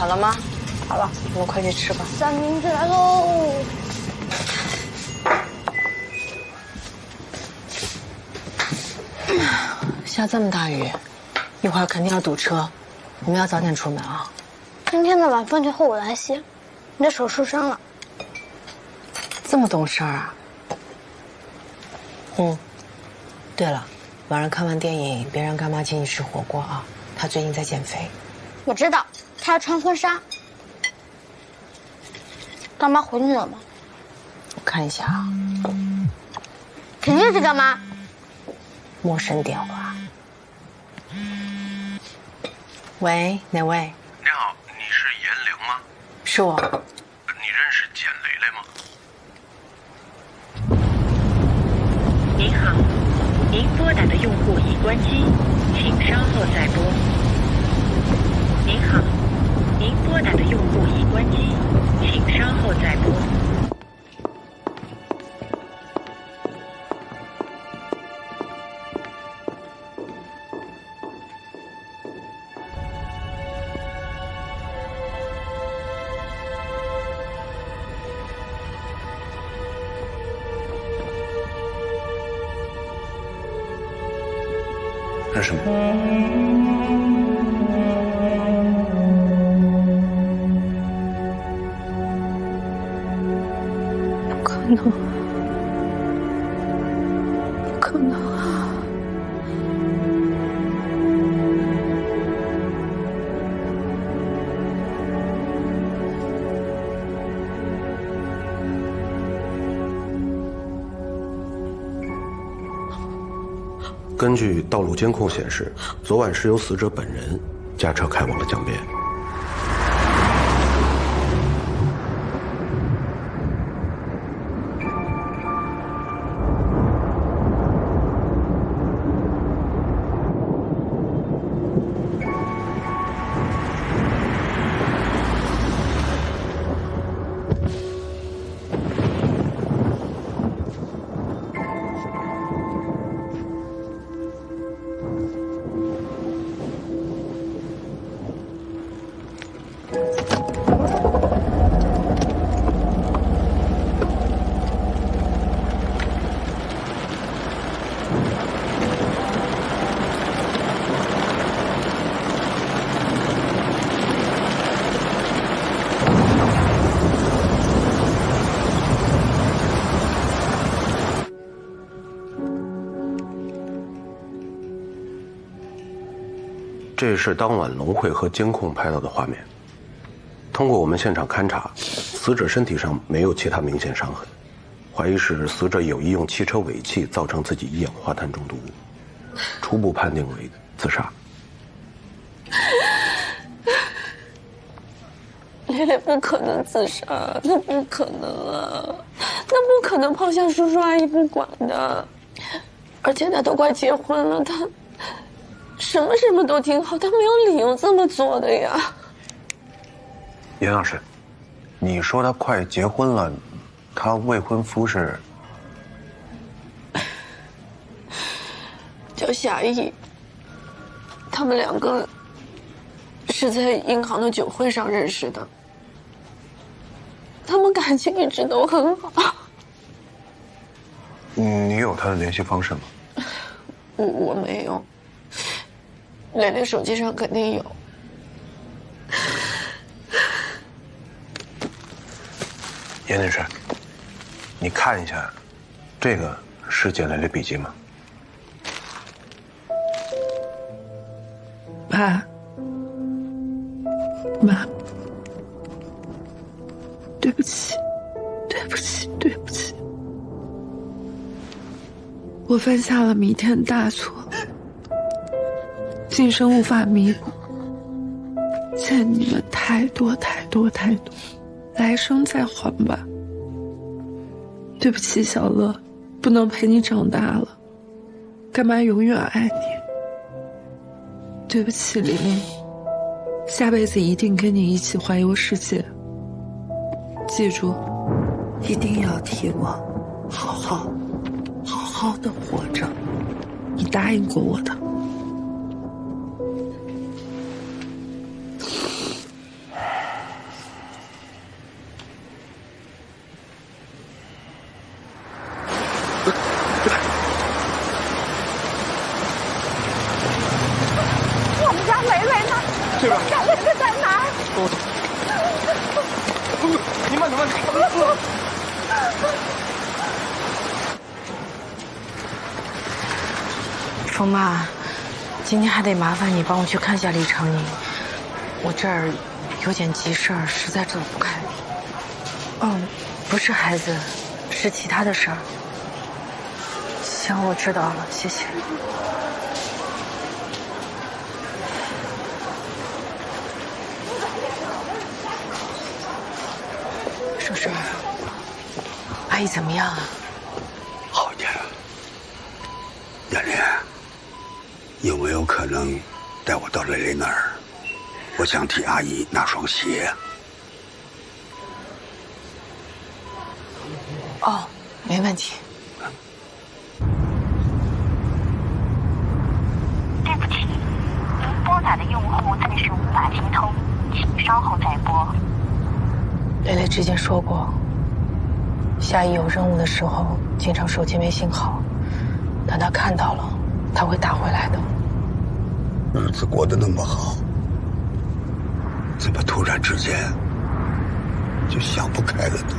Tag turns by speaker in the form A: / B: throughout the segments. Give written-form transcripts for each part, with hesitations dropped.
A: 好了吗？
B: 好了，
A: 我们快去吃吧。
B: 三明治来喽！
A: 下这么大雨，一会儿肯定要堵车，我们要早点出门啊。
B: 今天的晚饭就后我来洗，你的手受伤了。
A: 这么懂事儿啊？对了，晚上看完电影别让干妈请你吃火锅啊，她最近在减肥。
B: 我知道，她要穿婚纱。干妈回去了吗？
A: 我看一下啊，
B: 肯定是干妈。
A: 陌生电话。喂，哪位？
C: 你好，你是严玲吗？
A: 是我。
C: 你认识简雷雷吗？
D: 您好，您拨打的用户已关机，请稍后再拨。您好，您拨打的用户已关机，请稍后再拨。
C: 这是什么？
A: 不可能，不可能啊！
C: 根据道路监控显示，昨晚是由死者本人驾车开往了江边。这是当晚龙会和监控拍到的画面。通过我们现场勘查，死者身体上没有其他明显伤痕，怀疑是死者有意用汽车尾气造成自己一氧化碳中毒，初步判定为自杀。
A: 蕾蕾不可能自杀，那不可能啊，那不可能抛下叔叔阿姨不管的，而且他都快结婚了，他什么都挺好，他没有理由这么做的呀。
C: 严老师，你说他快结婚了，他未婚夫是？
A: 叫夏意，他们两个是在银行的酒会上认识的，他们感情一直都很好。
C: 你有他的联系方式吗？
A: 我没有，蕾蕾手机上肯定有。
C: 严女士，你看一下，这个是简蕾蕾笔记吗？
E: 爸妈，对不起，对不起，对不起，我犯下了弥天大错，今生无法弥补，欠你们太多太多太多，来生再还吧。对不起，小乐，不能陪你长大了，干妈永远爱你。对不起，玲玲，下辈子一定跟你一起环游世界。记住，一定要替我好好的活着，你答应过我的。
F: 去吧。
A: 小雷子在哪儿？
F: 你慢点，慢点。
G: 风妈，今天还得麻烦你帮我去看一下李长宁，我这儿有点急事儿，实在走不开。不是孩子，是其他的事儿。行，我知道了，谢谢。叔叔，阿姨怎么样啊？
H: 好点了。艳莲，有没有可能带我到蕾蕾那儿？我想替阿姨拿双鞋。
G: 哦，没问题。
D: 对不起，您拨打的用户暂时无法接通，请稍后再拨。
G: 蕾蕾之前说过，夏姨有任务的时候，经常手机没信号，等她看到了，她会打回来的。
H: 日子过得那么好，怎么突然之间就想不开了呢？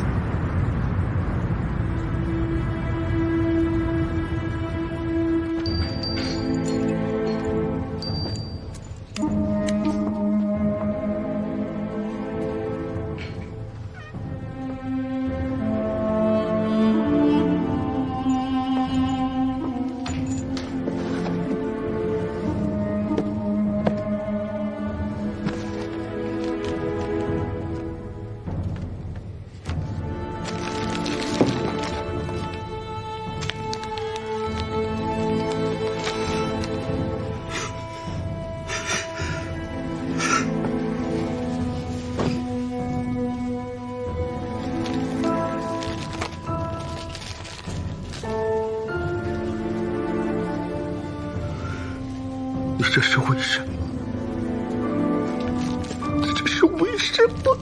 H: 你这是为什么？你这是为什么？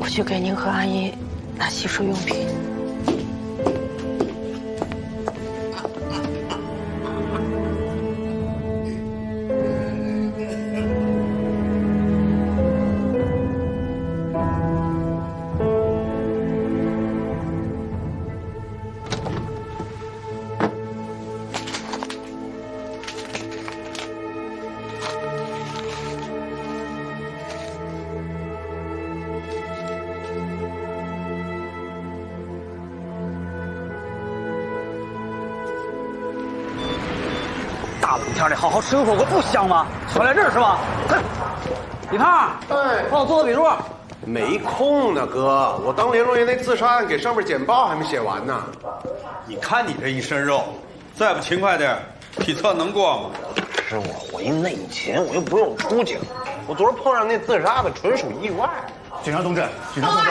G: 我去给您和阿姨拿洗漱用品。
F: 大冷天的，好好吃个火锅不香吗？全来这儿是吧？李胖，
C: 哎，
F: 帮我做个笔录。
C: 没空呢，哥，我当联络员那自杀案给上面简报还没写完呢。
I: 你看你这一身肉，再不勤快点，体测能过吗？
C: 是我回内勤，我又不用出警，我昨儿碰上那自杀的纯属意外。
J: 警察同志，警察同志，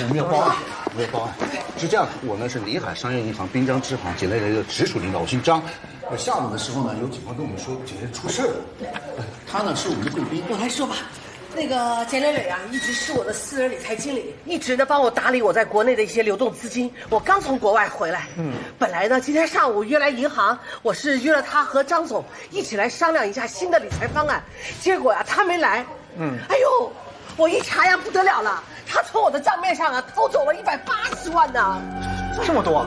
J: 我们要报案，我们要报案。是这样的，我呢是临海商业银行滨江支行简类的一个直属领导，我姓张。下午的时候呢，有警方跟我们说简类出事了。他呢是我们的贵宾。
K: 我来说吧，那个简磊磊啊，一直是我的私人理财经理，一直呢帮我打理我在国内的一些流动资金。我刚从国外回来，本来呢今天上午约来银行，我是约了他和张总一起来商量一下新的理财方案，结果呀他没来。哎呦，我一查呀不得了了，他从我的账面上啊偷走了180万呢，
F: 这么多？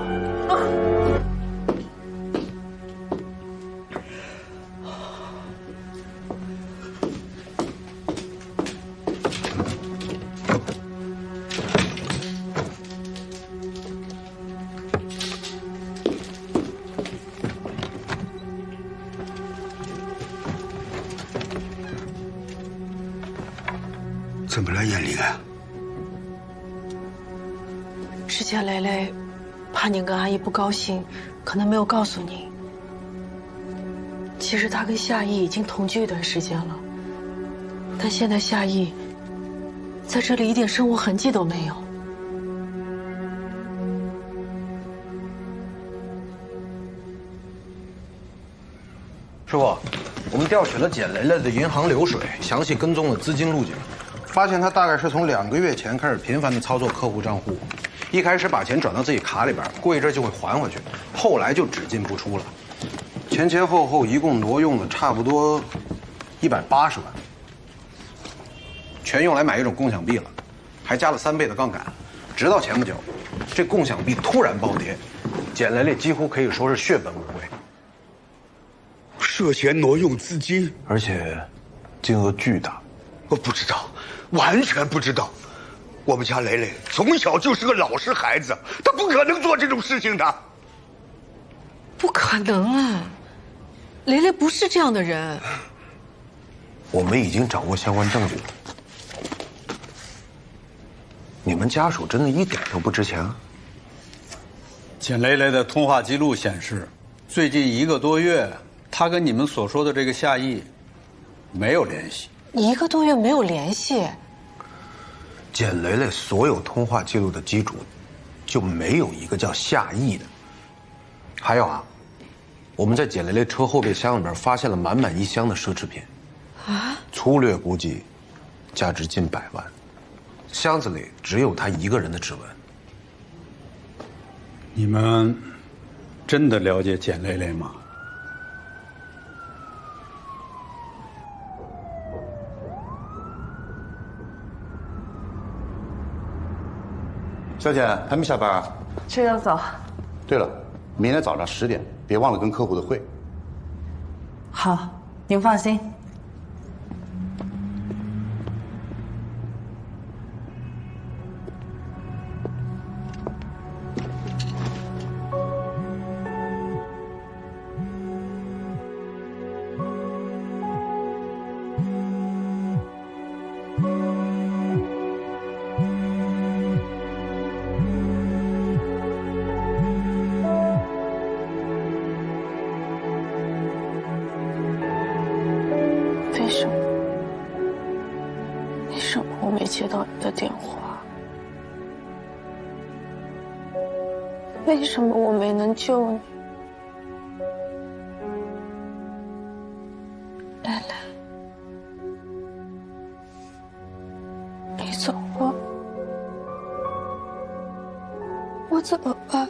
H: 怎么了，艳玲啊？
G: 之前蕾蕾怕您跟阿姨不高兴，可能没有告诉您。其实她跟夏意已经同居一段时间了，但现在夏意在这里一点生活痕迹都没有。
C: 师傅，我们调取了简蕾蕾的银行流水，详细跟踪了资金路径，发现他大概是从2个月前开始频繁的操作客户账户，一开始把钱转到自己卡里边，过一阵就会还回去，后来就只进不出了。前后后一共挪用了差不多180万，全用来买一种共享币了，还加了3倍的杠杆。直到前不久，这共享币突然暴跌，简雷雷几乎可以说是血本无归。
H: 涉嫌挪用资金，
C: 而且金额巨大。
H: 我不知道，完全不知道。我们家雷雷从小就是个老实孩子，他不可能做这种事情的。
G: 不可能啊！雷雷不是这样的人。
C: 我们已经掌握相关证据了。你们家属真的一点都不值钱啊？
I: 简雷雷的通话记录显示，最近1个多月，他跟你们所说的这个夏意没有联系。
G: 1个多月没有联系。
C: 简雷雷所有通话记录的机主，就没有一个叫夏意的。还有啊，我们在简雷雷车后备箱里边发现了满满1箱的奢侈品，啊，粗略估计，价值近100万。箱子里只有他一个人的指纹。
I: 你们真的了解简雷雷吗？
J: 小姐还没下班啊？
L: 是要走。
J: 对了，明天早上10点，别忘了跟客户的会。
L: 好，您放心。
A: 为什么我没接到你的电话？为什么我没能救你？蕾蕾，你走了，我怎么办？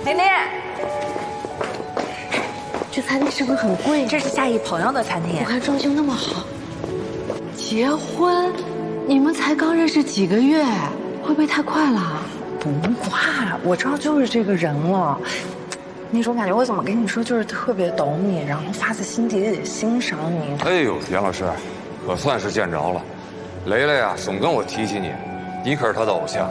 L: 琳琳，
A: 这餐厅是不是很贵？
L: 这是夏意朋友的餐厅。
A: 我看装修那么好。
G: 结婚？你们才刚认识几个月，会不会太快了？
L: 不快，我知道就是这个人了。那种感觉，我怎么跟你说，就是特别懂你，然后发自心底里欣赏你。
M: 哎呦，杨老师，可算是见着了。雷雷啊，总跟我提起你，你可是他的偶像。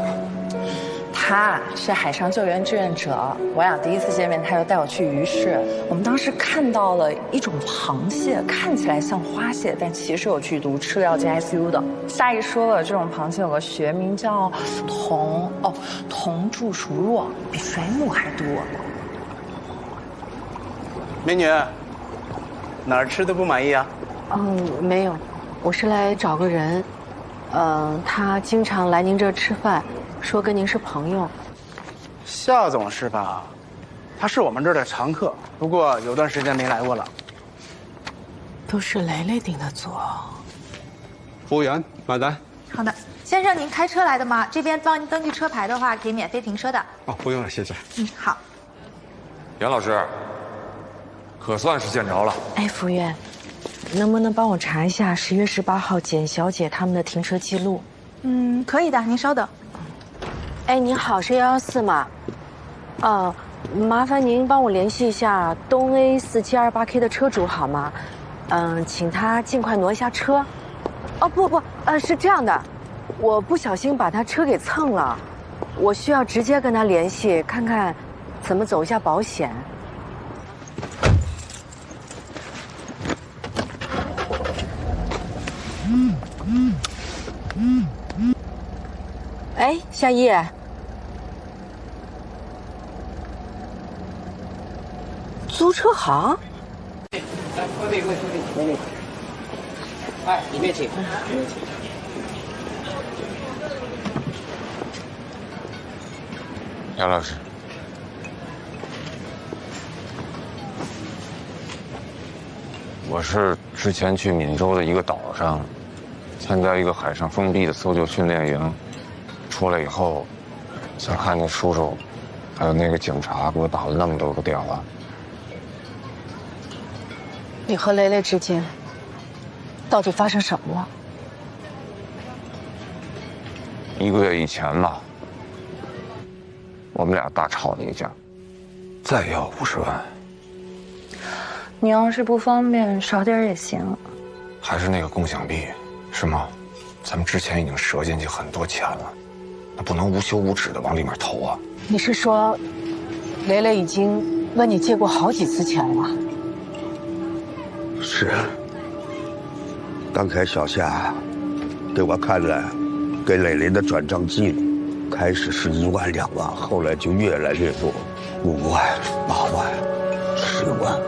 L: 他是海上救援志愿者，我俩第一次见面，他就带我去鱼市。我们当时看到了一种螃蟹，看起来像花蟹，但其实有剧毒，吃了要进 ICU 的。夏意说了，这种螃蟹有个学名叫铜柱鼠弱，比水母还毒。
F: 美女，哪儿吃的不满意啊？
G: 没有，我是来找个人，他经常来您这儿吃饭。说跟您是朋友，
F: 夏总是吧？他是我们这儿的常客，不过有段时间没来过了。
G: 都是雷雷顶的座。
J: 服务员，买单。
N: 好的，先生，您开车来的吗？这边帮您登记车牌的话，可以免费停车的。
J: 哦，不用了，谢谢。
N: 好。
M: 杨老师，可算是见着了。
G: 哎，服务员，能不能帮我查一下10月18号简小姐他们的停车记录？
N: 可以的，您稍等。
G: 哎，您好，是114吗？麻烦您帮我联系一下东 A 4728K 的车主好吗？请他尽快挪一下车。哦不，是这样的，我不小心把他车给蹭了，我需要直接跟他联系，看看怎么走一下保险。哎，夏意，租车行？
K: 哎，里面请。
M: 杨老师，我是之前去闽州的一个岛上，参加一个海上封闭的搜救训练营，出来以后，才看见叔叔，还有那个警察给我打了那么多个电话。
L: 你和雷雷之间到底发生什么了
M: ？1个月以前吧，我们俩大吵了一架，再要50万。
L: 你要是不方便，少点也行。
M: 还是那个共享币，是吗？咱们之前已经折进去很多钱了，那不能无休无止的往里面投啊。
L: 你是说，雷雷已经问你借过好几次钱了？
H: 是。刚才小夏给我看了给磊磊的转账记录，开始是1万2万，后来就越来越多，5万、8万、10万。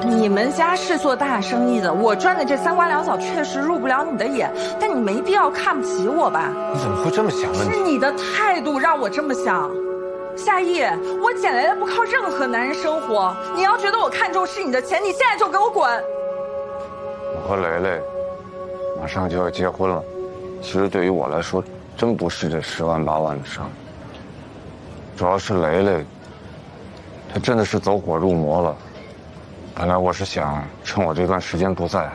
L: 你们家是做大生意的，我赚的这3瓜2枣确实入不了你的眼，但你没必要看不起我吧？
M: 你怎么会这么想问题？
L: 是你的态度让我这么想。夏意，我捡来的不靠任何男人生活，你要觉得我看重是你的钱，你现在就给我滚！
M: 我和雷雷马上就要结婚了，其实对于我来说，真不是这10万8万的事儿。主要是雷雷，他真的是走火入魔了。本来我是想趁我这段时间不在，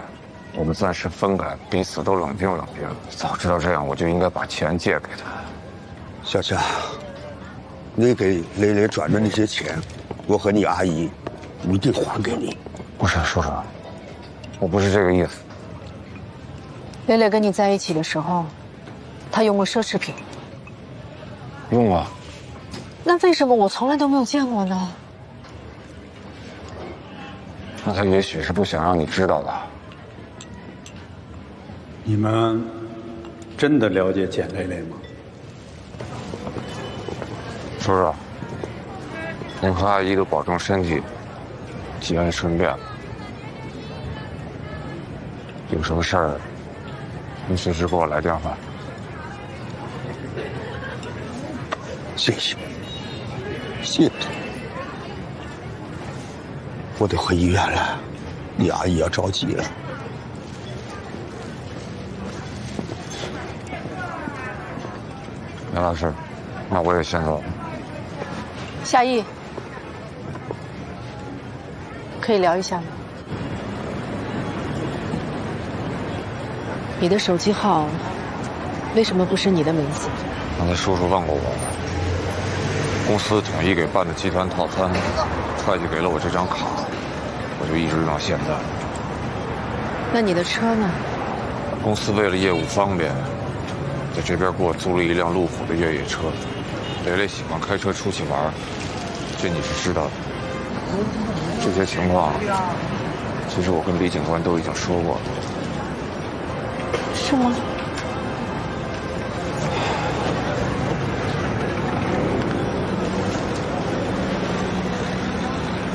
M: 我们暂时分开，彼此都冷静冷静。早知道这样，我就应该把钱借给他。
H: 小夏，你给雷雷转的那些钱，我和你阿姨一定还给你。
M: 不是，叔叔，我不是这个意思。
L: 雷雷跟你在一起的时候，他用过奢侈品？
M: 用过。
L: 那为什么我从来都没有见过呢？
M: 那他也许是不想让你知道的。
I: 你们真的了解简蕾蕾吗？
M: 叔叔，您和阿姨都保重身体，节哀顺变。有什么事儿，您随时给我来电话。
H: 谢谢，谢谢。我得回医院了，你阿姨要着急了。
M: 杨老师，那我也先走了。
L: 夏意，可以聊一下吗？你的手机号为什么不是你的名字？
M: 刚才叔叔问过我，公司统一给办的集团套餐，会计给了我这张卡，我就一直用到现在。
L: 那你的车呢？
M: 公司为了业务方便，在这边给我租了一辆路虎的越野车。蕾蕾喜欢开车出去玩，这你是知道的。这些情况，其实我跟李警官都已经说过了。
L: 是吗？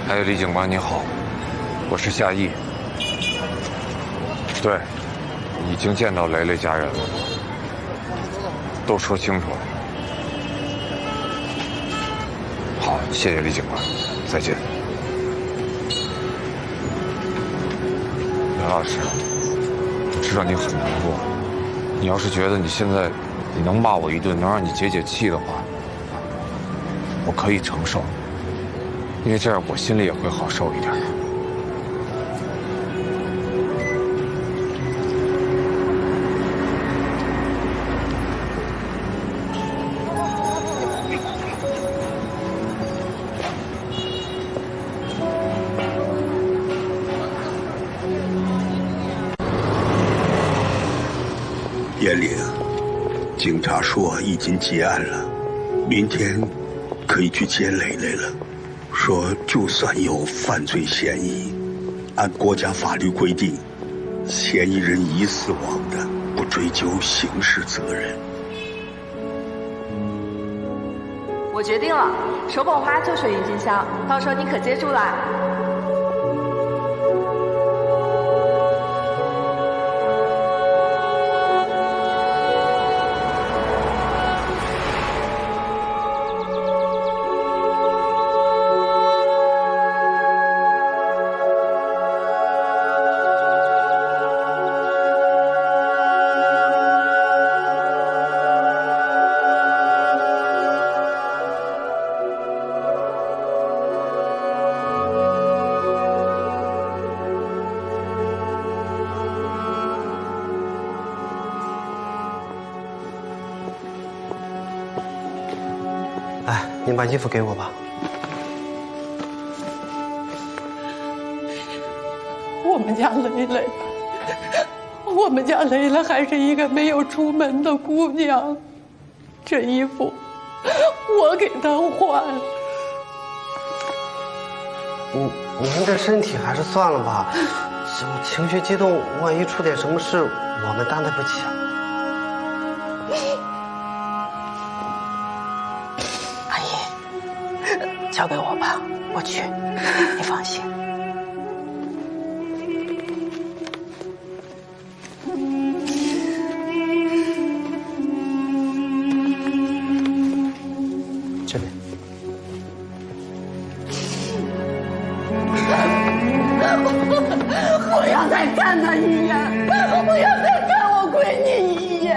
M: 哎，李警官你好，我是夏意。对，已经见到蕾蕾家人了，都说清楚了。好，谢谢李警官，再见。杨老师，我知道你很难过，你要是觉得你现在你能骂我一顿，能让你解解气的话，我可以承受。因为这样我心里也会好受一点。
H: 严玲，警察说已经结案了，明天可以去接蕾蕾了。说就算有犯罪嫌疑，按国家法律规定，嫌疑人已死亡的，不追究刑事责任。
L: 我决定了，手捧花就选郁金香，到时候你可接住了。
O: 哎，您把衣服给我吧。
E: 我们家蕾蕾还是一个没有出门的姑娘，这衣服我给她换。
O: 您这身体还是算了吧，我情绪激动，万一出点什么事，我们担待不起啊。
G: 阿姨，交给我吧，我去，你放心。
O: 这边。
E: 我要再看她一眼，我要再看我闺女一眼。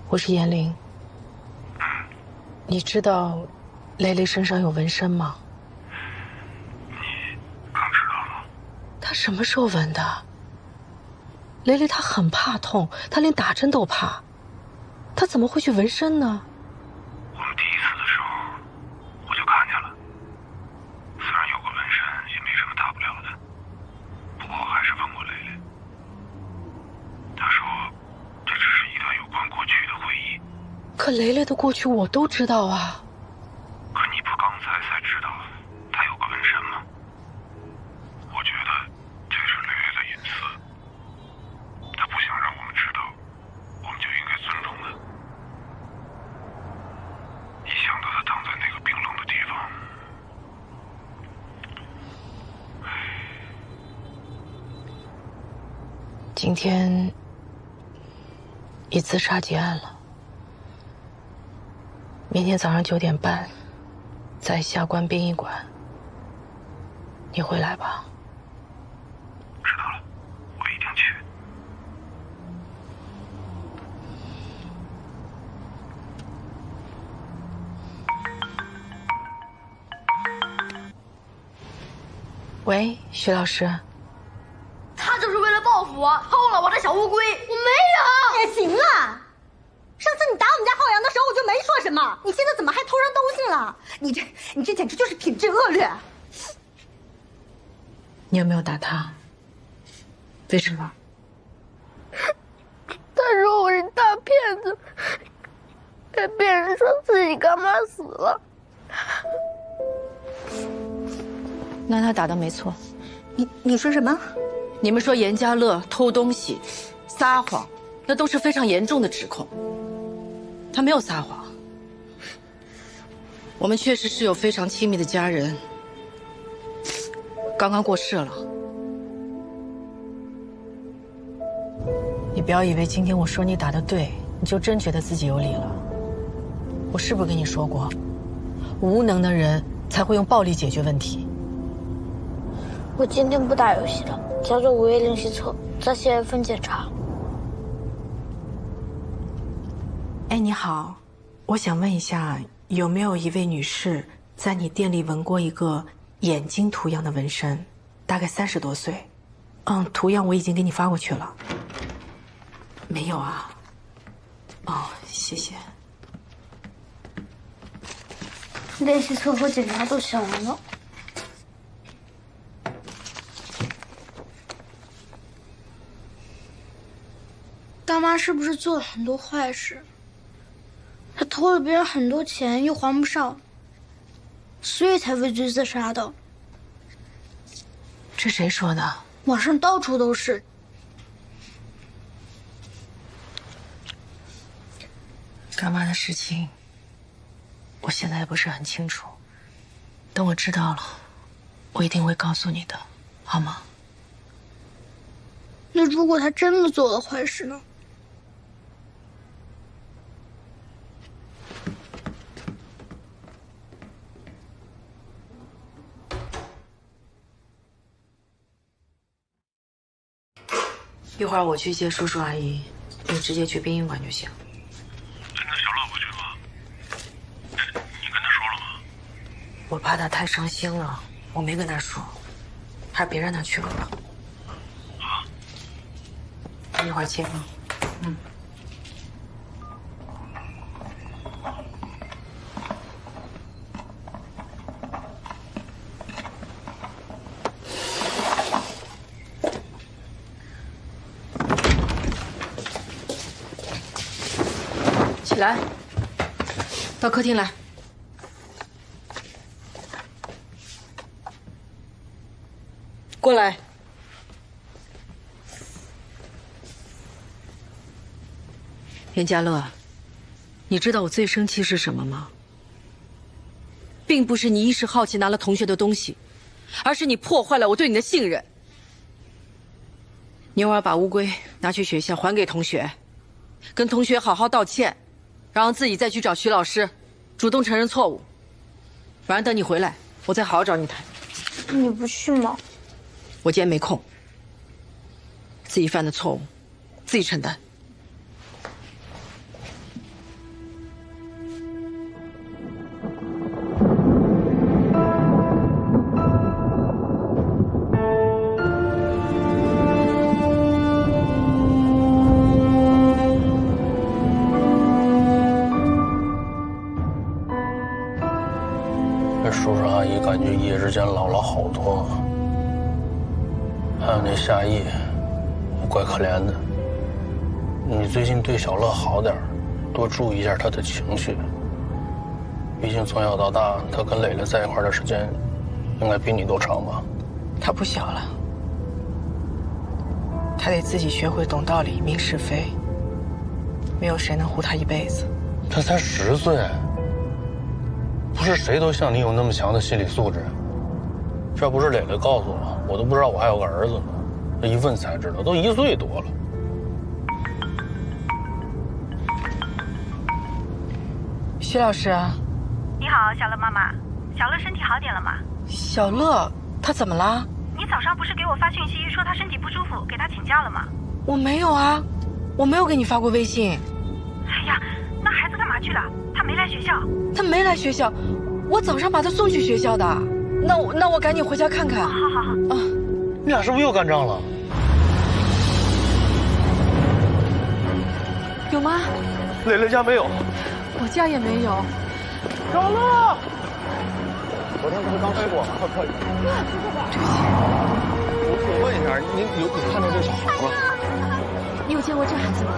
G: 我是严玲。你知道蕾蕾身上有纹身吗？
M: 你刚知道吗？
G: 她什么时候纹的？蕾蕾她很怕痛，她连打针都怕，她怎么会去纹身呢？
M: 我们第一次的时候我就看见了，虽然有个纹身也没什么大不了的，不过我还是问过蕾蕾，她说这只是一段有关过去的回忆。
G: 可蕾蕾的过去我都知道啊。
M: 可你不刚才知道她有个纹身吗？我觉得这是蕾蕾的隐私，她不想让我们知道，我们就应该尊重她。一想到她躺在那个冰冷的地方，
G: 今天以自杀结案了。明天早上9点半，在下关殡仪馆，你会来吧？
M: 知道了，我一定去。
G: 喂，徐老师。
P: 他就是为了报复我，偷了我的小乌龟。我没有。
Q: 也行了。上次你打我们家浩洋的时候，我就没说什么，你现在怎么还偷上东西了？你这简直就是品质恶劣。
G: 你有没有打他？为什么？
A: 他说我是大骗子，给别人说自己干妈死了。
G: 那他打的没错。
Q: 你说什么？
G: 你们说严家乐偷东西、撒谎，那都是非常严重的指控。他没有撒谎。我们确实是有非常亲密的家人，刚刚过世了。你不要以为今天我说你打得对，你就真觉得自己有理了。我是不是跟你说过，无能的人才会用暴力解决问题？
B: 我今天不打游戏了，交着午夜练习册，再写一份检查。
G: 哎，你好，我想问一下，有没有一位女士在你店里纹过一个眼睛图样的纹身？大概30多岁。图样我已经给你发过去了。没有啊？哦，谢谢。
B: 练习册和检查都写完了。大妈是不是做了很多坏事？她偷了别人很多钱又还不上，所以才畏罪自杀的。
G: 这谁说的？
B: 网上到处都是。
G: 干妈的事情，我现在也不是很清楚。等我知道了，我一定会告诉你的，好吗？
B: 那如果她真的做了坏事呢？
G: 一会儿我去接叔叔阿姨，你直接去殡仪馆就行。
R: 那小乐不去吗？你跟他说了吗？
G: 我怕他太伤心了，我没跟他说，还是别让他去了吧。
R: 啊？
G: 一会儿接你。嗯。起来，到客厅来。过来。严家乐，你知道我最生气是什么吗？并不是你一时好奇拿了同学的东西，而是你破坏了我对你的信任。你一会儿把乌龟拿去学校还给同学，跟同学好好道歉。然后自己再去找徐老师，主动承认错误。不然等你回来，我再好好找你谈。
B: 你不去吗？
G: 我今天没空。自己犯的错误，自己承担。
S: 叔叔阿姨感觉一夜之间老了好多，还有那夏意，怪可怜的。你最近对小乐好点，多注意一下他的情绪。毕竟从小到大，他跟蕾蕾在一块的时间，应该比你都长吧？
G: 他不小了，他得自己学会懂道理、明是非。没有谁能护他一辈子。
S: 他才10岁。不是谁都像你有那么强的心理素质，这不是蕾蕾告诉我都不知道我还有个儿子呢。这一问才知道，都1岁多了。
G: 徐老师，
P: 你好，小乐妈妈，小乐身体好点了吗？
G: 小乐，他怎么了？
P: 你早上不是给我发讯息说他身体不舒服，给他请假了吗？
G: 我没有啊，我没有给你发过微信。
P: 哎呀，那孩子干嘛去了？他没来学校。
G: 他没来学校，我早上把他送去学校的。那我赶紧回家看看。
P: 好好好。
G: 啊，
S: 你俩是不是又干仗了？
G: 有吗？
S: 蕾蕾家没有，
G: 我家也没有。
S: 小乐，昨天不是刚吃过吗？快快。
G: 对不起。
S: 我问一下，你看到这小孩吗？
G: 你有见过这孩子吗？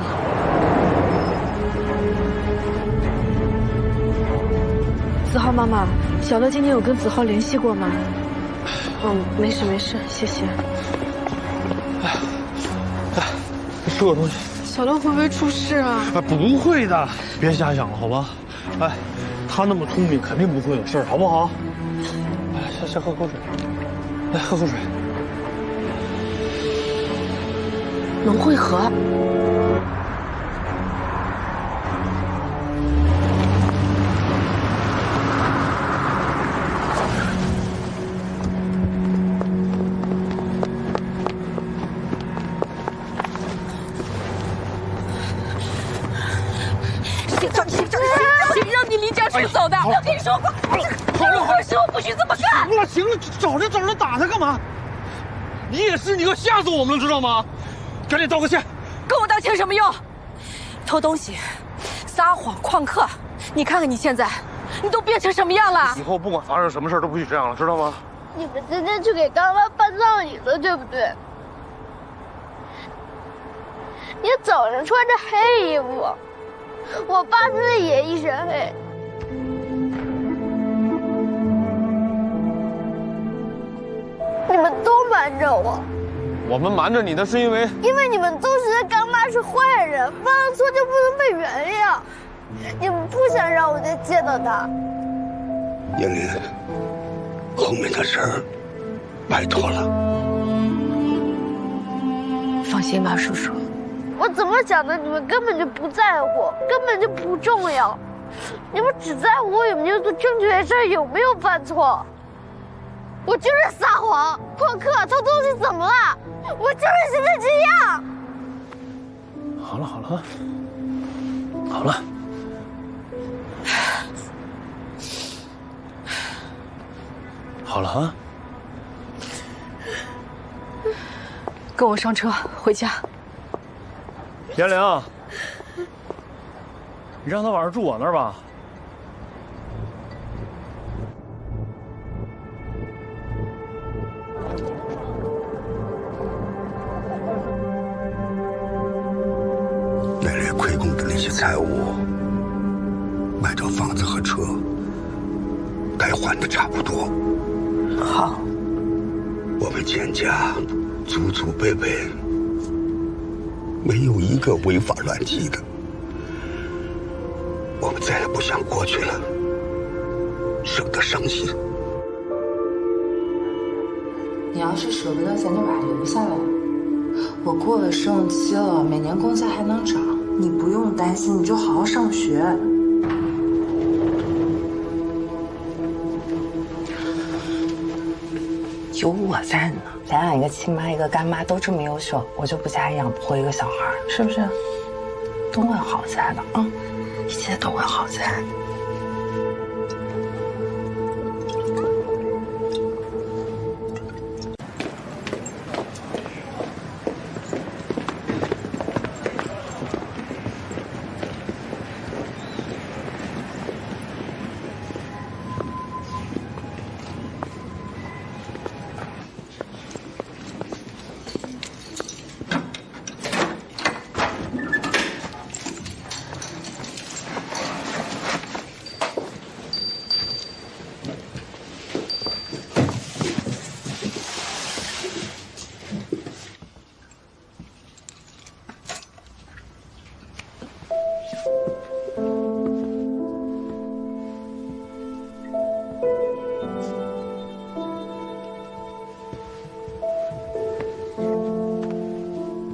G: 子浩妈妈，小乐今天有跟子浩联系过吗？没事没事，谢谢。
S: 吃个东西。
G: 小乐会不会出事啊？
S: 不会的，别瞎想了，好吧？哎，他那么聪明，肯定不会有事儿，好不好？哎，先喝口水，来喝口水。
G: 龙汇合。
A: 谁让你离家出走的？我跟你说过，任何时候不许这么干。
S: 行了行了，找着打他干嘛？你也是，你给我吓死我们了，知道吗？赶紧道个歉。
A: 跟我道歉什么用？偷东西、撒谎、旷课，你看看你现在，你都变成什么样了？
S: 以后不管发生什么事都不许这样了，知道吗？
P: 你们今天去给干妈办葬礼了，对不对？你早上穿着黑衣服，我爸现在也一身黑。你们都瞒着我。
S: 我们瞒着你的是因为
P: 你们都觉得干妈是坏人，犯了错就不能被原谅。你们不想让我再见到她。
H: 燕林，后面的事儿，拜托了。
A: 放心吧，叔叔。
P: 我怎么想的，你们根本就不在乎，根本就不重要。你们只在乎我有没有做正确的事，有没有犯错。我就是撒谎、旷课、偷东西，怎么了？我就是现在这样。
S: 好了好了，好了。好了啊，
A: 跟我上车回家。
S: 颜良，你让他晚上住我那儿吧。
H: 奶奶亏空的那些财物，卖掉房子和车，该还的差不多。
A: 好，
H: 我们钱家祖祖辈辈没有一个违法乱纪的，我们再也不想过去了，省得伤心。
L: 你要是舍不得钱，就把它留下来。我过了试用期了，每年工资还能涨，你不用担心，你就好好上学。有我在呢，咱俩一个亲妈一个干妈都这么优秀，我就不家里养不活一个小孩，是不是？都会好起来的啊，一切都会好起来。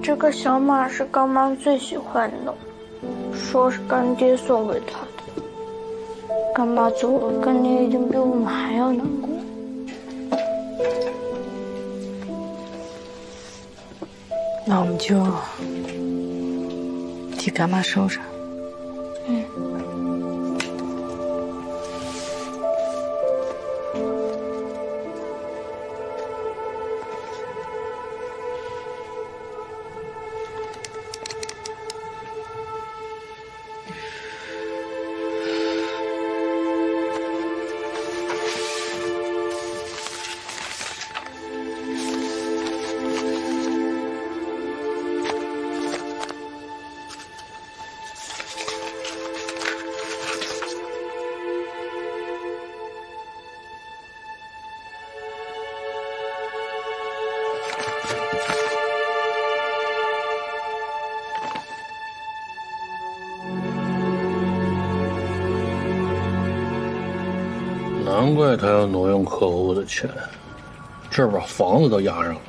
B: 这个小马是干妈最喜欢的，说是干爹送给她的。干妈走了，干爹一定比我们还要难过。
G: 那我们就替干妈收着。
B: 嗯。
S: 难怪他要挪用客户的钱，这把房子都押上了。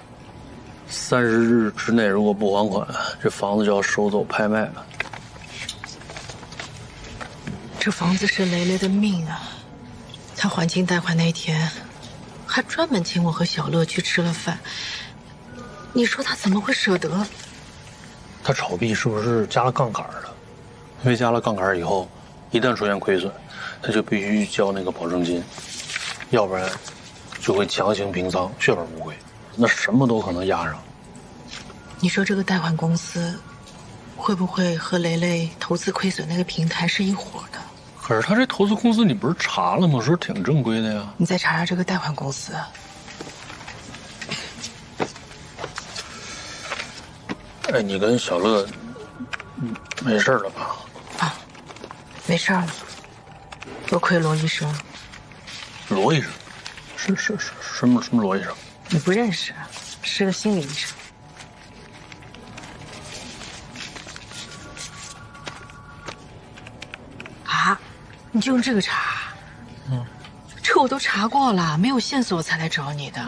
S: 30日之内如果不还款，这房子就要收走拍卖了。
G: 这房子是雷雷的命啊！他还清贷款那一天，还专门请我和小乐去吃了饭。你说他怎么会舍得？
S: 他炒币是不是加了杠杆了？因为加了杠杆以后，一旦出现亏损，他就必须交那个保证金，要不然就会强行平仓，血本无归。那什么都可能压上。
G: 你说这个贷款公司会不会和雷雷投资亏损那个平台是一伙的？
S: 可是他这投资公司你不是查了吗？说挺正规的呀。
G: 你再查查这个贷款公司。
S: 哎，你跟小乐没事了吧？
G: 啊，没事了。多亏罗医生。
S: 罗医生？是什么罗医生？
G: 你不认识，是个心理医生。啊，你就用这个查？这我都查过了，没有线索才来找你的。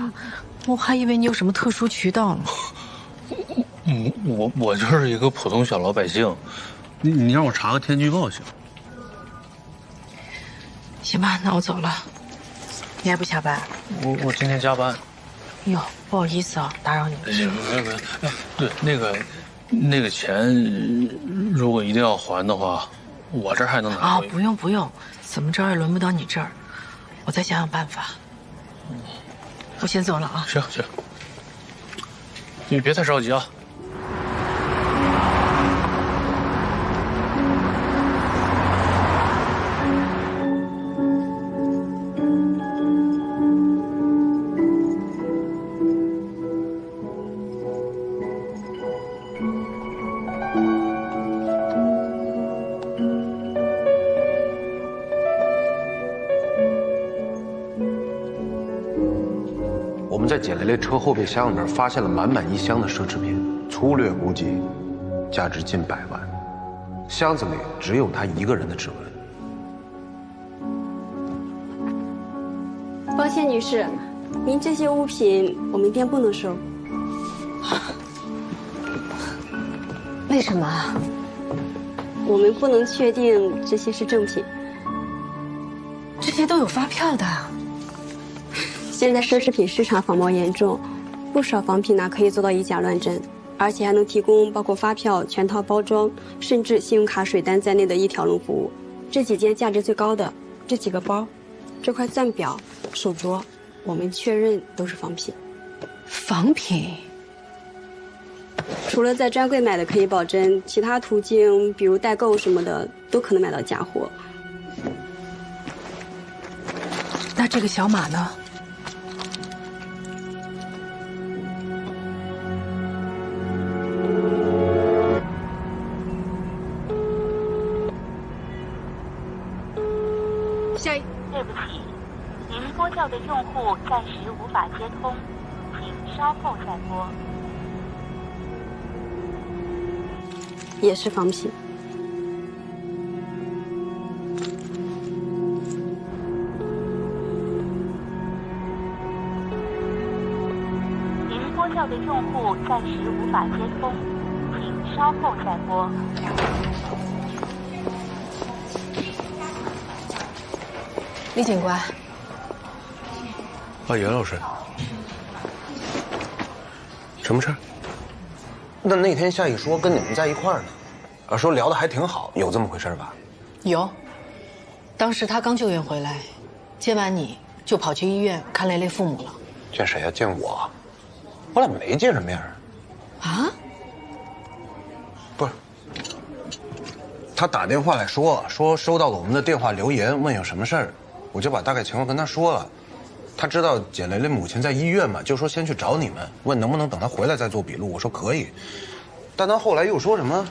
G: 我还以为你有什么特殊渠道呢。
S: 我就是一个普通小老百姓，你让我查个天气预报行？
G: 行吧，那我走了。你还不下班？
S: 我今天加班。
G: 哟，不好意思啊，打扰你了。
S: 没有。哎，对，那个钱，如果一定要还的话，我这儿还能拿回。
G: 不用，怎么着也轮不到你这儿，我再想想办法。我先走了啊。
S: 行，你别太着急啊。
C: 我们在简雷雷车后备箱里面发现了满满一箱的奢侈品，粗略估计价值近100万。箱子里只有他一个人的指纹。
T: 抱歉，女士，您这些物品我们店不能收。
G: 为什么？
T: 我们不能确定这些是正品。
G: 这些都有发票的。
T: 现在奢侈品市场仿冒严重，不少仿品呢可以做到以假乱真，而且还能提供包括发票、全套包装，甚至信用卡、水单在内的一条龙服务。这几件价值最高的，这几个包，这块钻表、手镯，我们确认都是仿品。
G: 仿品？
T: 除了在专柜买的可以保真，其他途径比如代购什么的，都可能买到假货。
G: 那这个小马呢？
D: 对不起，您拨叫的用户暂时无法接通，请稍后再拨。
T: 也是仿品。
D: 您拨叫的用户暂时无法接通，请稍后再拨。
G: 李警官。
C: 严老师，什么事儿？那天夏雨说跟你们在一块儿呢，说聊得还挺好，有这么回事吧？
G: 有。当时他刚救援回来，见完你就跑去医院看雷雷父母了。
C: 见谁呀？见我？我俩没见着面
G: 啊？
C: 不是，他打电话来说收到了我们的电话留言，问有什么事儿，我就把大概情况跟他说了。他知道简雷雷母亲在医院嘛，就说先去找你们，问能不能等他回来再做笔录。我说可以，但他后来又说什么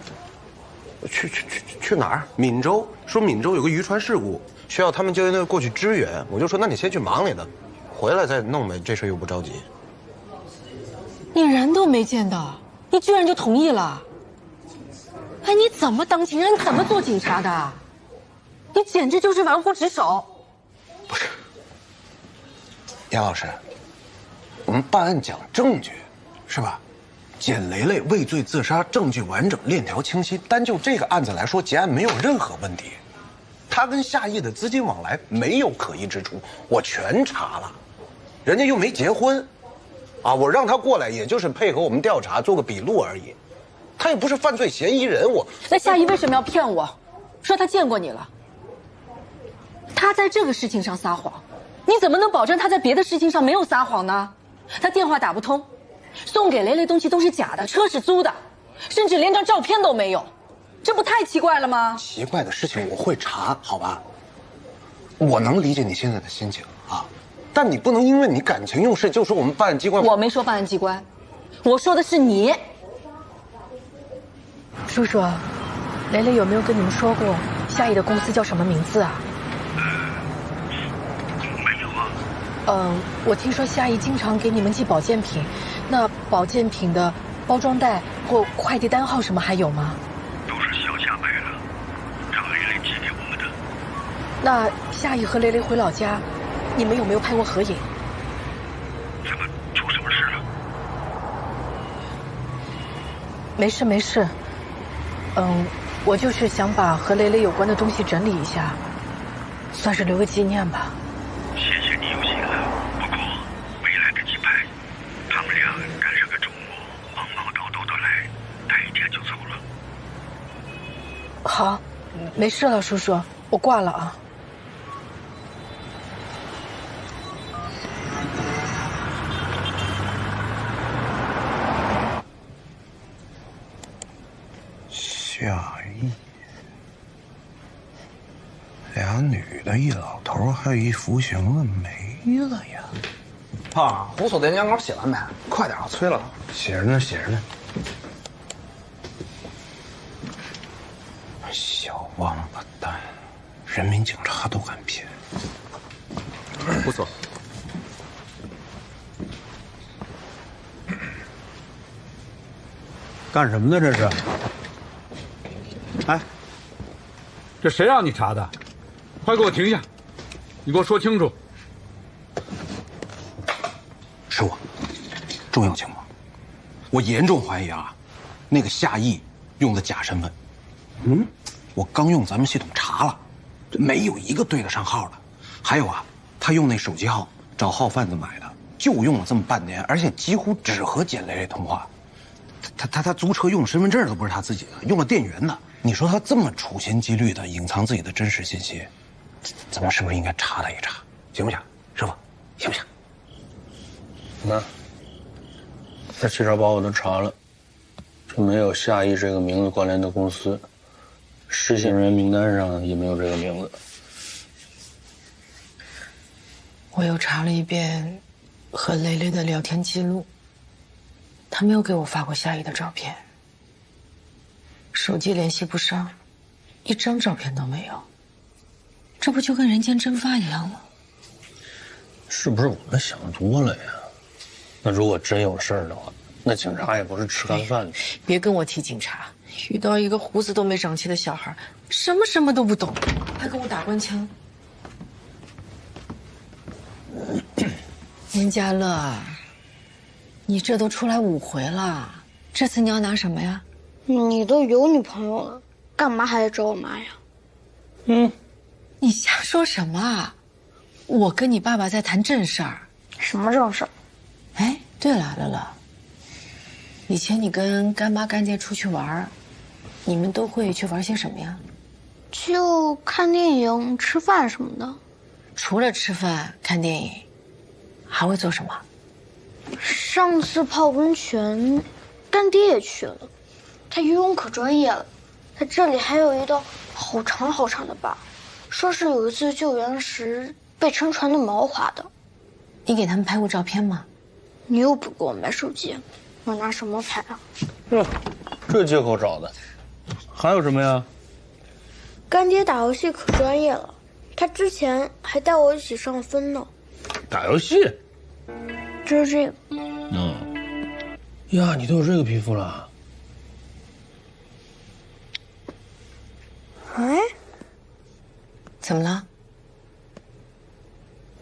C: 去哪儿？闽州，说闽州有个渔船事故，需要他们救援队过去支援。我就说那你先去忙你的，回来再弄呗，这事又不着急。
G: 你人都没见到，你居然就同意了？哎，你怎么当情人？你怎么做警察的？你简直就是玩忽职守！
C: 不是，杨老师，我们办案讲证据，是吧？简雷雷畏罪自杀，证据完整，链条清晰。单就这个案子来说，结案没有任何问题。他跟夏意的资金往来没有可疑之处，我全查了。人家又没结婚，啊，我让他过来也就是配合我们调查，做个笔录而已。他也不是犯罪嫌疑人，
G: 那夏意为什么要骗我，说他见过你了？他在这个事情上撒谎，你怎么能保证他在别的事情上没有撒谎呢？他电话打不通，送给雷雷东西都是假的，车是租的，甚至连张照片都没有，这不太奇怪了吗？
C: 奇怪的事情我会查，好吧？我能理解你现在的心情啊，但你不能因为你感情用事就说我们办案机关。
G: 我没说办案机关，我说的是你。叔叔，雷雷有没有跟你们说过夏意的公司叫什么名字啊？
R: 没有啊。
G: 我听说夏意经常给你们寄保健品，那保健品的包装袋或快递单号什么还有吗？
R: 都是小夏买了，让雷雷寄给我们的。
G: 那夏意和雷雷回老家，你们有没有拍过合影？
R: 怎么出什么事了？
G: 没事没事。我就是想把和雷雷有关的东西整理一下，算是留个纪念吧。
R: 谢谢你用心了，不过没来得及拍，他们俩赶上个周末，忙忙叨叨的来，待一天就走了。
G: 好，没事了，叔叔，我挂了啊。
C: 夏意，俩女的，一老头，还有一服刑的没了呀。
J: 胖，胡所的演稿写完没？快点，催了。
C: 写着呢，写着呢。小王八蛋，人民警察都敢骗。
J: 胡所，
I: 干什么呢？这是？哎，这谁让你查的？快给我停下！你给我说清楚。
C: 是我，重要情况，我严重怀疑啊，那个夏意用的假身份。我刚用咱们系统查了，没有一个对得上号的。还有啊，他用那手机号找号贩子买的，就用了这么半年，而且几乎只和简雷雷通话。他租车用的身份证都不是他自己的，用了店员的。你说他这么处心积虑的隐藏自己的真实信息，咱们是不是应该查他一查，行不行？师傅，行不行？
S: 那这汽车包我都查了，这没有夏意这个名字关联的公司，失信人员名单上也没有这个名字。
G: 我又查了一遍和雷雷的聊天记录，他没有给我发过夏意的照片，手机联系不上，一张照片都没有，这不就跟人间蒸发一样吗？
S: 是不是我们想多了呀？那如果真有事儿的话，那警察也不是吃干饭的。
G: 别跟我提警察，遇到一个胡子都没长齐的小孩，什么都不懂，还跟我打官腔。严家乐，你这都出来5回了，这次你要拿什么呀？
B: 你都有女朋友了，干嘛还来找我妈呀？
G: 你瞎说什么啊？我跟你爸爸在谈正事儿。
B: 什么正事儿？
G: 哎，对了，乐乐，以前你跟干妈干爹出去玩，你们都会去玩些什么呀？
B: 就看电影、吃饭什么的。
G: 除了吃饭、看电影，还会做什么？
B: 上次泡温泉，干爹也去了，他游泳可专业了。他这里还有一道好长好长的疤，说是有一次救援时被沉船的锚划的。
G: 你给他们拍过照片吗？
B: 你又不给我买手机，我拿什么拍啊？
S: 这借口找的。还有什么呀？
B: 干爹打游戏可专业了，他之前还带我一起上分呢。
S: 打游戏？
B: 就是这个。
S: 呀，你都有这个皮肤了？
B: 哎，
G: 怎么了？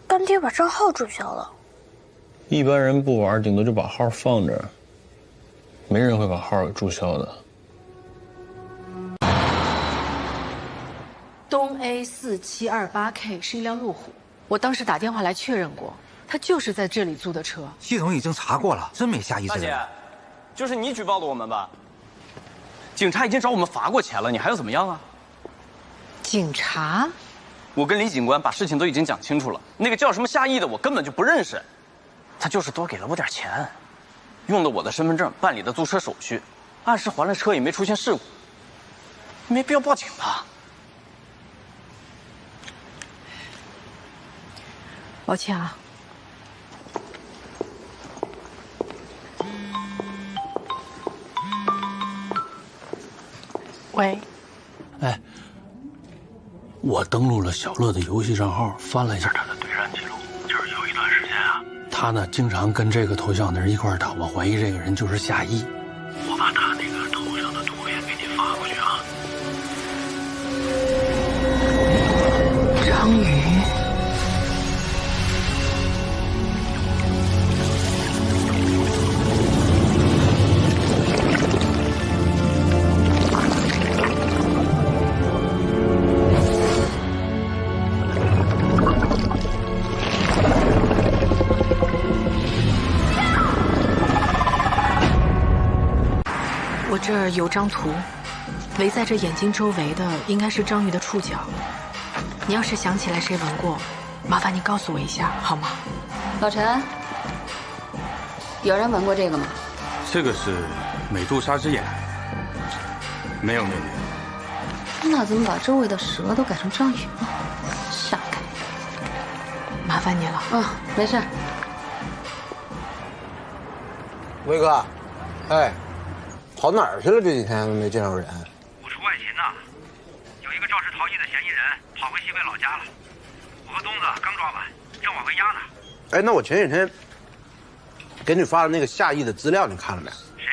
B: 干爹把账号注销了，
S: 一般人不玩，顶多就把号放着，没人会把号给注销的。
G: 东 A 4728K 是一辆路虎，我当时打电话来确认过，他就是在这里租的车。
U: 系统已经查过了，真没夏意之人。
V: 大姐，就是你举报的我们吧？警察已经找我们罚过钱了，你还要怎么样啊？
G: 警察？
V: 我跟李警官把事情都已经讲清楚了，那个叫什么夏意的我根本就不认识，他就是多给了我点钱，用的我的身份证办理的租车手续，按时还了车也没出现事故，没必要报警吧？
G: 抱歉啊。喂。
S: 哎，我登录了小乐的游戏账号，翻了一下他的
R: 对战记录，就是有一段时间啊，
S: 他呢经常跟这个头像的人一块打，我怀疑这个人就是夏意。
R: 我把他那个头像的图片给你发过去啊。
G: 张宇。这儿有张图，围在这眼睛周围的应该是章鱼的触角。你要是想起来谁闻过，麻烦你告诉我一下好吗？
W: 老陈，有人闻过这个吗？
J: 这个是美杜莎之眼。没有妹妹。
W: 那怎么把周围的蛇都改成章鱼了？傻开！
G: 麻烦你了。
W: 没事。
X: 威哥，哎。跑哪儿去了？这几天没见着人。
R: 我出外勤呢，有一个肇事逃逸的嫌疑人跑回西北老家了。我和东子刚抓完，正往回押呢。
X: 哎，那我前几天给你发的那个夏意的资料，你看了没？
R: 谁？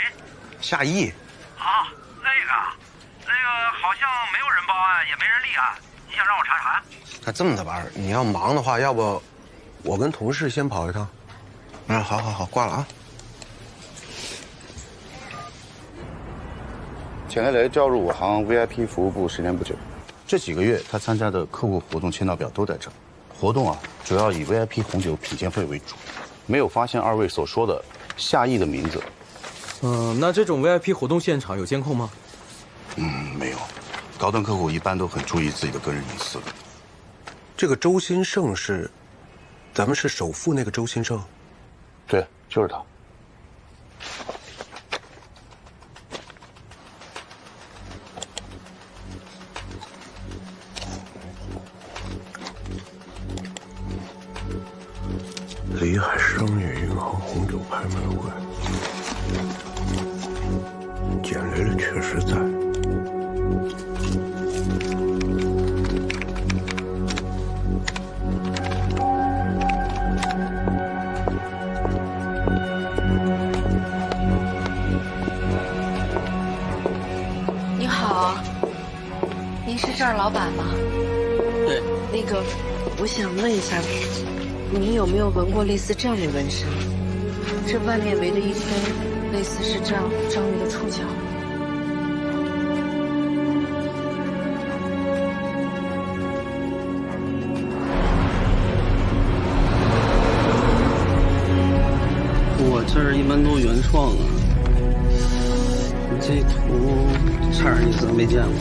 X: 夏意。
R: 啊，那个好像没有人报案，也没人立案。你想让我查查？
X: 那这么的吧，你要忙的话，要不我跟同事先跑一趟。好，挂了啊。
J: 钱雷雷调入我行 VIP 服务部时间不久，这几个月他参加的客户活动签到表都在这。活动主要以 VIP 红酒品鉴会为主，没有发现二位所说的夏意的名字。
Y: 那这种 VIP 活动现场有监控吗？
J: 没有。高端客户一般都很注意自己的个人隐私的。
C: 这个周兴盛是，咱们是首富那个周兴盛？
J: 对，就是他。
C: 里海商业银行红酒拍卖会，简雷雷确实在。
G: 你好，您是这儿老板吗？
S: 对。
G: 那个，我想问一下。你有没有闻过类似这样的纹身？这外面围着一圈，类似是这样章鱼的触角。
Z: 我这儿一般都原创啊，你这图差点意思，没见过。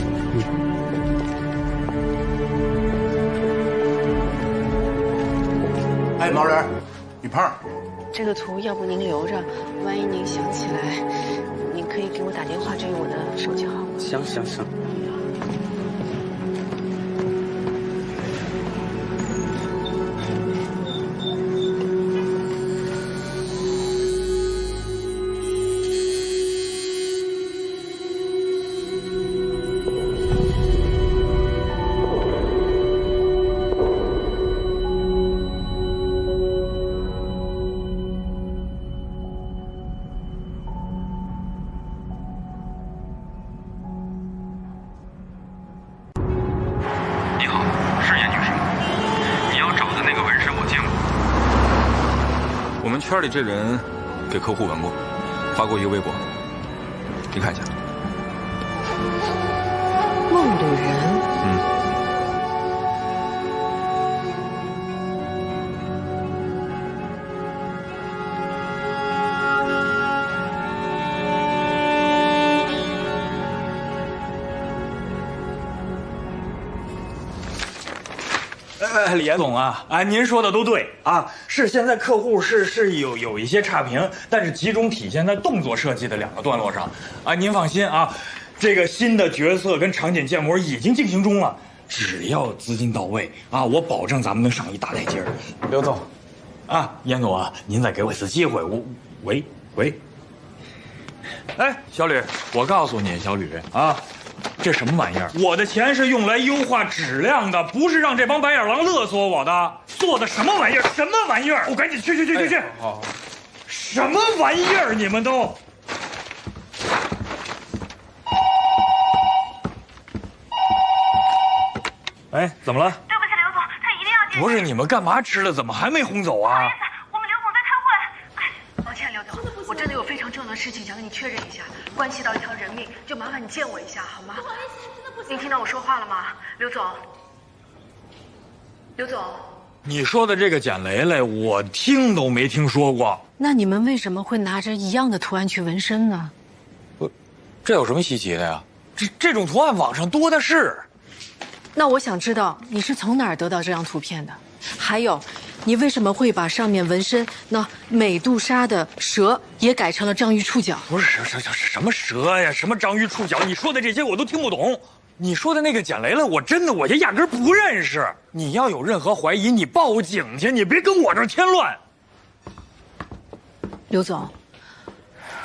X: 哎，毛人，雨胖，
G: 这个图要不您留着，万一您想起来，您可以给我打电话，这是我的手机号。
Z: 行。
U: 我们圈里这人给客户闻过，发过一个微博，你看一下。
G: 梦里人。
E: 李岩总啊，您说的都对啊，是现在客户是有一些差评，但是集中体现在动作设计的2个段落上啊。您放心啊，这个新的角色跟场景建模已经进行中了，只要资金到位啊，我保证咱们能上一大台阶儿。刘总，啊，严总啊，您再给我一次机会，喂，哎，小吕，我告诉你，小吕啊。这什么玩意儿？我的钱是用来优化质量的，不是让这帮白眼狼勒索我的。做的什么玩意儿？什么玩意儿？我赶紧去！好，什么玩意儿？你们都！哎，怎么了？
F: 对不起，刘总，他一定要见。
E: 不是你们干嘛吃了？怎么还没轰走啊？
F: 不好意思，我们刘总在开会。哎，抱歉，刘总，我真的有非常重要的事情想跟你确认一下，关系到一条人命，就麻烦你见我一下好吗？不好意思，真的不行。您听到我说话了吗，刘总？刘总，
E: 你说的这个简雷雷，我听都没听说过。
G: 那你们为什么会拿着一样的图案去纹身呢？
E: 这有什么稀奇的呀？这种图案网上多的是。
G: 那我想知道你是从哪儿得到这张图片的？还有，你为什么会把上面纹身那美杜莎的蛇也改成了章鱼触角？
E: 不是什么蛇呀，什么章鱼触角，你说的这些我都听不懂。你说的那个简雷雷，我就压根不认识。你要有任何怀疑，你报警去，你别跟我这儿添乱。
G: 刘总，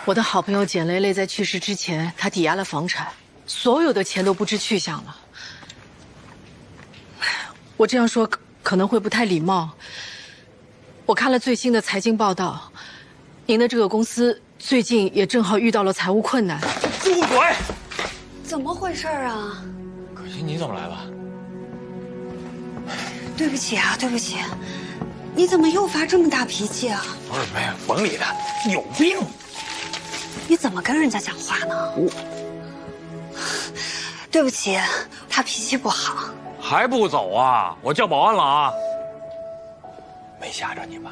G: 我的好朋友简雷雷在去世之前，他抵押了房产，所有的钱都不知去向了。我这样说可能会不太礼貌。我看了最新的财经报道，您的这个公司最近也正好遇到了财务困难。
E: 住嘴！
K: 怎么回事啊？
E: 可心，你怎么来了？
K: 对不起啊，对不起，你怎么又发这么大脾气啊？
E: 不是，没有，甭理他，有病！
K: 你怎么跟人家讲话呢？对不起，他脾气不好。
E: 还不走啊？我叫保安了啊！没吓着你吧？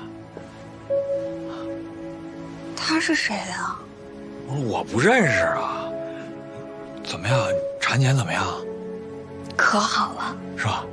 K: 他是谁啊？
E: 我不认识啊。怎么样？产检怎么样？
K: 可好了，
E: 是吧？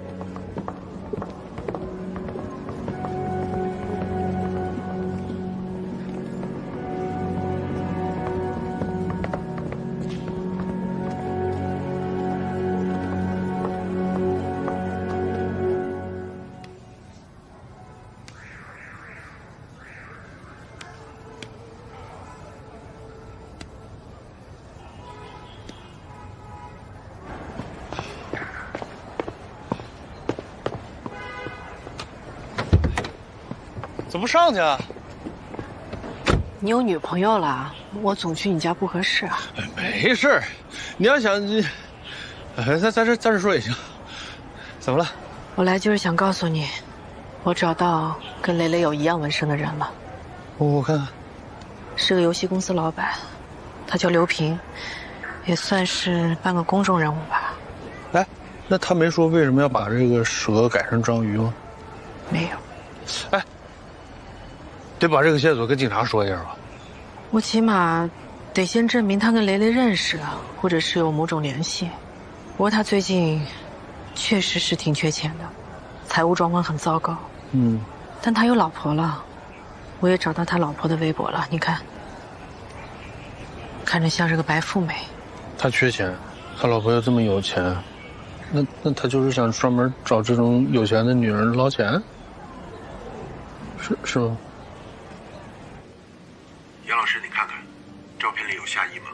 S: 怎么不上去啊？
G: 你有女朋友了，我总去你家不合适啊。
S: 没事，你要想，在这说也行。怎么了？
G: 我来就是想告诉你，我找到跟雷雷有一样纹身的人了。
S: 我看看，
G: 是个游戏公司老板，他叫刘平，也算是半个公众人物吧。
S: 哎，那他没说为什么要把这个蛇改成章鱼吗？
G: 没有。
S: 哎。得把这个线索跟警察说一下吧。
G: 我起码得先证明他跟雷雷认识，或者是有某种联系。不过他最近确实是挺缺钱的，财务状况很糟糕。但他有老婆了，我也找到他老婆的微博了。你看，看着像是个白富美。
S: 他缺钱，他老婆又这么有钱，那他就是想专门找这种有钱的女人捞钱，是吗？
C: 杨老师，你看看，照片里有夏意吗？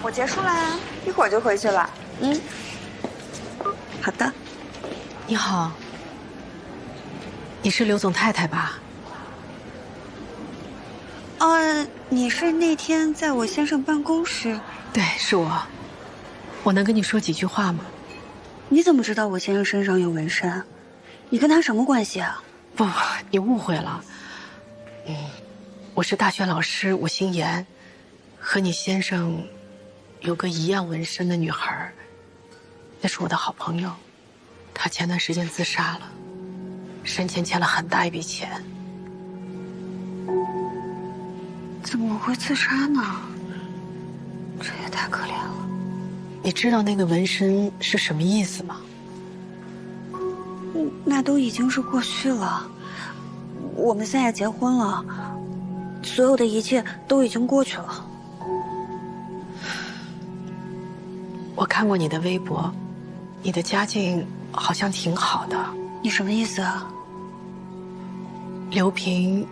K: 我结束啦，一会儿就回去了。好的。
G: 你好。你是刘总太太吧？
K: 你是那天在我先生办公室？
G: 对，是我。我能跟你说几句话吗？
K: 你怎么知道我先生身上有纹身？你跟他什么关系啊？
G: 不，你误会了。我是大学老师，我姓严，和你先生有个一样纹身的女孩，那是我的好朋友。她前段时间自杀了，生前欠了很大一笔钱。
K: 怎么会自杀呢？这也太可怜了。
G: 你知道那个纹身是什么意思吗？
K: 那都已经是过去了。我们现在结婚了，所有的一切都已经过去了。
G: 我看过你的微博，你的家境好像挺好的。
K: 你什么意思啊？
G: 刘平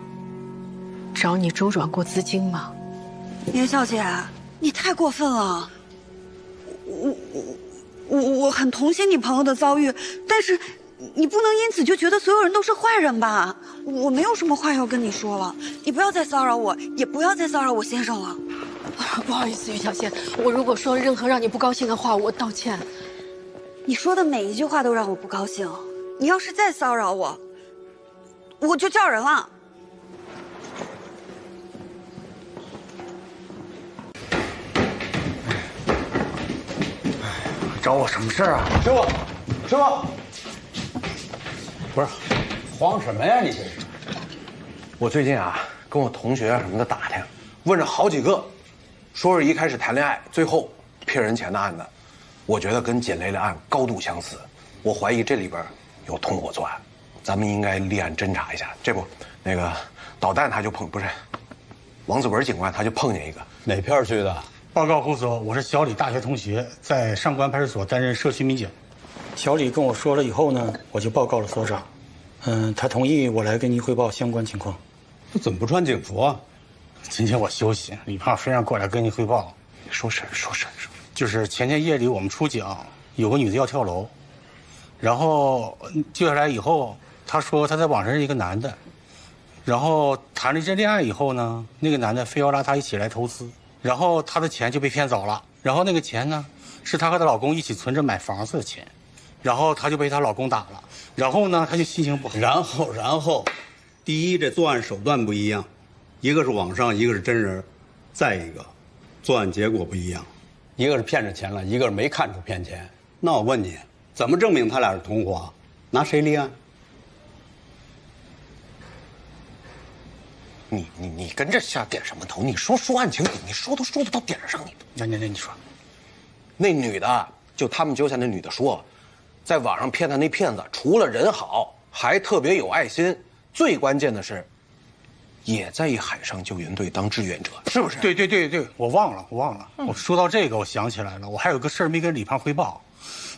G: 找你周转过资金吗？
K: 严小姐，你太过分了。我很同情你朋友的遭遇，但是你不能因此就觉得所有人都是坏人吧？我没有什么话要跟你说了，你不要再骚扰我，也不要再骚扰我先生了。
G: 不好意思，于小仙，我如果说任何让你不高兴的话，我道歉。
K: 你说的每一句话都让我不高兴，你要是再骚扰我，我就叫人了。
J: 找我什么事啊？师傅，师傅，不是，慌什么呀你这是？
C: 我最近啊，跟我同学什么的打听，问了好几个，说是一开始谈恋爱，最后骗人钱的案子。我觉得跟简雷的案高度相似，我怀疑这里边有同伙作案，咱们应该立案侦查一下。这不，那个导弹他就不是，王子文警官他就碰见一个。
J: 哪片区的？
A: 报告胡所，我是小李大学同学，在上官派出所担任社区民警。小李跟我说了以后呢，我就报告了所长。他同意我来跟您汇报相关情况。
J: 那怎么不穿警服啊？
A: 今天我休息，李胖非让过来跟您汇报。
C: 说事。
A: 就是前天夜里我们出警，有个女的要跳楼，然后救下来以后，她说她在网上认识一个男的，然后谈了一阵恋爱以后呢，那个男的非要拉她一起来投资。然后她的钱就被骗走了，然后那个钱呢，是她和她老公一起存着买房子的钱，然后她就被她老公打了，然后呢，她就心情不好。
I: 然后，第一，这作案手段不一样，一个是网上，一个是真人，再一个，作案结果不一样，一个是骗着钱了，一个是没看出骗钱。那我问你，怎么证明他俩是同伙？拿谁立案？
C: 你跟这瞎点什么头？你说案情，你说都说不到点上，
A: 那你说，
C: 那女的就他们揪下那女的说，在网上骗她那骗子，除了人好，还特别有爱心，最关键的是，也在一海上救援队当志愿者，是不是？
A: 对，我忘了。我说到这个，我想起来了，我还有个事儿没跟李胖汇报，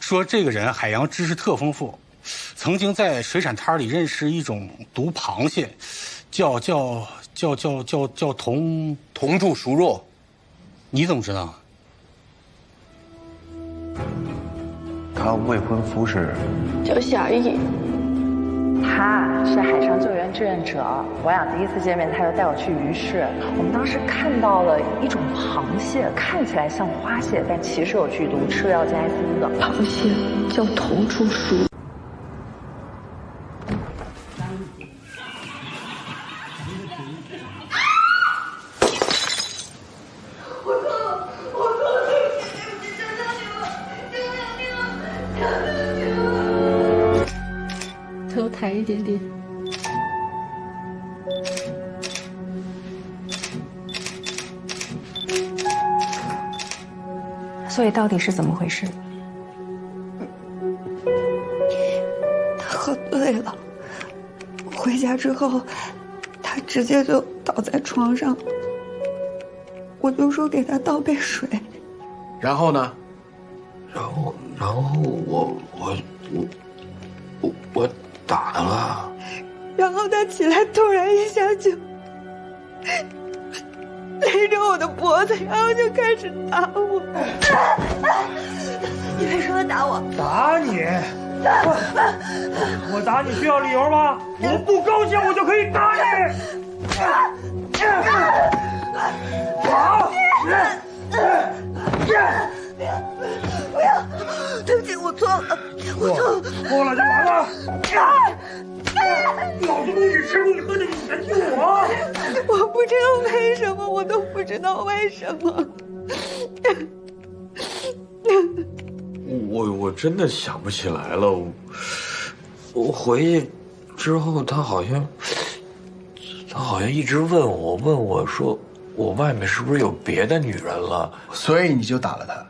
A: 说这个人海洋知识特丰富，曾经在水产摊里认识一种毒螃蟹，叫
C: 同柱熟肉。
A: 你怎么知道？
C: 他未婚夫是
G: 叫夏意，
L: 他是海上救援志愿者。我俩第一次见面，他就带我去鱼市。我们当时看到了一种螃蟹，看起来像花蟹，但其实有剧毒，吃了要加锌的。
G: 螃蟹叫同柱熟。头抬一点点。
W: 所以到底是怎么回事？
K: 他喝醉了，回家之后，他直接就倒在床上，我就说给他倒杯水。
C: 然后呢？
X: 然后我打他了。
K: 然后他起来，突然一下就勒着我的脖子，然后就开始打我。你为什么打我？
A: 打你？
E: 我打你需要理由吗？我不高兴我就可以打你。好。
K: 不要，对不起，我错了，我错了，
E: 错了就完了。老子不许吃不许喝的，你还救我？
K: 我不知道为什么，我都不知道为什么。
E: 我真的想不起来了。我回去之后，他好像一直问我说，我外面是不是有别的女人了？
J: 所以你就打了他。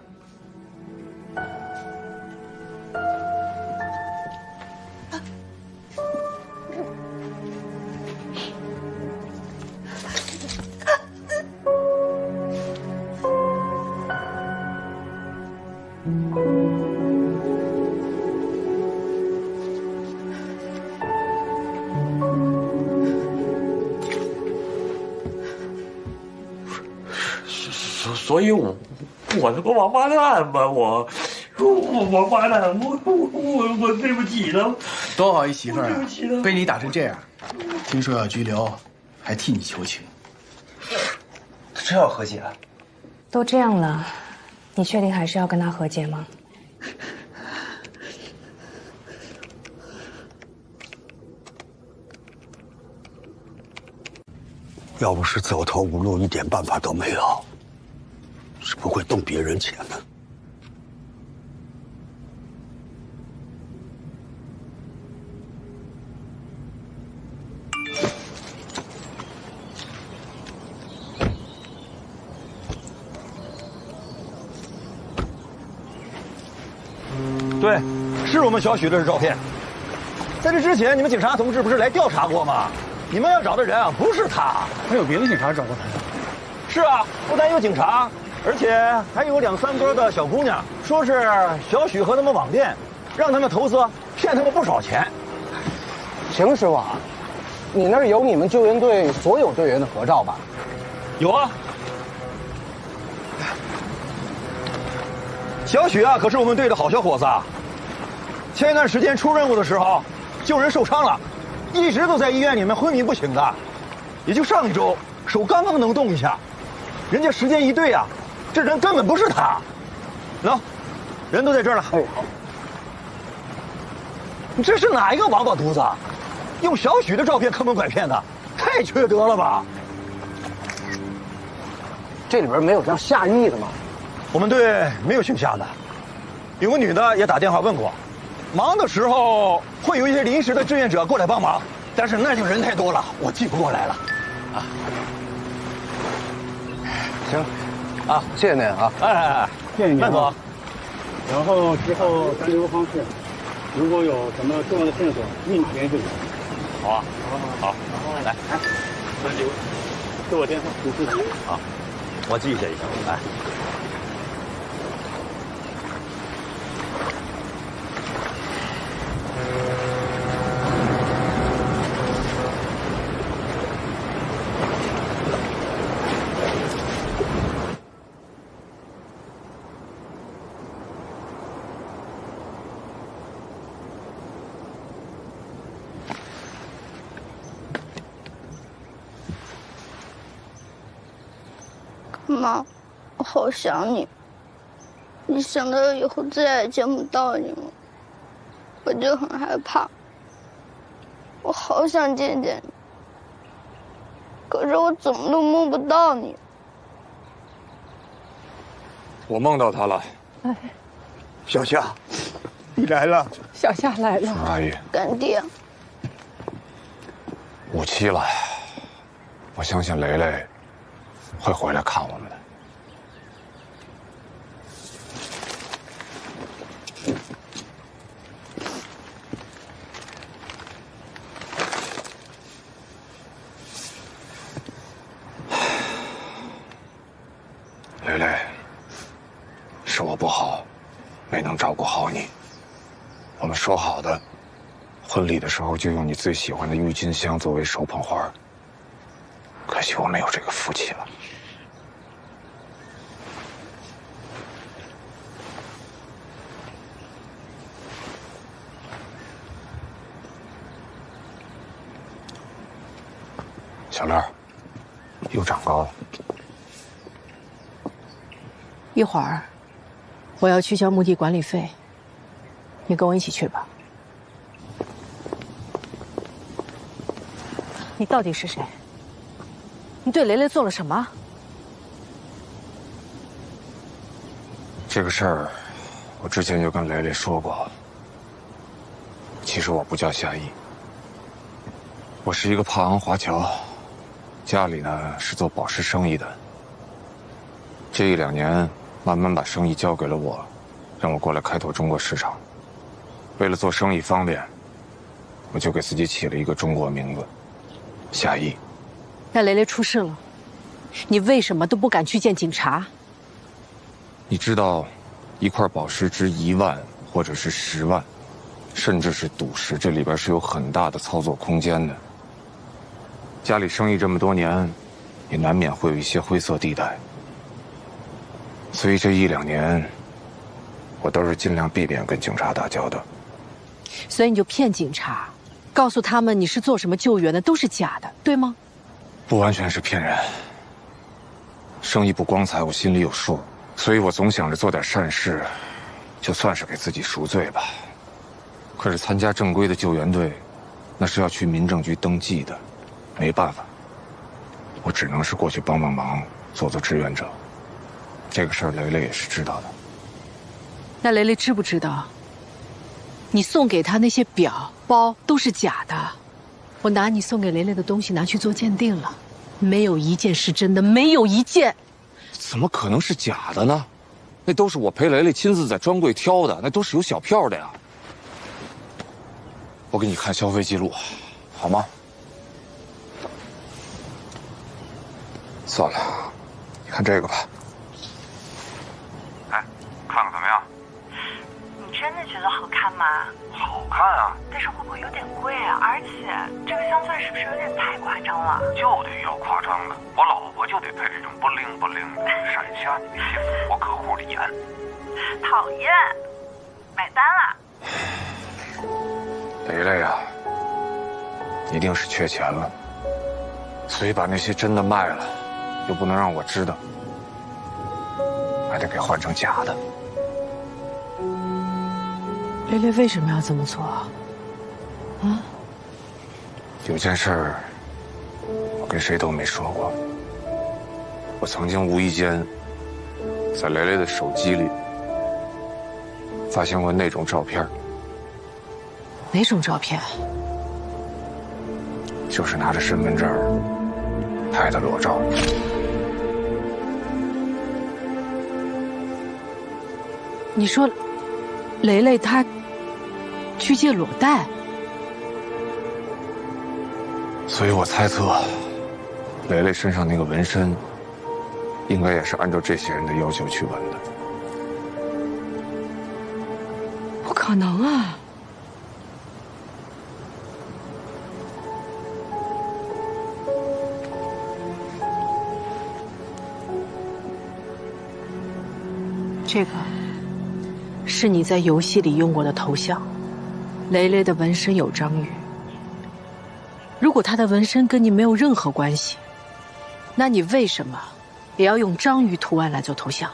E: 所以我他妈王八蛋吧，我王八蛋，我对不起他。
J: 多好一媳妇儿啊！被你打成这样，听说要拘留，还替你求情。
H: 真要和解？
W: 都这样了，你确定还是要跟他和解吗？
M: 要不是走投无路，一点办法都没有，是不会动别人钱的。
N: 对，是我们小许的照片。在这之前，你们警察同志不是来调查过吗？你们要找的人啊，不是他。
A: 还有别的警察找过他呀？
N: 是啊，不但有警察，而且还有2、3波的小姑娘，说是小许和他们网店，让他们投资，骗他们不少钱。
H: 邢师傅啊，你那儿有你们救援队所有队员的合照吧？
N: 有啊。小许啊，可是我们队的好小伙子啊。前一段时间出任务的时候，救人受伤了，一直都在医院里面昏迷不醒的。也就上一周，手刚刚能动一下，人家时间一对啊，这人根本不是他。喏，人都在这儿了。哎，好。你这是哪一个王八犊子？用小许的照片坑蒙拐骗的，太缺德了吧？
H: 这里边没有叫夏意的吗？
N: 我们队没有姓夏的，有个女的也打电话问过，忙的时候会有一些临时的志愿者过来帮忙，但是那就人太多了，我记不过来了。啊，
H: 行，啊，谢谢您啊，
N: 哎，
A: 谢谢您，
N: 慢走。
A: 然后之后咱留个方式，如果有什么重要的线索，立马联系我。
N: 好啊，好，来，
A: 那就给我电话，你记得
N: 啊，我记下一下，来。
B: 妈，我好想你。一想到以后再也见不到你了，我就很害怕。我好想见见你，可是我怎么都梦不到你。
U: 我梦到他了。
W: 哎，
M: 小夏，你来了。
W: 小夏来了。
U: 阿姨，
B: 干爹，
U: 57了，我相信雷雷会回来看我们的。雷雷，是我不好，没能照顾好你。我们说好的，婚礼的时候就用你最喜欢的郁金香作为手捧花。可惜我没有这个福气了。小乐，又长高了。
G: 一会儿我要去交墓地管理费，你跟我一起去吧。你到底是谁？你对雷雷做了什么？
U: 这个事儿，我之前就跟雷雷说过。其实我不叫夏意，我是一个帕昂华侨，家里呢是做宝石生意的。这1、2年，慢慢把生意交给了我，让我过来开拓中国市场。为了做生意方便，我就给自己起了一个中国名字，夏意。
G: 那雷雷出事了，你为什么都不敢去见警察？
U: 你知道，一块宝石值1万，或者是10万，甚至是赌石，这里边是有很大的操作空间的。家里生意这么多年，也难免会有一些灰色地带。所以这1、2年，我都是尽量避免跟警察打交道。
G: 所以你就骗警察，告诉他们你是做什么救援的，都是假的，对吗？
U: 不完全是骗人。生意不光彩，我心里有数，所以我总想着做点善事，就算是给自己赎罪吧。可是参加正规的救援队，那是要去民政局登记的，没办法，我只能是过去帮帮忙，做做志愿者。这个事儿雷雷也是知道的。
G: 那雷雷知不知道？你送给他那些表、包都是假的。我拿你送给雷雷的东西拿去做鉴定了，没有一件是真的，没有一件。
U: 怎么可能是假的呢？那都是我陪雷雷亲自在专柜挑的，那都是有小票的呀。我给你看消费记录，好吗？算了，你看这个吧。
R: 哎，看看怎么样？
F: 你真的觉得好看吗？
R: 好看啊！
F: 但是会不会有点贵啊？而且这个镶钻是不是有点太夸张了？
R: 就得要夸张的，我老婆就得配这种不灵不灵的，闪瞎你那些符合客户的眼。
F: 讨厌，买单了。
U: 雷雷啊，一定是缺钱了，所以把那些真的卖了，又不能让我知道，还得给换成假的。
G: 雷雷为什么要这么做啊？啊？
U: 有件事儿，我跟谁都没说过。我曾经无意间在雷雷的手机里发现过那种照片。
G: 哪种照片？
U: 就是拿着身份证拍的裸照。
G: 你说，雷雷她去借裸贷？
U: 所以我猜测，雷雷身上那个纹身，应该也是按照这些人的要求去纹的。
G: 不可能啊！这个是你在游戏里用过的头像，雷雷的纹身有章鱼。如果他的纹身跟你没有任何关系，那你为什么也要用章鱼图案来做头像？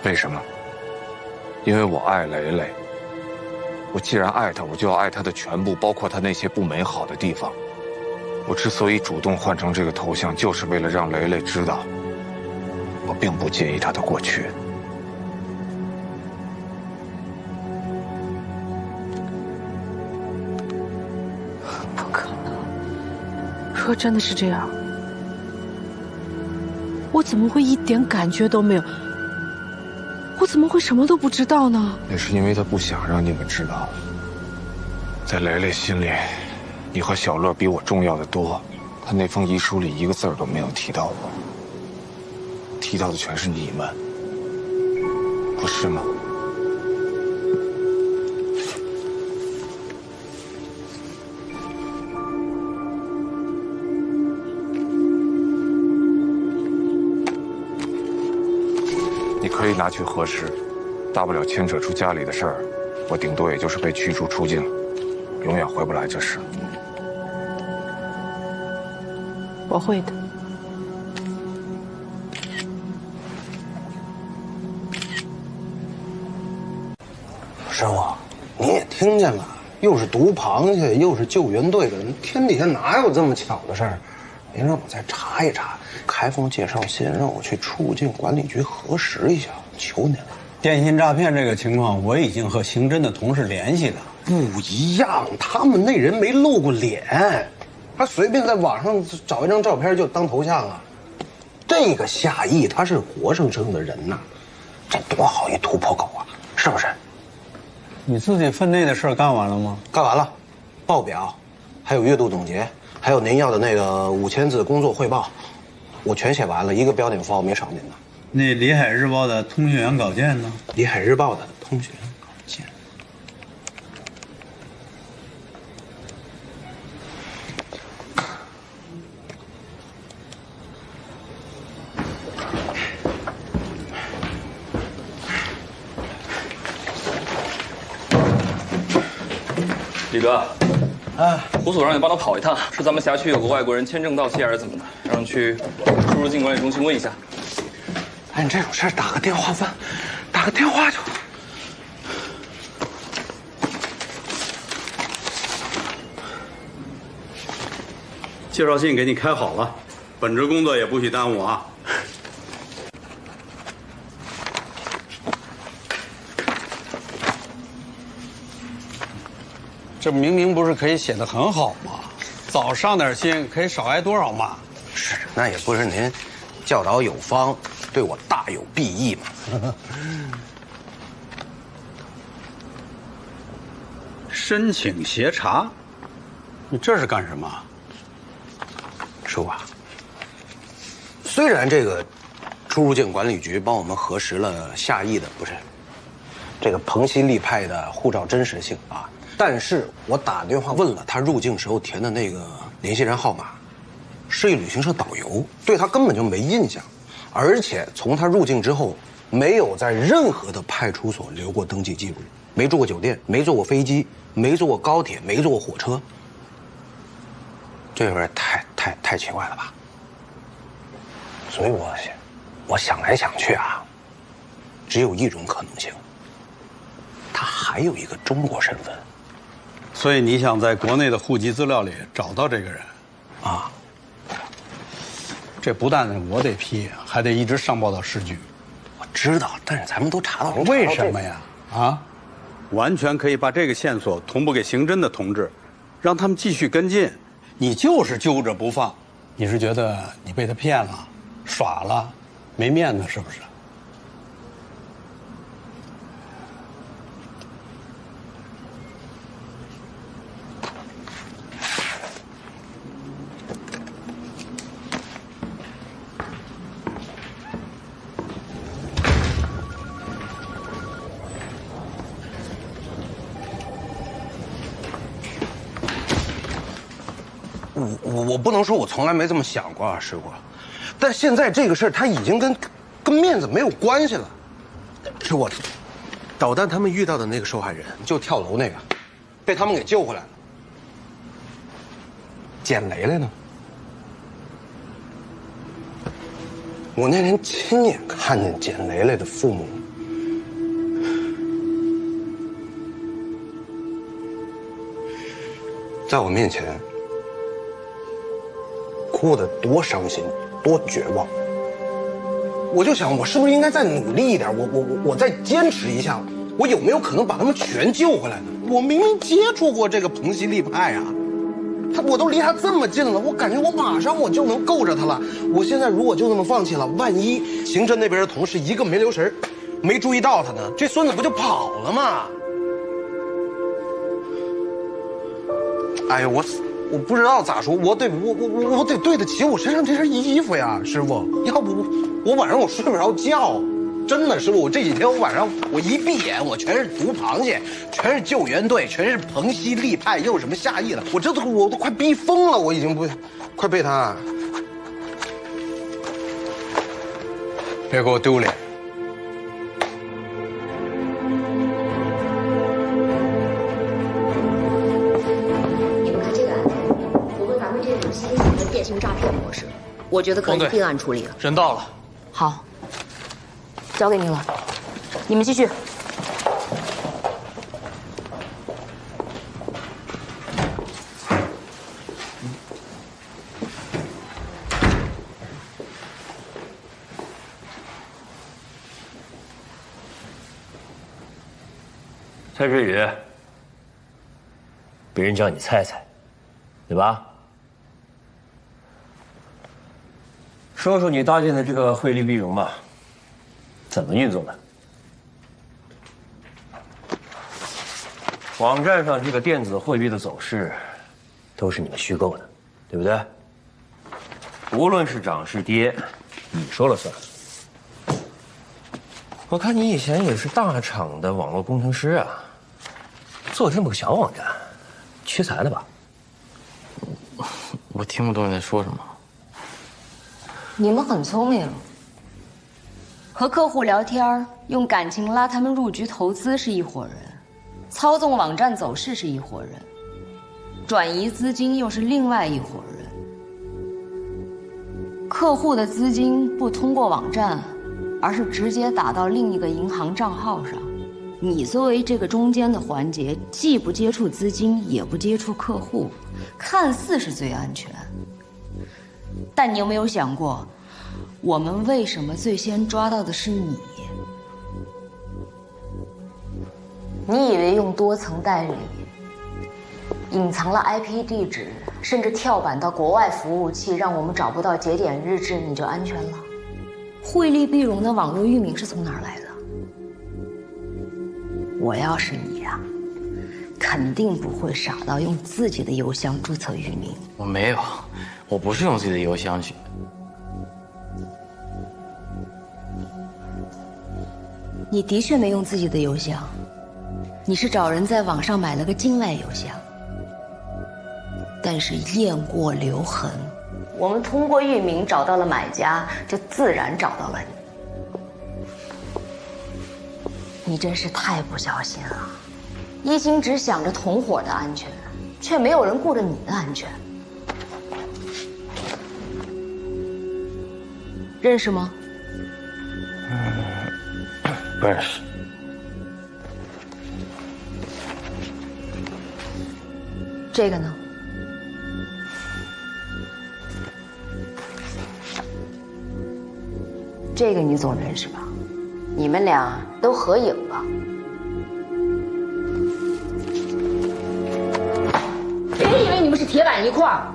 U: 为什么？因为我爱雷雷。我既然爱她，我就要爱她的全部，包括她那些不美好的地方。我之所以主动换成这个头像，就是为了让雷雷知道，我并不介意她的过去。
G: 不可能！如果真的是这样，我怎么会一点感觉都没有？我怎么会什么都不知道呢？
U: 那是因为他不想让你们知道，在雷雷心里，你和小乐比我重要的多。他那封遗书里一个字都没有提到我，提到的全是你们，不是吗？你可以拿去核实，大不了牵扯出家里的事儿，我顶多也就是被驱逐出境，永远回不来这事。
G: 我会的。
X: 师傅，你也听见了，又是毒螃蟹，又是救援队的人，天底下哪有这么巧的事儿？您让我再查一查，开封介绍信让我去出入境管理局核实一下，求您了。
I: 电信诈骗这个情况，我已经和刑侦的同事联系了。
X: 不一样，他们那人没露过脸，他随便在网上找一张照片就当头像了。这个夏邑他是活生生的人呐，这多好一突破口啊，是不是？
I: 你自己分内的事干完了吗？
X: 干完了，报表，还有月度总结，还有您要的那个5000字工作汇报，我全写完了，一个标点符号没少您的。
I: 那《里海日报》的通讯员稿件呢？
X: 《里海日报》的通讯员稿件。
D: 李哥，胡所让你帮他跑一趟，说咱们辖区有个外国人签证到期还是怎么的，让你去出入境管理中心问一下。
X: 哎，你这种事打个电话问，打个电话就。
I: 介绍信给你开好了，本职工作也不许耽误啊。这明明不是可以写得很好吗？早上点心可以少挨多少骂？
X: 是，那也不是您教导有方，对我大有裨益嘛。
I: 申请协查，你这是干什么？
X: 师傅啊，虽然这个出入境管理局帮我们核实了夏邑的不是这个彭西利派的护照真实性啊，但是我打电话问了他入境时候填的那个联系人号码，是一旅行社导游，对他根本就没印象，而且从他入境之后，没有在任何的派出所留过登记记录，没住过酒店，没坐过飞机，没坐过高铁，没坐过火车。这有点太奇怪了吧？所以我想来想去啊，只有一种可能性，他还有一个中国身份。
I: 所以你想在国内的户籍资料里找到这个人？
X: 啊，
I: 这不但我得批，还得一直上报到市局。
X: 我知道，但是咱们都查到了。
I: 为什么呀？啊，完全可以把这个线索同步给刑侦的同志，让他们继续跟进。你就是揪着不放，你是觉得你被他骗了、耍了，没面子是不是？
X: 我不能说我从来没这么想过啊，师傅，但现在这个事儿他已经跟面子没有关系了。师傅，导弹他们遇到的那个受害人，就跳楼那个，被他们给救回来了。捡雷雷呢？我那天亲眼看见捡雷雷的父母，在我面前哭得多伤心，多绝望。我就想，我是不是应该再努力一点？我再坚持一下，我有没有可能把他们全救回来呢？我明明接触过这个彭西利派啊，我都离他这么近了，我感觉我马上我就能够着他了。我现在如果就这么放弃了，万一刑侦那边的同事一个没留神，没注意到他呢，这孙子不就跑了吗？哎呀，我不知道咋说，我得对得起我身上这身衣服呀，师傅。要不我晚上我睡不着觉，真的，师傅。我这几天我晚上我一闭眼，我全是毒螃蟹，全是救援队，全是彭西利派，又有什么夏邑了，我都快逼疯了，我已经快被他。
I: 别给我丢脸。
O: 这个案子符合咱们这种新型的电典型诈骗模式，我觉得可以并案处理了。
D: 人到了。
O: 好，交给您了，你们继续。
P: 蔡志宇，别人叫你蔡蔡，对吧？说说你搭建的这个汇利碧荣吧，怎么运作的？网站上这个电子汇率的走势，都是你们虚构的，对不对？无论是涨是跌，你说了算。我看你以前也是大厂的网络工程师啊，做这么个小网站，屈才了吧？
D: 我听不懂你在说什么。
O: 你们很聪明，和客户聊天，用感情拉他们入局投资是一伙人，操纵网站走势是一伙人，转移资金又是另外一伙人。客户的资金不通过网站，而是直接打到另一个银行账号上。你作为这个中间的环节，既不接触资金，也不接触客户，看似是最安全。但你有没有想过，我们为什么最先抓到的是你？你以为用多层代理，隐藏了 IP 地址，甚至跳板到国外服务器，让我们找不到节点日志，你就安全了？汇利碧荣的网络域名是从哪儿来的？我要是你呀，肯定不会傻到用自己的邮箱注册域名。
D: 我没有，我不是用自己的邮箱去。
O: 你的确没用自己的邮箱，你是找人在网上买了个境外邮箱。但是雁过留痕，我们通过域名找到了买家，就自然找到了你。你真是太不小心了，一心只想着同伙的安全，却没有人顾着你的安全。认识吗？
P: 不认识。
O: 这个呢？这个你总认识吧？你们俩都合影了。别以为你们是铁板一块儿，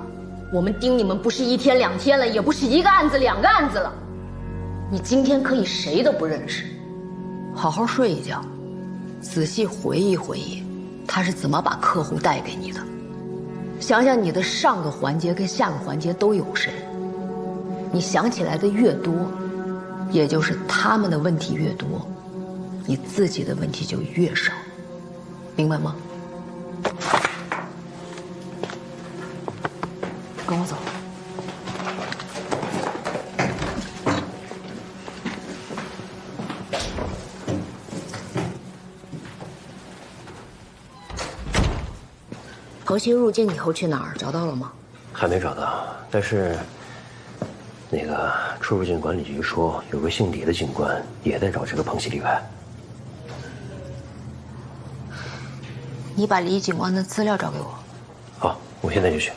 O: 我们盯你们不是1天2天了，也不是1个案子2个案子了。你今天可以谁都不认识，好好睡一觉，仔细回忆回忆，他是怎么把客户带给你的。想想你的上个环节跟下个环节都有谁，你想起来的越多，也就是他们的问题越多，你自己的问题就越少，明白吗？跟我走。彭鑫入境以后去哪儿？找到了吗？
P: 还没找到，但是那个出入境管理局说，有个姓李的警官也在找这个彭鑫立派。
O: 你把李警官的资料找给我。
P: 好，我现在就去。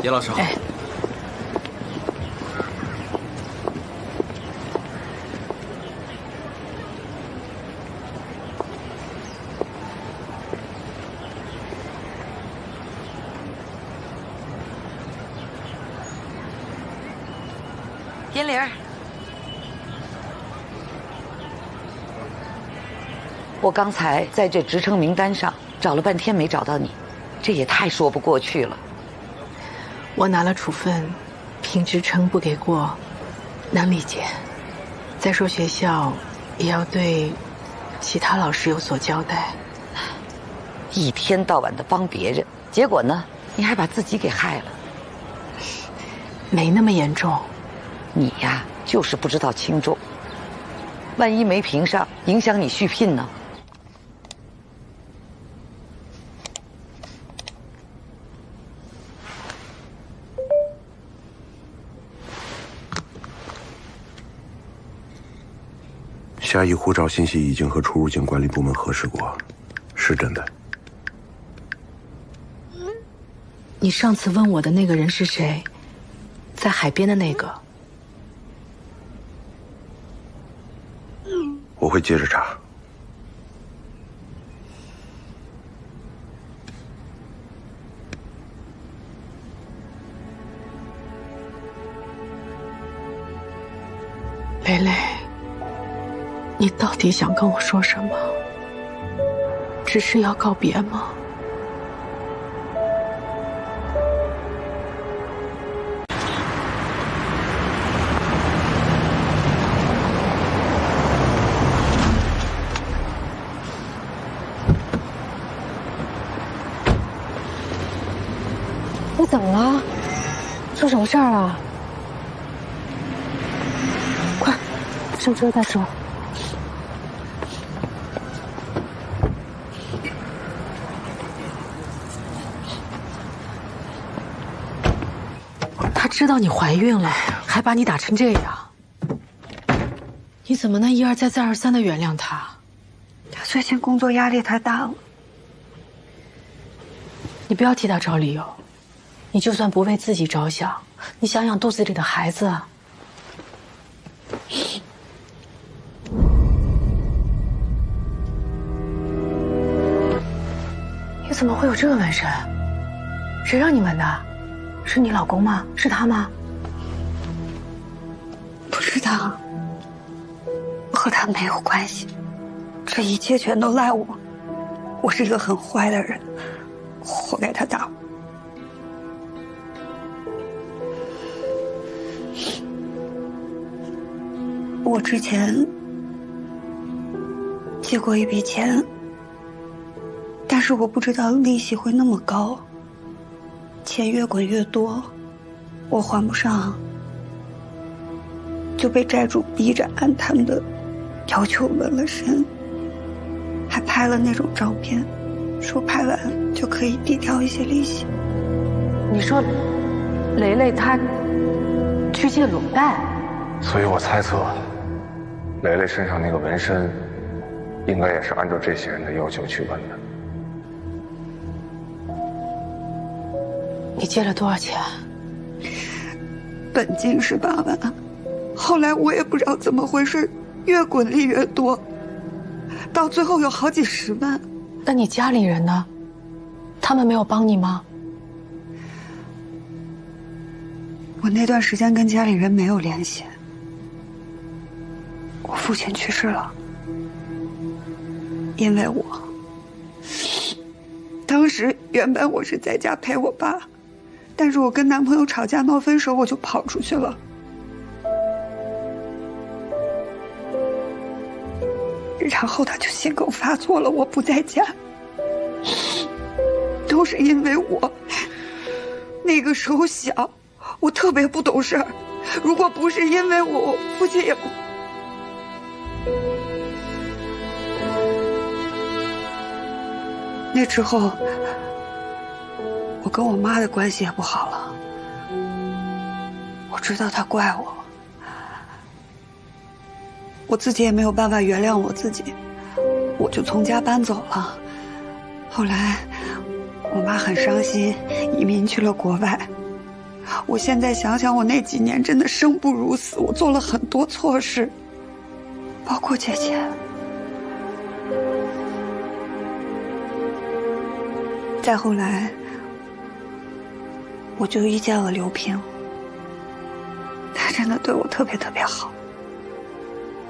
D: 叶老师好。
O: 哎，
L: 银玲，
Q: 我刚才在这职称名单上找了半天没找到你，这也太说不过去了。
G: 我拿了处分，凭职称不给过，能理解。再说学校也要对其他老师有所交代。
Q: 一天到晚的帮别人，结果呢，你还把自己给害了。
G: 没那么严重。
Q: 你呀，就是不知道轻重。万一没评上，影响你续聘呢？
M: 夏邑护照信息已经和出入境管理部门核实过，是真的。
G: 你上次问我的那个人是谁？在海边的那个。
M: 我会接着查。
G: 蕾蕾，你到底想跟我说什么？只是要告别吗？
W: 你怎么了？出什么事儿了？快，上车再说。
G: 他知道你怀孕了，还把你打成这样，你怎么能一而再再而三的原谅他？
K: 他最近工作压力太大了。
G: 你不要替他找理由。你就算不为自己着想，你想想肚子里的孩子啊。你怎么会有这个纹身？谁让你纹的？是你老公吗？是他吗？
K: 不是他，和他没有关系，这一切全都赖我。我是一个很坏的人，活该他打我。我之前借过一笔钱，但是我不知道利息会那么高，钱越滚越多，我还不上，就被债主逼着按他们的要求纹了身，还拍了那种照片，说拍完就可以抵掉一些利息。
G: 你说，蕾蕾她去借裸贷？
U: 所以我猜测，蕾蕾身上那个纹身，应该也是按照这些人的要求去纹的。
G: 你借了多少钱？
K: 本金是8万，后来我也不知道怎么回事，越滚利越多，到最后有好几10万。
G: 那你家里人呢？他们没有帮你吗？
K: 我那段时间跟家里人没有联系。我父亲去世了，因为我。当时原本我是在家陪我爸，但是我跟男朋友吵架闹分手，我就跑出去了。然后他就心梗发作了，我不在家，都是因为我。那个时候小，我特别不懂事儿，如果不是因为我父亲也不。那之后，我跟我妈的关系也不好了。我知道她怪我，我自己也没有办法原谅我自己，我就从家搬走了。后来，我妈很伤心，移民去了国外。我现在想想，我那几年真的生不如死，我做了很多错事，包括借钱。再后来，我就遇见了刘平，他真的对我特别特别好，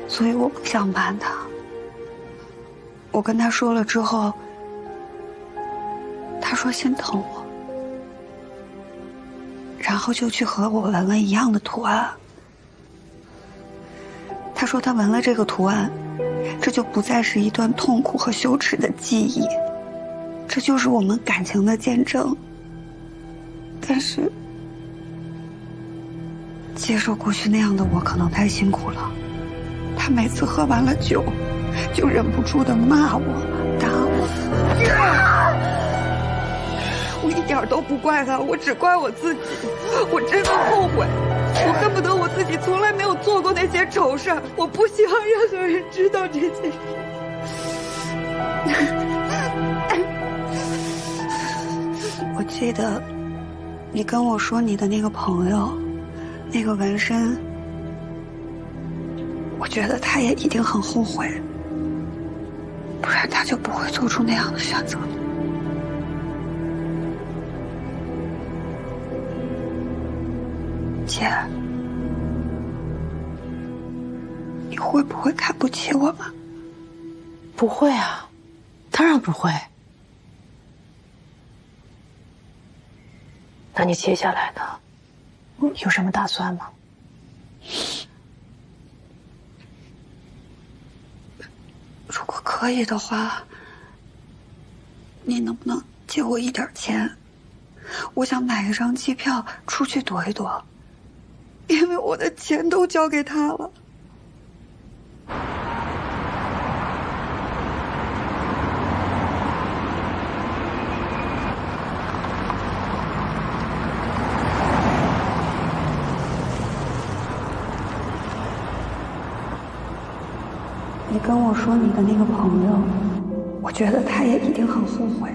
K: 所以我不想瞒他。我跟他说了之后，他说心疼我，然后就去和我纹了一样的图案。他说他纹了这个图案，这就不再是一段痛苦和羞耻的记忆，这就是我们感情的见证。但是接受过去那样的我可能太辛苦了，他每次喝完了酒，就忍不住的骂我、打我。我一点都不怪他，我只怪我自己。我真的后悔，我恨不得我自己从来没有做过那些丑事。我不希望任何人知道这件事。我记得你跟我说你的那个朋友，那个纹身，我觉得他也一定很后悔，不然他就不会做出那样的选择。姐，你会不会看不起我们？
G: 不会啊，当然不会。那你接下来呢？有什么打算吗？
K: 如果可以的话，你能不能借我一点钱？我想买一张机票出去躲一躲，因为我的钱都交给他了。你跟我说你的那个朋友，我觉得他也一定很后悔，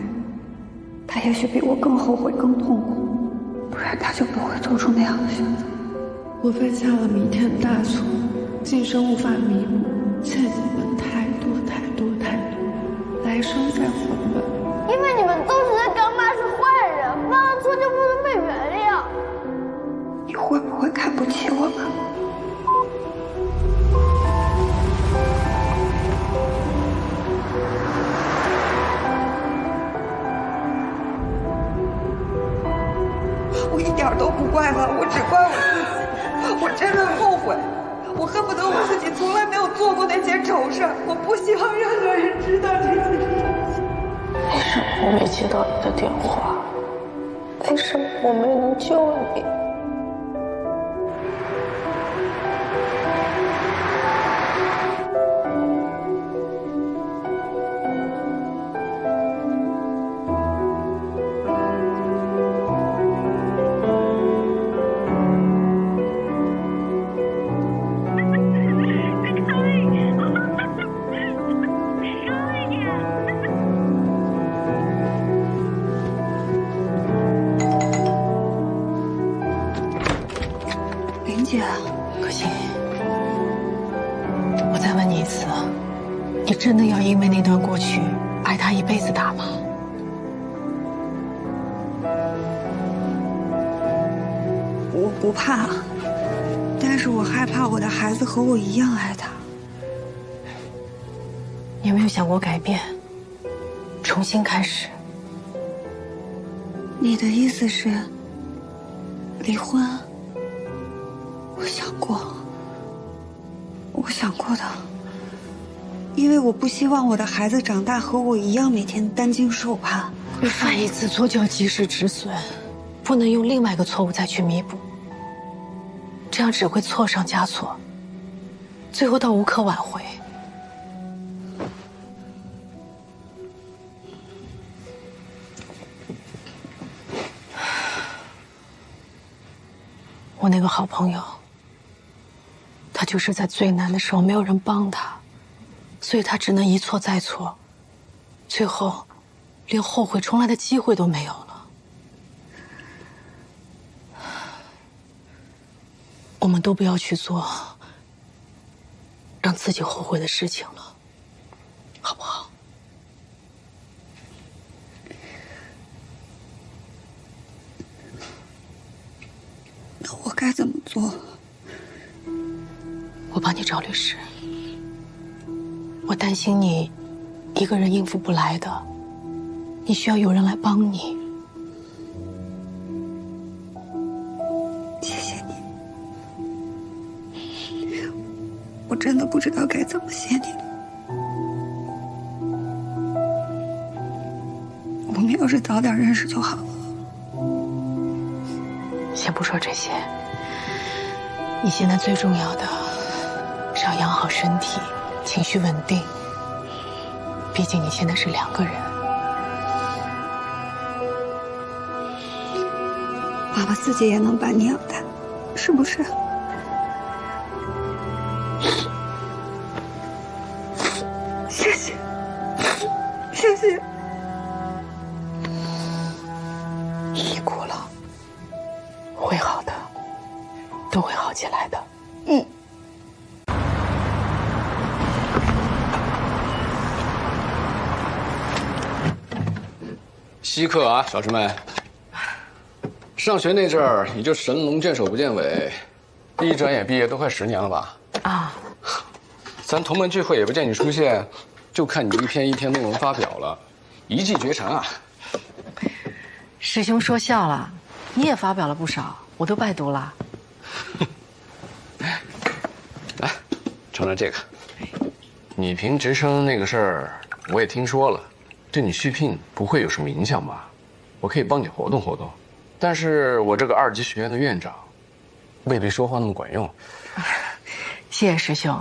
K: 他也许比我更后悔、更痛苦，不然他就不会做出那样的选择。
C: 我犯下了弥天大错，今生无法弥补，欠你们太多太多太多，来生再还吧。
B: 因为你们都觉得干妈是坏人，犯了错就不能被原谅。
K: 你会不会看不起我们？我一点都不怪他，我只怪我自己。我真的后悔，我恨不得我自己从来没有做过那些丑事。我不希望任何人知道这件事。
G: 为什么我没接到你的电话？为什么我没能救你？
K: 姐，
G: 可心，我再问你一次，你真的要因为那段过去挨他一辈子打吗？
K: 我不怕，但是我害怕我的孩子和我一样爱他。
G: 你有没有想过改变，重新开始？
K: 你的意思是离婚？我想过的，因为我不希望我的孩子长大和我一样每天担惊受怕。
G: 犯一次错就要及时止损，不能用另外一个错误再去弥补，这样只会错上加错，最后到无可挽回。我那个好朋友，他就是在最难的时候没有人帮他，所以他只能一错再错，最后连后悔重来的机会都没有了。我们都不要去做让自己后悔的事情了，好不好？
K: 那我该怎么做？
G: 我帮你找律师。我担心你一个人应付不来的，你需要有人来帮你。
K: 谢谢你，我真的不知道该怎么谢你了。我们要是早点认识就好了。
G: 先不说这些，你现在最重要的是要养好身体，情绪稳定。毕竟你现在是2个人。
K: 爸爸自己也能把你养大，是不是？谢谢，谢谢。
G: 别哭了，会好的，都会好起来的。
K: 嗯。
E: 稀客啊，小师妹。上学那阵儿，你就神龙见首不见尾，一转眼毕业都快10年了吧？
G: 啊，
E: 咱同门聚会也不见你出现，就看你一篇一篇论文发表了，一骑绝尘啊！
G: 师兄说笑了，你也发表了不少，我都拜读了。
E: 来，尝尝这个。你评职称那个事儿，我也听说了，对你续聘不会有什么影响吧？我可以帮你活动活动。但是我这个2级学院的院长，未必说话那么管用。
G: 谢谢师兄，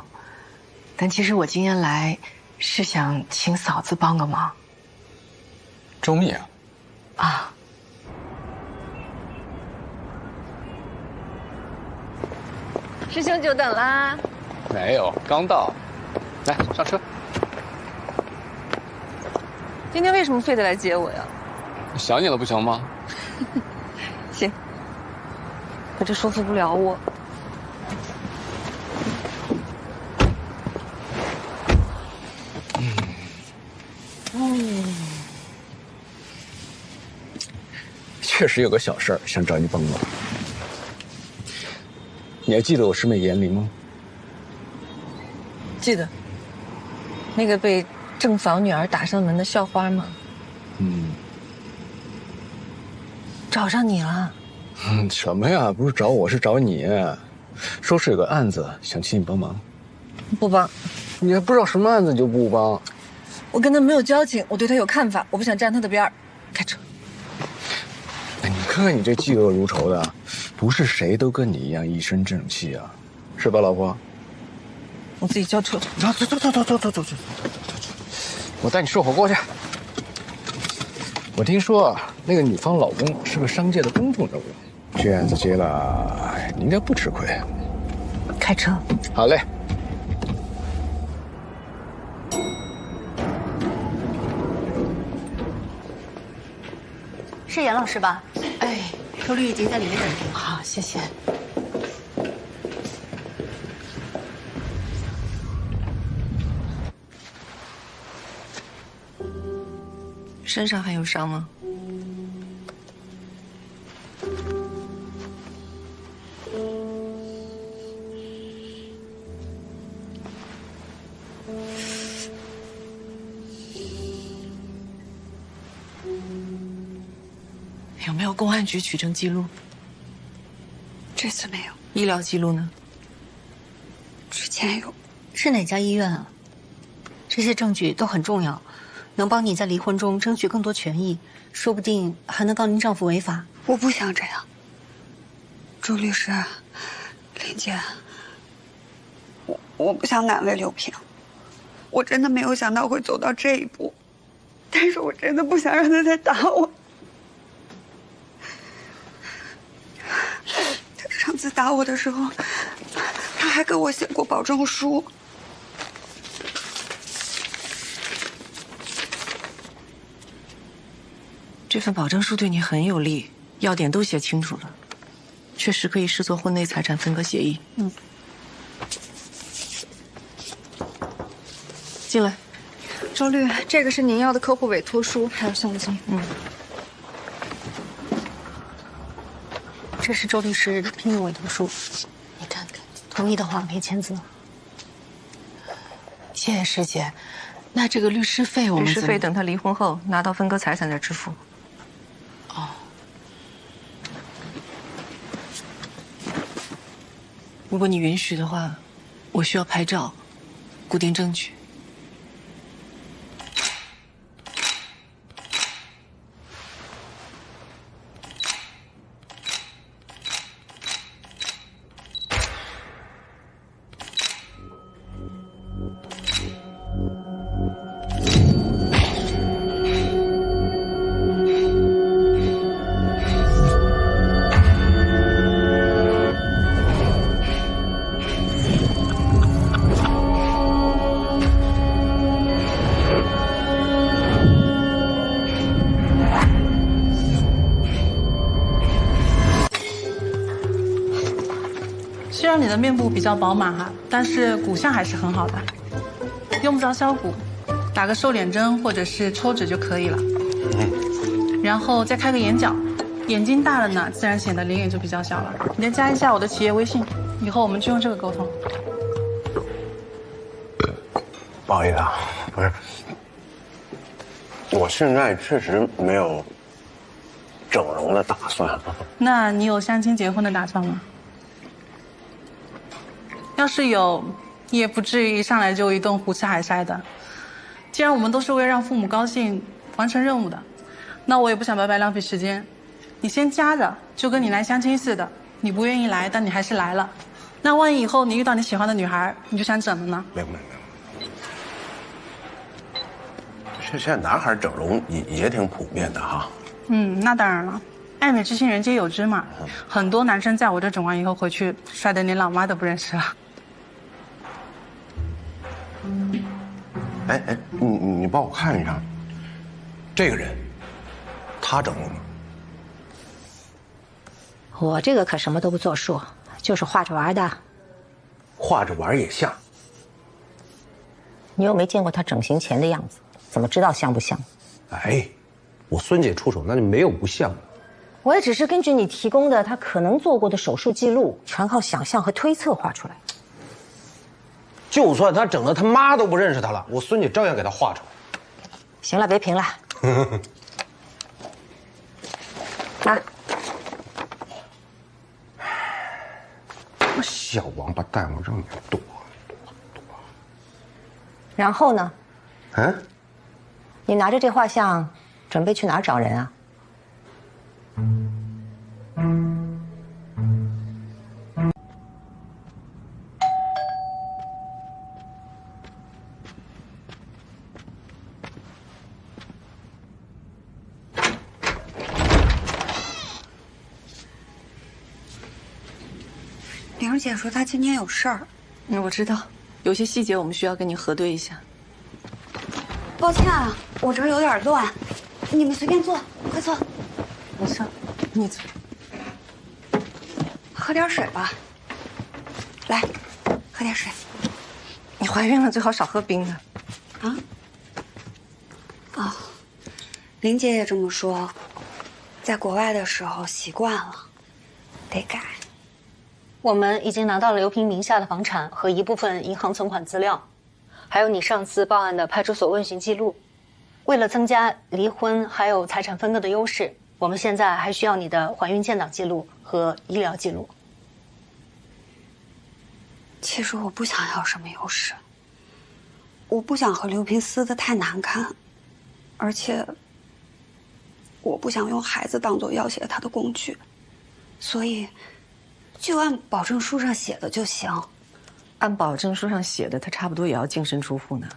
G: 但其实我今天来是想请嫂子帮个忙。
E: 周密啊！
G: 啊，
L: 师兄久等啦。
E: 没有，刚到。来，上车。
L: 今天为什么非得来接我呀？
E: 想你了不行吗？
L: 行，可这说服不了我。
E: 确实有个小事儿想找你帮忙。你还记得我师妹严玲吗？
L: 记得。那个被正房女儿打上门的校花吗？
E: 嗯。
L: 找上你了？
E: 什么呀？不是找我，是找你。说是有个案子，想请你帮忙。
L: 不帮。
E: 你还不知道什么案子你就不帮？
L: 我跟他没有交情，我对他有看法，我不想站他的边儿。开车。
E: 哎，你看看你这嫉恶如仇的，不是谁都跟你一样一身正气啊，是吧，老婆？
L: 我自己交车。
E: 走，我带你吃火锅去。我听说啊，那个女方老公是个商界的公众人物，这案子接了，你应该不吃亏。
G: 开车。
E: 好嘞。
W: 是严老师吧？
G: 哎，
W: 周律已经在里面等着。
G: 好，谢谢。
L: 身上还有伤吗？
G: 有没有公安局取证记录？
K: 这次没有。
L: 医疗记录呢？
K: 之前有。
W: 是哪家医院啊？这些证据都很重要，能帮你在离婚中争取更多权益，说不定还能告您丈夫违法。
K: 我不想这样。周律师，林姐，我不想难为刘平，我真的没有想到会走到这一步，但是我真的不想让他再打我。他上次打我的时候，他还给我写过保证书。
L: 这份保证书对你很有利，要点都写清楚了，确实可以视作婚内财产分割协议。
W: 嗯。
L: 进来。
W: 周律，这个是您要的客户委托书，还有项目金。
L: 嗯。
W: 这是周律师聘用委托书，你看看，同意的话可以签字。
G: 谢谢师姐。那这个律师费我们
L: 律师费等他离婚后拿到分割财产再支付。
G: 哦。
L: 如果你允许的话，我需要拍照，固定证据。
J: 的面部比较饱满哈，但是骨相还是很好的，用不着削骨，打个瘦脸针或者是抽脂就可以了。然后再开个眼角，眼睛大了呢，自然显得脸也就比较小了。你再加一下我的企业微信，以后我们就用这个沟通。
X: 不好意思啊，不是，我现在确实没有整容的打算。
J: 那你有相亲结婚的打算吗？要是有，也不至于一上来就一顿胡吃海塞的。既然我们都是为了让父母高兴、完成任务的，那我也不想白白浪费时间。你先夹着，就跟你来相亲似的，你不愿意来，但你还是来了。那万一以后你遇到你喜欢的女孩，你就想整了呢？
X: 明白。现在男孩整容也挺普遍的哈。
J: 那当然了，爱美之心人皆有之嘛。很多男生在我这整完以后回去，帅得连老妈都不认识了。
X: 哎，你帮我看一下，这个人，他整容吗？
O: 我这个可什么都不作数，就是画着玩的。
X: 画着玩也像。
O: 你又没见过他整形前的样子，怎么知道像不像？
X: 哎，我孙姐出手那就没有不像的。
O: 我也只是根据你提供的他可能做过的手术记录，全靠想象和推测画出来。
X: 就算他整的他妈都不认识他了，我孙姐照样给他画出来。
O: 行了，别评了。拿。
X: 小王八蛋，我让你躲。
O: 然后呢？
X: 嗯？
O: 你拿着这画像，准备去哪儿找人啊？
K: 玲儿姐说她今天有事儿。
C: 我知道，有些细节我们需要跟你核对一下。
K: 抱歉啊，我这儿有点乱，你们随便坐，快坐。
C: 没事，你坐。
K: 喝点水吧。来，喝点水。
C: 你怀孕了，最好少喝冰的。
K: 啊？哦，林姐也这么说，在国外的时候习惯了，得改。
W: 我们已经拿到了刘平名下的房产和一部分银行存款资料，还有你上次报案的派出所问询记录。为了增加离婚还有财产分割的优势，我们现在还需要你的怀孕建档记录和医疗记录。
K: 其实我不想要什么优势，我不想和刘平撕得太难看，而且我不想用孩子当做要挟他的工具，所以就按保证书上写的就行。
C: 按保证书上写的，他差不多也要净身出户呢。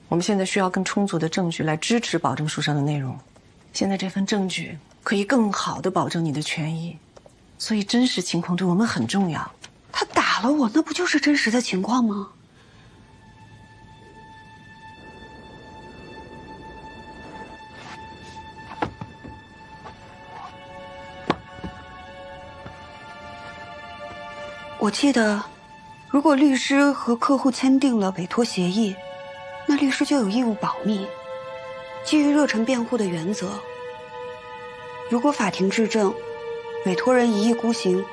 C: 我们现在需要更充足的证据来支持保证书上的内容。现在这份证据可以更好地保证你的权益，所以真实情况对我们很重要。
K: 他打了我，那不就是真实的情况吗？我记得，如果律师和客户签订了委托协议，那律师就有义务保密。基于热忱辩护的原则，如果法庭质证委托人一意孤行，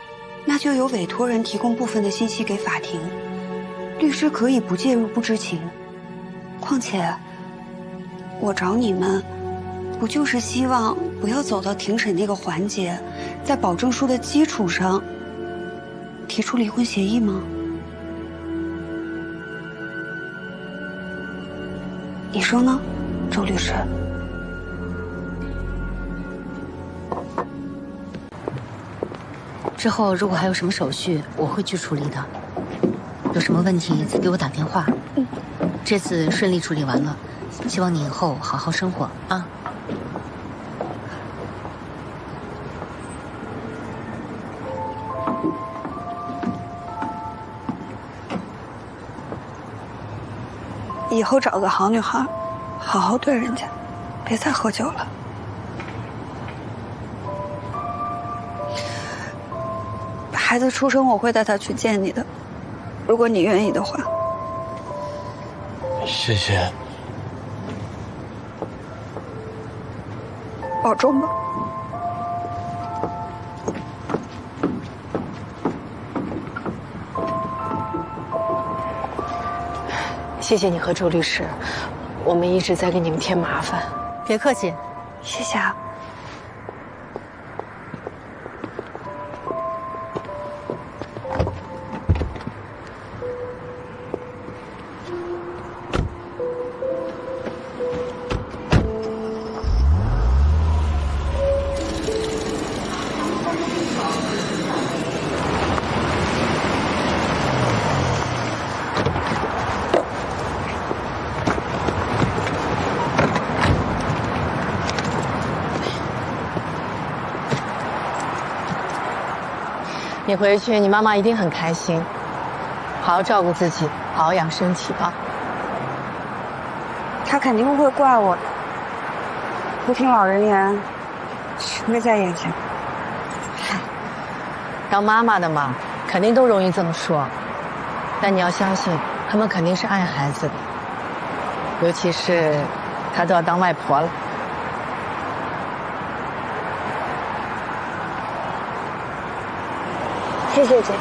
K: 那就由委托人提供部分的信息给法庭，律师可以不介入、不知情。况且，我找你们，不就是希望不要走到庭审那个环节，在保证书的基础上提出离婚协议吗？你说呢，周律师？
W: 之后如果还有什么手续，我会去处理的。有什么问题再给我打电话。这次顺利处理完了，希望你以后好好生活啊。
K: 以后找个好女孩，好好对人家，别再喝酒了。孩子出生，我会带他去见你的，如果你愿意的话。
M: 谢谢。
K: 保重吧。
G: 谢谢你和周律师，我们一直在给你们添麻烦。
W: 别客气，
K: 谢谢啊。
W: 你回去，你妈妈一定很开心。好好照顾自己，好好养身体啊。
K: 他肯定会怪我的，不听老人言，什么在眼前。
W: 嗨，当妈妈的嘛，肯定都容易这么说。但你要相信，他们肯定是爱孩子的，尤其是她都要当外婆了。
B: 谢谢姐，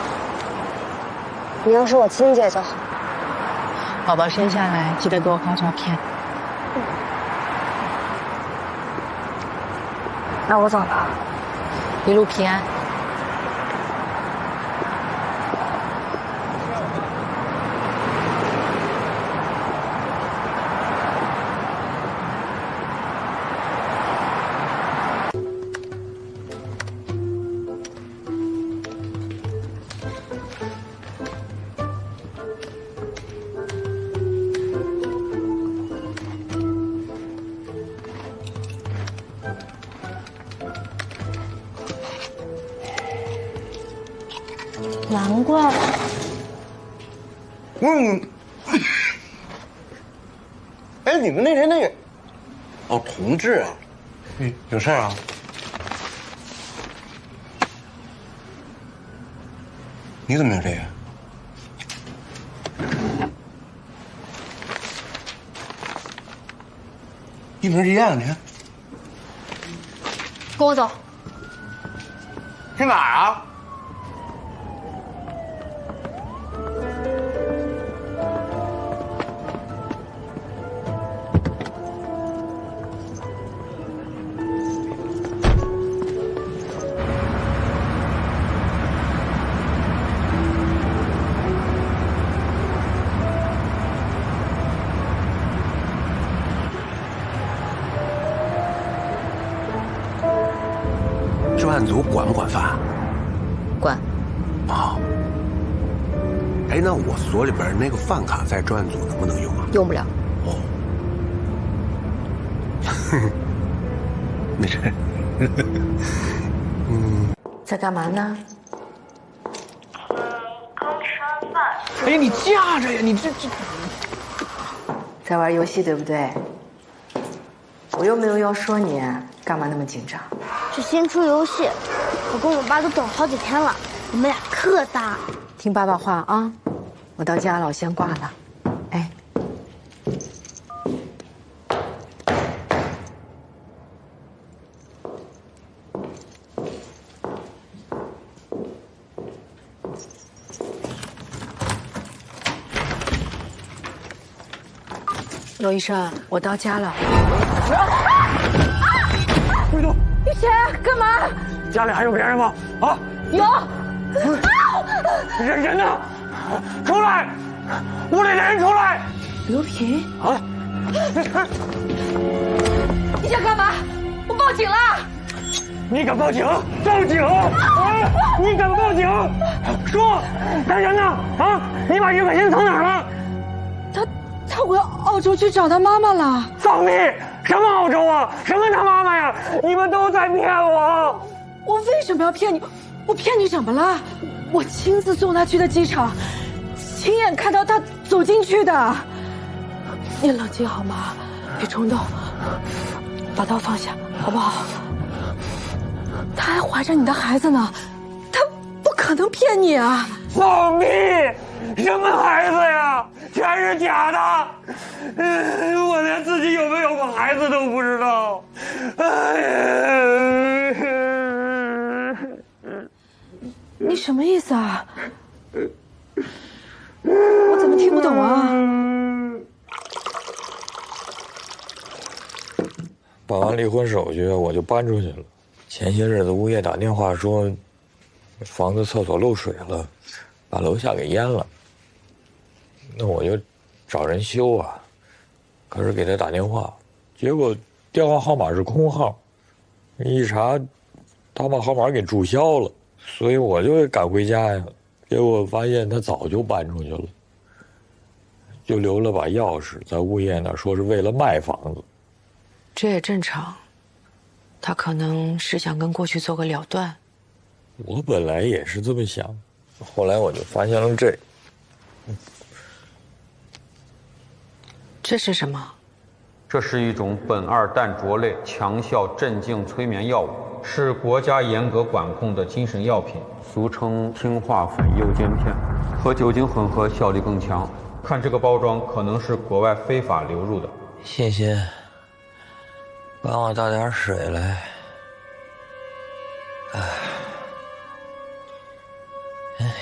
B: 你要是我亲姐就好。
W: 宝宝生下来记得给我发照片。
K: 那我走了，
W: 一路平安。
B: 难怪。
X: 哎，你们那天那个，哦，同志啊，有事啊？你怎么有这个？一模一样，你看。
B: 跟我走。
X: 去哪儿啊？专案组管不管饭？
W: 管。
X: 哦。哎，那我所里边那个饭卡在专案组能不能用啊？
W: 用不了。
X: 哦。没事。
G: 在干嘛呢？
F: 刚吃完饭。
G: 哎，你架着呀！你这在玩游戏对不对？我又没有要说你，干嘛那么紧张？
B: 是新出游戏，我跟我爸都等了好几天了，我们俩特搭。
G: 听爸爸话啊！我到家了，我先挂了。哎。罗医生，我到家了。
N: 慧东，
W: 玉贤，干嘛？
N: 家里还有别人吗？啊？
W: 有。
N: 人呢？出来！屋里的人出来！
G: 刘平
N: 啊！
W: 你想干嘛？我报警了！
N: 你敢报警？报警！啊！你敢报警？说，那人呢？啊！你把于可欣藏哪儿了？
G: 他回澳洲去找他妈妈了。
N: 放屁！什么澳洲啊？什么他妈妈呀？你们都在骗我！
G: 我为什么要骗你？我骗你什么了？我亲自送他去的机场，亲眼看到他走进去的。你冷静好吗？别冲动，把刀放下，好不好？他还怀着你的孩子呢，他不可
C: 可能骗你啊！
U: 放屁！什么孩子呀，全是假的！我连自己有没有过孩子都不知道。哎呀！
C: 你什么意思啊？我怎么听不懂啊？
U: 办完离婚手续，我就搬出去了。前些日子物业打电话说，房子厕所漏水了，把楼下给淹了。那我就找人修啊，可是给他打电话，结果电话号码是空号，一查，他把号码给注销了，所以我就赶回家呀。结果发现他早就搬出去了，就留了把钥匙在物业那儿，说是为了卖房子。
G: 这也正常，他可能是想跟过去做个了断。
U: 我本来也是这么想，后来我就发现了这。
G: 这是什么？
H: 这是一种苯二氮卓类强效镇静催眠药物，是国家严格管控的精神药品，俗称氰化粉诱奸片，和酒精混合效力更强。看这个包装，可能是国外非法流入的。
U: 欣欣，帮我倒点水来。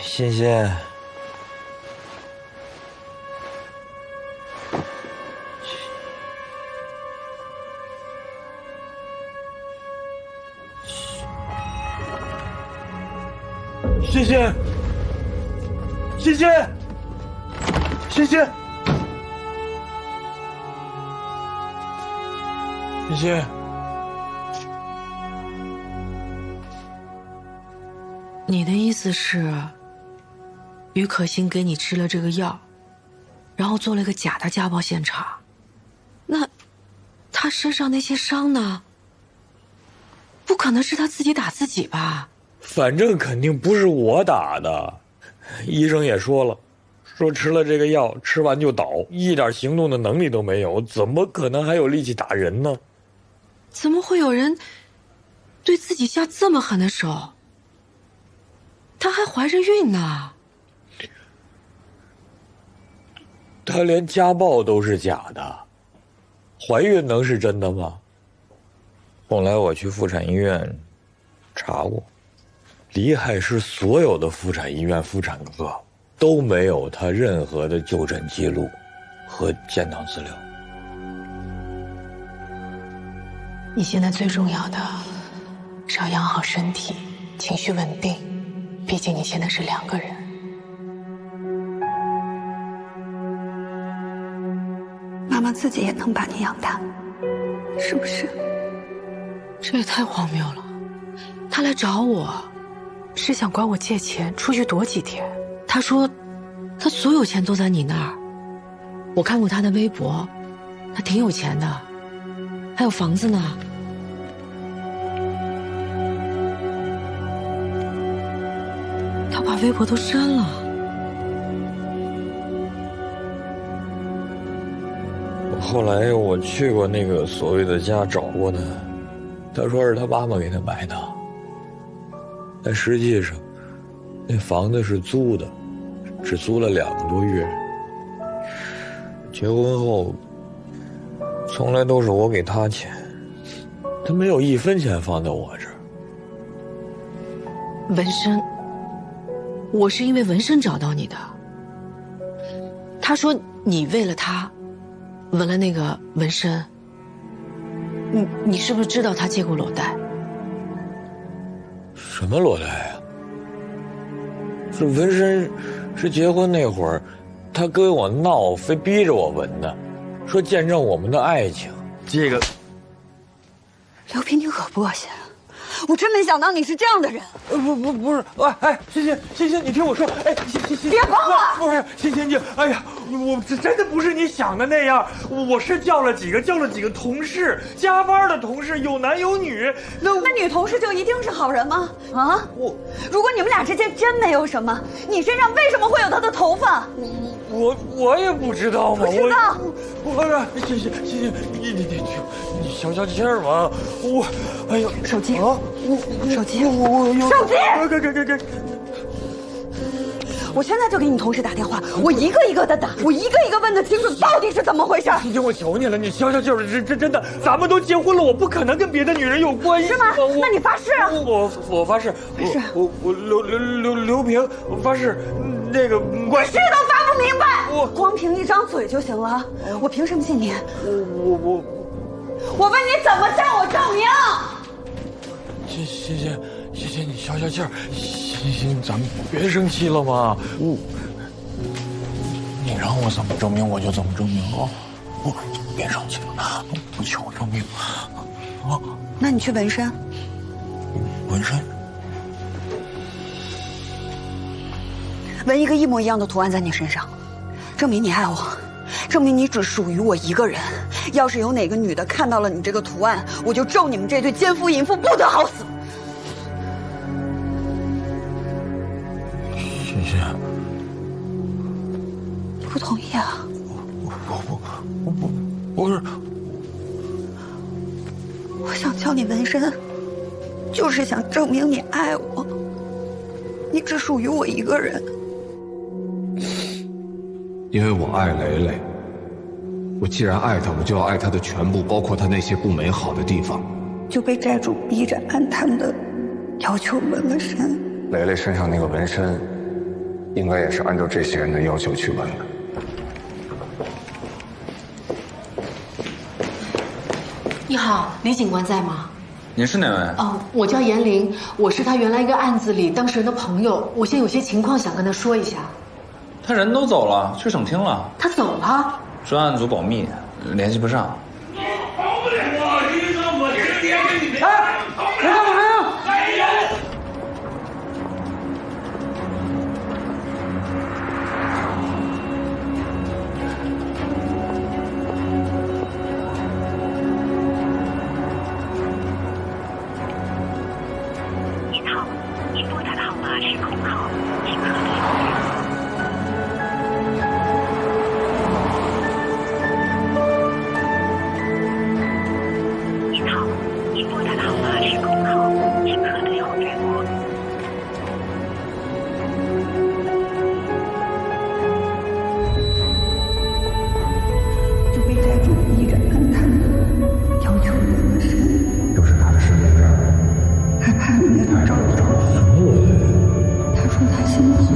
U: 欣欣。欣欣，欣欣，欣欣，欣欣，
G: 你的意思是，于可欣给你吃了这个药，然后做了个假的家暴现场？那他身上那些伤呢？不可能是他自己打自己吧？
U: 反正肯定不是我打的，医生也说了，说吃了这个药，吃完就倒，一点行动的能力都没有，怎么可能还有力气打人呢？
G: 怎么会有人对自己下这么狠的手？她还怀着孕呢。
U: 她连家暴都是假的，怀孕能是真的吗？后来我去妇产医院查过。黎海市所有的妇产医院、妇产科都没有他任何的就诊记录和建档资料。
G: 你现在最重要的是要养好身体，情绪稳定。毕竟你现在是2个人。
K: 妈妈自己也能把你养大，是不是？
G: 这也太荒谬了。他来找我是想管我借钱出去躲几天。他说他所有钱都在你那儿，我看过他的微博，他挺有钱的，还有房子呢。他把微博都删了。
U: 后来我去过那个所谓的家找过他，他说是他妈妈给他买的，但实际上那房子是租的，只租了2个多月。结婚后从来都是我给他钱，他没有1分钱放在我这儿。
G: 纹身，我是因为纹身找到你的。他说你为了他纹了那个纹身，你是不是知道他借过裸贷？
U: 什么裸贷呀？是纹身，是结婚那会儿，他跟我闹，非逼着我纹的，说见证我们的爱情。这个，
K: 刘平，你恶不恶心？我真没想到你是这样的人。
U: 不是，哎，欣欣，你听我说，哎，欣，
K: 别碰我！
U: 不是，欣你，哎呀，我这真的不是你想的那样，我是叫了几个同事，加班的同事，有男有女。
K: 那女同事就一定是好人吗？啊，如果你们俩之间真没有什么，你身上为什么会有她的头发？
U: 我也不知道嘛，
K: 不知道。
U: 欣，你消消气儿吧，哎呦，
K: 手机
U: 啊，
K: 手机，
U: 我
K: 手机，
U: 给。
K: 我现在就给你同事打电话，我一个一个的打，我一个一个问得清楚到底是怎么回事。
A: 婷婷，我求你了，你消消气儿，这真的，咱们都结婚了，我不可能跟别的女人有关系。
K: 是吗？那你发誓啊！
A: 我发誓，我刘平，我发誓，那个
K: 你是都发不明白，光凭一张嘴就行了，我凭什么信你？我问你怎么向我证明？
A: 谢谢你消消气儿，行，咱们别生气了嘛。你让我怎么证明我就怎么证明啊！别生气了，不求证明啊。
K: 那你去纹身。
A: 纹身？
K: 纹一个一模一样的图案在你身上，证明你爱我，证明你只属于我一个人。要是有哪个女的看到了你这个图案，我就咒你们这对奸夫淫妇不得好死。
A: 谢谢。
K: 不同意啊？
A: 不是。
K: 我想教你纹身，就是想证明你爱我，你只属于我一个人。
U: 因为我爱蕾蕾，我既然爱她，我就要爱她的全部，包括她那些不美好的地方。
K: 就被债主逼着按他们的要求纹了身。
U: 蕾蕾身上那个纹身，应该也是按照这些人的要求去纹的。
G: 你好，李警官在吗？
D: 您是哪位？
G: 哦，我叫严玲，我是他原来一个案子里当事人的朋友，我现在有些情况想跟他说一下。
D: 他人都走了，去省厅了。
G: 他走了？
D: 专案组保密，联系不上。
A: 干嘛呀？
R: 您好，您拨打的号码是空号，请核对后再拨。您好，您拨打的号码是空号，请核对后再拨。
K: 就被债主逼着按他们的要求纹了身。
U: 又是他的身份证，
K: 还怕你没法找不着。他说他心疼我。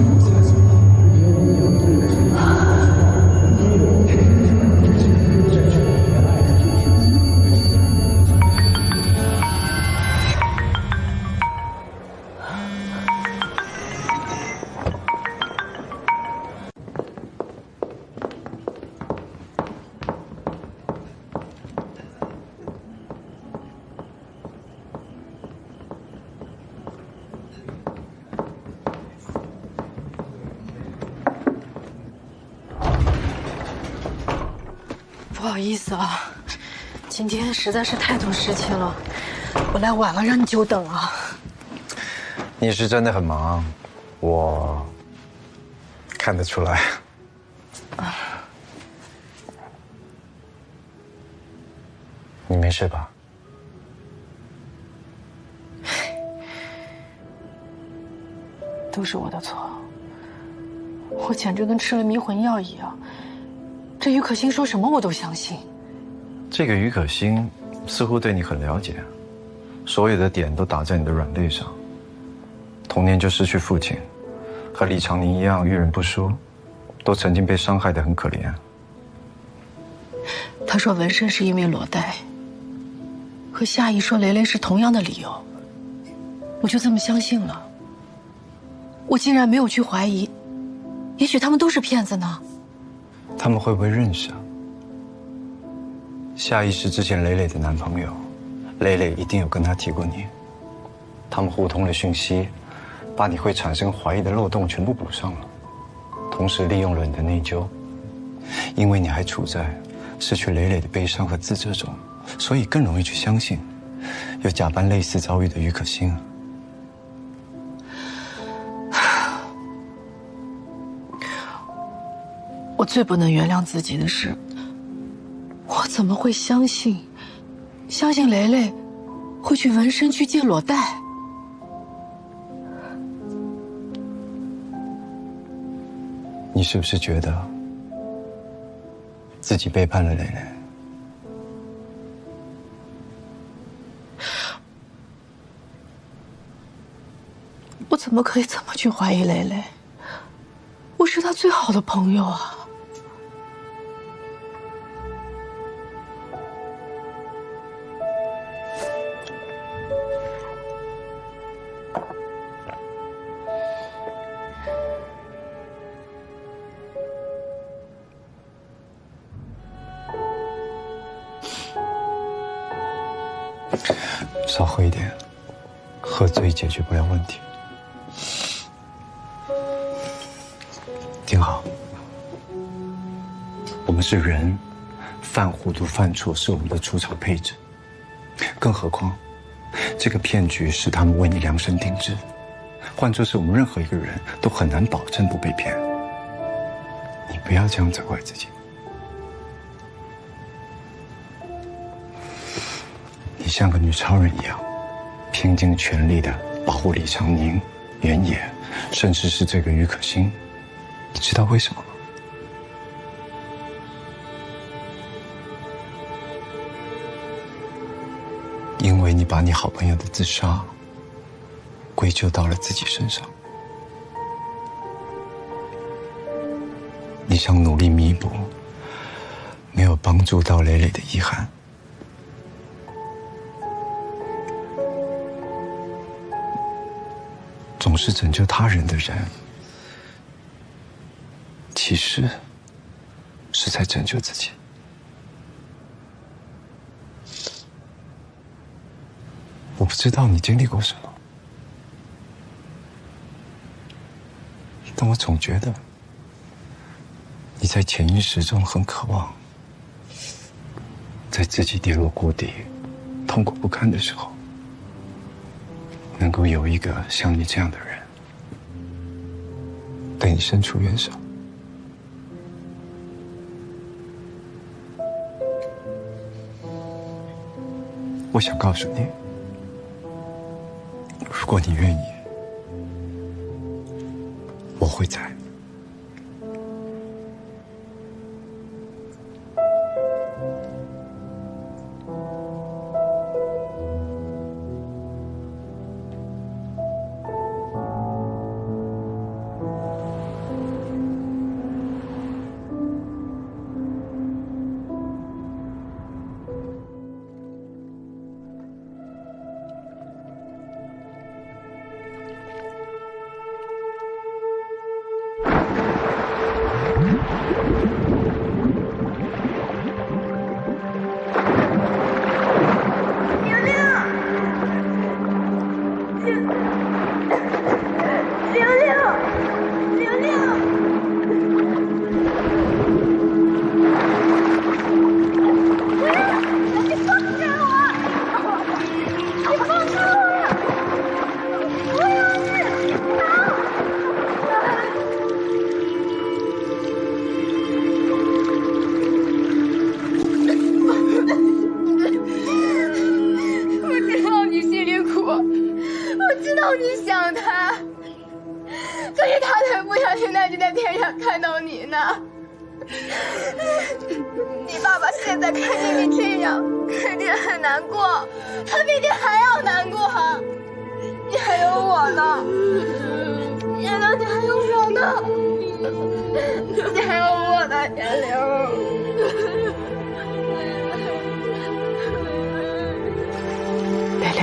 G: 不好意思啊，今天实在是太多事情了，我来晚了，让你久等了。
S: 你是真的很忙，我看得出来。你没事吧？
G: 都是我的错，我简直跟吃了迷魂药一样。这于可欣说什么我都相信。
S: 这个于可欣似乎对你很了解，所有的点都打在你的软肋上。童年就失去父亲，和李长宁一样遇人不淑，都曾经被伤害得很可怜。
G: 他说纹身是因为裸贷，和夏意说蕾蕾是同样的理由，我就这么相信了。我竟然没有去怀疑，也许他们都是骗子呢。
S: 他们会不会认识啊？夏意是之前蕾蕾的男朋友，蕾蕾一定有跟他提过你。他们互通了讯息，把你会产生怀疑的漏洞全部补上了，同时利用了你的内疚，因为你还处在失去蕾蕾的悲伤和自责中，所以更容易去相信，又假扮类似遭遇的于可欣。
G: 我最不能原谅自己的是，我怎么会相信蕾蕾会去纹身去借裸贷？
S: 你是不是觉得自己背叛了蕾蕾？
G: 我怎么可以这么去怀疑蕾蕾？我是她最好的朋友啊！
S: 少喝一点，喝醉解决不了问题。挺好，我们是人，犯糊涂犯错是我们的出场配置。更何况，这个骗局是他们为你量身定制，换作是我们任何一个人都很难保证不被骗。你不要这样责怪自己。你像个女超人一样，拼尽全力地保护李长宁、原野，甚至是这个于可欣。你知道为什么吗？因为你把你好朋友的自杀归咎到了自己身上。你想努力弥补没有帮助到蕾蕾的遗憾。总是拯救他人的人，其实是在拯救自己。我不知道你经历过什么，但我总觉得你在潜意识中很渴望，在自己跌落谷底、痛苦不堪的时候，能够有一个像你这样的人对你伸出援手。我想告诉你，如果你愿意，我会在。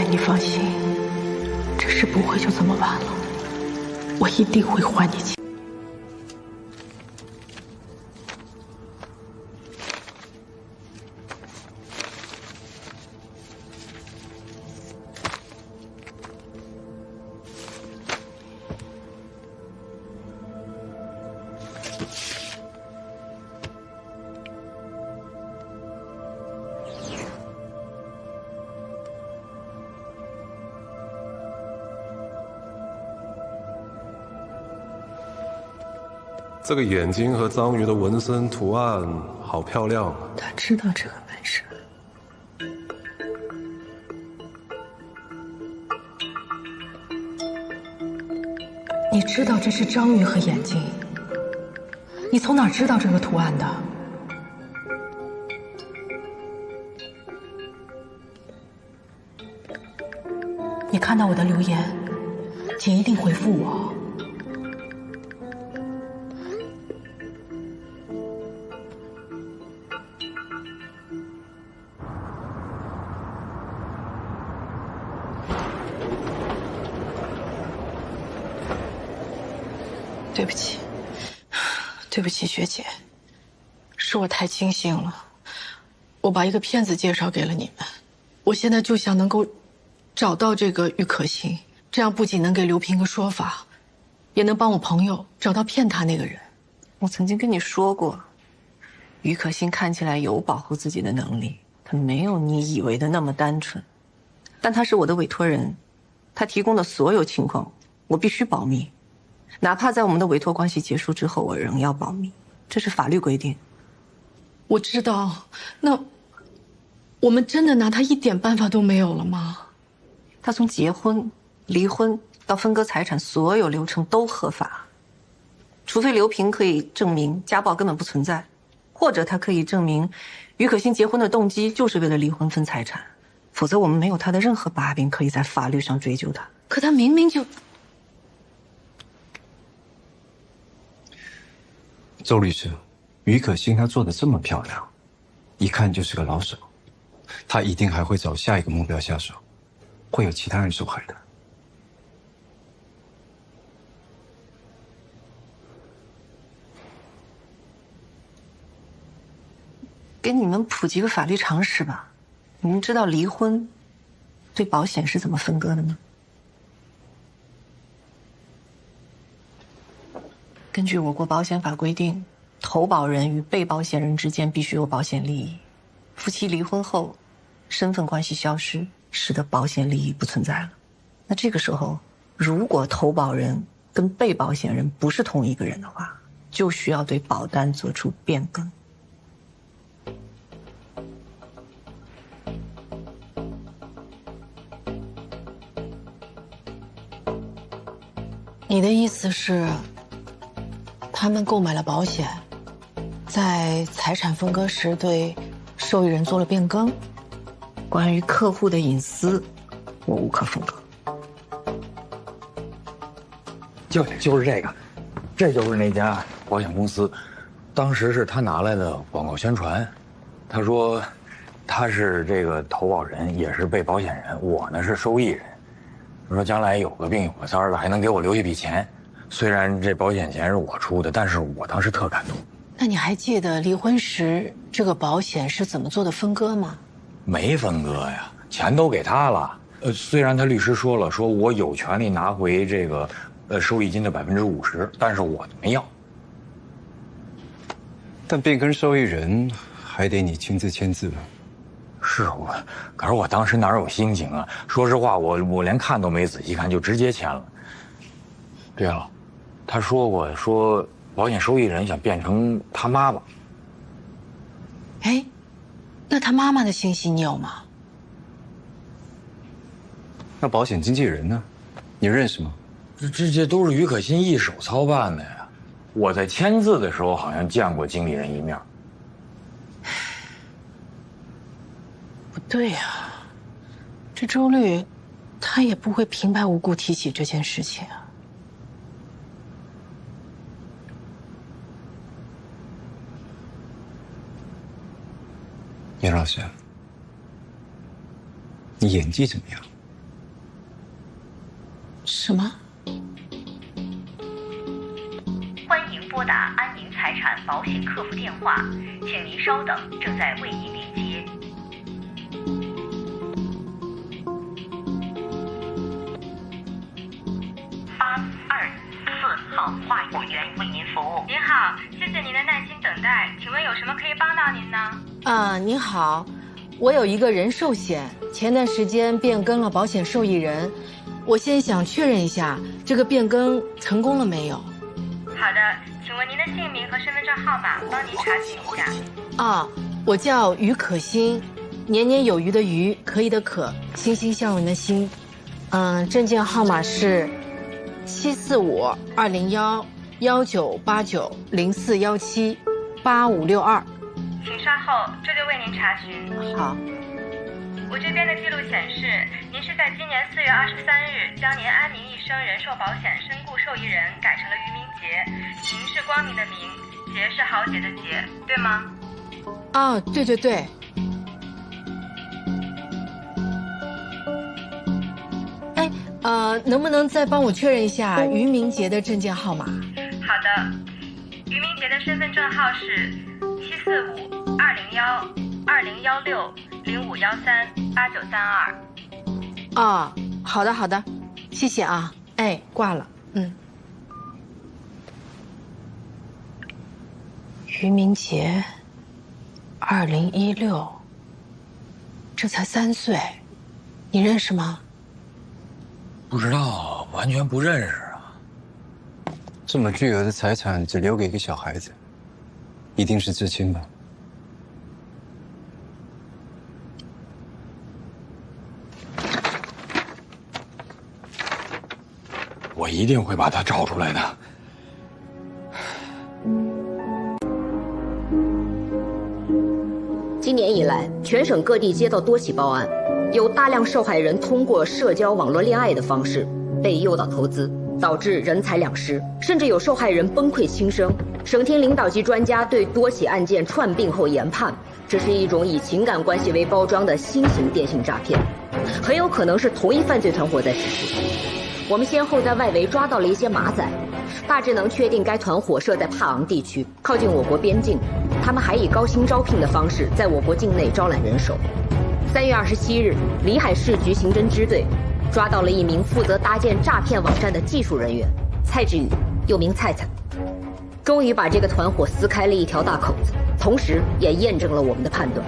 G: 你放心，这事不会就这么完了，我一定会还你清。
I: 这个眼睛和章鱼的纹身图案好漂亮。
G: 他知道这个纹身。你知道这是章鱼和眼睛，你从哪儿知道这个图案的？你看到我的留言，请一定回复我。对不起，对不起，学姐，是我太轻信了，我把一个骗子介绍给了你们。我现在就想能够找到这个于可欣，这样不仅能给刘平个说法，也能帮我朋友找到骗他那个人。
C: 我曾经跟你说过，于可欣看起来有保护自己的能力，她没有你以为的那么单纯。但她是我的委托人，她提供的所有情况我必须保密，哪怕在我们的委托关系结束之后，我仍要保密，这是法律规定。
G: 我知道，那我们真的拿他一点办法都没有了吗？
C: 他从结婚、离婚到分割财产，所有流程都合法，除非刘平可以证明家暴根本不存在，或者他可以证明于可欣结婚的动机就是为了离婚分财产，否则我们没有他的任何把柄可以在法律上追究他。
G: 可他明明就……
S: 周律师，于可欣她做的这么漂亮，一看就是个老手，她一定还会找下一个目标下手，会有其他人受害的。
C: 给你们普及个法律常识吧，你们知道离婚对保险是怎么分割的吗？根据我国保险法规定，投保人与被保险人之间必须有保险利益。夫妻离婚后，身份关系消失，使得保险利益不存在了。那这个时候，如果投保人跟被保险人不是同一个人的话，就需要对保单做出变更。
G: 你的意思是，他们购买了保险，在财产分割时对受益人做了变更？
C: 关于客户的隐私，我无可奉告。
N: 就是这个，这就是那家保险公司，当时是他拿来的广告宣传。他说他是这个投保人，也是被保险人，我呢是受益人。他说将来有个病有个灾了，还能给我留一笔钱。虽然这保险钱是我出的，但是我当时特感动。
G: 那你还记得离婚时这个保险是怎么做的分割吗？
N: 没分割呀，钱都给他了。虽然他律师说了，说我有权利拿回这个收益金的50%，但是我没要。
S: 但变更受益人还得你亲自签字吧？
N: 是我，可是我当时哪有心情啊？说实话，我连看都没仔细看，就直接签了。对了，他说过，说保险受益人想变成他妈妈。
G: 哎，那他妈妈的信息你有吗？
S: 那保险经纪人呢？你认识吗？
N: 这都是于可欣一手操办的呀。我在签字的时候好像见过经理人一面。
G: 不对呀，这周律，他也不会平白无故提起这件事情啊。
S: 严老师，你演技怎么样？
G: 什么？
P: 欢迎拨打安宁财产保险客服电话，请您稍等，正在为您连接。824号话务员为您服务。
F: 您好，谢谢您的耐心等待，请问有什么可以帮到您呢？
O: 您好，我有一个人寿险，前段时间变更了保险受益人，我先想确认一下这个变更成功了没有。
F: 好的，请问您的姓名和身份证号码，帮您查询一下。
O: 我叫于可欣，年年有余的余，可以的可，欣欣向荣的欣。证件号码是7452011
G: 198904178562。
P: 请稍后，这就为您查询。
G: 好。
P: 我这边的记录显示，您是在今年4月23日将您安宁一生人寿保险身故受益人改成了于明杰，明是光明的明，杰是豪杰的杰，对吗？
G: 哦，对对对。哎，能不能再帮我确认一下于明杰的证件号码？
P: 好的，于明杰的身份证号是745-201-2016-0513-8932。
G: 哦，好的好的，谢谢啊。哎，挂了。于明杰，2016，这才3岁，你认识吗？
A: 不知道，完全不认识啊。
S: 这么巨额的财产只留给一个小孩子，一定是至亲吧？
A: 我一定会把他找出来的。
O: 今年以来，全省各地接到多起报案，有大量受害人通过社交网络恋爱的方式被诱导投资，导致人财两失，甚至有受害人崩溃轻生。省厅领导级专家对多起案件串并后研判，这是一种以情感关系为包装的新型电信诈骗，很有可能是同一犯罪团伙在实施。我们先后在外围抓到了一些马仔，大致能确定该团伙设在帕昂地区，靠近我国边境。他们还以高薪招聘的方式在我国境内招揽人手。3月27日，里海市局刑侦支队抓到了一名负责搭建诈骗网站的技术人员蔡志宇，又名菜菜，终于把这个团伙撕开了一条大口子，同时也验证了我们的判断。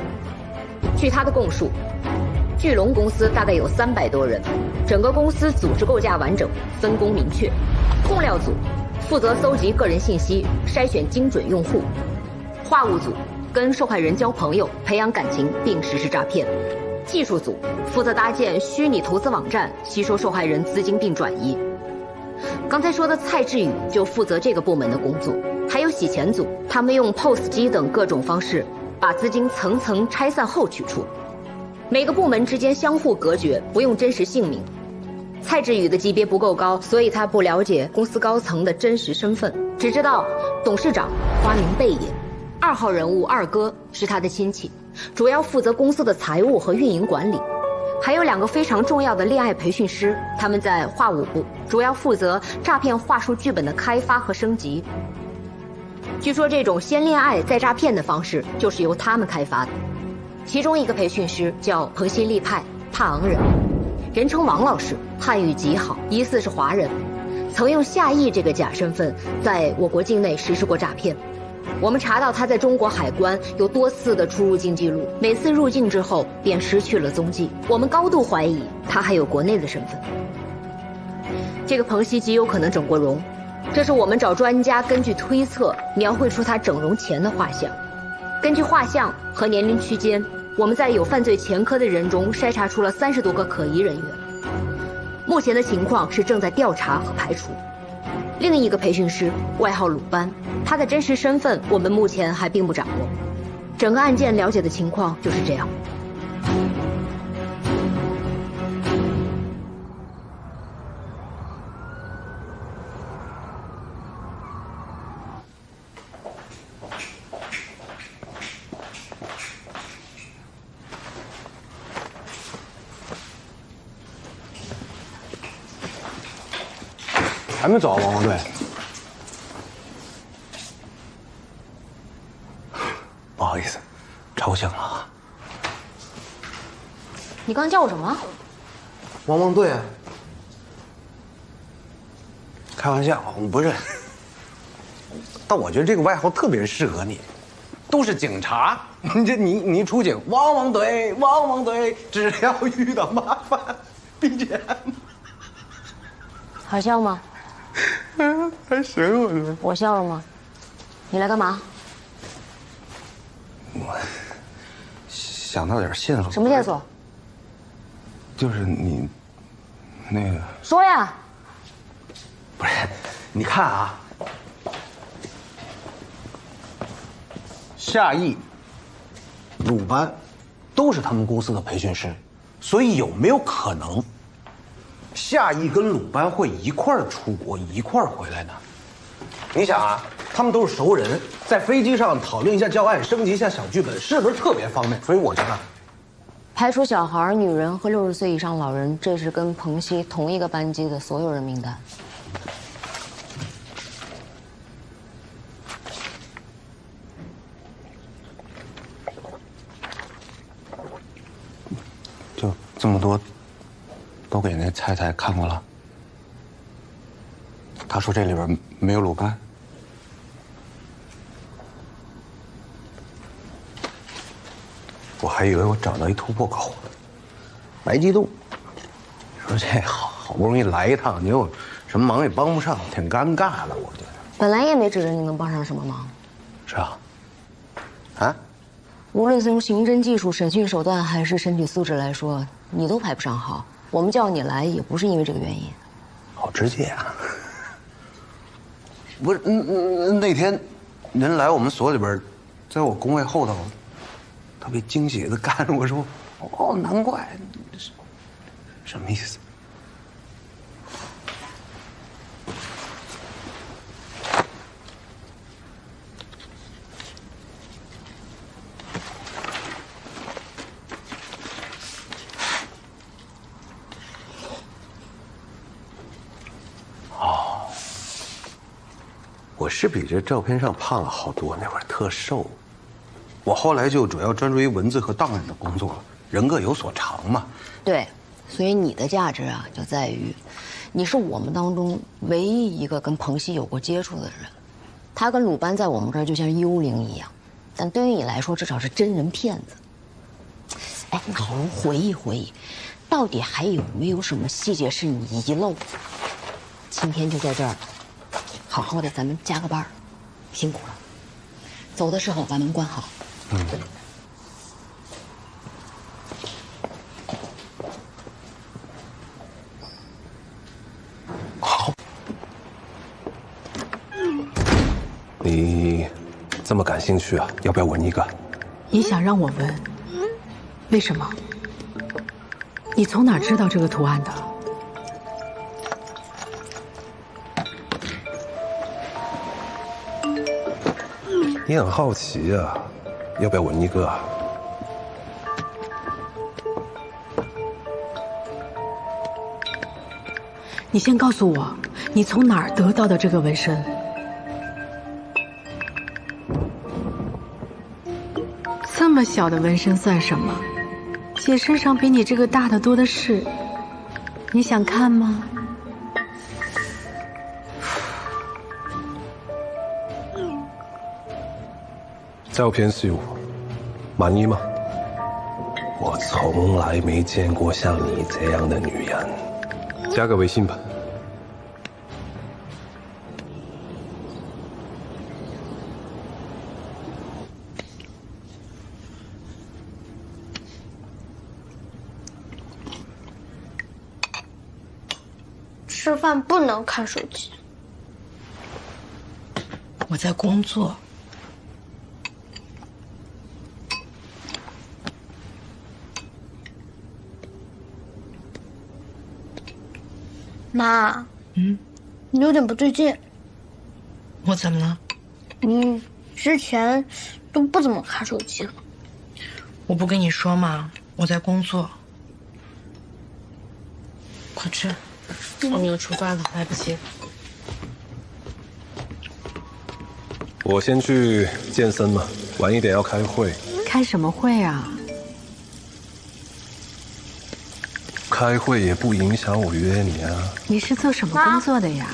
O: 据他的供述，巨龙公司大概有300多人，整个公司组织构架完整，分工明确。控料组负责搜集个人信息，筛选精准用户；话务组跟受害人交朋友，培养感情并实施诈骗；技术组负责搭建虚拟投资网站，吸收受害人资金并转移。刚才说的蔡志宇就负责这个部门的工作，还有洗钱组，他们用 POS 机等各种方式把资金层层拆散后取出。每个部门之间相互隔绝，不用真实姓名。蔡志宇的级别不够高，所以他不了解公司高层的真实身份，只知道董事长花名贝爷，2号人物二哥是他的亲戚，主要负责公司的财务和运营管理。还有2个非常重要的恋爱培训师，他们在话务部，主要负责诈骗话术剧本的开发和升级。据说这种先恋爱再诈骗的方式就是由他们开发的。其中一个培训师叫彭新立派，帕昂人，人称王老师，汉语极好，疑似是华人，曾用夏邑这个假身份在我国境内实施过诈骗。我们查到他在中国海关有多次的出入境记录，每次入境之后便失去了踪迹。我们高度怀疑他还有国内的身份。这个彭西极有可能整过容，这是我们找专家根据推测描绘出他整容前的画像。根据画像和年龄区间，我们在有犯罪前科的人中筛查出了30多个可疑人员。目前的情况是正在调查和排除。另一个培训师外号鲁班，他的真实身份我们目前还并不掌握。整个案件了解的情况就是这样。
X: 还没走啊，王队。不好意思，吵醒了啊。
O: 你刚叫我什么？
X: 汪队。开玩笑，我们不认。但我觉得这个外号特别适合你，都是警察，你出警，汪队，只要遇到麻烦，BGM。
O: 好笑吗？
X: 还行，我觉得。
O: 我笑了吗？你来干嘛？
X: 我想到点线索。
O: 什么线索？
X: 就是你，那个。
O: 说呀。
X: 不是，你看啊，夏意、鲁班都是他们公司的培训师，所以有没有可能，夏意跟鲁班会一块儿出国，一块儿回来呢？你想啊，他们都是熟人，在飞机上讨论一下教案，升级一下小剧本，是不是特别方便？所以我觉得，
O: 排除小孩、女人和60岁以上老人，这是跟彭曦同一个班机的所有人名单。
S: 就这么多，都给那太太看过了。他说这里边没有鲁班。
X: 我还以为我找到一突破口呢，白激动。说这好不容易来一趟，你又什么忙也帮不上，挺尴尬的。我觉得
O: 本来也没指着你能帮上什么忙。
X: 是啊。啊？
O: 无论从刑侦技术、审讯手段还是身体素质来说，你都排不上号。我们叫你来也不是因为这个原因。
X: 好直接啊！不是，那天您来我们所里边，在我工位后头，特别惊喜的看着我说：“哦，难怪，什么意思？”我是比这照片上胖了好多，那会儿特瘦。我后来就主要专注于文字和档案的工作了，人各有所长嘛。
O: 对，所以你的价值啊，就在于，你是我们当中唯一一个跟彭曦有过接触的人。他跟鲁班在我们这儿就像幽灵一样，但对于你来说，至少是真人骗子。哎，你好好回忆回忆，到底还有没有什么细节是你遗漏的？今天就在这儿。好好的，咱们加个班，辛苦了。走的时候把门关好。嗯。
X: 好。
I: 你这么感兴趣啊？要不要闻一个？
G: 你想让我闻？为什么？你从哪知道这个图案的？
I: 你很好奇啊，要不要闻一个？
G: 你先告诉我，你从哪儿得到的这个纹身？这么小的纹身算什么？姐身上比你这个大的多的是。你想看吗？
I: 照片是我，满意吗？我从来没见过像你这样的女人。加个微信吧。
B: 吃饭不能看手机。
G: 我在工作。
B: 妈，你有点不对劲。
G: 我怎么了？
B: 你之前都不怎么看手机了。
G: 我不跟你说吗？我在工作。快吃，我们要出发了，来不及。
I: 我先去健身了，晚一点要开会。
G: 开什么会啊？
I: 开会也不影响我约你啊。
G: 你是做什么工作的呀？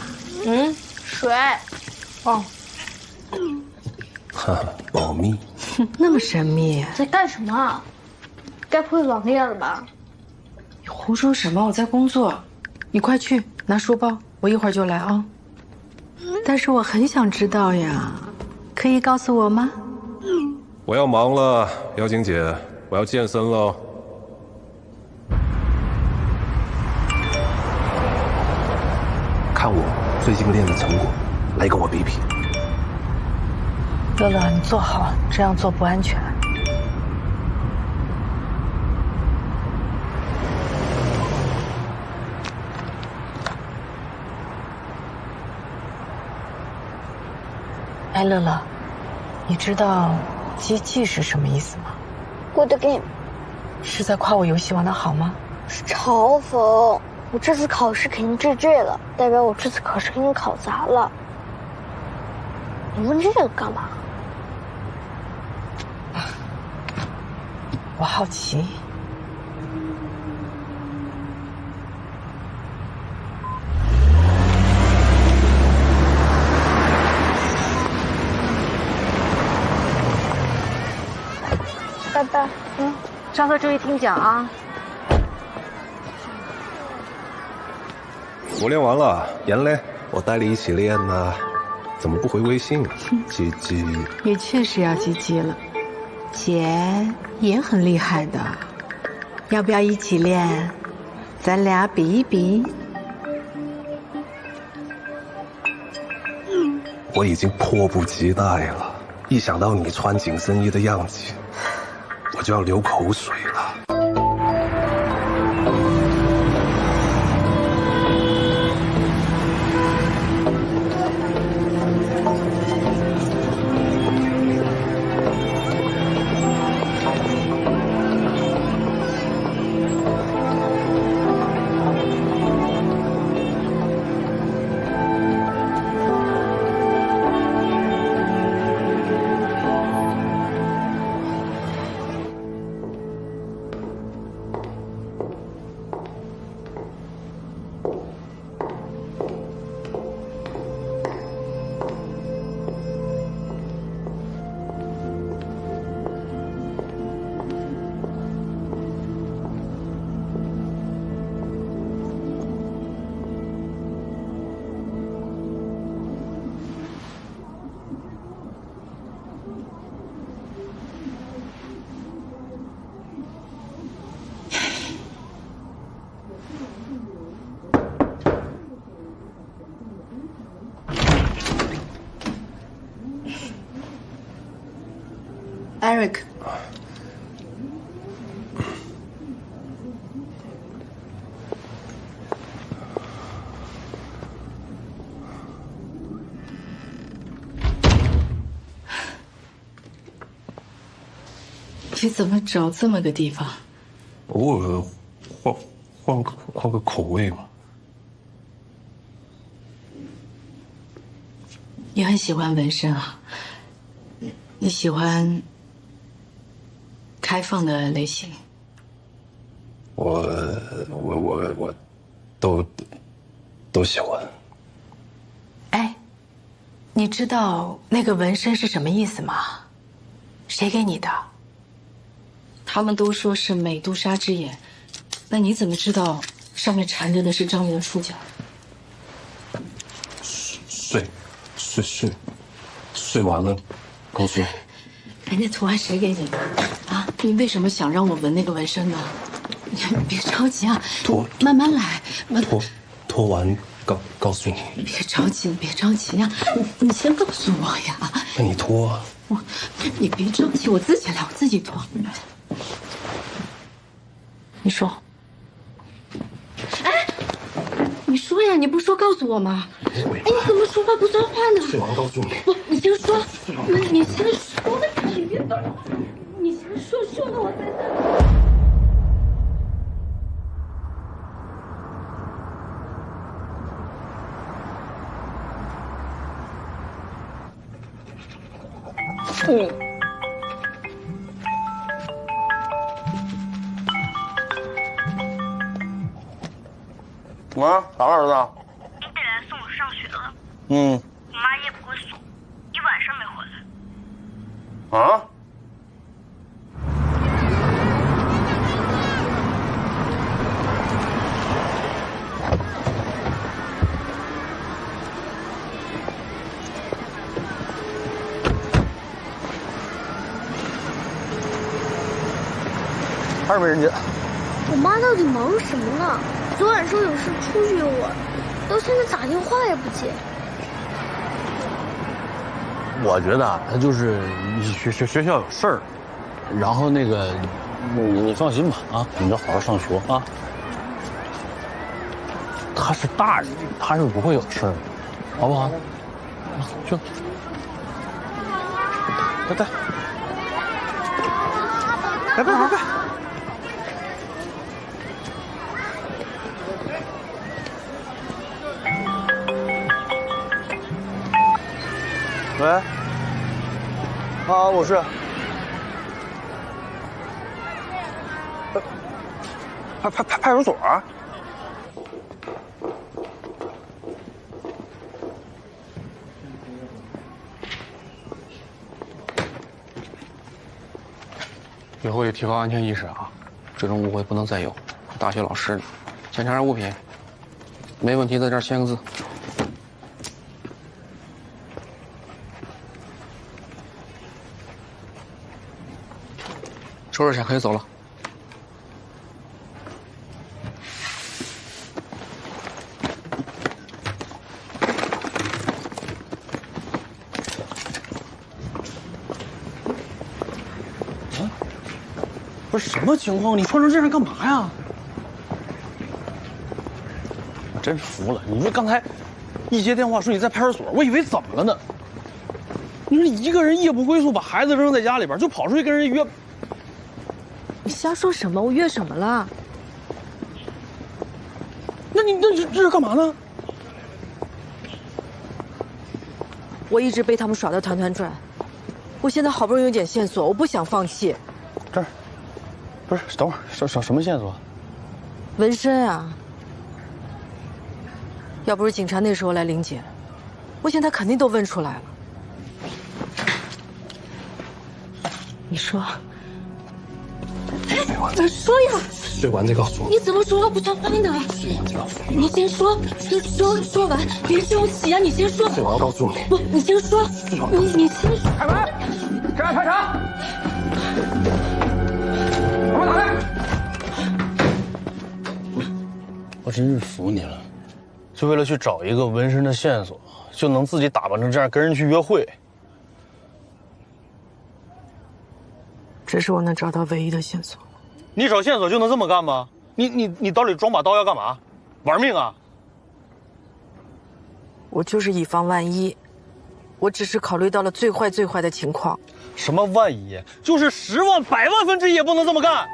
B: 水。
G: 哦。
I: 哈哈，保密。
G: 那么神秘。
B: 在干什么？该不会网恋了吧？
G: 你胡说什么？我在工作。你快去拿书包，我一会儿就来啊。但是我很想知道呀，可以告诉我吗？
I: 我要忙了，妖精姐，我要健身喽。看我最近练的成果，来跟我比比。
G: 乐乐，你坐好，这样做不安全。哎，乐乐，你知道“积极”是什么意思吗
B: ？Good game，
G: 是在夸我游戏玩得好吗？
B: 是嘲讽。我这次考试肯定GG了，代表我这次考试肯定考砸了。你问这个干嘛？
G: 我好奇。
B: 拜拜。
W: 上课注意听讲啊。
I: 我练完了，妍嘞，我带你一起练呢。怎么不回微信啊？鸡鸡。
G: 也确实要鸡鸡了，姐也很厉害的，要不要一起练？咱俩比一比。
I: 我已经迫不及待了，一想到你穿紧身衣的样子，我就要流口水了。
G: Eric， 你怎么找这么个地方？
I: 偶尔换个口味嘛。
G: 你很喜欢纹身啊？你喜欢开放的类型？
I: 我都喜欢。
G: 哎，你知道那个纹身是什么意思吗？谁给你的？他们都说是美杜莎之眼，那你怎么知道上面缠着的是章鱼的触角？
I: 睡完了，告诉我。
G: 哎，那图案谁给你的？啊，你为什么想让我纹那个纹身呢？你别着急啊，慢慢来。
I: 脱完告诉你。
G: 别着急，别着急呀，你先告诉我呀。
I: 那你脱啊。
G: 你别着急，我自己来，我自己脱。你说。哎，你说呀，你不说告诉我吗？哎，你怎么说话不算话呢？
I: 睡完告诉你。
G: 不，你先说，你先说呀，你别等，你先说了我再。
X: 妈，啥儿子？
P: 你得来送我上学了。我妈也不会送，一晚上没回来。
X: 啊？还是没人接。
B: 我妈到底忙什么呢？昨晚说有事出去一会儿，到现在打电话也不接。
A: 我觉得他就是学校有事儿，然后那个，你放心吧啊，你就好好上学啊。他是大人，他是不会有事儿的，好不好？去。来，别。
N: 喂，啊，我是。派出所。
A: 以后也提高安全意识啊！这种误会不能再有。大学老师，检查下物品，没问题在这儿签个字。收拾下可以走了。
E: 不是什么情况？你穿成这样干嘛呀？
A: 我真是服了！你说刚才一接电话说你在派出所，我以为怎么了呢？你说一个人夜不归宿，把孩子扔在家里边，就跑出去跟人约。
G: 你瞎说什么？我约什么了？
E: 那你这是干嘛呢？
G: 我一直被他们耍得团团转，我现在好不容易有点线索，我不想放弃。
A: 这儿，不是，等会儿什么线索？
G: 纹身啊！要不是警察那时候来临检，我现在肯定都问出来了。你说。说呀！
I: 睡完再告诉我。
G: 你怎么说话不算话呢？你先说，说完，别生气啊！你先说。
I: 睡完告诉你。
G: 不，你先说。你先说。
N: 开门！这样排查。把门打开。
A: 我真是服你了，就为了去找一个纹身的线索，就能自己打扮成这样跟人去约会。
G: 这是我能找到唯一的线索。
A: 你找线索就能这么干吗？你到底装把刀要干嘛？玩命啊！
G: 我就是以防万一，我只是考虑到了最坏的情况。
A: 什么万一？就是10万、100万分之一也不能这么干。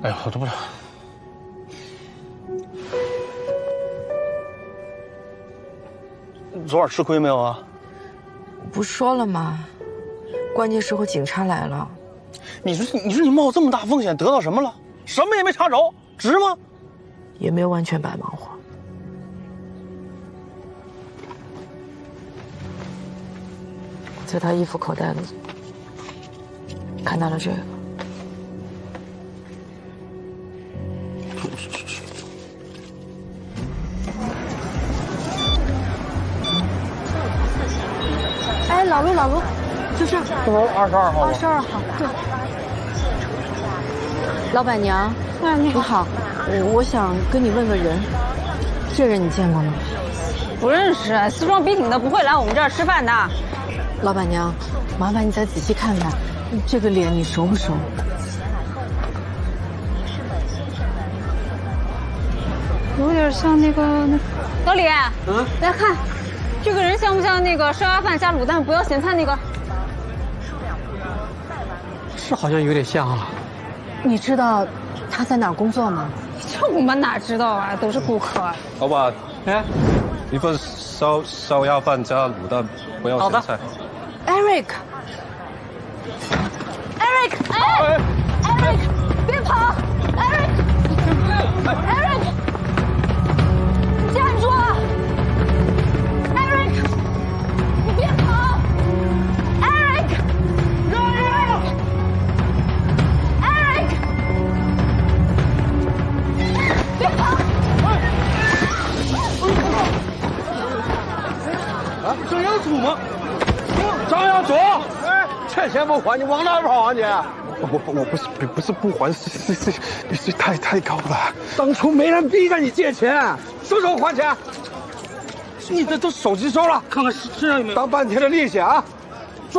A: 哎呀，我都不知道。昨晚吃亏没有啊？
G: 不说了吗？关键时候警察来了。
A: 你说你冒这么大风险得到什么了？什么也没查着，值吗？
G: 也没有完全白忙活。在他衣服口袋里看到了这个。
B: 哎，老卢，就这儿。
A: 22号。
B: 22号，对。老板娘，你好，我想跟你问个人，这人你见过吗？
Q: 不认识，西装笔挺的不会来我们这儿吃饭的。
B: 老板娘，麻烦你再仔细看看，这个脸你熟不熟？
Q: 有点像那个老李，来看，这个人像不像那个烧鸭饭加卤蛋不要咸菜那个？
E: 是好像有点像啊。
B: 你知道他在哪儿工作吗？
Q: 这我们哪知道啊，都是顾客。
I: 老板，哎，一份烧鸭饭加卤蛋，不要咸菜。
B: Eric， 哎 ，Eric， 别跑 ，Eric， 站住 ，Eric， 你别跑 ，Eric， 别跑！
N: 啊，张扬祖吗？张扬祖，哎，欠钱不还，你往哪跑啊你？
I: 我不是不还，是太高了。当初没人逼着你借钱，什么时候还钱？你这都手机收了，看看身上有没有。当半天的利息啊！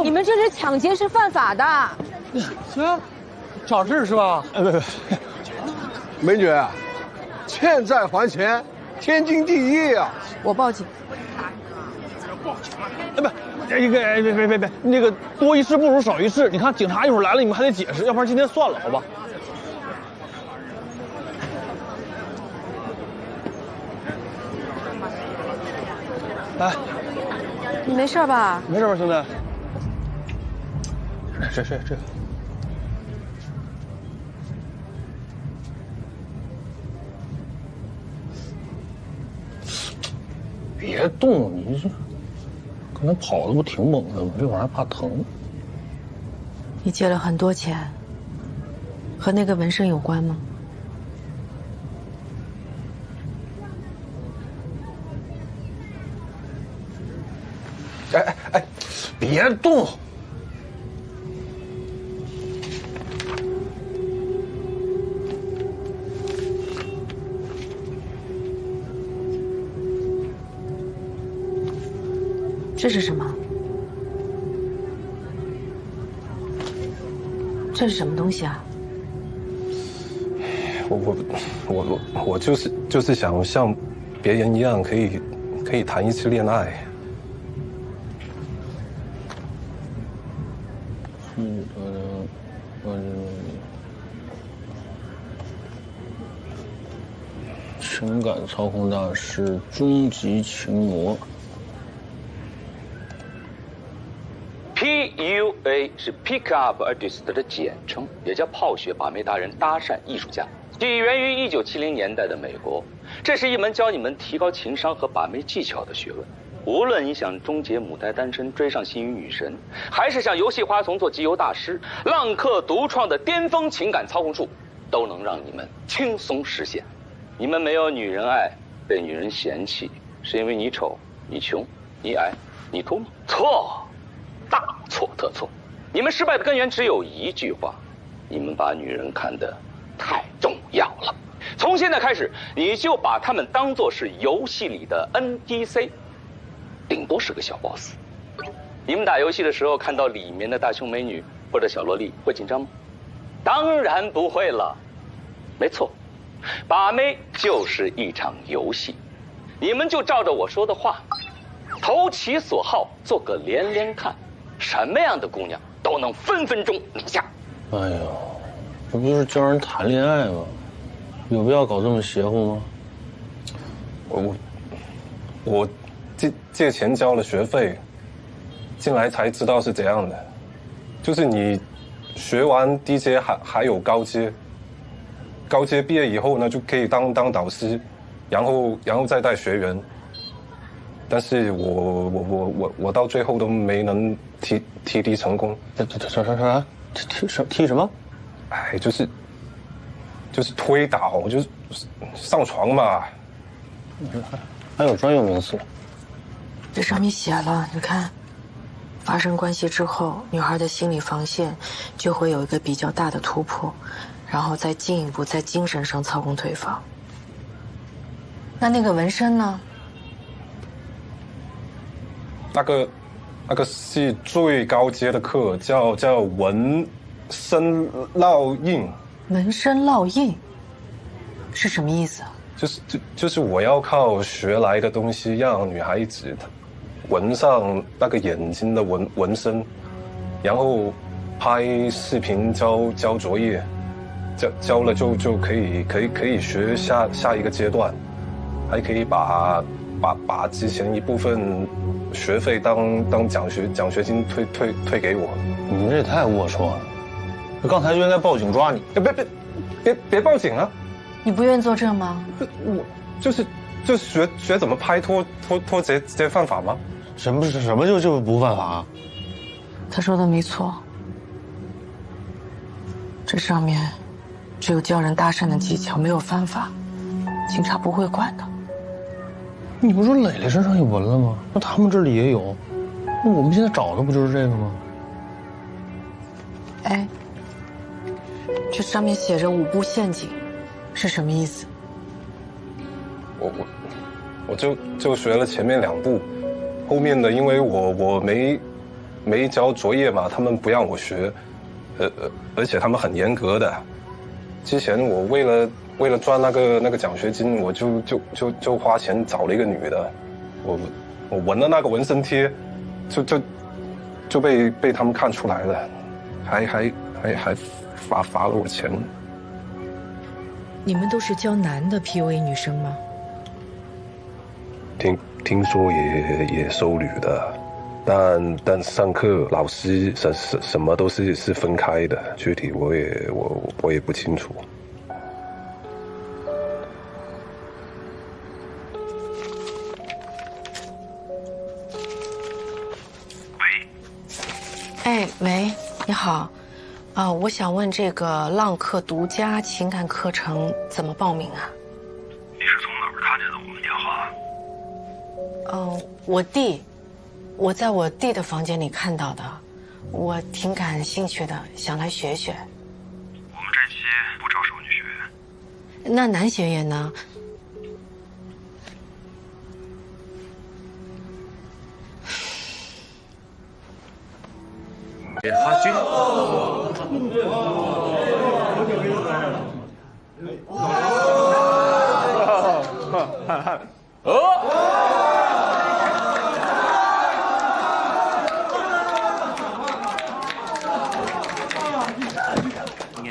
G: 你们这是抢劫，是犯法的。
E: 行，找事是吧？
I: 美女，欠债还钱，天经地义啊！
G: 我报警。
A: 别，那个多一事不如少一事。你看警察一会儿来了，你们还得解释，要不然今天算了，好吧？来，
G: 你没事吧？
A: 没事吧，兄弟？这。别动，你这刚才跑的不挺猛的吗？这玩意儿还怕疼？
G: 你借了很多钱，和那个纹身有关吗？
I: 哎，别动！
G: 这是什么？这是什么东西啊？
I: 我就是想像别人一样，可以谈一次恋爱。情感操控大师，终极情魔。
J: PUA 是 Pick Up Artist 的简称，也叫泡雪把妹达人、搭讪艺术家，起源于1970年代的美国。这是一门教你们提高情商和把妹技巧的学问。无论你想终结母胎单身，追上心仪女神，还是想游戏花丛做集邮大师，浪客独创的巅峰情感操控术，都能让你们轻松实现。你们没有女人爱，被女人嫌弃，是因为你丑、你穷、你矮、你秃吗？错，大错特错！你们失败的根源只有一句话：你们把女人看得太重要了。从现在开始，你就把她们当作是游戏里的 NPC， 顶多是个小 boss。你们打游戏的时候看到里面的大胸美女或者小萝莉，会紧张吗？当然不会了。没错。把妹就是一场游戏，你们就照着我说的话，投其所好，做个连连看，什么样的姑娘都能分分钟拿下。
A: 哎呦，这不就是教人谈恋爱吗？有必要搞这么邪乎吗？
I: 我借钱交了学费，进来才知道是怎样的，就是你学完低阶还有高阶。高阶毕业以后呢，就可以当导师，然后再带学员。但是我到最后都没能提成功。
A: 啥？踢什么？
I: 哎，就是推倒，就是上床嘛。
A: 还有专有名词。
G: 这上面写了，你看，发生关系之后，女孩的心理防线就会有一个比较大的突破。然后再进一步在精神上操控对方。那个纹身呢？
I: 那个是最高阶的课，叫纹身烙印。
G: 纹身烙印是什么意思啊？
I: 就是我要靠学来的东西，让女孩子纹上那个眼睛的纹身，然后拍视频交作业。交了就可以学下一个阶段，还可以把之前一部分学费当奖学金退给我。
A: 你这也太龌龊了！刚才就应该报警抓你。
I: 别报警啊！
G: 你不愿意作证吗？
I: 我就是学怎么拍拖这犯法吗？
A: 什么就不犯法？
G: 他说的没错，这上面。只有教人搭讪的技巧，没有犯法，警察不会管的。
A: 你不说磊磊身上有纹了吗？那他们这里也有，那我们现在找的不就是这个吗？
G: 哎，这上面写着5步陷阱，是什么意思？
I: 我就学了前面2步，后面的因为我没交作业嘛，他们不让我学，而且他们很严格的。之前我为了赚那个奖学金，我就花钱找了一个女的，我纹了那个纹身贴，就被他们看出来了，还罚了我钱。
L: 你们都是教男的 PUA 女生吗？
I: 听说也收女的，但上课老师什么都是分开的，具体我也不清楚。
G: 哎，喂，你好，我想问这个浪客独家情感课程怎么报名啊？
R: 你是从哪儿看见的我们电话？
G: 我在我弟的房间里看到的，我挺感兴趣的，想来学学。
R: 我们这期不招收女学员。
G: 那男学员呢？
J: 哈军。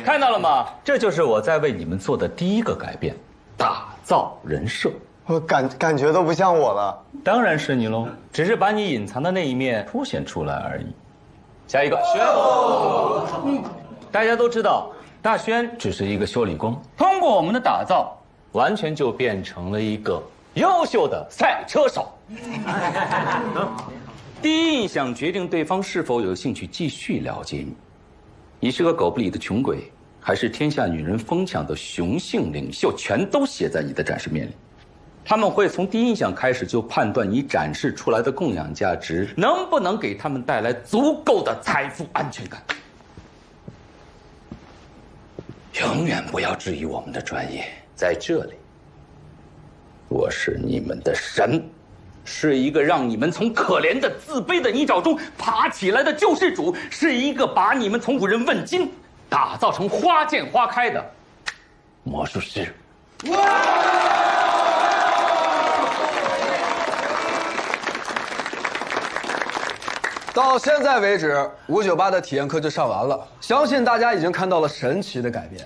J: 看到了吗？这就是我在为你们做的第一个改变，打造人设。
M: 我感觉都不像我了。
J: 当然是你喽，只是把你隐藏的那一面凸显出来而已。下一个，轩。大家都知道，大轩只是一个修理工，通过我们的打造，完全就变成了一个优秀的赛车手。第一印象决定对方是否有兴趣继续了解你。你是个狗不理的穷鬼，还是天下女人疯抢的雄性领袖，全都写在你的展示面里。他们会从第一印象开始就判断你展示出来的供养价值能不能给他们带来足够的财富安全感。永远不要质疑我们的专业，在这里，我是你们的神，是一个让你们从可怜的自卑的泥沼中爬起来的救世主，是一个把你们从无人问津打造成花见花开的魔术师。
T: 到现在为止，598的体验课就上完了，相信大家已经看到了神奇的改变。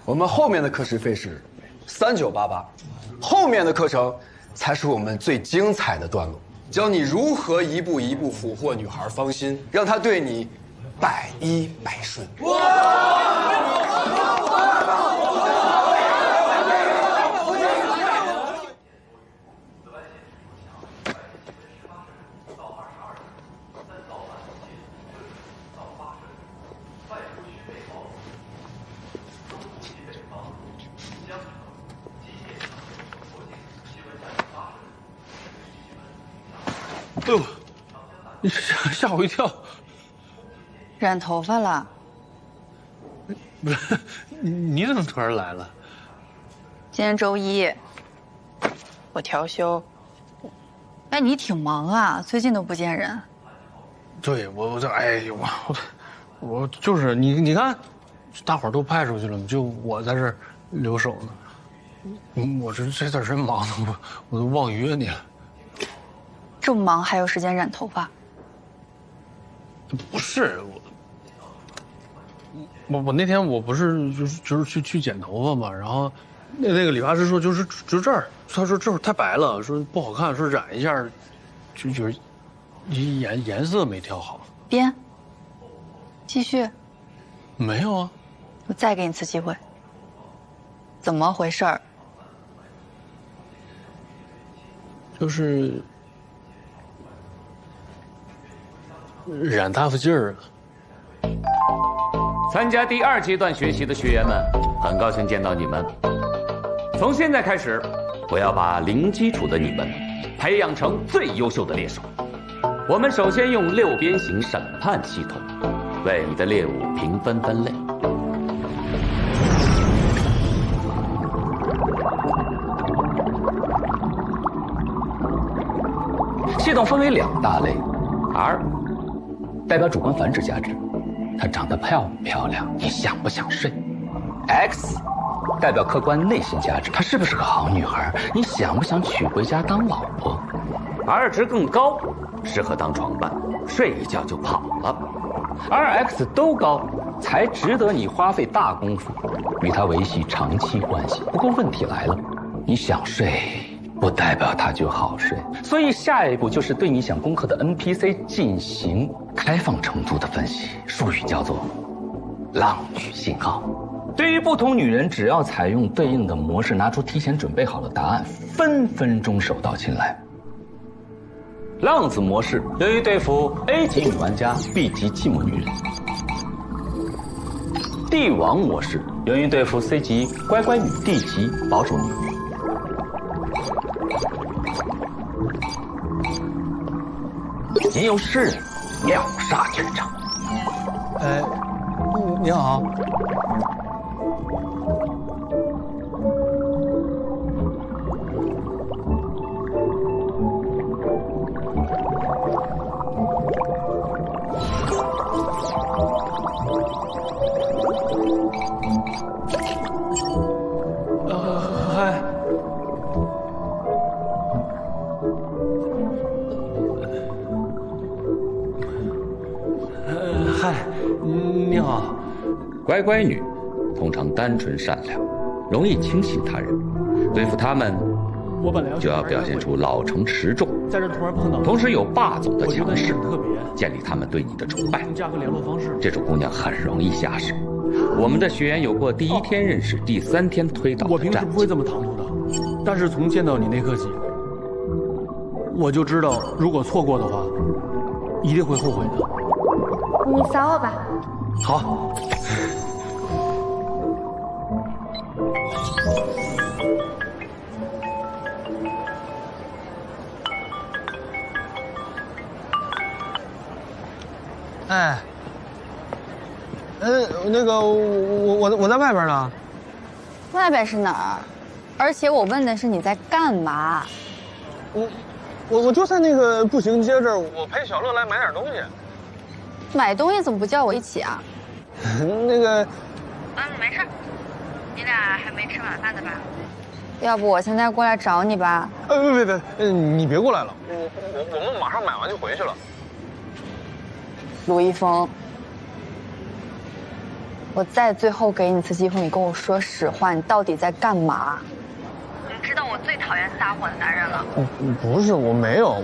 T: 我们后面的课时费是3988，后面的课程才是我们最精彩的段落，教你如何一步一步俘获女孩芳心，让她对你百依百顺。
A: 哎呦，你吓我一跳！
V: 染头发了？
A: 不是，你怎么突然来了？
V: 今天周一，我调休。哎，你挺忙啊，最近都不见人。
A: 对，我这，哎呦我就是你看，大伙儿都派出去了，就我在这儿留守呢。我这段时间忙的，我都忘约你了。
V: 这么忙还有时间染头发？
A: 不是我那天我不是就是去剪头发嘛，然后那个理发师说就这儿，他说这会儿太白了，说不好看，说染一下，就是颜色没调好。
V: 编，继续。
A: 没有啊。
V: 我再给你次机会。怎么回事儿？
A: 就是染大发劲儿了。
J: 参加第2阶段学习的学员们，很高兴见到你们。从现在开始，我要把零基础的你们培养成最优秀的猎手。我们首先用6边形审判系统为你的猎物评分分类。上分为2大类 ：R 代表主观繁殖价值，她长得漂不漂亮，你想不想睡 ；X 代表客观内心价值，她是不是个好女孩，你想不想娶回家当老婆。R 值更高，适合当床伴，睡一觉就跑了。R、X 都高，才值得你花费大功夫与他维系长期关系。不过问题来了，你想睡，不代表他就好睡。所以下一步就是对你想攻克的 NPC 进行开放程度的分析，术语叫做浪女信号。对于不同女人，只要采用对应的模式，拿出提前准备好的答案，分分钟手到擒来。浪子模式用于对付 A 级女玩家、B 级寂寞女人；帝王模式用于对付 C 级乖乖女、D 级保守女。吟游诗人秒杀全场。
A: 你好。嗨。嗨，你好。
J: 乖乖女通常单纯善良，容易轻信他人，对付她们就要表现出老成持重，
A: 在这突然碰到，
J: 同时有霸总的强势，建立他们对你的崇拜。
A: 加个联络方式。
J: 这种姑娘很容易下手。我们的学员有过第1天认识，第3天推倒的战绩。
A: 我平时不会这么唐突的，但是从见到你那刻起，我就知道，如果错过的话，一定会后悔的。
B: 你扫我吧。
A: 好。哎，那个我在外边呢。
V: 外边是哪儿？而且我问的是你在干嘛？
A: 我就在那个步行街这儿，我陪小乐来买点东西。
V: 买东西怎么不叫我一起啊？
A: 那个，
V: 没事，你俩还没吃晚饭的吧？要不我现在过来找你吧？
A: 别，你别过来了，我们马上买完就回去了。
V: 卢一峰，我再最后给你一次机会，你跟我说实话，你到底在干嘛？你知道我最讨厌撒谎的男人了。
A: 不是，我没有。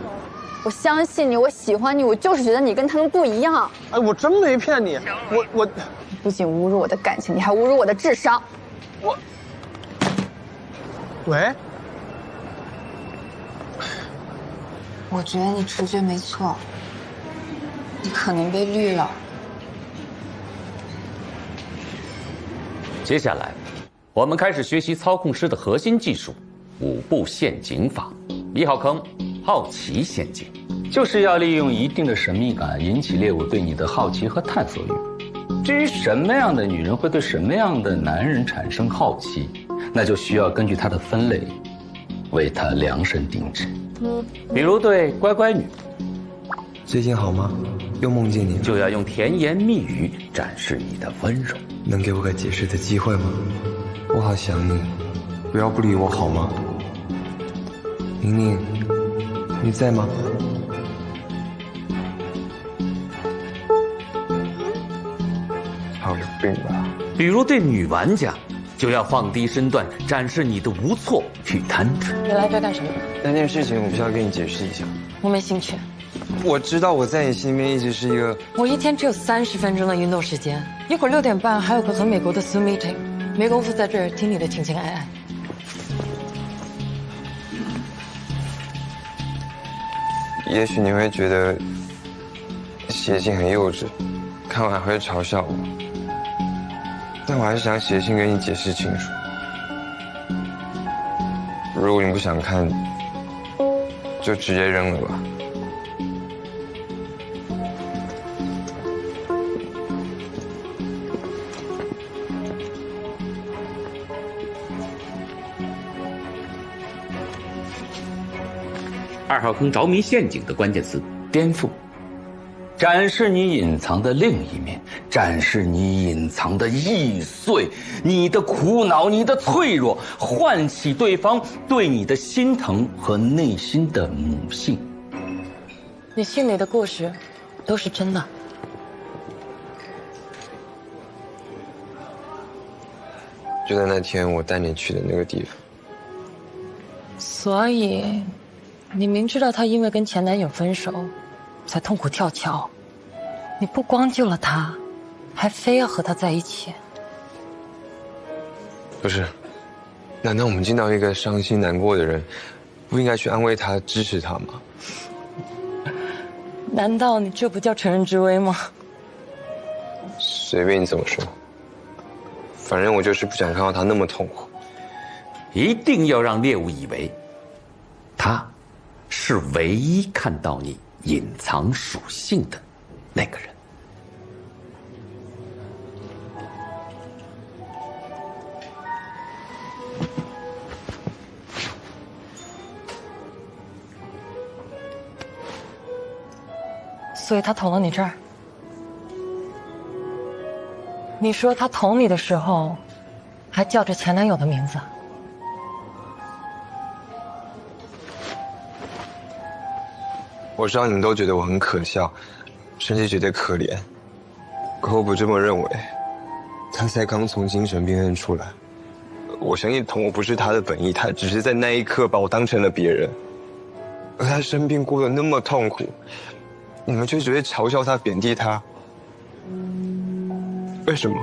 V: 我相信你，我喜欢你，我就是觉得你跟他们不一样。
A: 哎，我真没骗你，我
V: 不仅侮辱我的感情，你还侮辱我的智商。
A: 喂。
V: 我觉得你直觉没错，你可能被绿了。
J: 接下来，我们开始学习操控师的核心技术5步陷阱法。1号坑，好奇陷阱，就是要利用一定的神秘感，引起猎物对你的好奇和探索欲。至于什么样的女人会对什么样的男人产生好奇，那就需要根据她的分类，为她量身定制。比如对乖乖女，
D: 最近好吗？又梦见你，
J: 就要用甜言蜜语展示你的温柔。
D: 能给我个解释的机会吗？我好想你，不要不理我好吗？宁宁，你在吗？好有病吧！
J: 比如对女玩家，就要放低身段，展示你的无措与单纯。
W: 你来这干什么？
D: 那件事情我必须要跟你解释一下。
W: 我没兴趣。
D: 我知道我在你心里面一直是一个……
L: 我一天只有30分钟的运动时间，一会儿6点半还有个和美国的 Zoom meeting， 没工夫在这儿听你的情情爱爱。
D: 也许你会觉得写信很幼稚，看完会嘲笑我，但我还是想写信给你解释清楚。如果你不想看，就直接扔了吧。
J: 2号坑着迷陷阱的关键词：颠覆。展示你隐藏的另一面，展示你隐藏的易碎，你的苦恼，你的脆弱，唤起对方对你的心疼和内心的母性。
L: 你信里的故事都是真的。
D: 就在那天我带你去的那个地方。
L: 所以，你明知道她因为跟前男友分手，才痛苦跳桥，你不光救了她，还非要和她在一起。
D: 不是，难道我们见到一个伤心难过的人，不应该去安慰他、支持他吗？
L: 难道你这不叫乘人之危吗？
D: 随便你怎么说，反正我就是不想看到他那么痛苦。
J: 一定要让猎物以为，他是唯一看到你隐藏属性的那个人。
L: 所以他捅了你这儿。你说他捅你的时候，还叫着前男友的名字。
D: 我知道你们都觉得我很可笑，甚至觉得可怜，可我不这么认为。他才刚从精神病院出来，我相信捅我不是他的本意，他只是在那一刻把我当成了别人。而他生病过得那么痛苦，你们就只会嘲笑他、贬低他，为什么？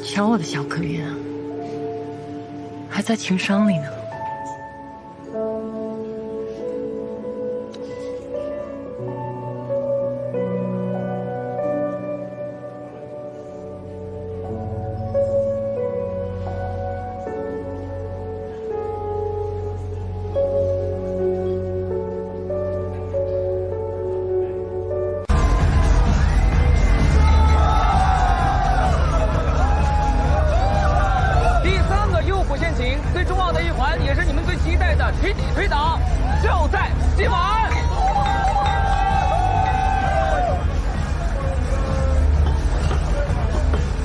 L: 瞧我的小可怜，还在情伤里呢。
E: 最重要的一环，也是你们最期待的集体推倒，就在今晚。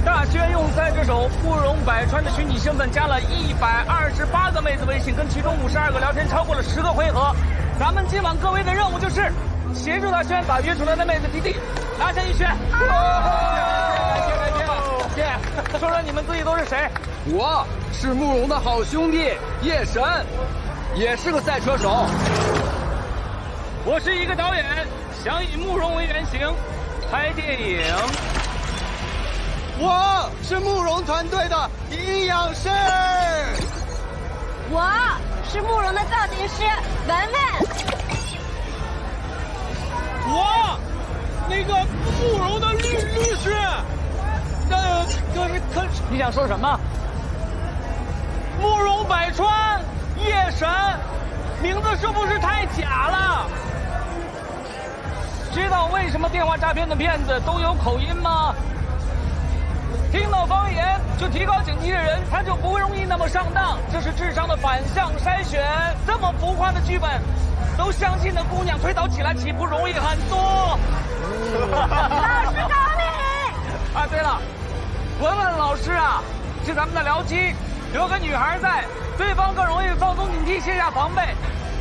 E: 大轩用3只手慕容百川的虚拟身份加了128个妹子微信，跟其中52个聊天超过了10个回合。咱们今晚各位的任务就是协助大轩把约出来的妹子弟弟拿下一圈。谢谢，说说你们自己都是谁？
T: 我是慕容的好兄弟叶神，也是个赛车手。
E: 我是一个导演，想以慕容为原型拍电影。
M: 我是慕容团队的营养师。
C: 我是慕容的造型师文文。
E: 我那个慕容的律师。可是，你想说什么？慕容百川，叶神，名字是不是太假了？知道为什么电话诈骗的骗子都有口音吗？听到方言就提高警惕的人，他就不容易那么上当。这是智商的反向筛选。这么浮夸的剧本，都相信的姑娘推导起来岂不容易很多？
C: 老师高明！
E: 啊，对了，文文老师啊，是咱们的僚机，有个女孩在，对方更容易放松警惕，卸下防备。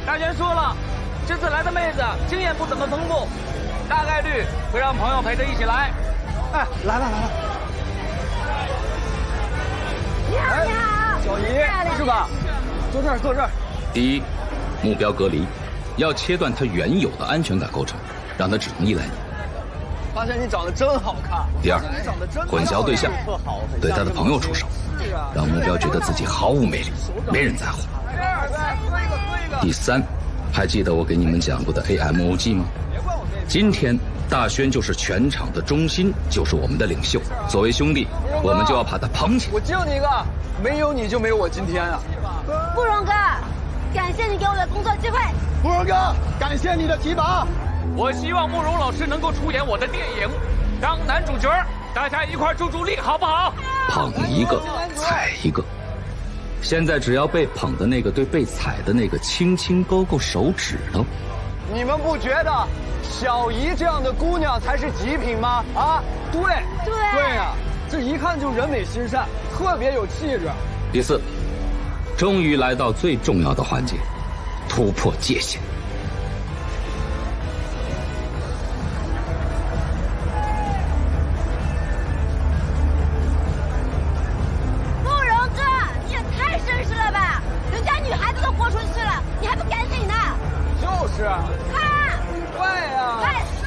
E: 大轩说了，这次来的妹子经验不怎么丰富，大概率会让朋友陪着一起来。
M: 哎，来了。
C: 你好，
E: 小姨是吧？坐这儿。
J: 第一，目标隔离，要切断他原有的安全感构成，让他只能依赖你。
T: 发现你长得真好看。
J: 第二，混淆对象，对他的朋友出手，让目标觉得自己毫无魅力，没人在乎。第三，还记得我给你们讲过的 AMOG 吗？今天大轩就是全场的中心，就是我们的领袖。作为兄弟，我们就要把他捧起。
T: 我敬你一个，没有你就没有我今天啊！
C: 慕容哥，感谢你给我的工作机会。
M: 慕容哥，感谢你的提拔。
E: 我希望慕容老师能够出演我的电影，当男主角，大家一块助助力，好不好？
J: 捧一个，踩一个。现在只要被捧的那个对被踩的那个轻轻勾勾手指头。
M: 你们不觉得小姨这样的姑娘才是极品吗？啊，对呀，这一看就人美心善，特别有气质。
J: 第四，终于来到最重要的环节，突破界限。
C: 慕容哥，你也太绅士了吧！人家女孩子都豁出去了，你还不赶紧呢？
M: 就是啊，
C: 看，
M: 快呀，
C: 快撕，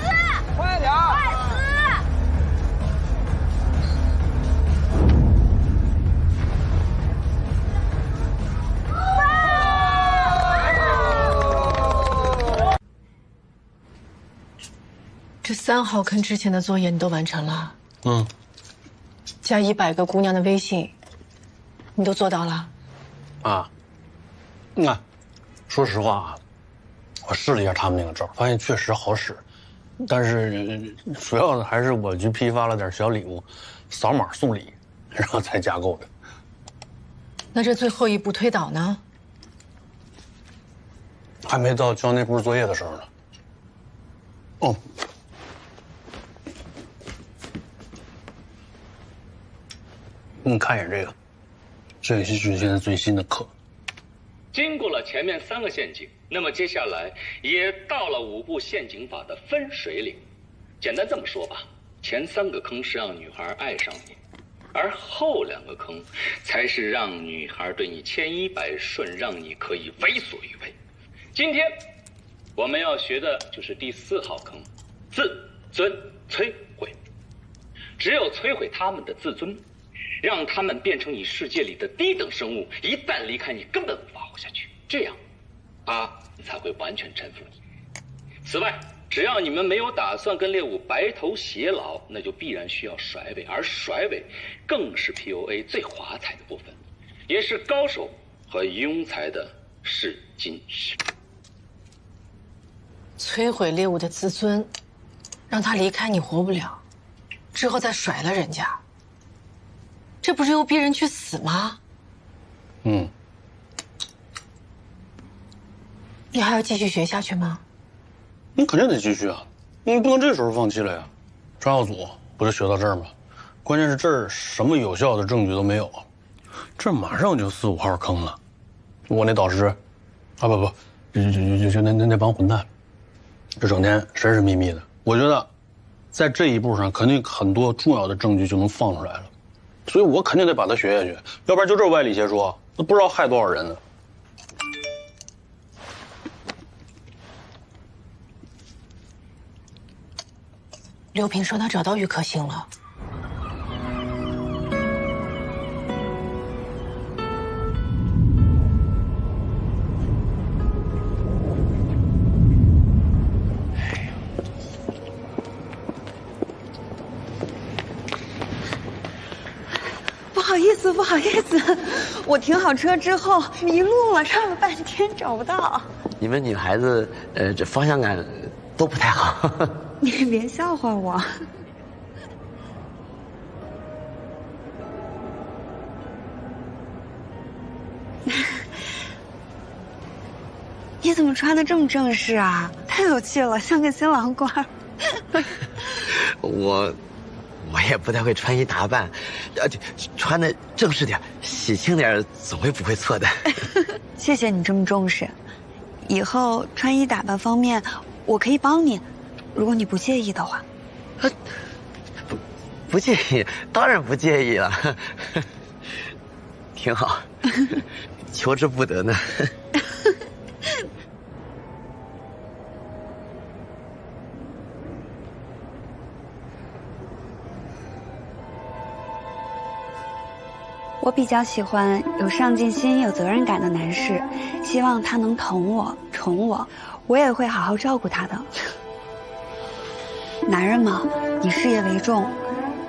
M: 快点，
C: 快撕！
G: 这3号坑之前的作业你都完成了？
A: 嗯。
G: 加100个姑娘的微信，你都做到了？
A: 啊，说实话啊，我试了一下他们那个招，发现确实好使，但是主要的还是我去批发了点小礼物，扫码送礼，然后才加购的。
G: 那这最后一步推导呢？
A: 还没到交那步作业的时候呢。哦。你看一眼这个，这也是现在最新的课。
J: 经过了前面3个陷阱，那么接下来也到了5步陷阱法的分水岭。简单这么说吧，前3个坑是让女孩爱上你，而后2个坑才是让女孩对你千依百顺，让你可以为所欲为。今天我们要学的就是第4号坑，自尊摧毁。只有摧毁他们的自尊，让他们变成你世界里的低等生物，一旦离开你，根本无法活下去。这样，他才会完全臣服你。此外，只要你们没有打算跟猎物白头偕老，那就必然需要甩尾，而甩尾更是 PUA 最华彩的部分，也是高手和庸才的试金石。
G: 摧毁猎物的自尊，让他离开你活不了，之后再甩了人家。这不是又逼人去死吗？
A: 嗯。
G: 你还要继续学下去吗？
A: 你肯定得继续啊，你不能这时候放弃了呀。抓药组不就学到这儿吗？关键是这儿什么有效的证据都没有，这马上就4、5号坑了。我那导师，啊不，就那帮混蛋，这整天神神秘秘的。我觉得，在这一步上肯定很多重要的证据就能放出来了。所以我肯定得把它学下去，要不然就这歪理邪说，那不知道害多少人呢。
G: 刘平说他找到郁可欣了。
F: 不好意思，我停好车之后迷路了，绕了半天找不到。
H: 你们女孩子，这方向感都不太好。
F: 你别笑话我。你怎么穿的这么正式啊？太有气了，像个新郎官。
H: 我也不太会穿衣打扮，穿的正式点、喜庆点，总会不会错的。
F: 谢谢你这么重视，以后穿衣打扮方面，我可以帮你，如果你不介意的话。
H: 不介意，当然不介意了，挺好，求之不得呢。
F: 我比较喜欢有上进心、有责任感的男士，希望他能疼我、宠我，我也会好好照顾他的。男人嘛，以事业为重，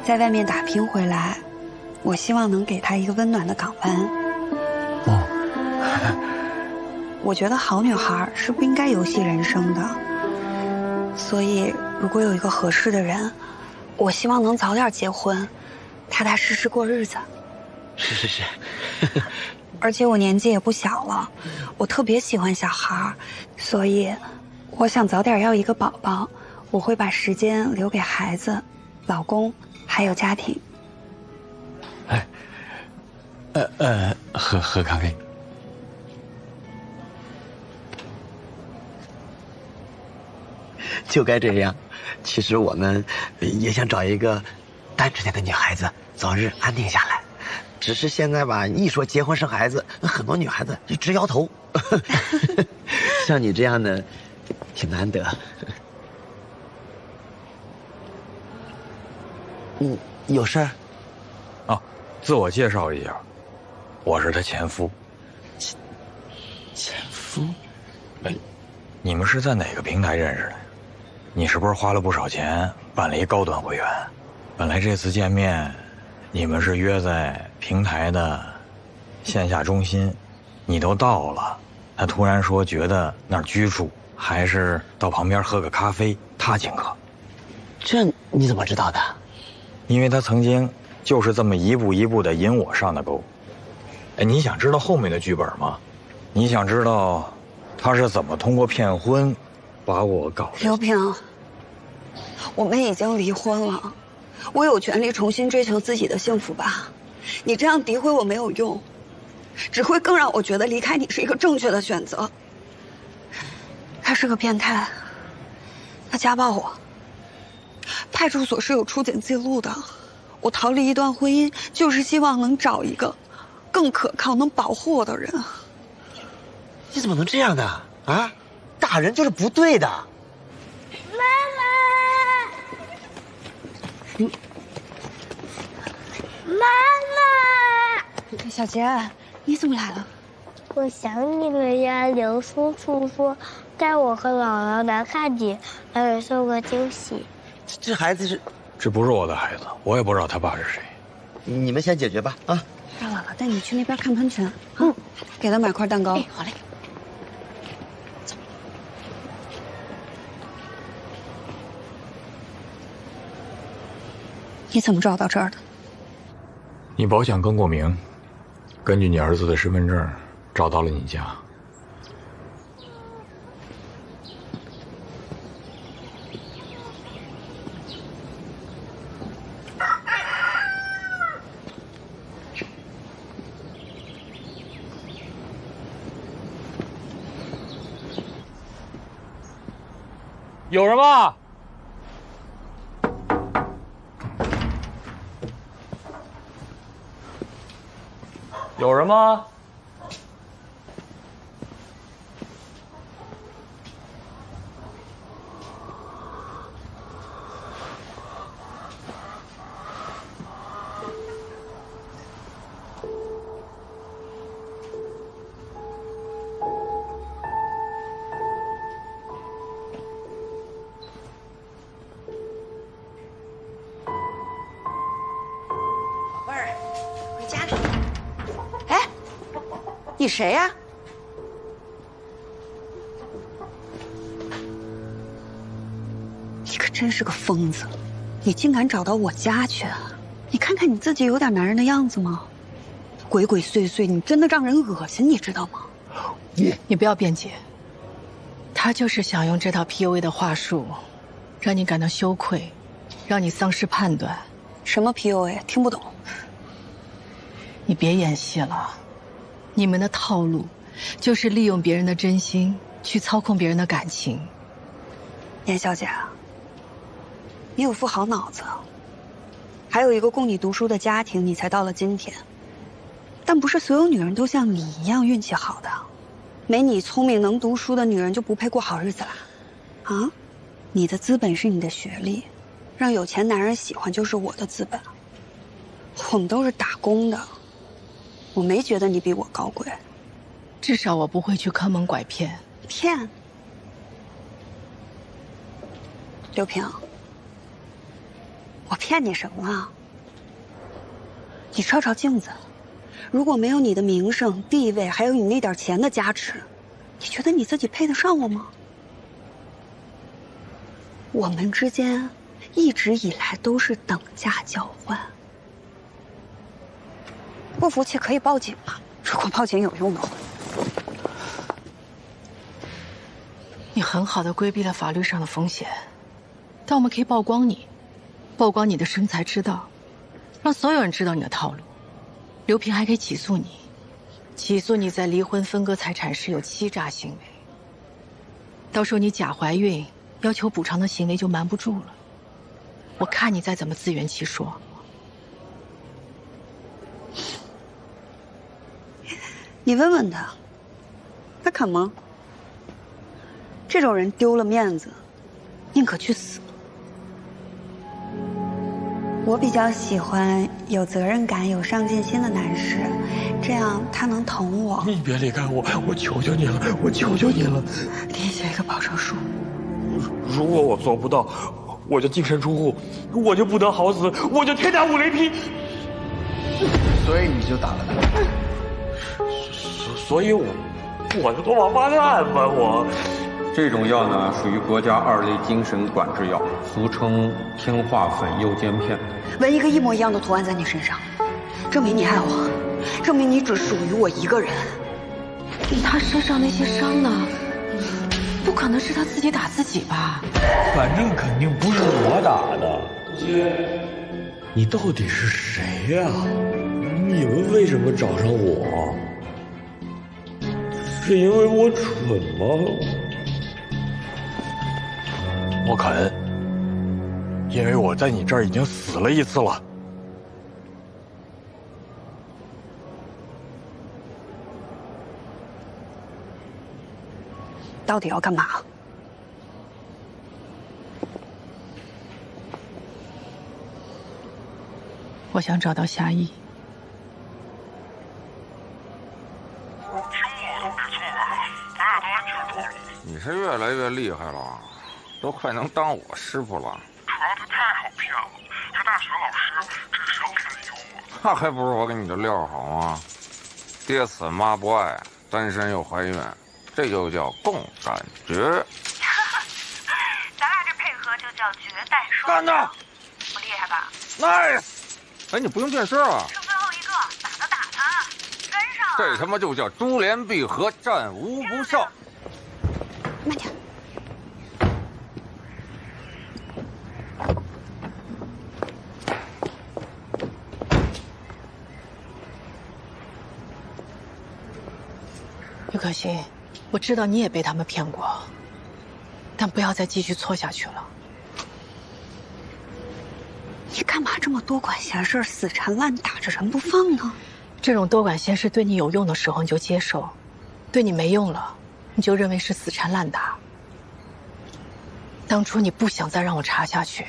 F: 在外面打拼回来，我希望能给他一个温暖的港湾。我觉得好女孩是不应该游戏人生的。所以，如果有一个合适的人，我希望能早点结婚，踏踏实实过日子。
H: 是。
F: 而且我年纪也不小了，我特别喜欢小孩，所以我想早点要一个宝宝。我会把时间留给孩子、老公还有家庭。
K: 喝咖啡。
H: 就该这样。其实我们也想找一个单纯点的女孩子，早日安定下来。只是现在吧，一说结婚生孩子，很多女孩子就直摇头。像你这样的，挺难得。有事儿？
K: 啊，自我介绍一下，我是他前夫。
H: 前夫？
K: 你们是在哪个平台认识的？你是不是花了不少钱办了一高端会员？本来这次见面，你们是约在平台的线下中心，你都到了，他突然说觉得那儿拘束，还是到旁边喝个咖啡，他请客。
H: 这你怎么知道的？
K: 因为他曾经就是这么一步一步的引我上的钩。哎，你想知道后面的剧本吗？你想知道他是怎么通过骗婚把我搞？
F: 刘平，我们已经离婚了，我有权利重新追求自己的幸福吧？你这样诋毁我没有用，只会更让我觉得离开你是一个正确的选择。他是个变态，他家暴我。派出所是有出警记录的，我逃离一段婚姻，就是希望能找一个更可靠、能保护我的人。
H: 你怎么能这样呢？啊，打人就是不对的。
B: 妈妈，
F: 小杰，你怎么来了？
B: 我想你了呀。刘叔叔说带我和姥姥来看你，还给送个惊喜。
H: 这孩子是……
K: 这不是我的孩子，我也不知道他爸是谁。
H: 你们先解决吧，啊！
F: 让姥姥带你去那边看喷泉，给他买块蛋糕。
H: 好嘞。
F: 你怎么找到这儿的？
K: 你保险更过名，根据你儿子的身份证找到了你家。
E: 有人吗？有人吗？
F: 宝贝儿，回家了。哎，你谁呀？你可真是个疯子，你竟敢找到我家去！你看看你自己有点男人的样子吗？鬼鬼祟祟，你真的让人恶心，你知道吗？
G: 你不要辩解，他就是想用这套 PUA 的话术，让你感到羞愧，让你丧失判断。
F: 什么 PUA？ 听不懂。
G: 你别演戏了，你们的套路就是利用别人的真心去操控别人的感情。
F: 严小姐，你有副好脑子，还有一个供你读书的家庭，你才到了今天。但不是所有女人都像你一样运气好的，没你聪明能读书的女人就不配过好日子啦。啊，你的资本是你的学历，让有钱男人喜欢就是我的资本。我们都是打工的，我没觉得你比我高贵。
G: 至少我不会去坑蒙拐骗。
F: 骗？刘平，我骗你什么了？你照照镜子，如果没有你的名声、地位，还有你那点钱的加持，你觉得你自己配得上我吗？我们之间一直以来都是等价交换。不服气可以报警嘛，如果报警有用的话。
G: 你很好的规避了法律上的风险，但我们可以曝光你，曝光你的生财之道，让所有人知道你的套路。刘平还可以起诉你，起诉你在离婚分割财产时有欺诈行为。到时候你假怀孕要求补偿的行为就瞒不住了，我看你再怎么自圆其说。
F: 你问问他，他肯吗？这种人丢了面子，宁可去死。我比较喜欢有责任感、有上进心的男士，这样他能疼我。
K: 你别离开我，我求求你了，我求求你了。
G: 给你写一个保证书。
K: 如果我做不到，我就净身出户，我就不得好死，我就天打五雷劈。
M: 所以你就打了他。
K: 所以我是个王八蛋吧我。
O: 这种药呢，属于国家2类精神管制药，俗称氰化粉诱奸片。
F: 纹一个一模一样的图案在你身上，证明你爱我，证明你只属于我一个人。
G: 他身上那些伤呢？不可能是他自己打自己吧？
K: 反正肯定不是我打的。你到底是谁呀？你们为什么找上我？是因为我蠢吗？我肯，因为我在你这儿已经死了一次了。
F: 到底要干嘛？
G: 我想找到夏意。
P: 你是越来越厉害了，都快能当我师傅了。
R: 主要他太好骗了，他大学老师只想开优我。
P: 那还不是我给你的料好吗？爹死妈不爱，单身又怀孕，这就叫共感觉。
R: 咱俩这配合就叫绝代双
P: 干的，
R: 我厉害吧
P: ？Nice！ 哎，你不用变身啊！
R: 剩最后一个，打他打他，跟上了。
P: 这他妈就叫珠联璧合，战无不胜。
F: 慢点。
G: 于可欣，我知道你也被他们骗过，但不要再继续错下去了。
F: 你干嘛这么多管闲事，死缠烂打着人不放呢？
G: 这种多管闲事对你有用的时候你就接受，对你没用了，你就认为是死缠烂打。当初你不想再让我查下去，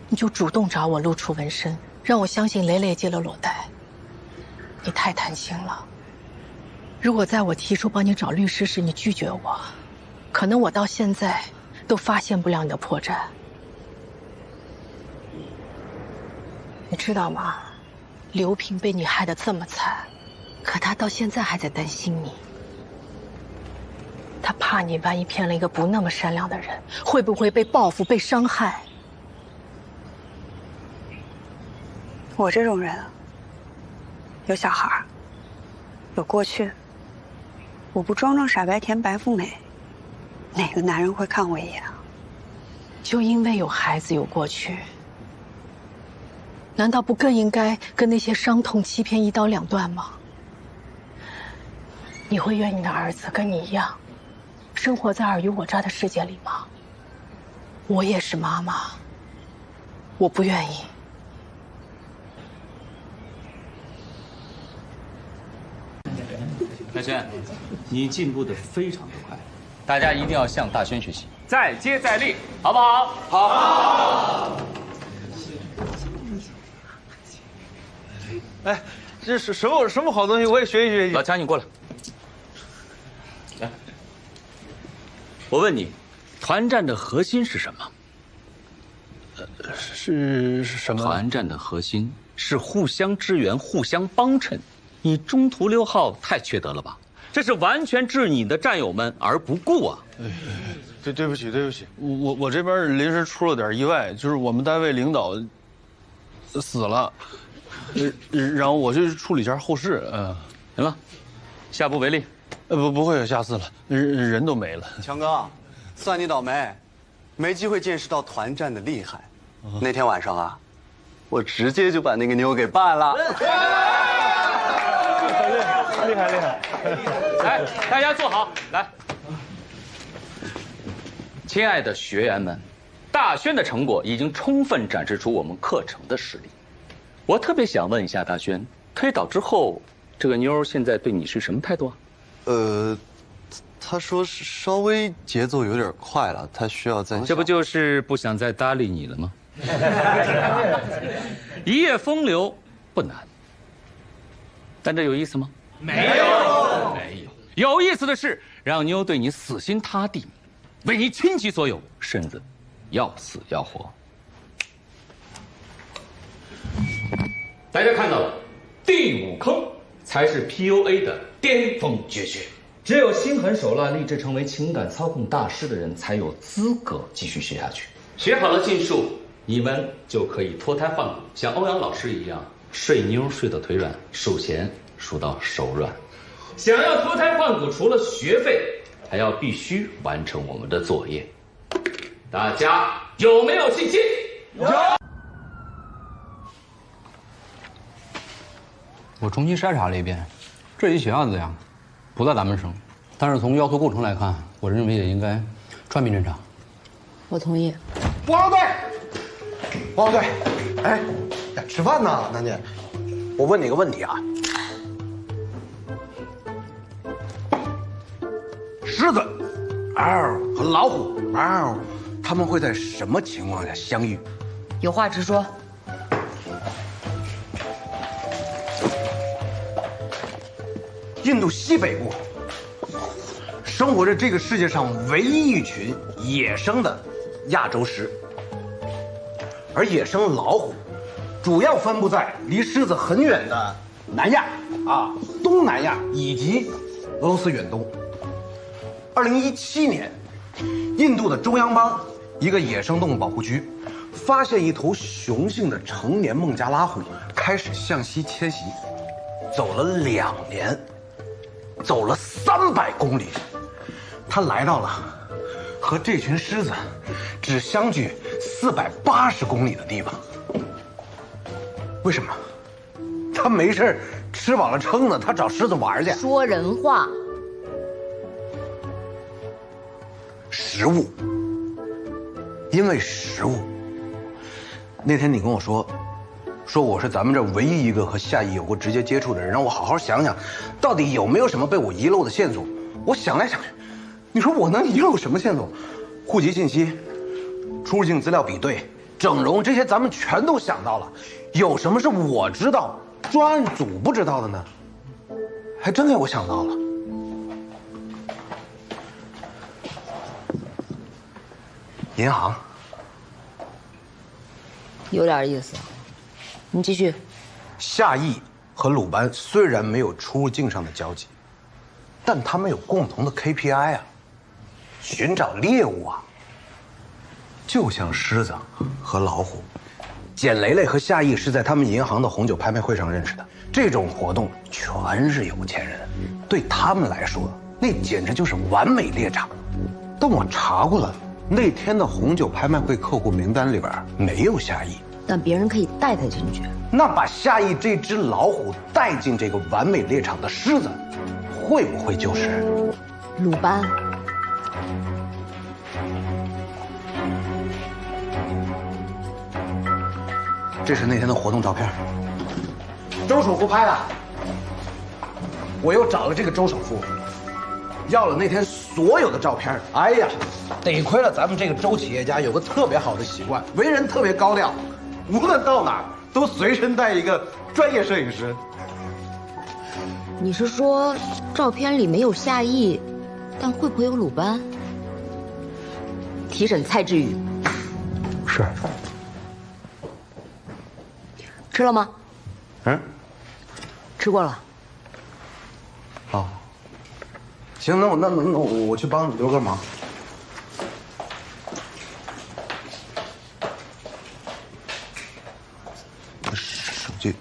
G: 你就主动找我露出纹身，让我相信蕾蕾接了裸贷。你太贪心了。如果在我提出帮你找律师时你拒绝我，可能我到现在都发现不了你的破绽。你知道吗？刘平被你害得这么惨，可他到现在还在担心你。他怕你万一骗了一个不那么善良的人，会不会被报复、被伤害？
F: 我这种人，有小孩，有过去，我不装装傻白甜白富美，哪个男人会看我一眼啊？
G: 就因为有孩子、有过去，难道不更应该跟那些伤痛、欺骗一刀两断吗？你会愿你的儿子跟你一样，生活在尔虞我诈的世界里吗？我也是妈妈，我不愿意。
J: 大轩，你进步的非常的快，大家一定要向大轩学习，再接再厉，好不好？好。
A: 哎，这是什么好东西？我也学习学习。
J: 老强，你过来。来，我问你，团战的核心是什么？
A: 是什么？
J: 团战的核心是互相支援、互相帮衬。你中途溜号太缺德了吧？这是完全置你的战友们而不顾啊！
A: 对不起，我这边临时出了点意外，就是我们单位领导死了，然后我去处理一下后事。
J: 行了，下不为例。
A: 不会有下次了，人都没了。
M: 强哥，算你倒霉，没机会见识到团战的厉害。那天晚上啊，我直接就把那个妞给办了。
A: 厉害！
J: 来，大家坐好，来。亲爱的学员们，大轩的成果已经充分展示出我们课程的实力。我特别想问一下大轩，推导之后，这个妞现在对你是什么态度啊？
M: 他说是稍微节奏有点快了，他需要再……
J: 这不就是不想再搭理你了吗？一夜风流不难，但这有意思吗？没有。有意思的是，让妞对你死心塌地，为你倾其所有，甚至要死要活。大家看到了，第5坑才是 PUA 的巅峰绝学。只有心狠手辣、立志成为情感操控大师的人，才有资格继续学下去。学好了禁术，你们就可以脱胎换骨，像欧阳老师一样，睡妞睡到腿软，数钱数到手软。想要脱胎换骨，除了学费，还要必须完成我们的作业。大家有没有信心？有。
Q: 我重新筛查了一遍，这一起案子呀，不在咱们省，但是从要素构成来看，我认为也应该串并侦查。
W: 我同意。
H: 王老队，王老队，哎，吃饭呢，楠姐。我问你个问题啊，狮子，和老虎，他们会在什么情况下相遇？
W: 有话直说。
H: 印度西北部生活着这个世界上唯一一群野生的亚洲狮，而野生老虎主要分布在离狮子很远的南亚东南亚以及俄罗斯远东。2017年，印度的中央邦一个野生动物保护区发现一头雄性的成年孟加拉虎开始向西迁徙，走了2年。走了300公里，他来到了和这群狮子只相距480公里的地方。为什么？他没事吃饱了撑的，他找狮子玩去。
W: 说人话。
H: 食物，因为食物。那天你跟我说我是咱们这唯一一个和夏邑有过直接接触的人，让我好好想想，到底有没有什么被我遗漏的线索。我想来想去，你说我能遗漏什么线索？户籍信息、出入境资料比对、整容，这些咱们全都想到了，有什么是我知道专案组不知道的呢？还真给我想到了。银行
W: 有点意思。你继续。
H: 夏邑和鲁班虽然没有出入境上的交集，但他们有共同的 KPI 啊，寻找猎物啊。就像狮子和老虎，简雷雷和夏邑是在他们银行的红酒拍卖会上认识的。这种活动全是有钱人，对他们来说，那简直就是完美猎场。但我查过了，那天的红酒拍卖会客户名单里边没有夏邑。
W: 但别人可以带他进去。
H: 那把夏邑这只老虎带进这个完美猎场的狮子，会不会就是
W: 鲁班？
H: 这是那天的活动照片，周首富拍的。我又找了这个周首富，要了那天所有的照片。哎呀，得亏了咱们这个周企业家有个特别好的习惯，为人特别高调。无论到哪儿都随身带一个专业摄影师。
W: 你是说照片里没有夏邑，但会不会有鲁班？提审蔡志宇。
H: 是。
W: 吃了吗？
H: 嗯，
W: 吃过了。
H: 好。
N: 行，那我去帮你留个忙。手机。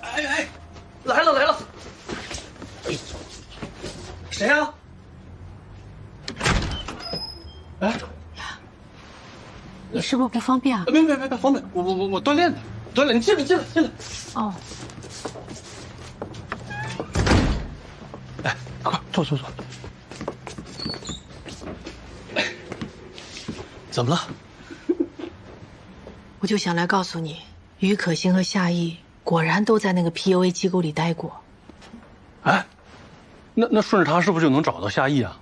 A: 哎，来了！谁呀？哎，
L: 你是不是不方便啊？
A: 别，方便，我锻炼的，你进来。
L: 哦。
A: 哎，快坐。哎，怎么了？
L: 我就想来告诉你，于可欣和夏意果然都在那个 PUA 机构里待过。
A: 哎，那顺着他是不是就能找到夏意啊？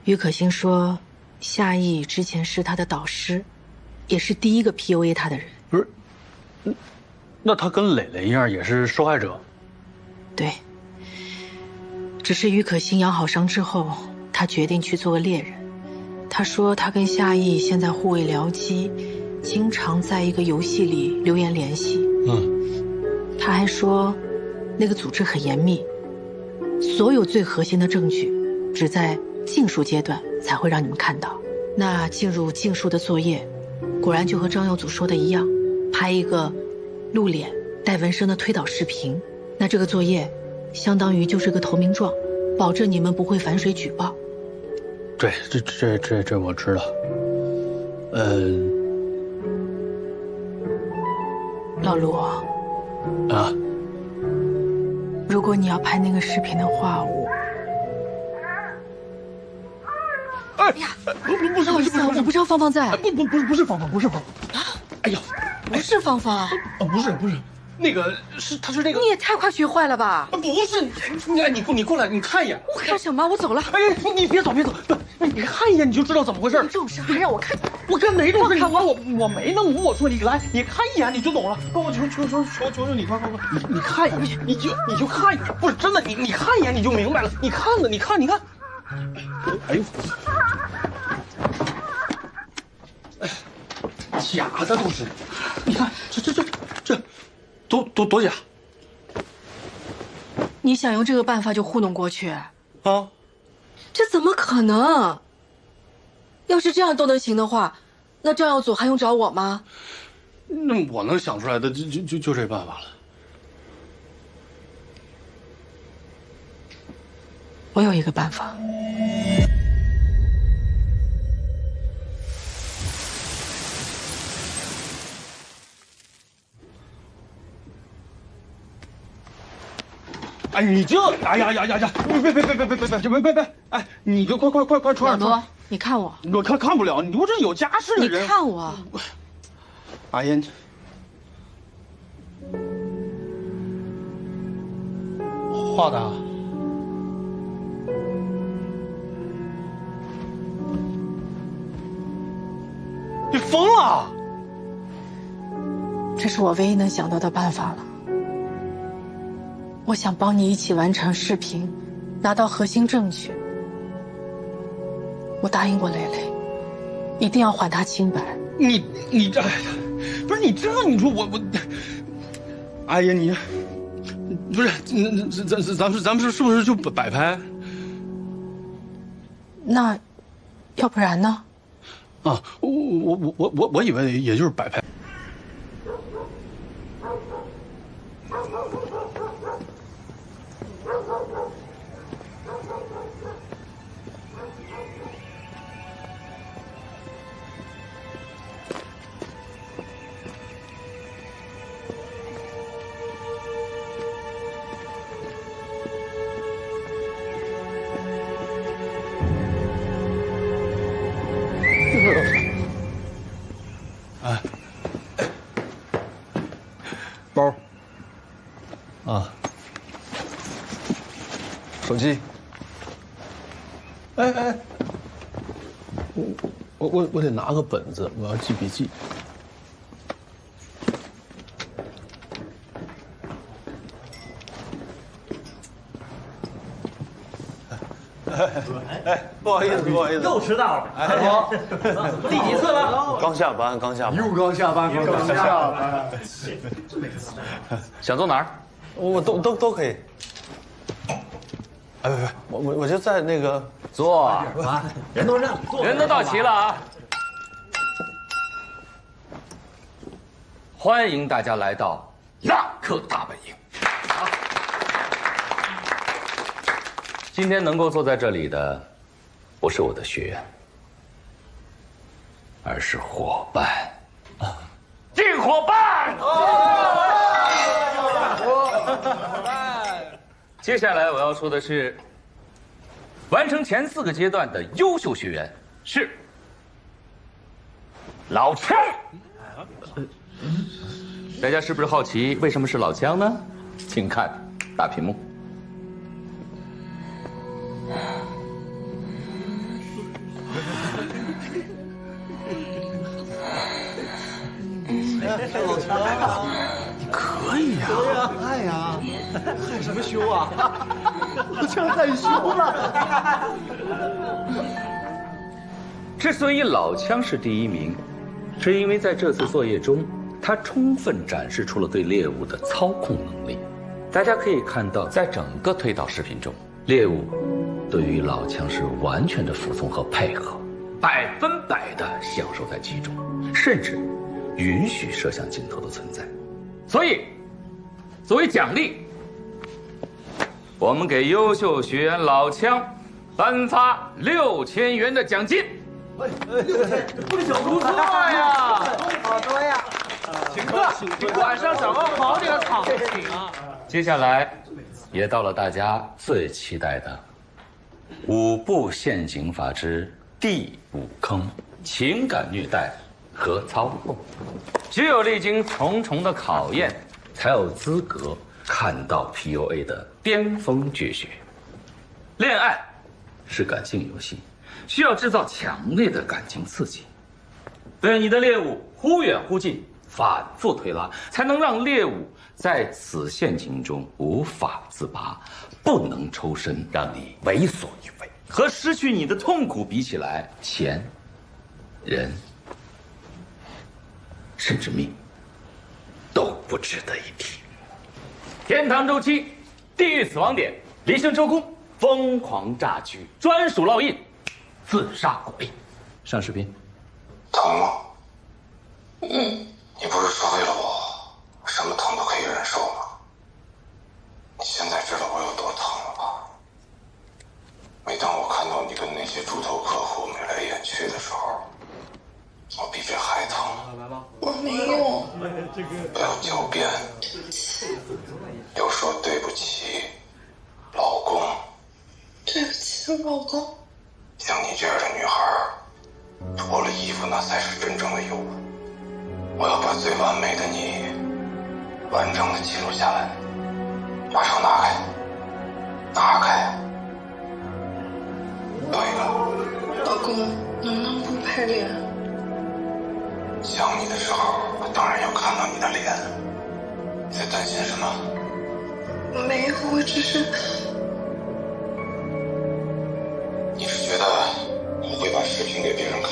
L: 于可欣说，夏意之前是他的导师，也是第一个 PUA 他的人。
A: 不是，那他跟蕾蕾一样也是受害者？
L: 对。只是于可欣养好伤之后，他决定去做个猎人。他说他跟夏意现在互为僚机，经常在一个游戏里留言联系。他还说，那个组织很严密，所有最核心的证据只在竞术阶段才会让你们看到。那进入竞术的作业，果然就和张耀祖说的一样，拍一个露脸带纹身的推导视频。那这个作业相当于就是个投名状，保证你们不会反水举报。
A: 对，这我知道。
L: 老卢
A: 啊，
L: 如果你要拍那个视频的话，
A: 哎呀，不是，
L: 我不知道芳芳在。
A: 不是芳芳。哎呀，
L: 不是芳芳。
A: 不是，那个他是那个。
L: 你也太快学坏了吧？
A: 不是，你过来，你看一眼。
L: 我看什么？我走了。
A: 哎，你别走，你看一眼你就知道怎么回事。
L: 这种事还让我看？
A: 我干哪种事？我没那么，我说你来，你看一眼你就懂了。我求求你，快，你看一眼，你就看一眼，不是真的，你看一眼你就明白了。你看。哎呦，哎，假的都是，你看这多假。
L: 你想用这个办法就糊弄过去？
A: 啊？
L: 这怎么可能？要是这样都能行的话，那张耀祖还用找我吗？
A: 那我能想出来的就这办法了。
L: 我有一个办法。
A: 哎，你这，哎呀，别，哎，你就快穿。
L: 老罗，你看我，
A: 我看不了，你不是有家室的人。
L: 你看我，
A: 阿烟，画的。你疯了！
L: 这是我唯一能想到的办法了。我想帮你一起完成视频，拿到核心证据。我答应过蕾蕾，一定要还她清白。
A: 你这，不是你这，你说我，哎呀你，不是咱们是不是就摆拍？
L: 那，要不然呢？
A: 啊，我以为也就是摆拍。哎，包啊，手机。哎，我得拿个本子，我要记笔记。
I: 哎，不好意思，不好意思，
E: 又迟到了。
I: 哎，我
E: 第几次了？
I: 刚下班，刚下班，
M: 又刚下班，刚下班。
J: 想坐哪儿？
I: 我都可以。哎，我就在那个
E: 坐。人都让你坐，人都到齐了啊！
J: 欢迎大家来到拉克大本营。今天能够坐在这里的，不是我的学员，而是伙伴。敬伙伴！接下来我要说的是，完成前4个阶段的优秀学员是老枪。大家是不是好奇为什么是老枪呢？请看大屏幕。
I: 老强，你可以呀！对呀，害呀，害什么羞啊？老强害羞了。
J: 之所以老枪是第1名，是因为在这次作业中，他充分展示出了对猎物的操控能力。大家可以看到，在整个推导视频中，猎物对于老枪是完全的服从和配合，100%的享受在其中，甚至允许摄像镜头的存在。所以，作为奖励，我们给优秀学员老枪颁发6000元的奖金。
E: 不小不错呀，
I: 好多呀！
E: 请客，晚上找个好点的场子请啊。
J: 接下来，也到了大家最期待的5步陷阱法之第5坑——情感虐待和操控。只有历经重重的考验，才有资格看到 PUA 的巅峰绝学。恋爱是感性游戏，需要制造强烈的感情刺激，对你的猎物忽远忽近，反复推拉，才能让猎物在此陷阱中无法自拔，不能抽身，让你为所欲为。和失去你的痛苦比起来，钱、人，甚至命，都不值得一提。天堂周期，地狱死亡点，离生周公，疯狂炸区，专属烙印，自杀鼓励。上视频。
R: 疼吗？你不是说为了我，什么疼都可以忍受吗？你现在知道我有多疼了吧？每当我看到你跟那些猪头客户眉来眼去的时候，我比这还疼。我没有。不要狡辩，又说对不起，老公。对不起，老公。像你这样的女孩，脱了衣服那才是真正的尤物。我要把最完美的你完整的记录下来，把手拿开，拿开。对了，老公，能不能不拍脸？想你的时候，我当然要看到你的脸。你在担心什么？没有，我只是……你是觉得我会把视频给别人看？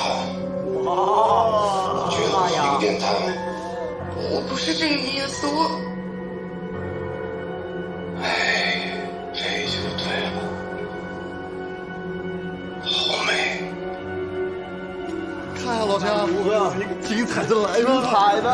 R: 觉得我是一个变态？我不是这个意思，我……哎，这就对了，好美！
I: 看呀，老强，精彩的来了，精彩的！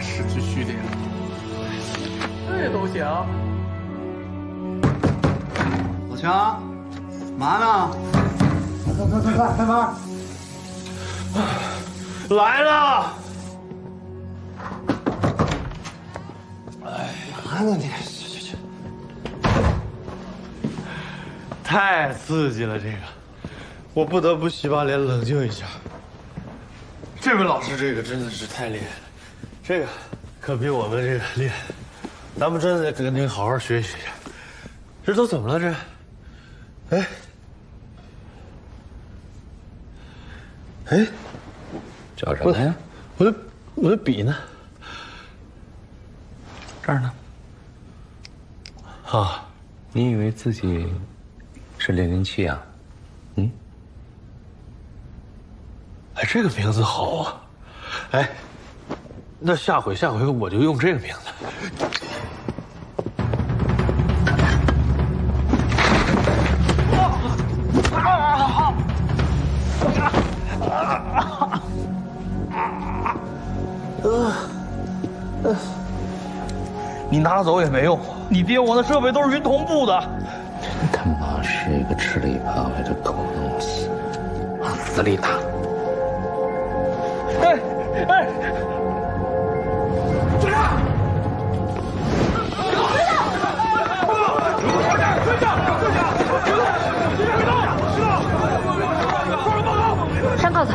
A: 失去序列了，
E: 这都行。
M: 老强，嘛呢？快开门！
A: 来了！
M: 哎，嘛呢你？去！
A: 太刺激了，这个，我不得不洗把脸冷静一下。这位老师，这个真的是太厉害了，这个可比我们这个厉害，咱们真的跟您好好学习一下。这都怎么了？这，哎，
K: 找什么呀？
A: 我的笔呢？
K: 这儿呢。
A: 啊，
K: 你以为自己是007啊？嗯。
A: 哎，这个名字好啊！哎，那下回我就用这个名字。
E: 你拿走也没用，你爹我的设备都是云同步的。
K: 真他妈是一个吃里扒外的狗东西，往死里打！
E: 哎！队长！
C: 上告他！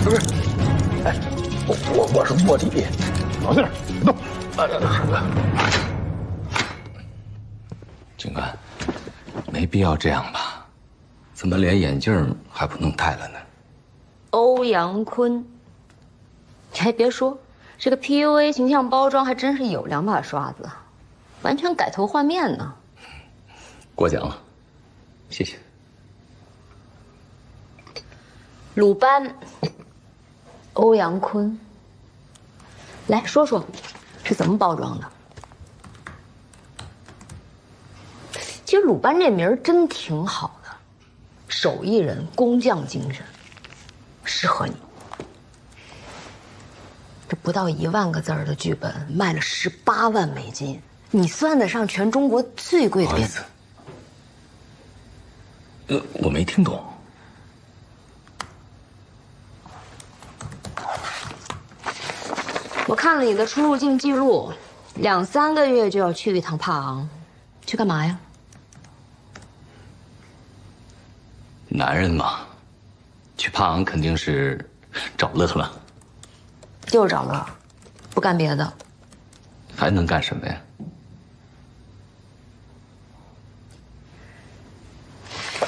E: 不是，哎，我是卧底，老实点，别动。
K: 警官，没必要这样吧？怎么连眼镜还不能戴了呢？
C: 欧阳坤，你还别说，这个 PUA 形象包装还真是有2把刷子，完全改头换面呢。
K: 过奖了，谢谢。
C: 鲁班，欧阳坤，来说说，是怎么包装的？其实鲁班这名儿真挺好的，手艺人，工匠精神，适合你。这不到1万个字的剧本，卖了18万美金，你算得上全中国最贵的编剧。
K: 我没听懂。
C: 我看了你的出入境记录，2、3个月就要去一趟帕昂，去干嘛呀？
K: 男人嘛，去帕昂肯定是找乐了。
C: 就是找乐，不干别的。
K: 还能干什么呀？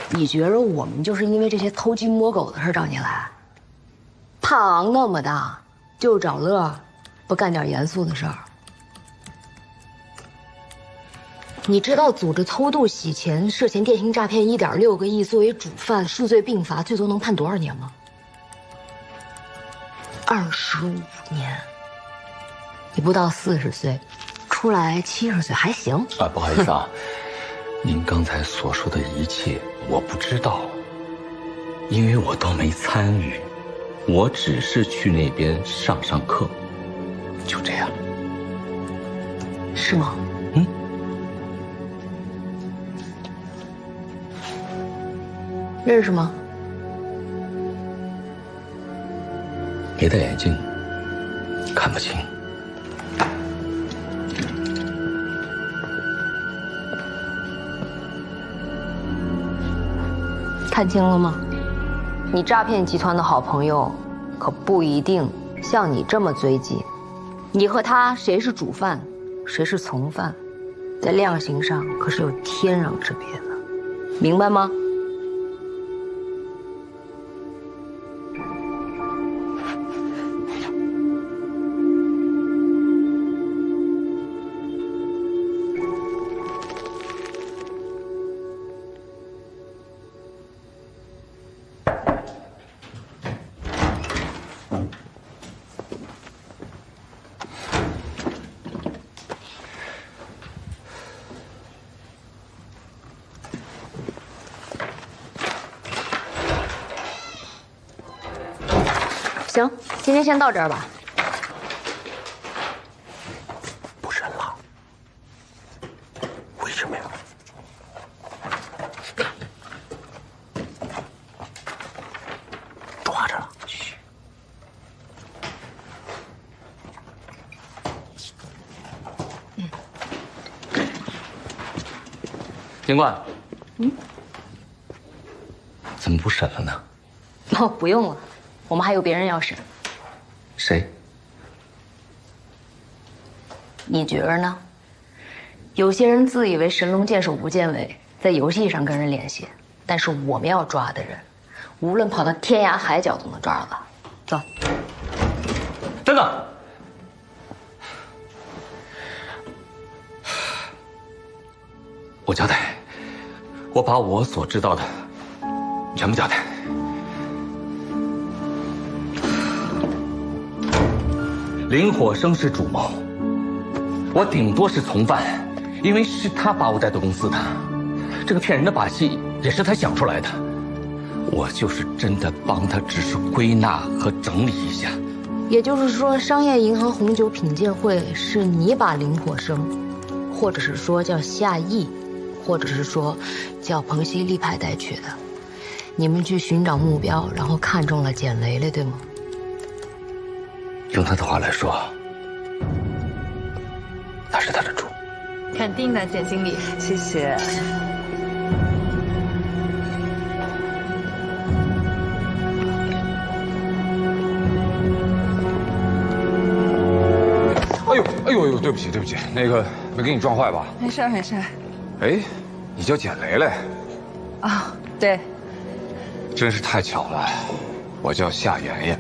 C: 你觉得我们就是因为这些偷鸡摸狗的事找你来？帕昂那么大，就找乐，不干点严肃的事儿？你知道组织偷渡、洗钱、涉嫌电信诈骗1.6个亿作为主犯，数罪并罚，最多能判多少年吗？25年。你不到40岁，出来70岁还行
K: 啊。不好意思啊，您刚才所说的一切我不知道，因为我都没参与，我只是去那边上课，就这样。
C: 是吗？
K: 嗯。
C: 认识吗？
K: 没戴眼镜，看不清。
C: 看清了吗？你诈骗集团的好朋友，可不一定像你这么追击。你和他谁是主犯，谁是从犯，在量刑上可是有天壤之别的，明白吗？行，今天先到这儿吧。
K: 不审了，为什么呀？抓着了。嘘。
Q: 警官，怎么不审了呢？
C: 哦，不用了，我们还有别人要审。
Q: 谁？
C: 你觉着呢？有些人自以为神龙见首不见尾，在游戏上跟人联系，但是我们要抓的人，无论跑到天涯海角都能抓到。走。
Q: 等等。我交代，我把我所知道的全部交代。林火生是主谋，我顶多是从犯，因为是他把我带到公司的，这个骗人的把戏也是他想出来的。我就是真的帮他，只是归纳和整理一下。
C: 也就是说，商业银行红酒品鉴会是你把林火生，或者是说叫夏意，或者是说叫彭西立派带去的。你们去寻找目标，然后看中了简雷雷，对吗？
Q: 用他的话来说，他是他的猪。
L: 肯定的，简经理。
G: 谢谢。
P: 哎呦，对不起，那个没给你撞坏吧？
G: 没事没事。
P: 哎，你叫简雷雷？
G: 啊，对。
P: 真是太巧了，我叫夏妍妍。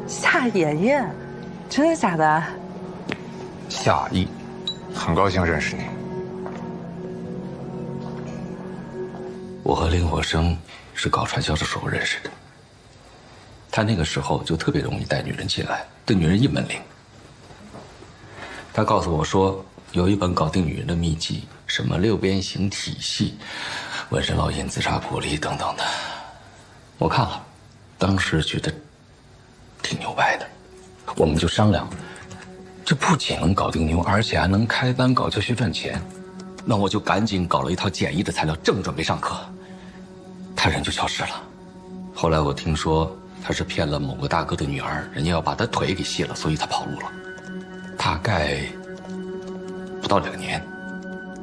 G: 夏妍妍，真的假的？
P: 夏意，很高兴认识你。
Q: 我和林火生是搞传销的时候认识的，他那个时候就特别容易带女人进来，对女人一门灵。他告诉我说，有一本搞定女人的秘籍，什么6边形体系、纹身烙印、自杀鼓励等等的。我看了，当时觉得挺牛掰的，我们就商量，这不仅能搞定妞，而且还能开班搞教学赚钱。那我就赶紧搞了一套简易的材料，正准备上课，他人就消失了。后来我听说他是骗了某个大哥的女儿，人家要把他腿给卸了，所以他跑路了。大概不到2年，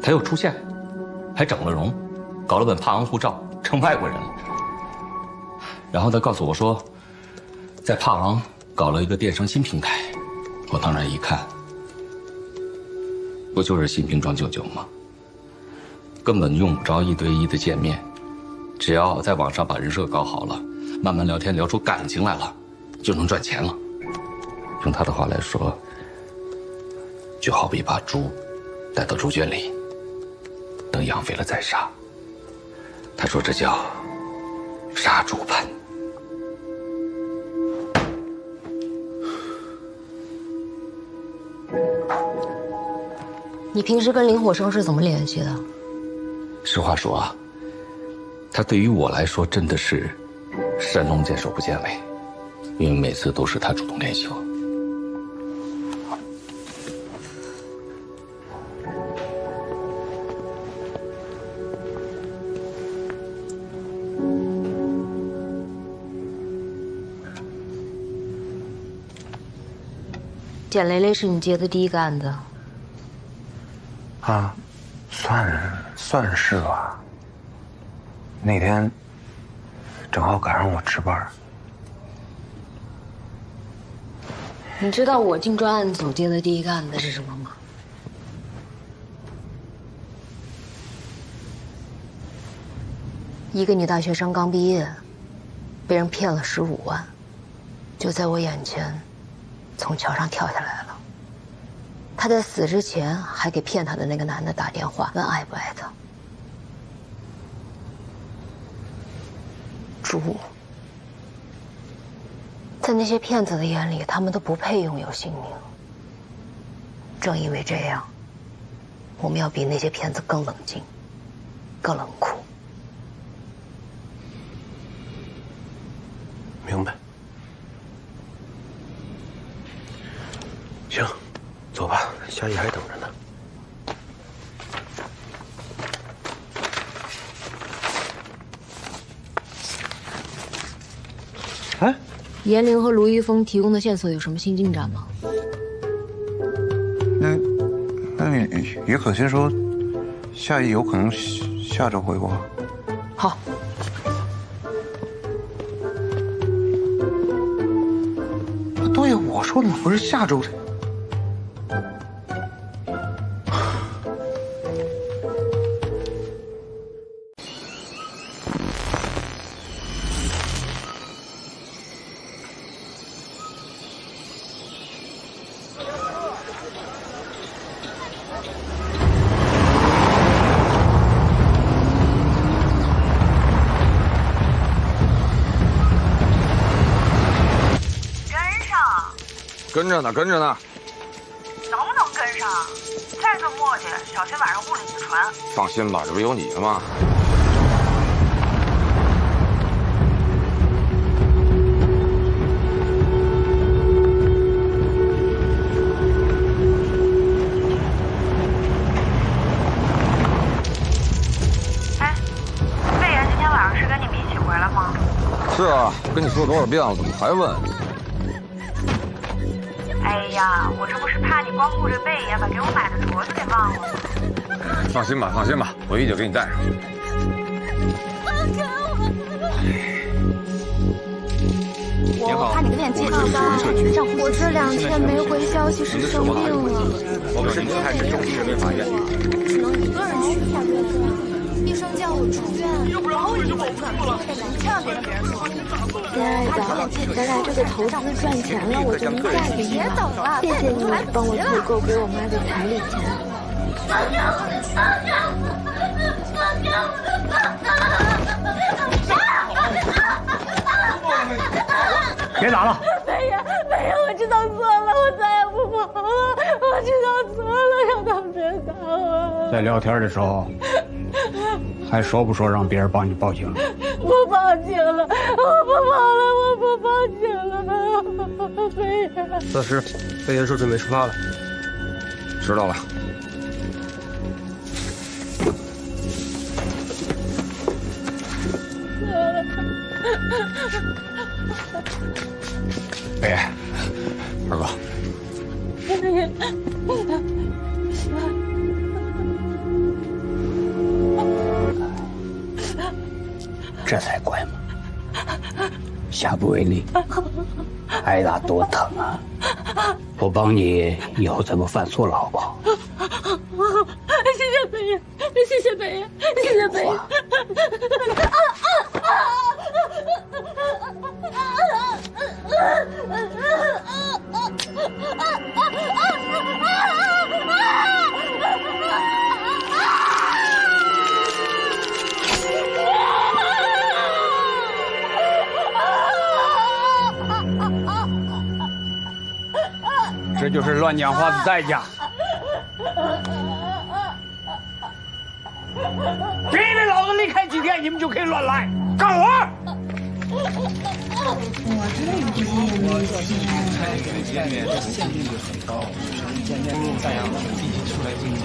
Q: 他又出现，还整了容，搞了本帕昂护照，成外国人了。然后他告诉我说，在帕昂搞了一个电商新平台。我当然一看，不就是新瓶装旧酒吗？根本用不着1对1的见面，只要在网上把人设搞好了，慢慢聊天聊出感情来了，就能赚钱了。用他的话来说，就好比把猪带到猪圈里，等养肥了再杀。他说这叫杀猪盘。
C: 你平时跟林火生是怎么联系的？
Q: 实话说啊，他对于我来说真的是神龙见首不见尾，因为每次都是他主动联系我。
C: 简雷雷是你接的第一个案子。
N: 啊，算是吧。那天正好赶上我值班。
C: 你知道我进专案组接的第一个案子是什么吗？一个女大学生刚毕业，被人骗了15万，就在我眼前从桥上跳下来了。她在死之前还给骗她的那个男的打电话，问爱不爱她。猪，在那些骗子的眼里，他们都不配拥有性命。正因为这样，我们要比那些骗子更冷静，更冷酷。
N: 明白。行，走吧，夏意还等着呢。
C: 哎，严玲和卢一峰提供的线索有什么新进展吗？
N: 那也可心说，夏意有可能下周回国。
G: 好。
A: 对呀，我说的不是下周的。
P: 跟着呢，跟着呢。
S: 能不能跟上？再这么磨叽，小心晚上误了你的船。
P: 放心吧，这不有你吗？
S: 哎，魏岩今天晚上是跟你们一起回来吗？
P: 是啊，跟你说多少遍了，怎么还问？
S: 哎呀，我这不是怕你光顾着贝爷，把给我买的镯子给忘了吗？
P: 放心吧，放心吧，我一定给你带上。
B: 我怕你的链接上吧。我这2天没回消息是生病了。
P: 我们是宁海市中级人民法院。
B: 只能一个人去法院。医生叫我住院，然后你回转了，千万别跟别人说。亲爱的，咱俩这个投资赚钱了，我就能嫁给你了。谢谢你帮我足够给我妈的彩礼钱。放开我的放开我！放开我的
E: 别打了！
L: 没有，我知道错了，我再也不跑了。我知道错了，让他们别打我。
E: 在聊天的时候，还说不说让别人帮你报警？
L: 不报警了，我不跑了，我不报警了。飞爷，
M: 老师，飞爷说准备出发了。
P: 知道了。
K: 飞爷，二哥。
E: 这才乖嘛，下不为例，挨打多疼啊！我帮你，以后再不犯错了，好不好？
L: 谢谢北爷，谢谢北爷，谢谢北爷。
E: 这就是乱讲话的代价。别让老子离开几天，你们就可以乱来，干活！
B: 我这一季
I: 见面的限定率很高，见面大家一起出来竞技。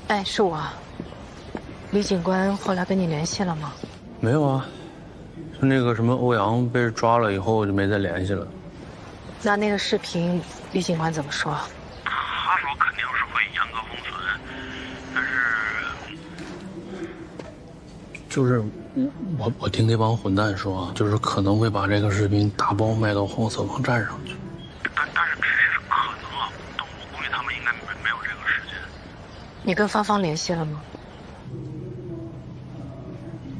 G: 哎，是我。李警官后来跟你联系了吗？
A: 没有啊，就那个什么欧阳被抓了以后就没再联系了。
G: 那个视频，李警官怎么说？
E: 他说肯定是会严格封存，但是
A: 就是我听那帮混蛋说，就是可能会把这个视频打包卖到黄色网站上去。
E: 但是只是可能，但我估计他们应该没有这个时间。
G: 你跟芳芳联系了吗？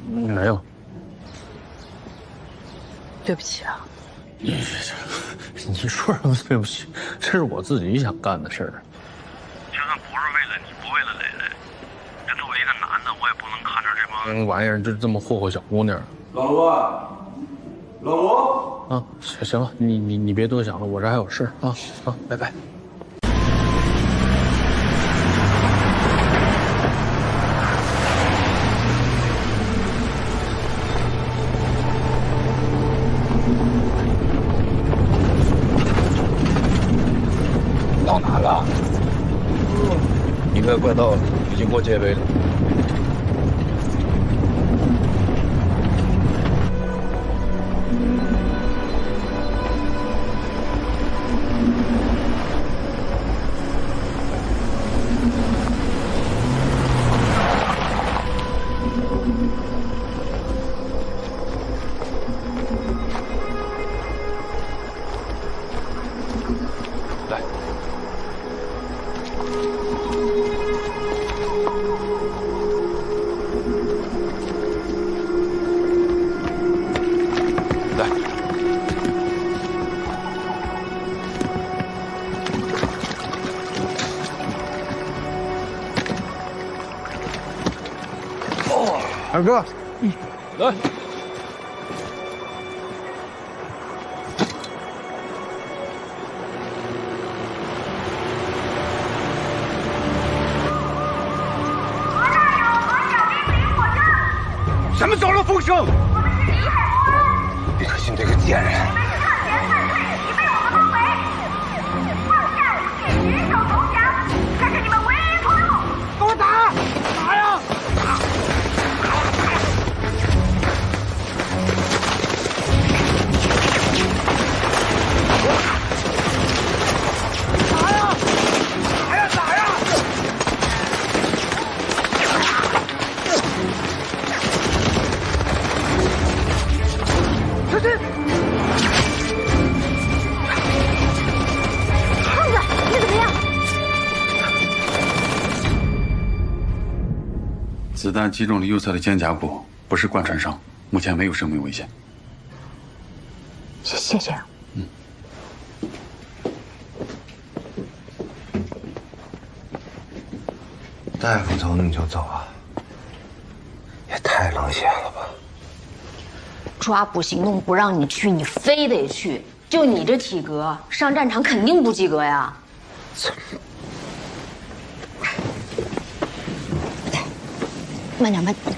A: 没有。
G: 对不起啊。
A: 你说什么对不起？这是我自己想干的事儿。
E: 就算不是为了你，不为了蕾蕾，这作为一个男的，我也不能看着这帮
A: 玩意儿就这么霍霍小姑娘。
I: 老罗，老罗
A: 啊，行了，你别多想了，我这还有事啊，拜拜。
N: 到哪了？应该快到了，已经过界碑了。
I: 二哥，
N: 来。
I: 什么走漏风声？李可欣这个贱人！给我打！打呀！
D: 子弹击中了右侧的肩胛骨，不是贯穿伤，目前没有生命危险。
W: 谢谢。
N: 大夫走你就走啊？也太冷血了吧！
C: 抓捕行动不让你去，你非得去。就你这体格，上战场肯定不及格呀。慢点，慢点。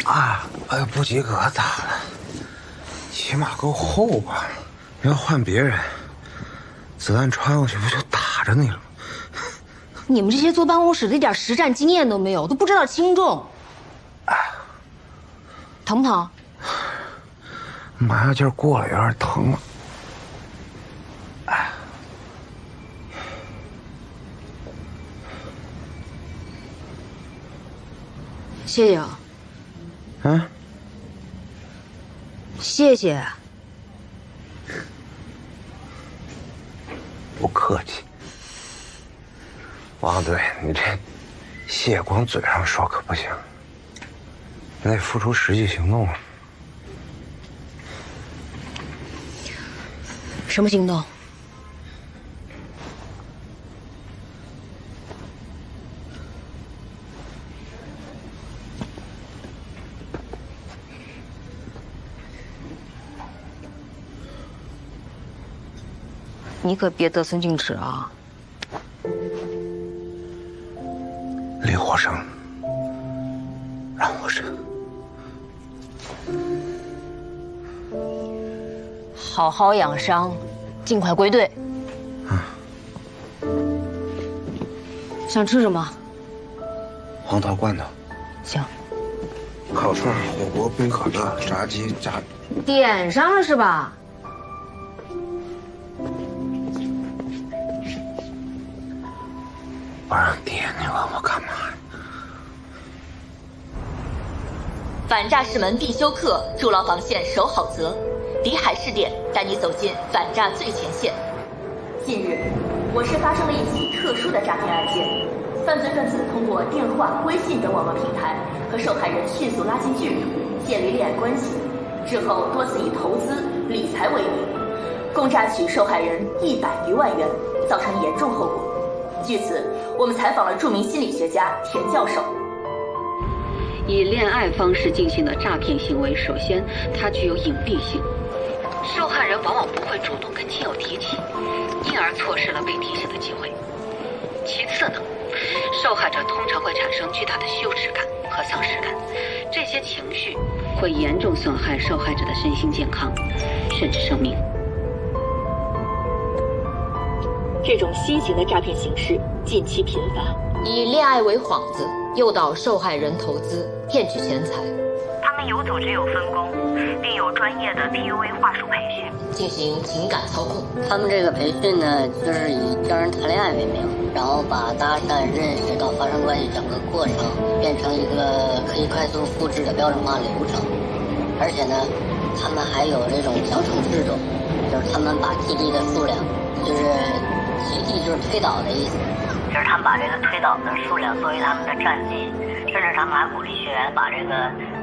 N: 啊，哎呀，不及格咋了？起码够厚吧？要换别人，子弹穿过去不就打着你了吗？
C: 你们这些坐办公室的一点实战经验都没有，都不知道轻重。疼不疼？
N: 麻药劲儿过了，有点疼了。
C: 谢谢啊。
N: 嗯。
C: 谢谢。
N: 不客气。王队，你这谢光嘴上说可不行，你得付出实际行动。
C: 什么行动？你可别得寸进尺啊！
N: 李火生，让我审。
C: 好好养伤，尽快归队。想吃什么？
N: 黄桃罐头。
C: 行。
N: 烤串、火锅、冰可乐、炸鸡、炸。
C: 点上了是吧？
N: 我让爹，你问我干嘛？
U: 反诈士门必修课，筑牢防线守好则。敌海试点带你走进反诈最前线。近日，我市发生了一起特殊的诈骗案件，犯罪分子通过电话、微信等网络平台和受害人迅速拉近距离，建立恋爱关系，之后多次以投资、理财为名，共榨取受害人100余万元，造成严重后果。据此，我们采访了著名心理学家田教授。
W: 以恋爱方式进行的诈骗行为，首先它具有隐蔽性，受害人往往不会主动跟亲友提起，因而错失了被提醒的机会。其次呢，受害者通常会产生巨大的羞耻感和丧失感，这些情绪会严重损害受害者的身心健康，甚至生命。
U: 这种新型的诈骗形式近期频繁，
C: 以恋爱为幌子，诱导受害人投资，骗取钱财。
S: 他们有组织有分工，并有专业的 PUA 话术培训，
C: 进行情感操控。
O: 他们这个培训呢，就是以教人谈恋爱为名，然后把搭讪、认识到发生关系整个过程变成一个可以快速复制的标准化流程。而且呢，他们还有这种奖惩制度，就是他们把 TD 的数量，就是 TD 就是推导的意思，
S: 就是他们把这个推导的数量作为他们的战绩，甚至他们还鼓励学员把这个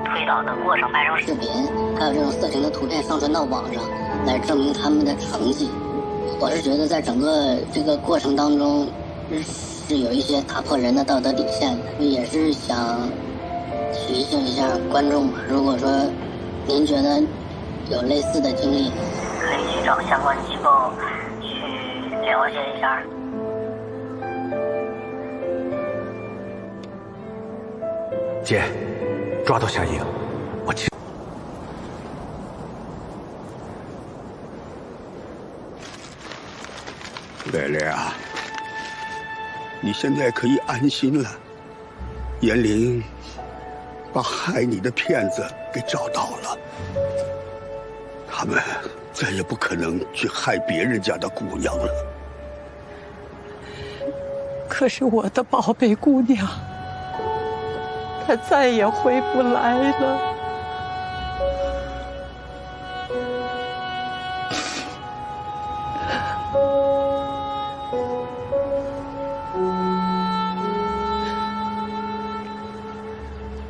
S: 推导的过程拍成
O: 视频，还有这种色情的图片上传到网上，来证明他们的成绩。我是觉得在整个这个过程当中，是有一些打破人的道德底线的，也是想提醒一下观众吧。如果说您觉得有类似的经历，
S: 可以去找相关机构去了解一下。
I: 姐，抓到夏意了，我去。
T: 蕾蕾啊，你现在可以安心了。严玲把害你的骗子给找到了，他们再也不可能去害别人家的姑娘了。
V: 可是我的宝贝姑娘，她再也回不来了。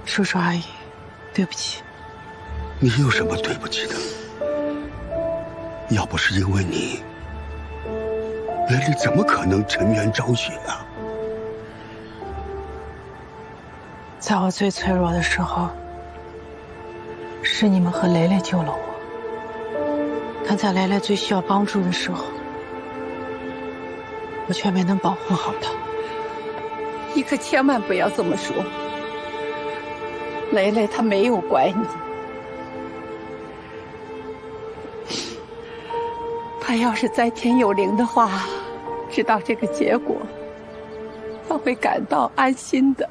V: 叔叔阿姨，对不起。
T: 你有什么对不起的？要不是因为你，蕾蕾怎么可能沉冤昭雪啊？
V: 在我最脆弱的时候，是你们和蕾蕾救了我。但在蕾蕾最需要帮助的时候，我却没能保护好她。
X: 你可千万不要这么说。蕾蕾她没有怪你，她要是在天有灵的话，知道这个结果，她会感到安心的。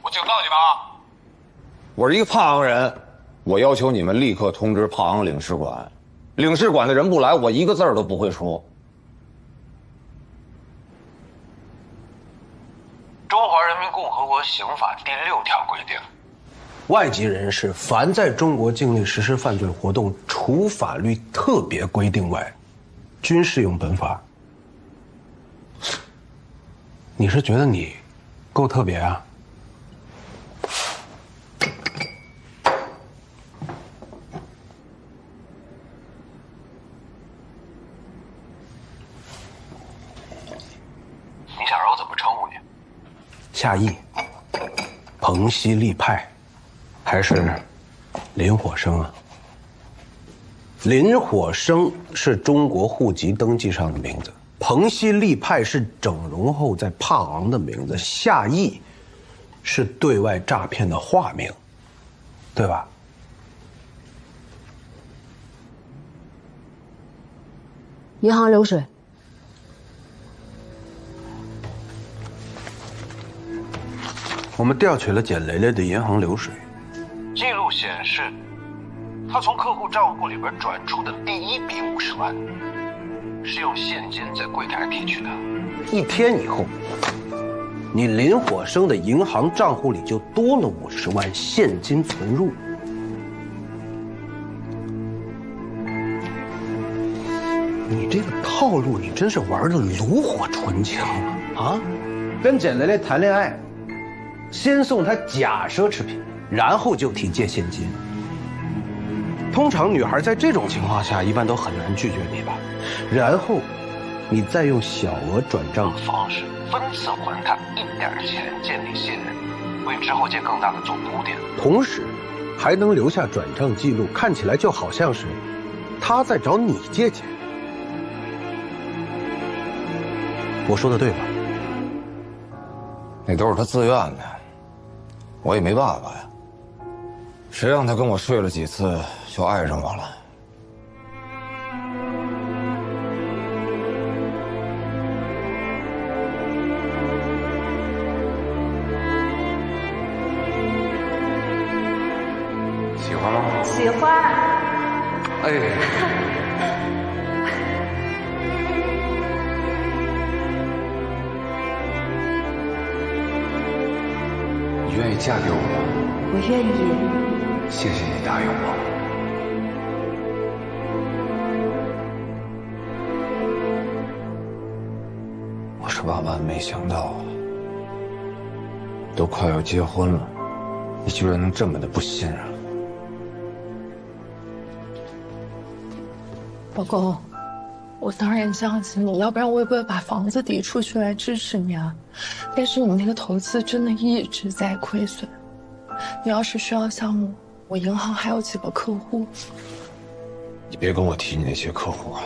P: 我警告你们啊！我是一个帕昂人，我要求你们立刻通知帕昂领事馆。领事馆的人不来，我一个字儿都不会说。
N: 中华人民共和国刑法第6条规定，外籍人士凡在中国境内实施犯罪活动，除法律特别规定外，均适用本法。你是觉得你够特别啊？你想让我怎么称呼你？夏意、彭熙立派，还是林火生啊？林火生是中国户籍登记上的名字，彭熙立派是整容后在帕昂的名字，夏意是对外诈骗的化名，对吧？
C: 银行流水。
N: 我们调取了简蕾蕾的银行流水，
Y: 记录显示，他从客户账户里边转出的第一笔50万，是用现金在柜台提取的。
N: 1天以后，你林火生的银行账户里就多了50万现金存入。你这个套路，你真是玩的炉火纯青啊！跟简蕾蕾谈恋爱，先送她假奢侈品，然后就提借现金。通常女孩在这种情况下，一般都很难拒绝你吧？然后，你再用小额转账
Y: 方式分次还他一点钱，建立信任，为之后借更大的做铺垫。
N: 同时，还能留下转账记录，看起来就好像是他在找你借钱。我说的对吧？
P: 那都是他自愿的。我也没办法呀。谁让他跟我睡了几次就爱上我了？喜欢吗？
U: 喜欢。
P: 哎。你愿意嫁给我吗？
U: 我愿意。
P: 谢谢你答应我。我是万万没想到啊，都快要结婚了，你居然能这么的不信任我。
G: 老公，我当然相信你，要不然我也不会把房子抵出去来支持你啊。但是你那个投资真的一直在亏损，你要是需要项目，我银行还有几个客户。
P: 你别跟我提你那些客户啊！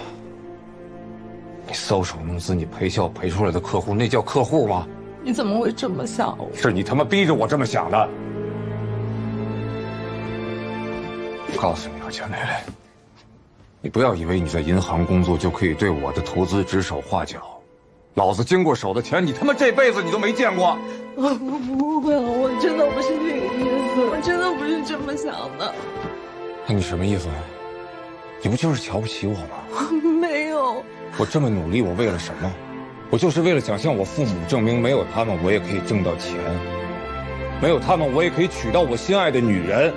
P: 你搔首弄姿，你赔笑赔出来的客户，那叫客户吗？
G: 你怎么会这么想？
P: 是你他妈逼着我这么想的。我告诉你啊，钱蕾蕾，你不要以为你在银行工作就可以对我的投资指手画脚。老子经过手的钱，你他妈这辈子你都没见过。
G: 我不会了，我真的不是这个意思，我真的不是这么想的。
P: 那你什么意思？你不就是瞧不起我吗？
G: 没有。
P: 我这么努力，我为了什么？我就是为了想向我父母证明，没有他们我也可以挣到钱，没有他们我也可以娶到我心爱的女人。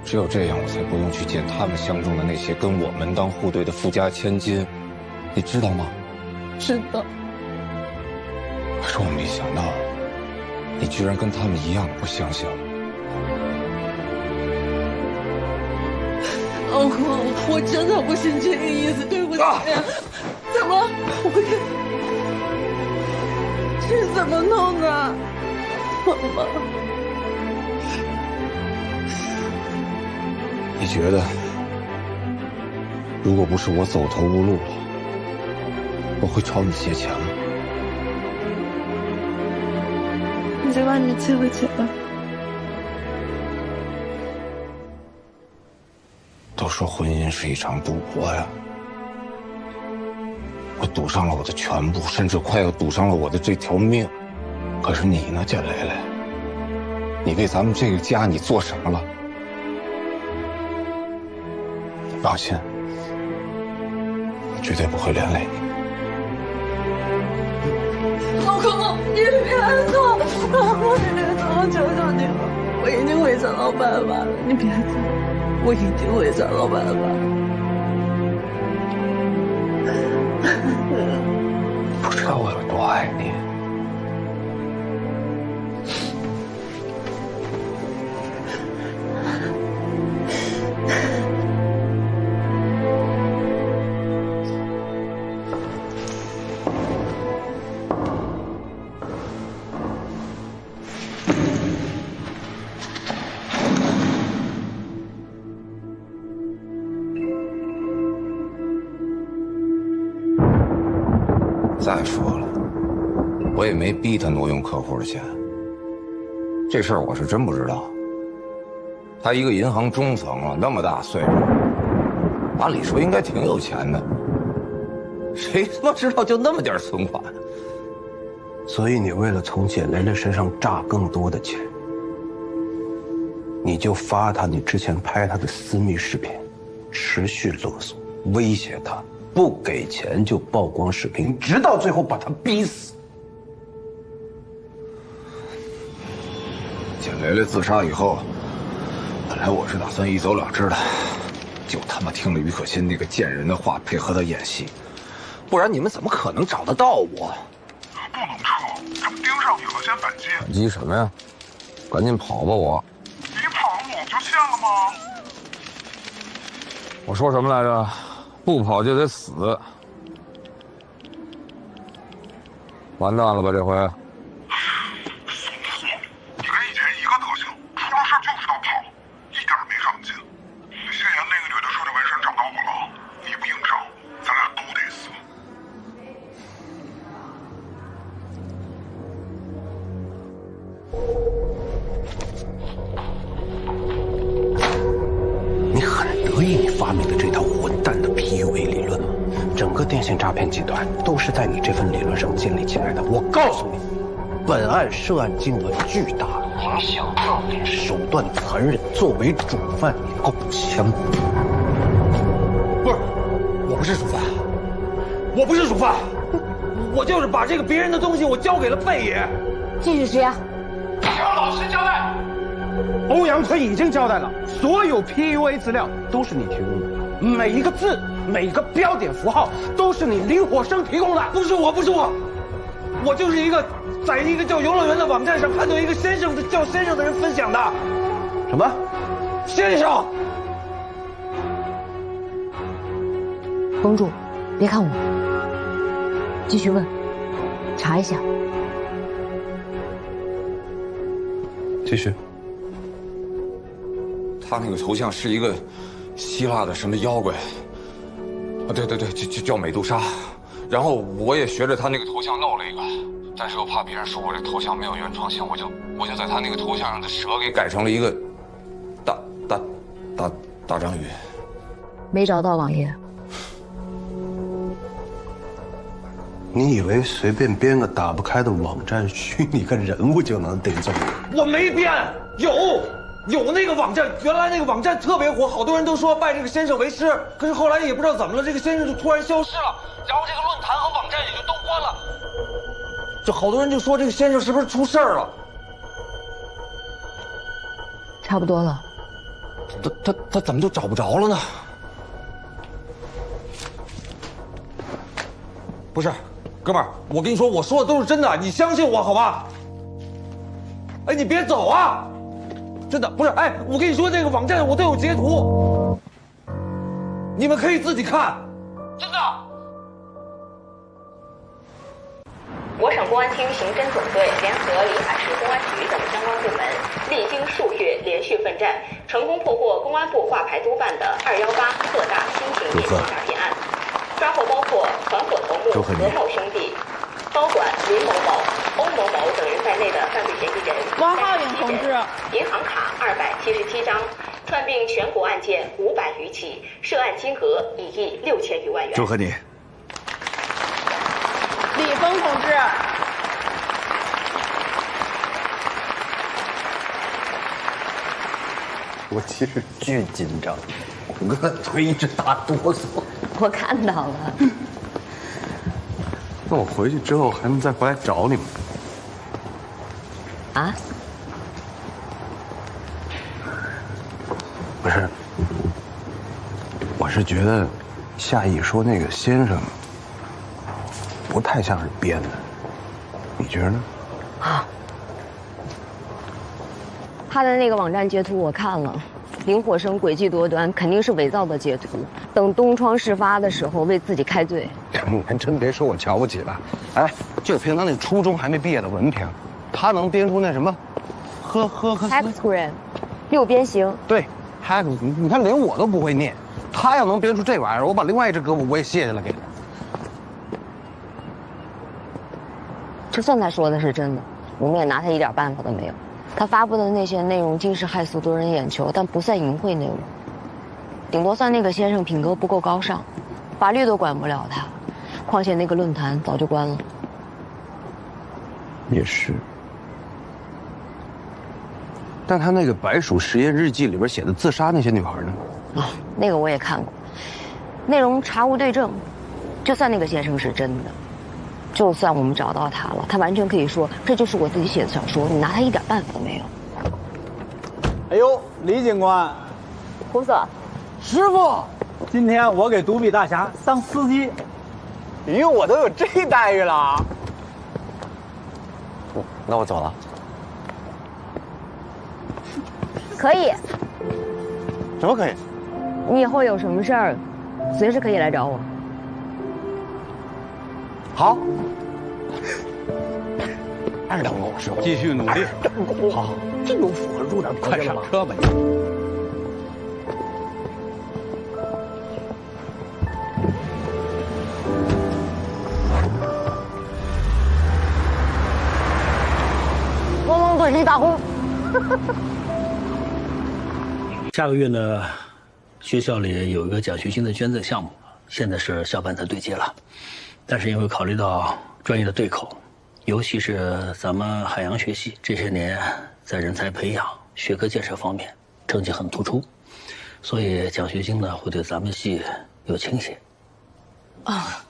P: 只有这样，我才不用去见他们相中的那些跟我门当户对的富家千金，你知道吗？
G: 知道。
P: 可是我没想到，你居然跟他们一样不相信。
G: 我真的不是这个意思，对不起。怎么？是怎么弄的？妈妈。
P: 你觉得，如果不是我走投无路了，我会朝你借钱吗？
G: 你就把你借回去吧。
P: 都说婚姻是一场赌博呀，我赌上了我的全部，甚至快要赌上了我的这条命。可是你呢，简蕾蕾？你为咱们这个家你做什么了？你放心，我绝对不会连累你。
G: 老公，你别走！老公，你别走！我求求你了，我一定会想到办法的。你别走，我一定会想到办法。
P: 不知道我有多爱你。再说了，我也没逼他挪用客户的钱，这事儿我是真不知道。他一个银行中层啊，那么大岁数，按理说应该挺有钱的，谁他妈知道就那么点存款？
N: 所以你为了从简蕾蕾身上榨更多的钱，你就发他你之前拍他的私密视频，持续勒索、威胁他。不给钱就曝光视频，直到最后把他逼死。
P: 简蕾蕾自杀以后，本来我是打算一走了之的，就他妈听了于可欣那个贱人的话，配合他演戏，不然你们怎么可能找得到我？
Y: 不能撤，他们盯上你了，先反击。
P: 反击什么呀？赶紧跑吧我！
Y: 你跑了我不就欠了吗？
P: 我说什么来着？不跑就得死，完蛋了吧这回？
Y: 怂货！你跟以前一个德行，出了事就知道跑，一点没上进。谢言那个女的说这纹身找到我了，你不应招，咱俩都得死。
N: 发明的这套混蛋的 PUA 理论吗？整个电信诈骗集团都是在你这份理论上建立起来的。我告诉你，本案涉案金额巨大，影响恶劣，手段残忍，作为主犯，你够呛吗？
K: 不是，我不是主犯，我不是主犯，我就是把这个别人的东西我交给了贝爷。
C: 继续施压。
K: 向老实交代。欧阳春已经交代了，所有 PUA 资料都是你提供的，每一个字、每一个标点符号都是你林火生提供的，不是我，不是我，我就是在一个叫游乐园的网站上看到一个叫先生的人分享的。什么？先生？
C: 绷住，别看我，继续问，查一下。
N: 继续。
P: 他那个头像是一个希腊的什么妖怪啊？对，就叫美杜莎。然后我也学着他那个头像弄了一个，但是我怕别人说我这头像没有原创性，我就在他那个头像上的蛇给改成了一个大章鱼。
C: 没找到王爷。
N: 你以为随便编个打不开的网站虚拟个人物就能顶罪？
K: 我没编，有那个网站，原来那个网站特别火，好多人都说拜这个先生为师。可是后来也不知道怎么了，这个先生就突然消失了，然后这个论坛和网站也就都关了。就好多人就说这个先生是不是出事儿了？
C: 差不多了。
K: 他怎么就找不着了呢？不是，哥们儿，我跟你说，我说的都是真的，你相信我好吧？哎，你别走啊！真的不是，哎，我跟你说，这个网站我都有截图，你们可以自己看，真的。
U: 我省公安厅刑侦总队联合临海市公安局等相关部门，历经数月连续奋战，成功破获公安部挂牌督办的218特大新型电信诈骗案，抓获包括团伙头目何某兄弟、高管林某某、欧某某等人在内的犯罪嫌疑人王浩颖同志，银行卡277张，串并全国案件500余起，涉案金额1亿6000余万元。
I: 祝贺你。
U: 李峰同志，
N: 我其实巨紧张，我个腿一直打哆嗦。
C: 我看到了。
N: 那我回去之后还能再回来找你们？
C: 啊？
N: 不是，我是觉得夏意说那个先生不太像是编的，你觉得呢？
C: 啊，他的那个网站截图我看了，林火生诡计多端，肯定是伪造的截图，等东窗事发的时候为自己开罪。
N: 你还真别说我瞧不起他，哎，就凭他那初中还没毕业的文凭，他能编出那什么
C: hexagram 6边形。
N: 对 hex， 你看连我都不会念，他要能编出这玩意儿，我把另外一只胳膊我也卸下来给他。
C: 就算他说的是真的，我们也拿他一点办法都没有。他发布的那些内容惊世骇俗夺人眼球，但不算淫秽内容，顶多算那个先生品格不够高尚，法律都管不了他。况且那个论坛早就关了。
N: 也是，但他那个白鼠实验日记里边写的自杀那些女孩呢？
C: 啊，那个我也看过，内容查无对证。就算那个先生是真的，就算我们找到他了，他完全可以说这就是我自己写的小说，你拿他一点办法都没有。
F: 哎呦，李警官，
C: 胡总，
F: 师傅，今天我给独臂大侠当司机，咦，我都有这待遇了。
N: 那我走了。
C: 可以。
N: 什么可以？
C: 你以后有什么事儿，随时可以来找我。
N: 好。二等我师傅，
I: 继续努力。
N: 好好，这有符合入党条件了吗？
I: 快上车吧你。
C: 汪汪队立大功。
F: 下个月呢，
N: 学校里有一个奖学金的捐赠项目，现在是校办在对接了，但是因为考虑到专业的对口，尤其是咱们海洋学系这些年在人才培养、学科建设方面成绩很突出，所以奖学金呢会对咱们系有倾斜。
V: 啊，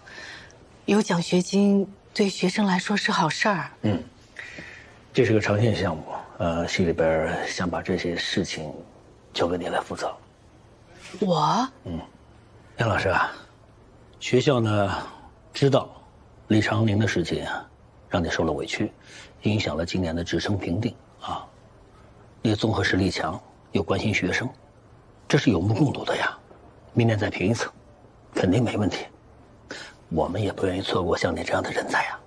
V: 有奖学金对学生来说是好事儿。
N: 这是个长线项目，系里边想把这些事情交给你来负责。
V: 我？
N: 杨老师啊，学校呢知道李长宁的事情啊，让你受了委屈，影响了今年的职称评定啊。你综合实力强，又关心学生，这是有目共睹的呀。明年再评一次，肯定没问题。我们也不愿意错过像你这样的人才呀。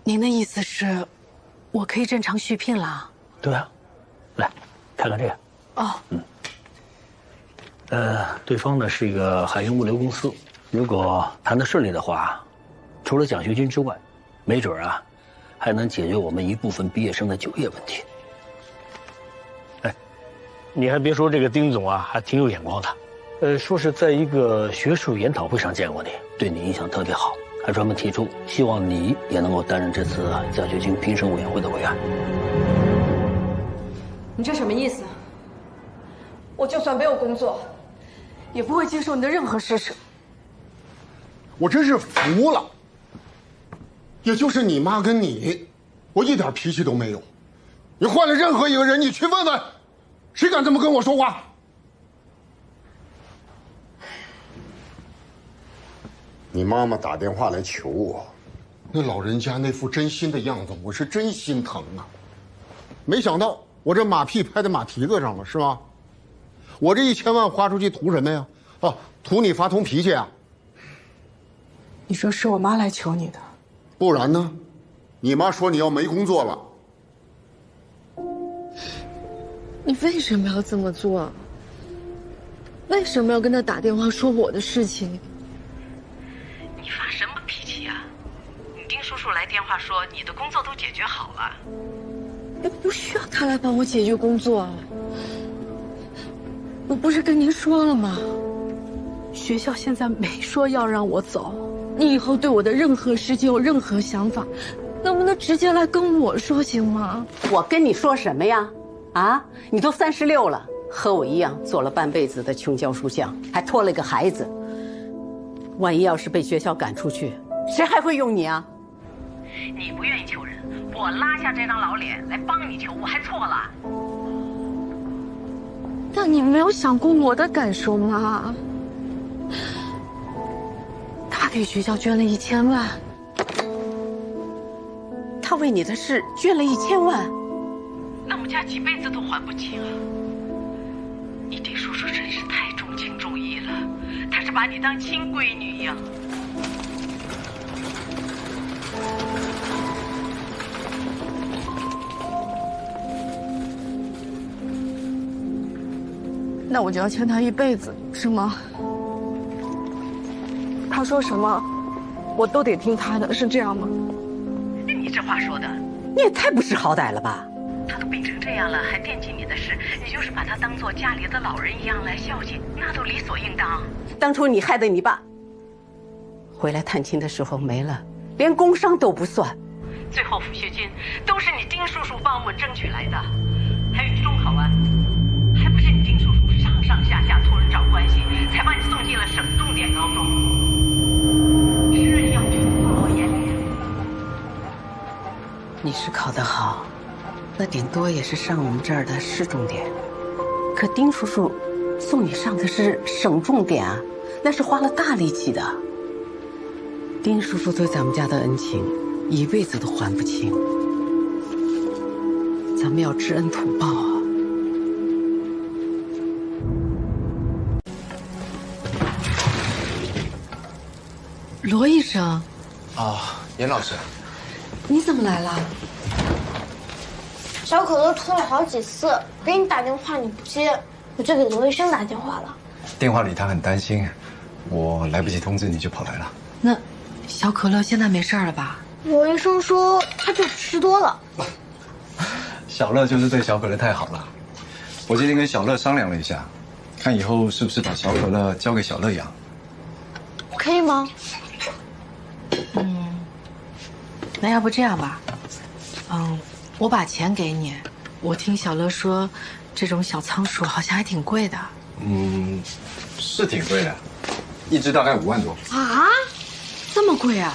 V: 您的意思是，我可以正常续聘了？
N: 对啊，来看看这个。
V: 哦，
N: 对方呢是一个海运物流公司，如果谈得顺利的话，除了奖学金之外，没准啊，还能解决我们一部分毕业生的就业问题。哎，你还别说，这个丁总啊，还挺有眼光的。说是在一个学术研讨会上见过你，对你印象特别好，还专门提出希望你也能够担任这次奖学金评审委员会的委员。
X: 你这什么意思？我就算没有工作，也不会接受你的任何施舍。
I: 我真是服了。也就是你妈跟你，我一点脾气都没有。你换了任何一个人，你去问问，谁敢这么跟我说话？你妈妈打电话来求我，那老人家那副真心的样子，我是真心疼啊。没想到我这马屁拍在马蹄子上了，是吗？我这1000万花出去图什么呀？图你发通脾气啊？
X: 你说是我妈来求你的，
I: 不然呢？你妈说你要没工作了。
X: 你为什么要这么做？为什么要跟她打电话说我的事情？
G: 你发什么脾气啊？你丁叔叔来电话说你的工作都解决好了，
X: 也不需要他来帮我解决工作啊。我不是跟您说了吗？学校现在没说要让我走，你以后对我的任何事情有任何想法，能不能直接来跟我说行吗？
H: 我跟你说什么呀？啊，你都36了，和我一样做了半辈子的穷教书匠，还拖了一个孩子。万一要是被学校赶出去，谁还会用你啊？
G: 你不愿意求人，我拉下这张老脸来帮你求，我还错了？
X: 但你没有想过我的感受吗？他给学校捐了1000万，
H: 他为你的事捐了1000万，
G: 那我们家几辈子都还不清啊！你丁叔叔真是太重情重义了，他是把你当亲闺女一样。
X: 那我就要欠他一辈子，是吗？他说什么，我都得听他的，是这样吗？
G: 你这话说的，
H: 你也太不识好歹了吧！
G: 他都病成这样了，还惦记你的事，你就是把他当做家里的老人一样来孝敬，那都理所应当。
H: 当初你害得你爸回来探亲的时候没了，连工伤都不算。
G: 最后抚恤金都是你丁叔叔帮我们争取来的，还有中考啊，还不是你丁叔叔上上下下托人找关系，才把你送进了省重点高中。知人要君在我眼里。
H: 你是考得好，那顶多也是上我们这儿的市重点。可丁叔叔送你上的是省重点啊，那是花了大力气的。丁叔叔对咱们家的恩情，一辈子都还不清。咱们要知恩图报啊！
X: 罗医生，
J: 啊，严老师，
X: 你怎么来了？
B: 小可乐拖了好几次，给你打电话你不接，我就给罗医生打电话了。
J: 电话里他很担心，我来不及通知你就跑来了。
V: 那小可乐现在没事了吧？
B: 罗医生说他就吃多了。
J: 小乐就是对小可乐太好了，我今天跟小乐商量了一下，看以后是不是把小可乐交给小乐养。
B: 可以吗？
V: 那要不这样吧，我把钱给你。我听小乐说，这种小仓鼠好像还挺贵的。
J: 是挺贵的，一只大概5万多。
V: 啊，这么贵啊？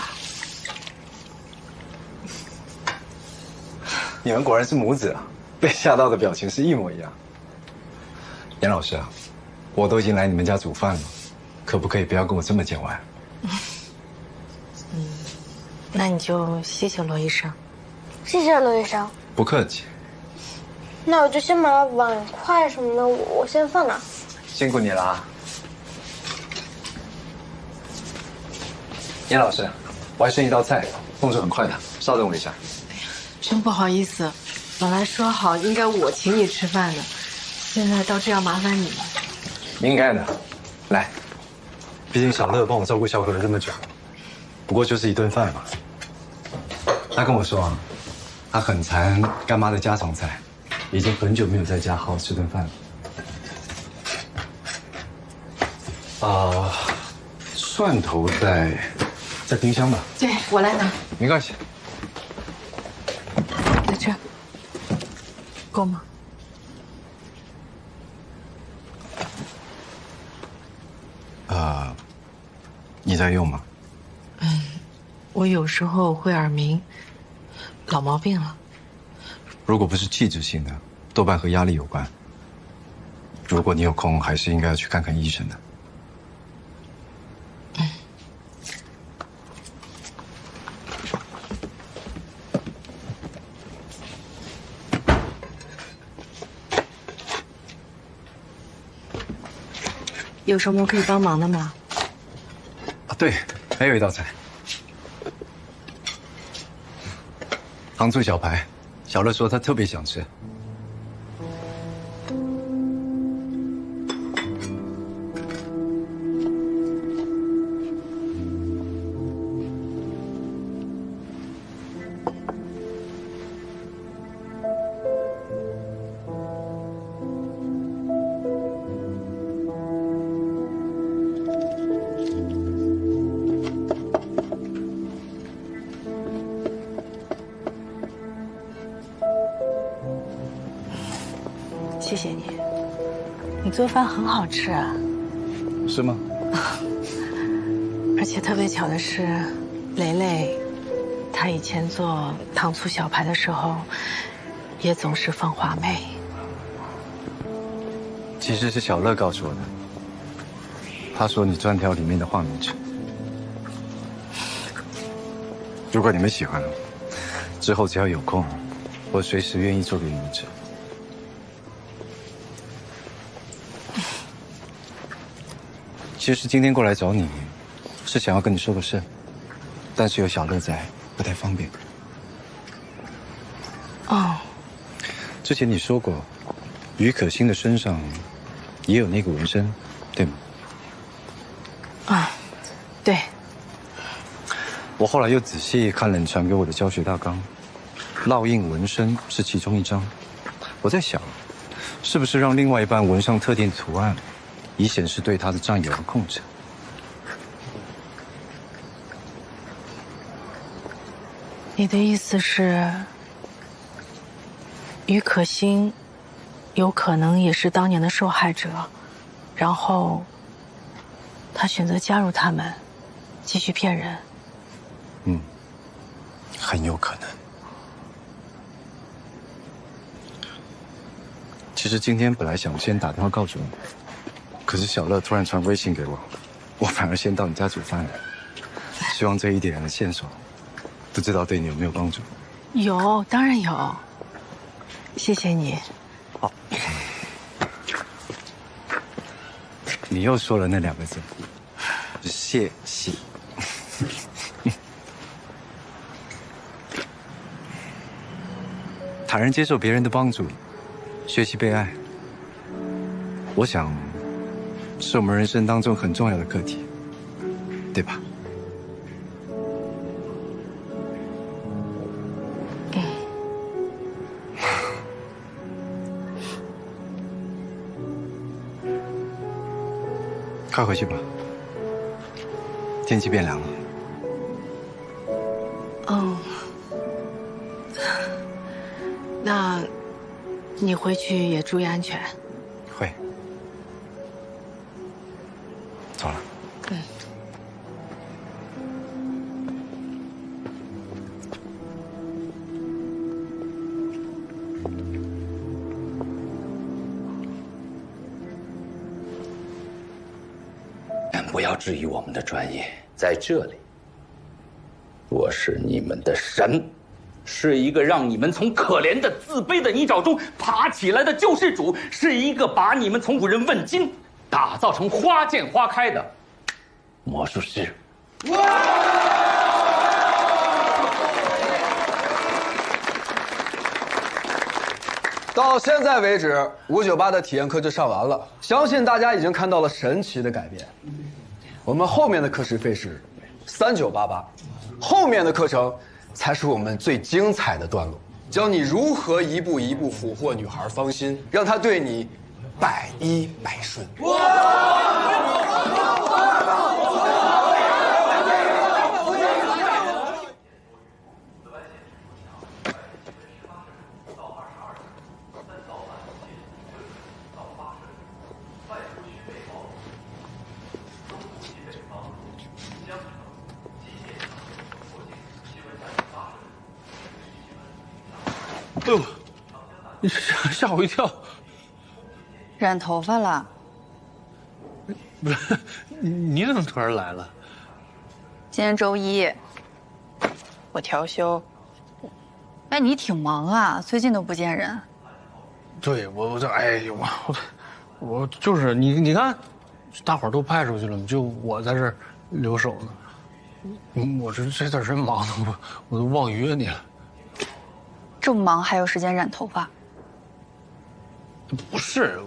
J: 你们果然是母子啊，被吓到的表情是一模一样。严老师啊，我都已经来你们家煮饭了，可不可以不要跟我这么见外？
V: 那你就谢谢罗医生。
B: 谢谢罗医生。
J: 不客气。
B: 那我就先把碗筷什么的，我先放那儿。
J: 辛苦你了啊，严老师，我还剩一道菜，动作很快的，稍等我一下。
V: 真不好意思，本来说好应该我请你吃饭的，现在到这样麻烦你了。
J: 应该的，来，毕竟小乐帮我照顾小可乐这么久，不过就是一顿饭嘛。他跟我说啊，他很馋干妈的家常菜，已经很久没有在家好好吃顿饭了。蒜头在冰箱吧？
V: 对，我来拿。
J: 没关系。
V: 在这儿，够吗？
J: 你在用吗？
V: 我有时候会耳鸣，老毛病了。
J: 如果不是器质性的，多半和压力有关。如果你有空，还是应该要去看看医生的。
V: 有什么可以帮忙的吗？
J: 对，还有一道菜，糖醋小排，小乐说他特别想吃。
V: 谢谢你，你做饭很好吃啊。
J: 是吗？
V: 而且特别巧的是，蕾蕾，她以前做糖醋小排的时候，也总是放话梅。
J: 其实是小乐告诉我的，他说你专挑里面的话梅吃。如果你们喜欢，之后只要有空，我随时愿意做给你们吃。其实今天过来找你，是想要跟你说个事，但是有小乐在，不太方便。
V: 哦，
J: 之前你说过，于可欣的身上也有那个纹身，对吗？
V: 对。
J: 我后来又仔细看了你传给我的教学大纲，烙印纹身是其中一张。我在想，是不是让另外一半纹上特定图案，以显示对他的占有和控制？
V: 你的意思是，于可欣有可能也是当年的受害者，然后他选择加入他们，继续骗人。
J: 很有可能。其实今天本来想先打电话告诉你，可是小乐突然传微信给我，我反而先到你家煮饭了。希望这一点的线索，不知道对你有没有帮助？
V: 有，当然有。谢谢你。
J: 好。你又说了那2个字，谢谢。坦然接受别人的帮助，学习被爱，我想是我们人生当中很重要的课题，对吧？快回去吧，天气变凉了。
V: 嗯，那你回去也注意安全。
J: 会。走了。
V: 嗯。
E: 不要质疑我们的专业，在这里，我是你们的神，是一个让你们从可怜的、自卑的泥沼中爬起来的救世主，是一个把你们从无人问津打造成花见花开的魔术师。
J: 到现在为止，598的体验课就上完了，相信大家已经看到了神奇的改变。我们后面的课时费是3988，后面的课程才是我们最精彩的段落，教你如何一步一步俘获女孩芳心，让她对你百依百顺。
A: 哎呦，你吓我一跳！
W: 染头发了？
A: 不是，你怎么突然来了？
W: 今天周一，我调休。哎，你挺忙啊，最近都不见人。
A: 对，我这，哎呦我就是你看，大伙儿都派出去了，就我在这儿留守呢。我这段时间忙的，我都忘约你了。
W: 这么忙还有时间染头发？
A: 不是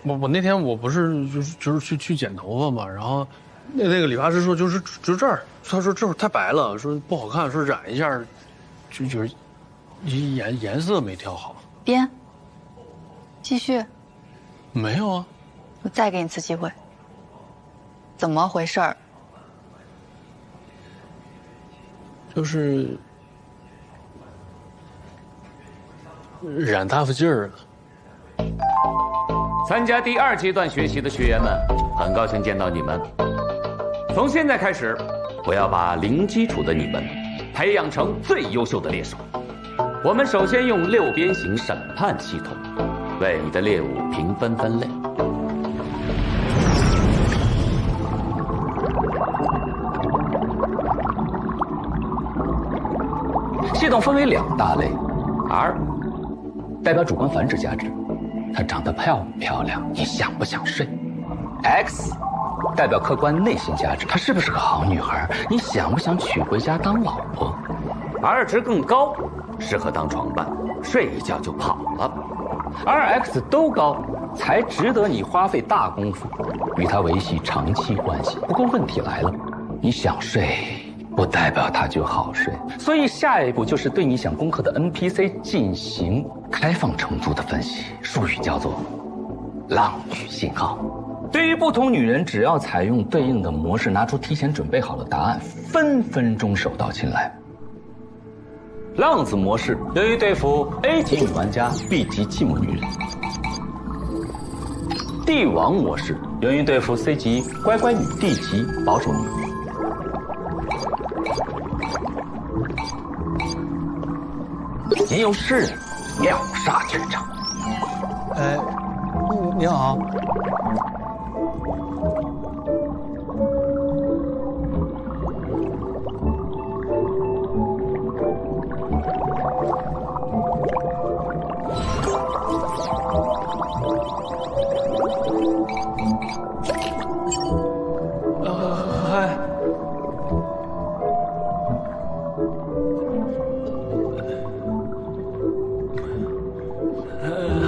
A: 我那天我不是就是去剪头发嘛，然后那个理发师说就这儿，他说这会儿太白了，说不好看，说染一下，就是颜色没调好。
W: 编，继续。
A: 没有啊。
W: 我再给你次机会。怎么回事儿？
A: 就是染大发劲儿了。
E: 参加第2阶段学习的学员们，很高兴见到你们。从现在开始，我要把零基础的你们培养成最优秀的猎手。我们首先用6边形审判系统为你的猎物评分分类。系统分为2大类 ，R 代表主观繁殖价值，她长得漂不漂亮，你想不想睡 ？X 代表客观内心价值，她是不是个好女孩，你想不想娶回家当老婆 ？R 值更高，适合当床伴，睡一觉就跑了。RX 都高，才值得你花费大功夫与她维系长期关系。不过问题来了，你想睡，不代表他就好睡，所以下一步就是对你想攻克的 NPC 进行开放程度的分析，术语叫做浪女信号。对于不同女人，只要采用对应的模式，拿出提前准备好的答案，分分钟手到擒来。浪子模式用于对付 A 级女玩家、B 级寂寞女人；帝王模式用于对付 C 级乖乖女、D 级保守女人。吟游诗人，秒杀全场。
A: 你好。嗨。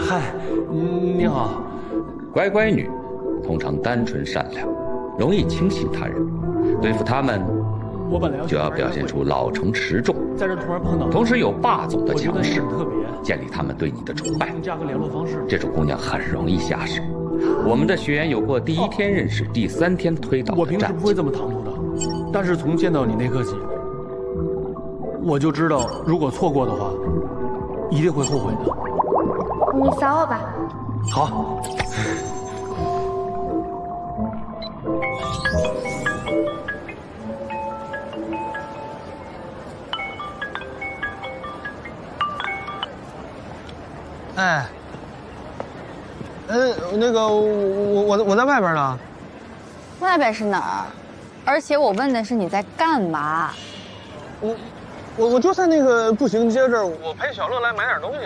A: 嗨，你好。
E: 乖乖女通常单纯善良，容易轻信他人，对付他们就要表现出老成持重，
A: 在这突然碰到，
E: 同时有霸总的强势，建立他们对你的崇拜。
A: 加个联络方式。
E: 这种姑娘很容易下手，我们的学员有过第1天认识、第3天推导的战绩。
A: 我平时不会这么唐突的，但是从见到你那刻起，我就知道，如果错过的话，一定会后悔的。
B: 你扫我吧。
A: 好。哎，那个我在外边呢。
W: 外边是哪儿？而且我问的是你在干嘛？
A: 我就在那个步行街这儿，我陪小乐来买点东西。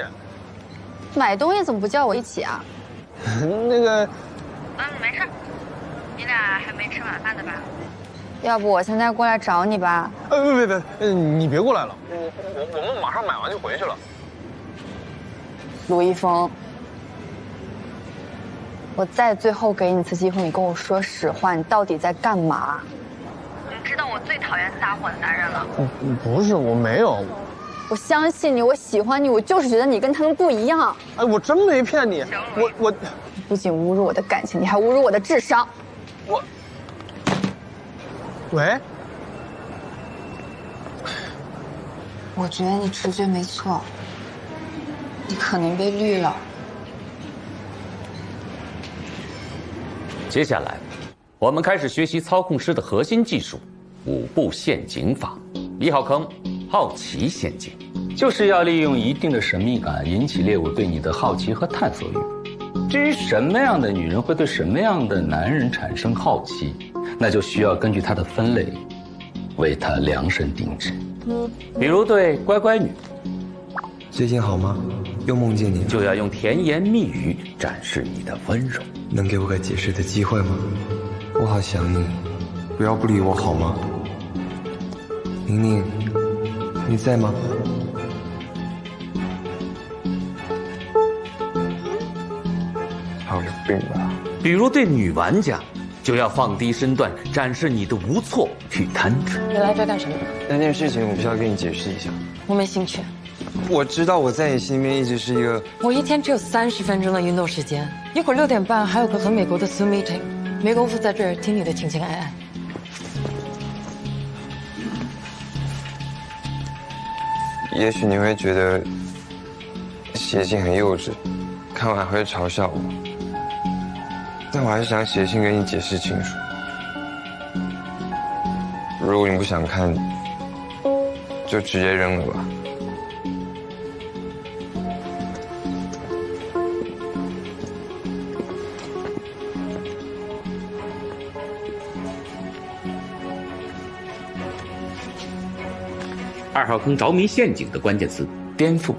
W: 买东西怎么不叫我一起啊？
A: 那个，
W: 没事，你俩还没吃晚饭的吧？要不我现在过来找你吧？
A: 别，你别过来了，我们马上买完就回去了。
W: 卢一峰，我再最后给你一次机会，你跟我说实话，你到底在干嘛？你知道我最讨厌撒谎的男人了。
A: 不是，我没有。
W: 我相信你，我喜欢你，我就是觉得你跟他们不一样。
A: 哎，我真没骗你，我
W: 不仅侮辱我的感情，你还侮辱我的智商。
A: 喂。
W: 我觉得你直觉没错，你可能被绿了。
E: 接下来，我们开始学习操控师的核心技术5步陷阱法。1号坑，好奇陷阱，就是要利用一定的神秘感，引起猎物对你的好奇和探索欲。至于什么样的女人会对什么样的男人产生好奇，那就需要根据她的分类，为她量身定制。比如对乖乖女，
J: 最近好吗？又梦见你，
E: 就要用甜言蜜语展示你的温柔。
J: 能给我个解释的机会吗？我好想你，不要不理我好吗？宁宁，你在吗？
E: 好有病吧！比如对女玩家，就要放低身段，展示你的无措与贪执。
V: 你来这干什么？
J: 那件事情我必须要跟你解释一下。
V: 我没兴趣。
J: 我知道我在你心里面一直是一个……
V: 我一天只有30分钟的运动时间，一会儿6点半还有个和美国的 Zoom meeting， 没工夫在这儿听你的情情爱爱。
J: 也许你会觉得写信很幼稚，看完会嘲笑我，但我还是想写信给你解释清楚。如果你不想看，就直接扔了吧。
E: 2号坑着迷陷阱的关键词：颠覆，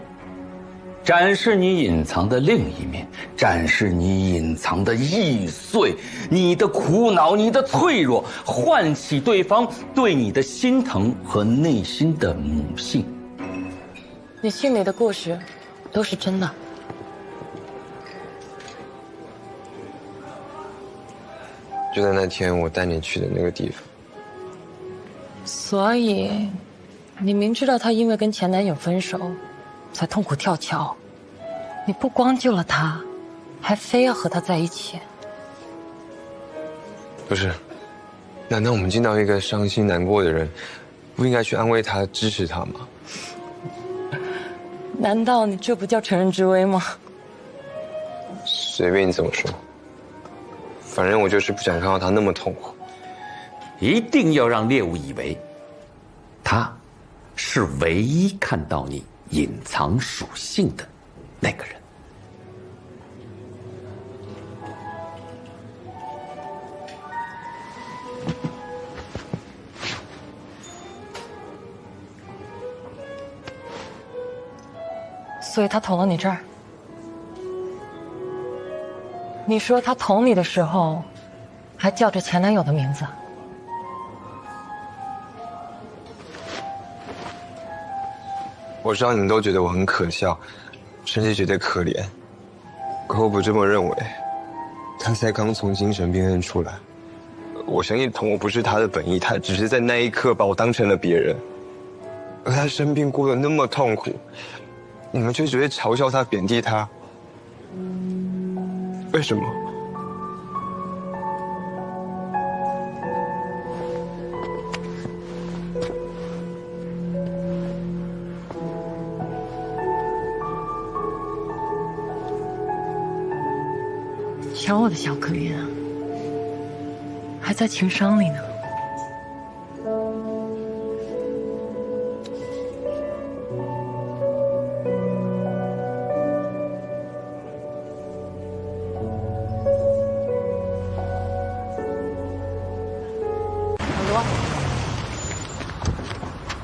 E: 展示你隐藏的另一面，展示你隐藏的易碎，你的苦恼，你的脆弱，唤起对方对你的心疼和内心的母性。
V: 你信里的故事都是真的。
J: 就在那天我带你去的那个地方。
V: 所以，你明知道她因为跟前男友分手，才痛苦跳桥。你不光救了她，还非要和她在一起。
J: 不是，难道我们见到一个伤心难过的人，不应该去安慰他、支持他吗？
V: 难道你这不叫乘人之危吗？
J: 随便你怎么说，反正我就是不想看到他那么痛苦。
E: 一定要让猎物以为，他是唯一看到你隐藏属性的那个人。
V: 所以他捅了你这儿。你说他捅你的时候，还叫着前男友的名字。
J: 我知道你们都觉得我很可笑，甚至觉得可怜，可我不这么认为。他才刚从精神病院出来，我相信捅我不是他的本意，他只是在那一刻把我当成了别人。而他生病过得那么痛苦，你们却只会嘲笑他、贬低他。为什么？
V: 瞧我的小可怜啊，还在情伤里呢。
G: 很多，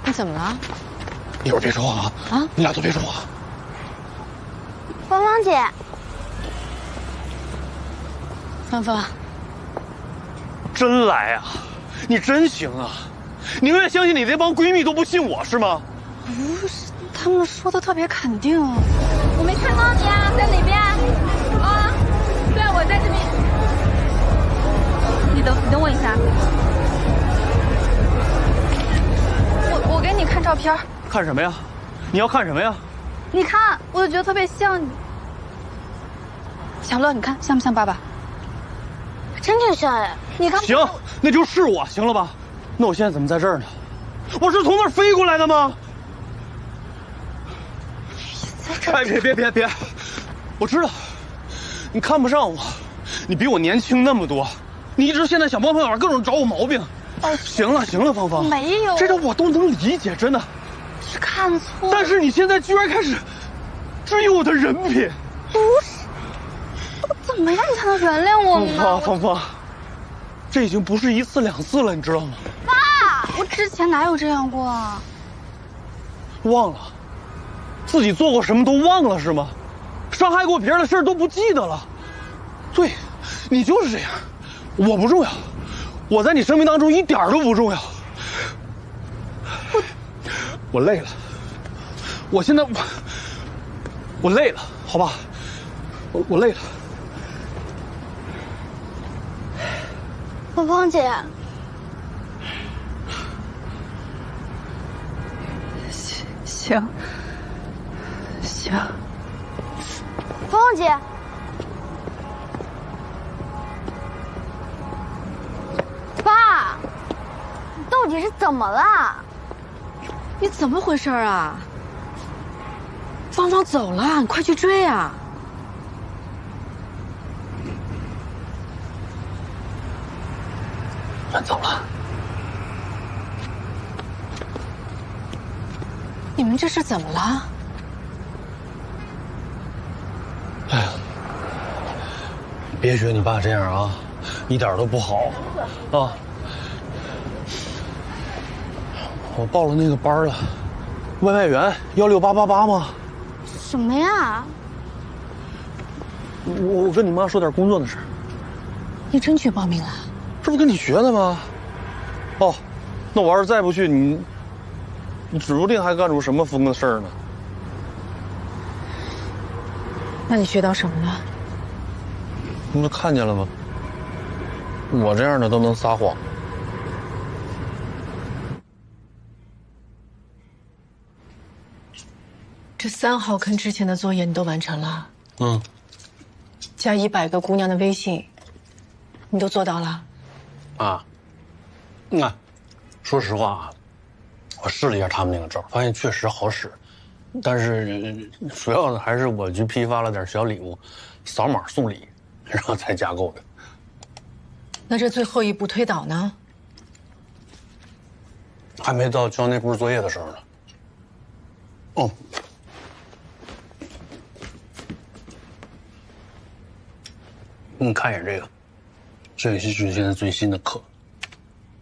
G: 你怎么了？
A: 一会儿别说话啊！
G: 啊，
A: 你俩都别说话。
B: 芳芳姐，
G: 芳芳，
A: 真来啊！你真行啊！你永远相信你那帮闺蜜都不信我是吗？
G: 不是，他们说的特别肯定啊。
U: 我没看到你啊，在哪边？啊，对啊，我在这边。你等我一下。
X: 我给你看照片。
A: 看什么呀？你要看什么呀？
X: 你看，我就觉得特别像你。小乐，你看像不像爸爸？
B: 真挺像哎。
X: 你看。
A: 行，那就是我，行了吧？那我现在怎么在这儿呢？我是从那儿飞过来的吗？哎，别！我知道，你看不上我，你比我年轻那么多，你一直现在想方法各种找我毛病。
X: 哦，
A: 行了，芳芳，
X: 没有，
A: 这种我都能理解，真的。
X: 是看错了。
A: 但是你现在居然开始质疑我的人品。
X: 不是，我怎么样你才能原谅我呢？
A: 芳芳，这已经不是一次两次了，你知道吗？
X: 爸，我之前哪有这样过啊？
A: 忘了，自己做过什么都忘了是吗？伤害过别人的事都不记得了。对，你就是这样，我不重要，我在你生命当中一点都不重要。我累了，我现在我累了，好吧，我累了。
B: 芳芳姐，
X: 行。
B: 芳芳姐，爸，你到底是怎么了？
X: 你怎么回事啊？芳芳走了，你快去追啊！
A: 俺走了。
X: 你们这是怎么了？
A: 哎呀，别学你爸这样啊，一点都不好啊！我报了那个班了，外卖员16888吗？
B: 什么呀？
A: 我跟你妈说点工作的事。
X: 你真去报名了？
A: 这不跟你学的吗？哦，那我要是再不去，你指不定还干出什么疯的事儿呢。
X: 那你学到什么了？
A: 你不看见了吗？我这样的都能撒谎。
X: 这3号坑之前的作业你都完成了？
A: 嗯。
X: 加100个姑娘的微信，你都做到了？
A: 啊，说实话啊，我试了一下他们那个招，发现确实好使，但是主要的还是我去批发了点小礼物，扫码送礼，然后才加购的。
X: 那这最后一步推导呢？
A: 还没到交那步作业的时候呢。哦。你看一眼这个，这也是现在最新的课。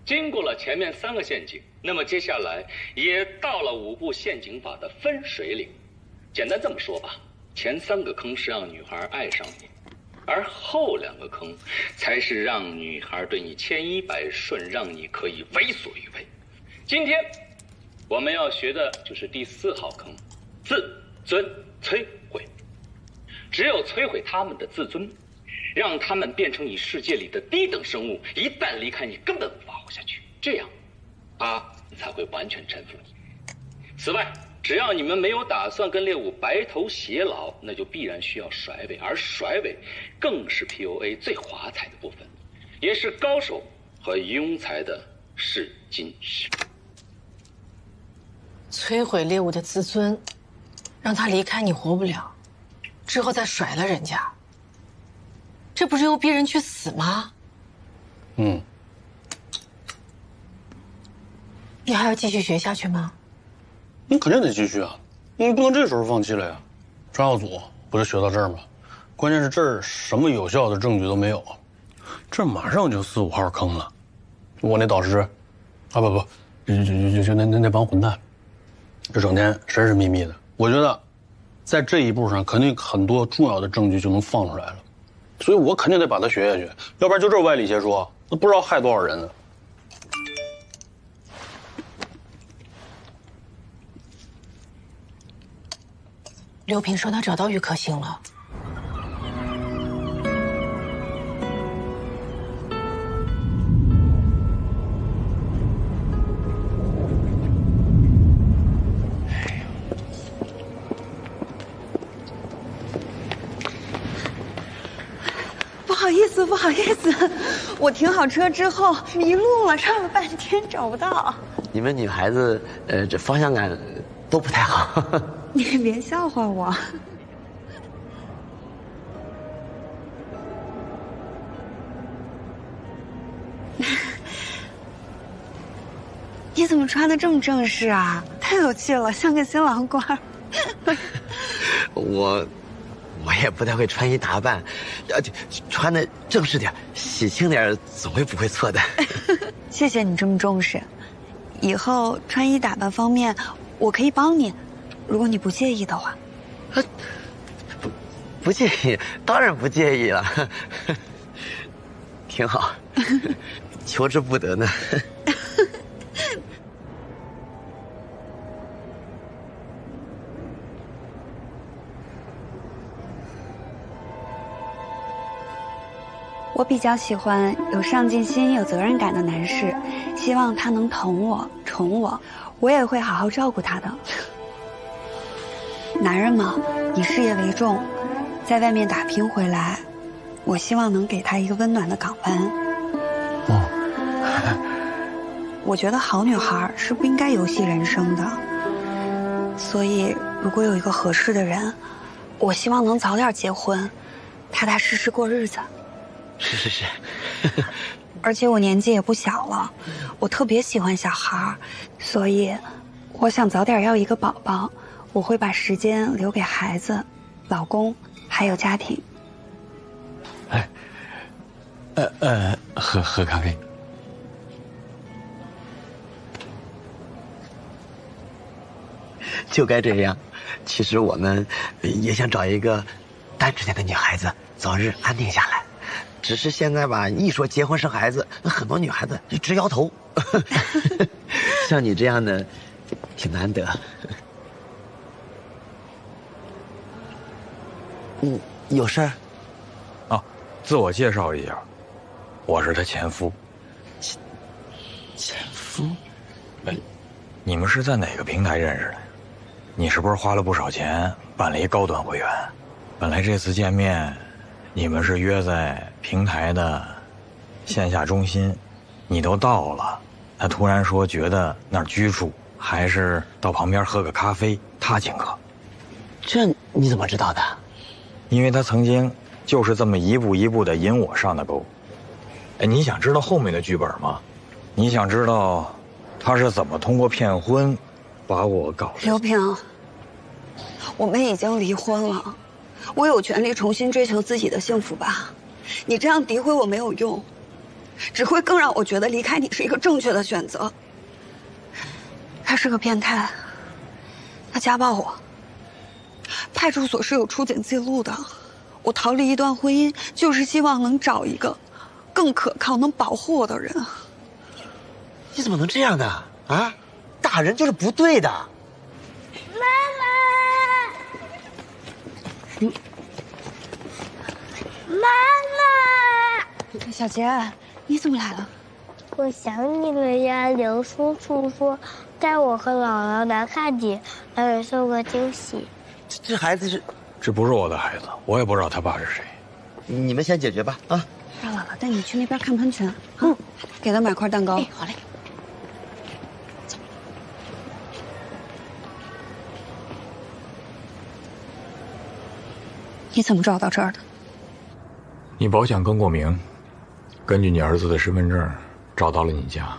E: 经过了前面3个陷阱，那么接下来也到了5步陷阱法的分水岭。简单这么说吧，前3个坑是让女孩爱上你，而后2个坑才是让女孩对你千依百顺，让你可以为所欲为。今天我们要学的就是第4号坑，自尊摧毁。只有摧毁他们的自尊，让他们变成你世界里的低等生物，一旦离开你，根本无法活下去。这样，他才会完全臣服你。此外，只要你们没有打算跟猎物白头偕老，那就必然需要甩尾，而甩尾更是 PUA 最华彩的部分，也是高手和庸才的试金石。
X: 摧毁猎物的自尊，让他离开你活不了，之后再甩了人家。
G: 这不是又逼人去死吗？
A: 嗯。
G: 你还要继续学下去吗？
A: 你肯定得继续啊，你不能这时候放弃了呀。专药组不就学到这儿吗？关键是这儿什么有效的证据都没有，这马上就4、5号坑了。我那导师，啊不，就那帮混蛋，这整天神神秘秘的。我觉得，在这一步上肯定很多重要的证据就能放出来了，所以我肯定得把它学下去，要不然就这歪理邪说，那不知道害多少人呢。
G: 刘平说他找到郁可欣了。
D: 不好意思，我停好车之后迷路了，绕了半天找不到。
L: 你们女孩子，这方向感都不太好。
D: 你别笑话我。你怎么穿的这么正式啊？太有气了，像个新郎官。
L: 我也不太会穿衣打扮，穿的正式点、喜庆点，总会不会错的。
D: 谢谢你这么重视，以后穿衣打扮方面，我可以帮你，如果你不介意的话。
L: 不介意，当然不介意了，挺好，求之不得呢。
D: 我比较喜欢有上进心、有责任感的男士，希望他能疼我、宠我，我也会好好照顾他的。男人嘛，以事业为重，在外面打拼回来，我希望能给他一个温暖的港湾。我觉得好女孩是不应该游戏人生的，所以如果有一个合适的人，我希望能早点结婚，踏踏实实过日子。
L: 是，
D: 而且我年纪也不小了，我特别喜欢小孩，所以我想早点要一个宝宝。我会把时间留给孩子、老公还有家庭。
E: 喝咖啡。
L: 就该这样。其实我们也想找一个单纯点的女孩子，早日安定下来。只是现在吧，一说结婚生孩子，很多女孩子就直摇头。像你这样的，挺难得。有事儿？
K: 啊，自我介绍一下，我是他前夫。
L: 前夫？
K: 你们是在哪个平台认识的？你是不是花了不少钱办了一高端会员？本来这次见面，你们是约在平台的线下中心，你都到了，他突然说觉得那儿拘束，还是到旁边喝个咖啡，他请客。
L: 这你怎么知道的？
K: 因为他曾经就是这么一步一步的引我上的钩。哎，你想知道后面的剧本吗？你想知道他是怎么通过骗婚把我搞的？
D: 刘平，我们已经离婚了，我有权利重新追求自己的幸福吧？你这样诋毁我没有用，只会更让我觉得离开你是一个正确的选择。他是个变态，他家暴我，派出所是有出警记录的。我逃离一段婚姻，就是希望能找一个更可靠、能保护我的人。
L: 你怎么能这样呢？啊，打人就是不对的。
B: 妈妈，妈妈，
D: 小杰，你怎么来了？
B: 我想你了呀。刘叔叔说带我和姥姥来看你，还给送个惊喜。
L: 这孩子是……
K: 这不是我的孩子，我也不知道他爸是谁。
L: 你们先解决吧，啊！
D: 让姥姥带你去那边看喷泉。给他买块蛋糕。
G: 好嘞。
D: 你怎么找到这儿的？
K: 你保险更过名，根据你儿子的身份证找到了你家。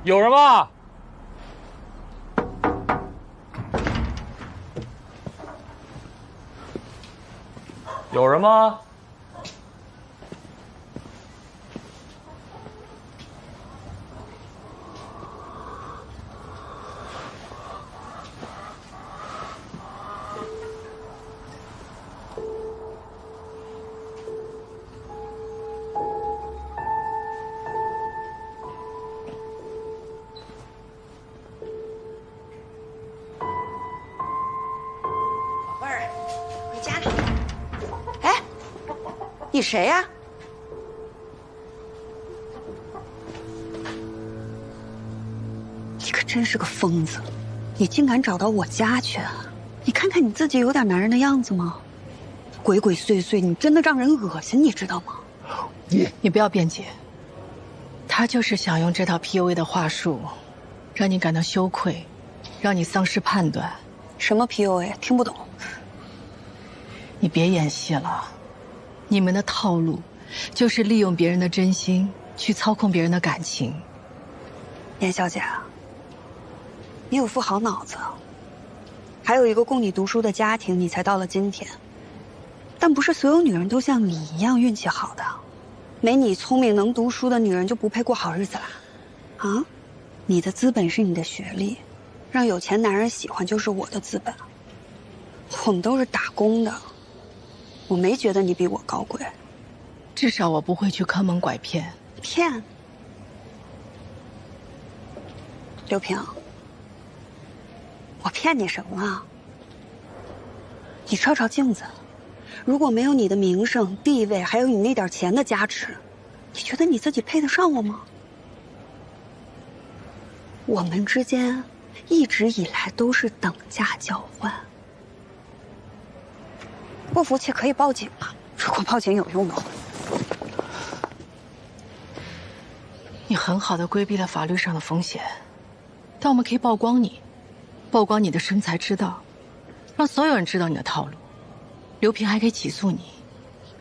P: 有人吗？有人吗？
D: 宝贝儿，回家呢。哎，你谁呀？你可真是个疯子，你竟敢找到我家去！你看看你自己，有点男人的样子吗？鬼鬼祟祟，你真的让人恶心，你知道吗？
V: 你不要辩解，他就是想用这套 PUA 的话术，让你感到羞愧，让你丧失判断。
D: 什么 PUA？ 听不懂。
V: 你别演戏了，你们的套路就是利用别人的真心去操控别人的感情。
D: 严小姐，你有副好脑子，还有一个供你读书的家庭，你才到了今天。但不是所有女人都像你一样运气好的，没你聪明能读书的女人就不配过好日子啦。啊，你的资本是你的学历，让有钱男人喜欢就是我的资本。我们都是打工的，我没觉得你比我高贵。
V: 至少我不会去坑蒙拐骗。
D: 骗？刘平，我骗你什么了？你照照镜子，如果没有你的名声、地位，还有你那点钱的加持，你觉得你自己配得上我吗？我们之间一直以来都是等价交换。不服气可以报警啊，如果报警有用的话。
V: 你很好的规避了法律上的风险，但我们可以曝光你，曝光你的生财之道，让所有人知道你的套路。刘平还可以起诉你，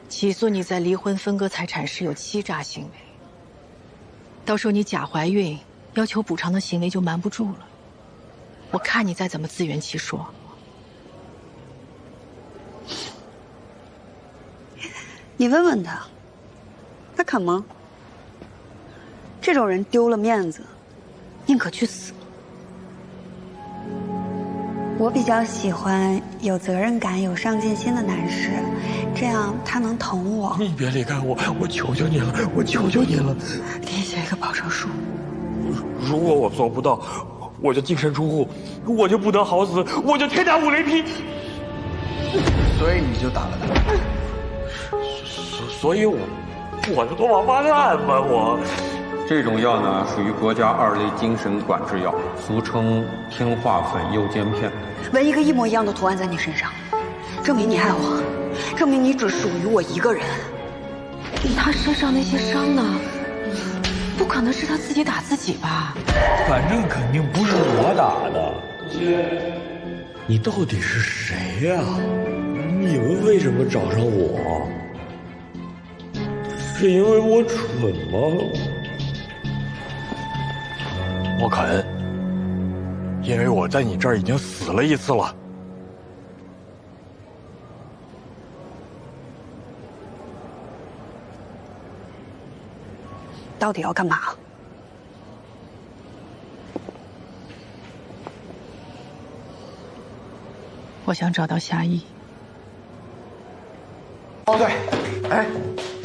V: 起诉你在离婚分割财产时有欺诈行为。到时候你假怀孕要求补偿的行为就瞒不住了。我看你再怎么自圆其说。
D: 你问问他，他肯吗？这种人丢了面子，宁可去死。我比较喜欢有责任感、有上进心的男士，这样他能疼我。
K: 你别离开我，我求求你了，我求求你了。
D: 填写一个保证书。
K: 如果我做不到，我就净身出户，我就不得好死，我就天打五雷劈。
J: 所以你就打了他。
K: 所以我是个王八蛋吧我。
M: 这种药呢，属于国家2类精神管制药，俗称氰化粉诱奸片。
D: 纹一个一模一样的图案在你身上，证明你爱我，证明你只属于我一个人。
V: 他身上那些伤呢？不可能是他自己打自己吧？
K: 反正肯定不是我打的。你到底是谁呀？你们为什么找上我？是因为我蠢吗？我肯，因为我在你这儿已经死了一次了。
D: 到底要干嘛？
V: 我想找到夏意。
N: 哦，对，哎，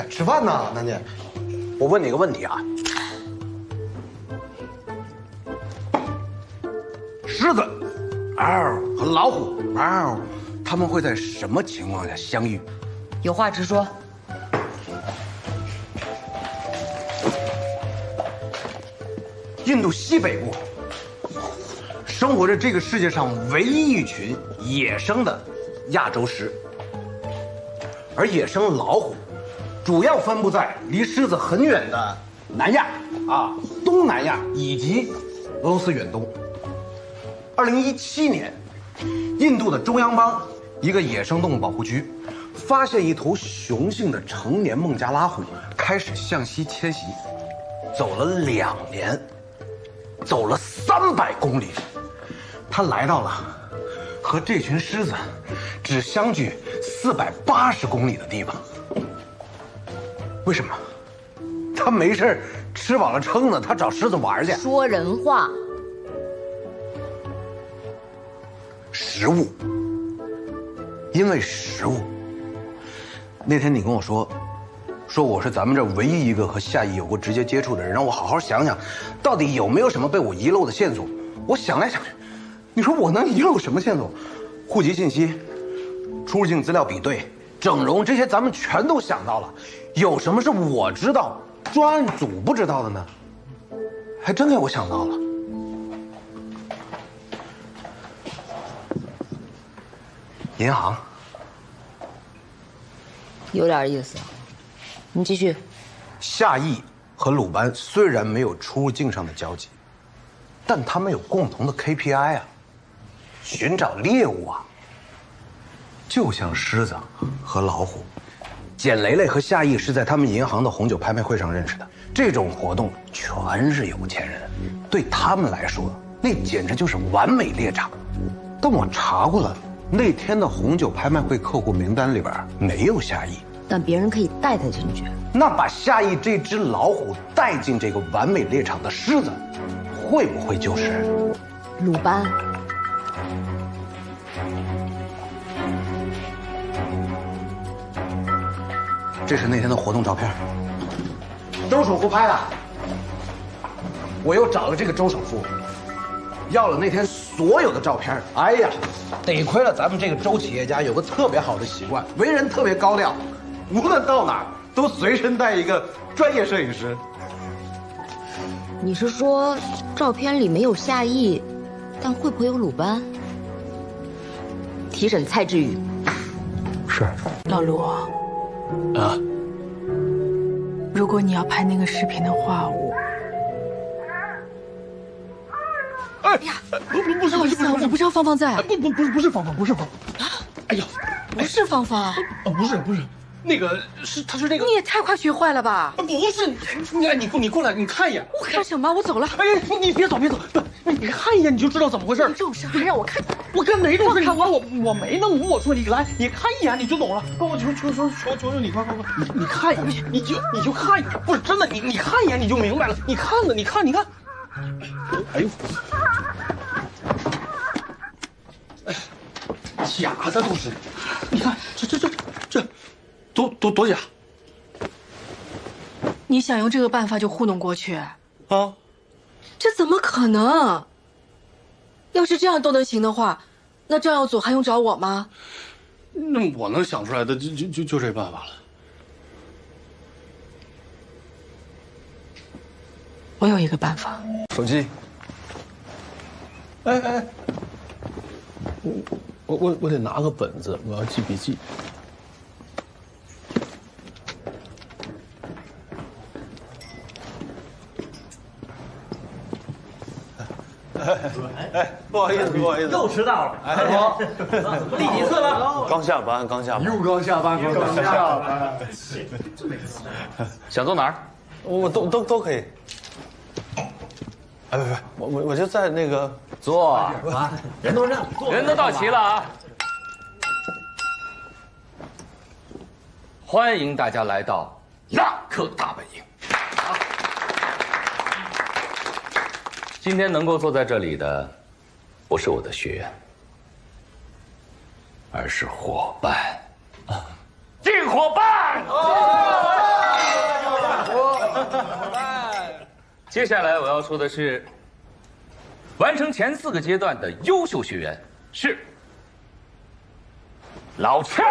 N: 吃饭呢，楠姐。我问你个问题啊，狮子，和老虎，他们会在什么情况下相遇？
C: 有话直说。
N: 印度西北部生活着这个世界上唯一一群野生的亚洲狮，而野生老虎主要分布在离狮子很远的南亚东南亚以及俄罗斯远东。2017年，印度的中央邦一个野生动物保护区发现一头雄性的成年孟加拉虎开始向西迁徙，走了2年，走了300公里，它来到了和这群狮子只相距480公里的地方。为什么？它没事吃饱了撑的，它找狮子玩去。
C: 说人话。
N: 食物，因为食物。那天你跟我说我是咱们这唯一一个和夏邑有过直接接触的人，让我好好想想，到底有没有什么被我遗漏的线索。我想来想去，你说我能遗漏什么线索？户籍信息、出入境资料比对、整容，这些咱们全都想到了，有什么是我知道专案组不知道的呢？还真给我想到了。银行
C: 有点意思，你继续。
N: 夏邑和鲁班虽然没有出入境上的交集，但他们有共同的 KPI 啊，寻找猎物啊。就像狮子和老虎，简雷雷和夏邑是在他们银行的红酒拍卖会上认识的。这种活动全是有钱人，对他们来说，那简直就是完美猎场。但我查过了。那天的红酒拍卖会客户名单里边没有夏邑，
C: 但别人可以带他进去。
N: 那把夏邑这只老虎带进这个完美猎场的狮子，会不会就是
C: 鲁班？
N: 这是那天的活动照片，周首富拍的。我又找了这个周首富，要了那天所有的照片。哎呀，得亏了咱们这个周企业家有个特别好的习惯，为人特别高调，无论到哪儿都随身带一个专业摄影师。
C: 你是说照片里没有夏邑，但会不会有鲁班？提审蔡志宇。
N: 是。
V: 老卢啊，如果你要拍那个视频的话，哎呀，不是，我不知道芳芳在。
A: 不是芳芳，不是芳芳。哎呀，
V: 不是芳芳。
A: 不是，那个是他是那个。
V: 你也太快学坏了吧？
A: 不是，你过来，你看一眼。
V: 我看什么？我走了。
A: 哎，你别走，你看一眼你就知道怎么回事。
V: 你这种事还让我看？
A: 我跟没这事，我没弄污。我说你来，你看一眼你就懂了。我求你，快，你看一眼，你就看一眼。不是真的，你看一眼你就明白了。你看。哎呦。假的都是，你看这多假！
V: 你想用这个办法就糊弄过去？
A: 啊？
V: 这怎么可能？要是这样都能行的话，那张耀祖还用找我吗？
A: 那我能想出来的就这办法了。
V: 我有一个办法。
J: 手机。
A: 哎。我得拿个本子，我要记笔记。
F: 不好意思，
O: 又迟到了。哎，第几次了？
F: 刚下班。
J: 又刚下班。
E: 想坐哪儿？
F: 我都可以。哎，不，我就在那个
E: 坐。
O: 人都让坐，
E: 人都到齐了啊！欢迎大家来到亚克大本营。今天能够坐在这里的，不是我的学员，而是伙伴。劲伙伴！接下来我要说的是，完成前4个阶段的优秀学员是老枪。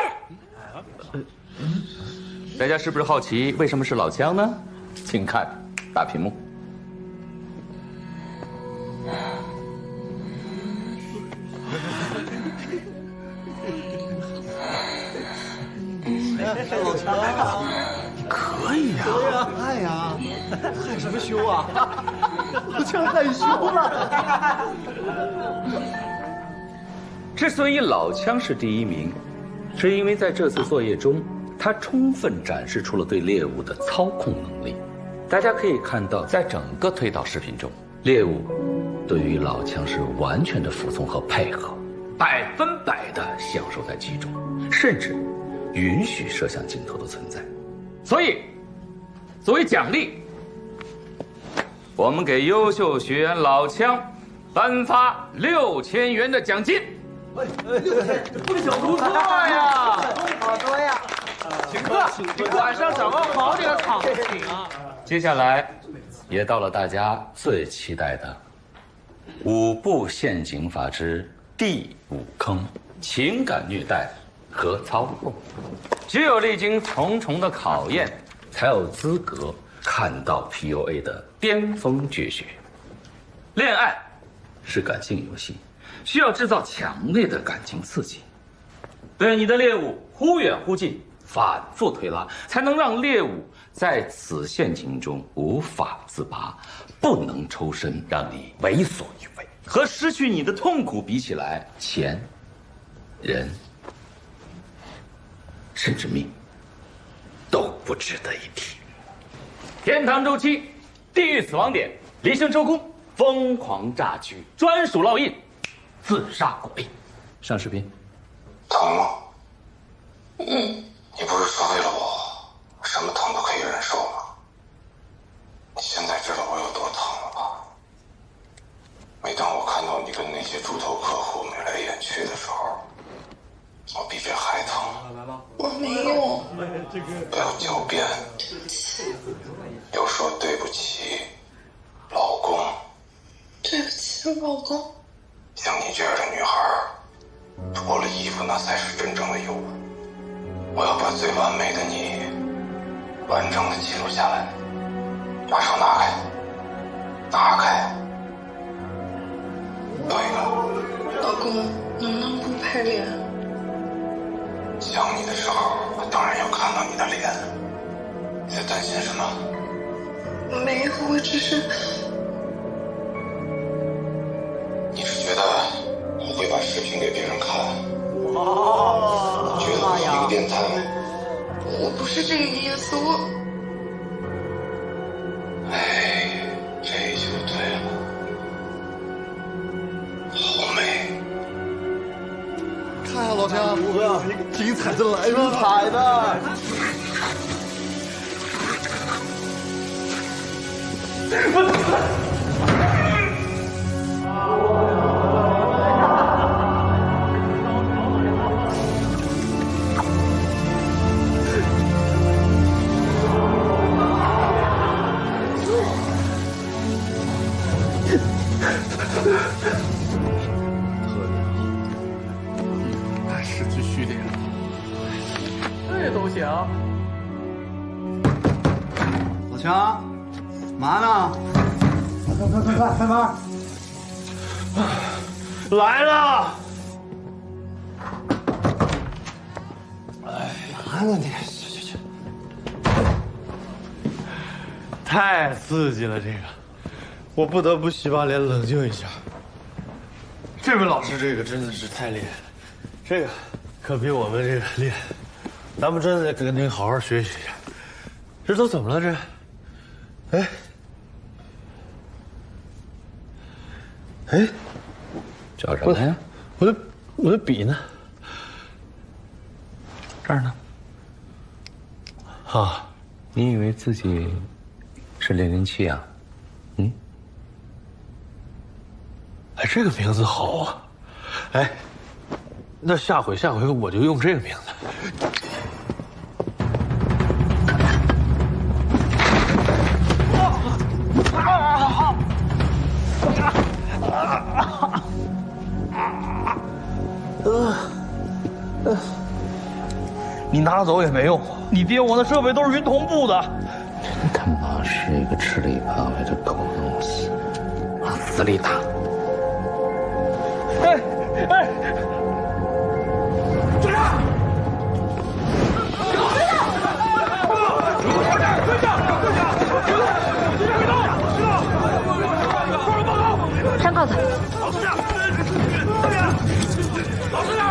E: 大家是不是好奇为什么是老枪呢？请看大屏幕。
F: 老强，
A: 可以呀。
F: 对呀，害呀，害什么羞啊？老强害羞了。
E: 之所以老枪是第一名，是因为在这次作业中，他充分展示出了对猎物的操控能力。大家可以看到，在整个推导视频中，猎物对于老枪是完全的服从和配合，100%的享受在其中，甚至允许摄像镜头的存在。所以，作为奖励，我们给优秀学员老枪颁发6000元的奖金。
O: 不小不错呀，好多呀！请客，晚上找个好点的场子请啊。
E: 接下来，也到了大家最期待的5步陷阱法之第5坑——情感虐待和操控。只有历经重重的考验，才有资格看到 PUA 的巅峰绝学。恋爱是感性游戏，需要制造强烈的感情刺激，对你的猎物忽远忽近，反复推拉，才能让猎物在此陷阱中无法自拔，不能抽身，让你为所欲为。和失去你的痛苦比起来，钱、人，甚至命，都不值得一提。天堂周期，地狱死亡点，离生周公，疯狂炸区，专属烙印，自杀鼓励。上视频。
Q: 疼吗？你不是说为了我，什么疼都可以忍受吗？你现在知道我有多疼了吧？每当我看到你跟那些猪头客户眉来眼去的时候，我比这还疼。我没有。不要狡辩。要说对不起，老公。对不起，老公。像你这样的女孩，脱了衣服那才是真正的有。我要把最完美的你完整的记录下来。把手拿开，拿开。对了，老公，能不能不拍脸？想你的时候，我当然要看到你的脸。你在担心什么？没有，我只是……你是觉得我会把视频给别人看？觉得我是一个变态吗？我不是这个意思，哎，这就对了，好美。
F: 看呀，老强，如何？精彩的来了！精彩的。
A: 失去虚点，
O: 这都行。
F: 老强，嘛呢？快，开门！
A: 来了！
F: 哎，嘛呢你？去！
A: 太刺激了，这个，我不得不洗把脸，冷静一下。这位老师，这个真的是太厉害了。这个可比我们这个厉害，咱们真的得跟您好好学习一下。这都怎么了？这，哎，
E: 找什么呀？
A: 我的笔呢？
E: 这儿呢。
A: 啊，
E: 你以为自己是007啊？
A: 哎，这个名字好啊！哎。那下回我就用这个名字。你拿走也没用，你爹我的设备都是云同步的。
E: 真他妈是一个吃里扒外的狗东西，往死里打！
O: 哎！队长！
C: 哨子。
O: 老实点！后面！老实点！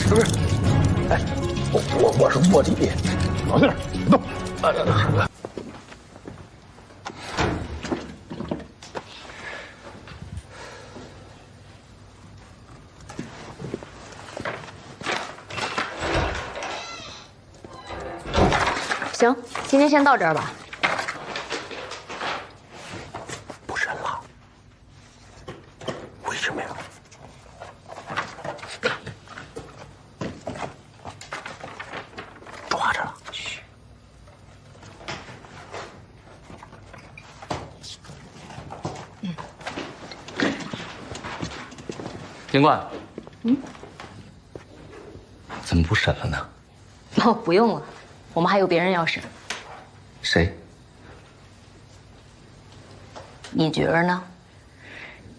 E: 不是，哎，我是卧底，老实点，别动。
C: 行，今天先到这儿吧。
N: 不审了，为什么呀？抓着了。嘘。
E: 警官，怎么不审了呢？
C: 哦，不用了，我们还有别人要审。
E: 谁？
C: 你觉着呢？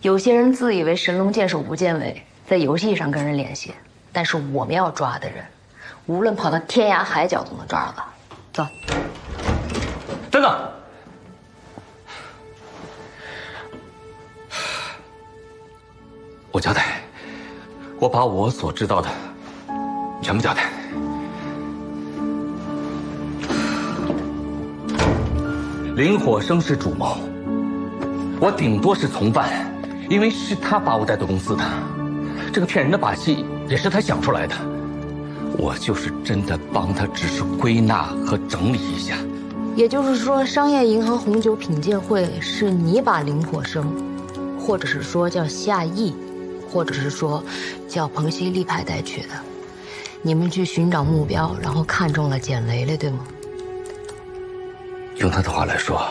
C: 有些人自以为神龙见首不见尾，在游戏上跟人联系，但是我们要抓的人，无论跑到天涯海角都能抓到。走。
E: 等等。我交代，我把我所知道的全部交代。林火生是主谋，我顶多是从犯，因为是他把我带到公司的，这个骗人的把戏也是他想出来的。我就是真的帮他，只是归纳和整理一下。
C: 也就是说，商业银行红酒品鉴会是你把林火生，或者是说叫夏意，或者是说叫彭西利派带去的。你们去寻找目标，然后看中了简雷雷，对吗？
E: 用他的话来说，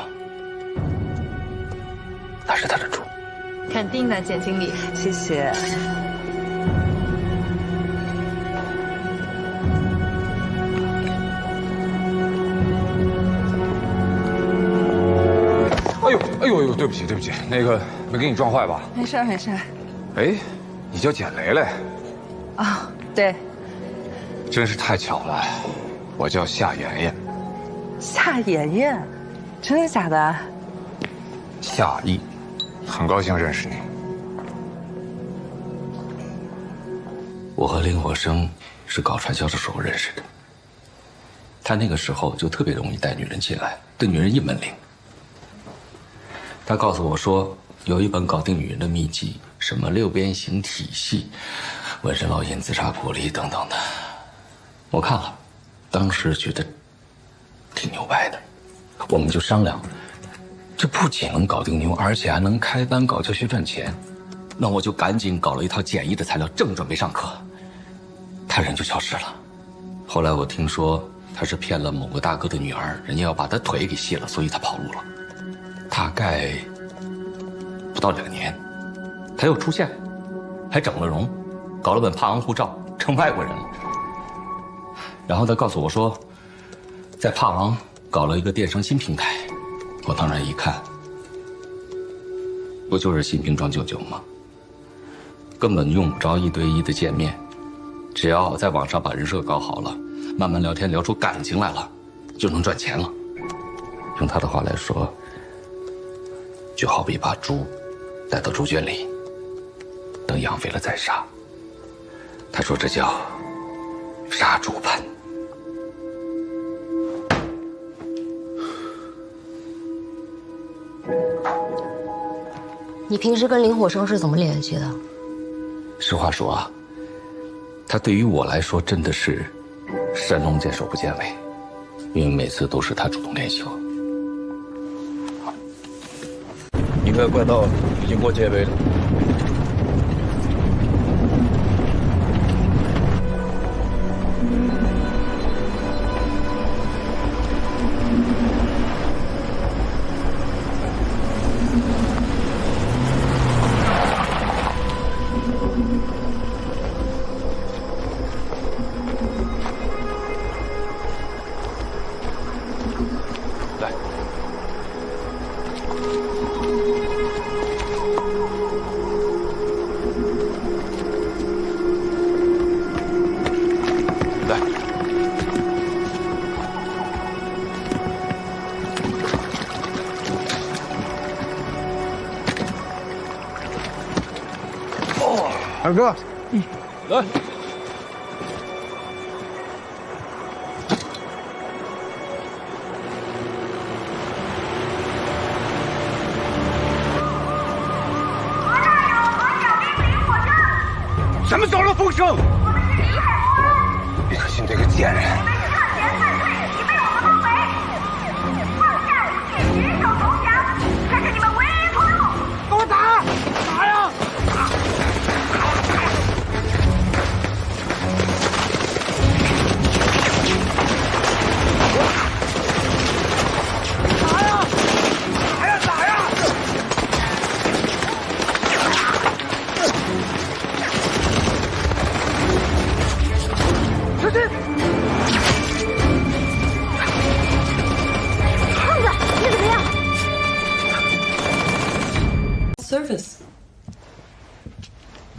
E: 他是他的主。
W: 肯定的，简经理，谢谢。
P: 哎呦，对不起，那个没给你撞坏吧？
W: 没事没事。
P: 哎，你叫简雷雷？
W: 啊，对。
P: 真是太巧了，我叫夏妍妍。
W: 夏妍妍，真的假的？
P: 夏意，很高兴认识你。
E: 我和林火生是搞传销的时候认识的，他那个时候就特别容易带女人进来，对女人一门灵。他告诉我说，有一本搞定女人的秘籍，什么6边形体系、纹身烙印、自杀魄力等等的。我看了，当时觉得挺牛掰的，我们就商量，这不仅能搞定妞，而且还能开班搞教学赚钱。那我就赶紧搞了一套简易的材料，正准备上课，他人就消失了。后来我听说他是骗了某个大哥的女儿，人家要把他腿给卸了，所以他跑路了。大概不到2年，他又出现，还整了容，搞了本帕王护照，成外国人了。然后他告诉我说，在帕王搞了一个电商新平台。我当然一看，不就是新瓶装旧酒吗？根本用不着1对1的见面，只要在网上把人设搞好了，慢慢聊天聊出感情来了，就能赚钱了。用他的话来说，就好比把猪带到猪圈里，等养肥了再杀。他说这叫杀猪盘。
C: 你平时跟林火生是怎么联系的？
E: 实话说啊，他对于我来说真的是神龙见首不见尾，因为每次都是他主动联系我。
K: 应该快到了，已经过界碑了。
A: 二哥，
P: 来。
O: 什么时候的风声？别可信这个贱人！给我打！打呀！打呀！打呀！打呀！使劲！
B: 胖子，你怎么样？
G: Service.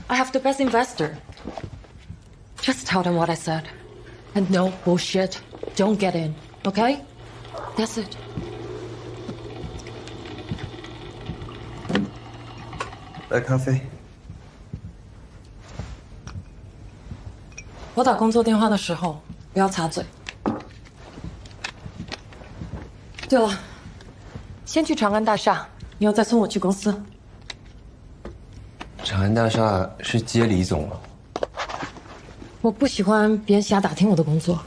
G: I have the best investor. Just tell them what I said. And no bullshit. Don't get in, okay? That's it.
J: 来咖啡。
G: 我打工作电话的时候不要插嘴。对了，先去长安大厦，你要再送我去公司。
J: 长安大厦是接李总吗？
G: 我不喜欢别人瞎打听我的工作。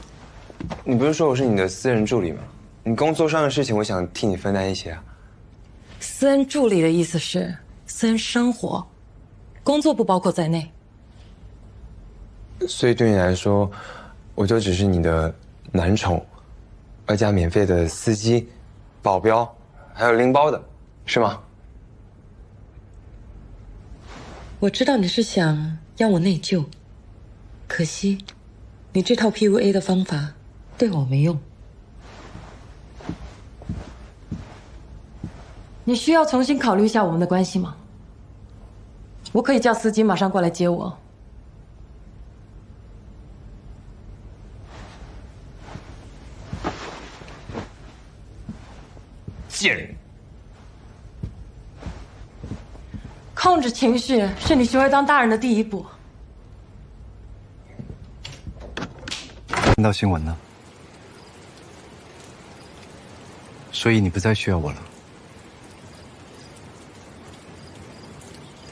J: 你不是说我是你的私人助理吗？你工作上的事情，我想替你分担一些啊。
G: 私人助理的意思是私人生活，工作不包括在内。
J: 所以对你来说，我就只是你的男宠，外加免费的司机、保镖，还有拎包的，是吗？
G: 我知道你是想让我内疚，可惜，你这套 PUA 的方法对我没用。你需要重新考虑一下我们的关系吗？我可以叫司机马上过来接我。
J: 贱人！
G: 控制情绪是你学会当大人的第一步。
J: 看到新闻了，所以你不再需要我了。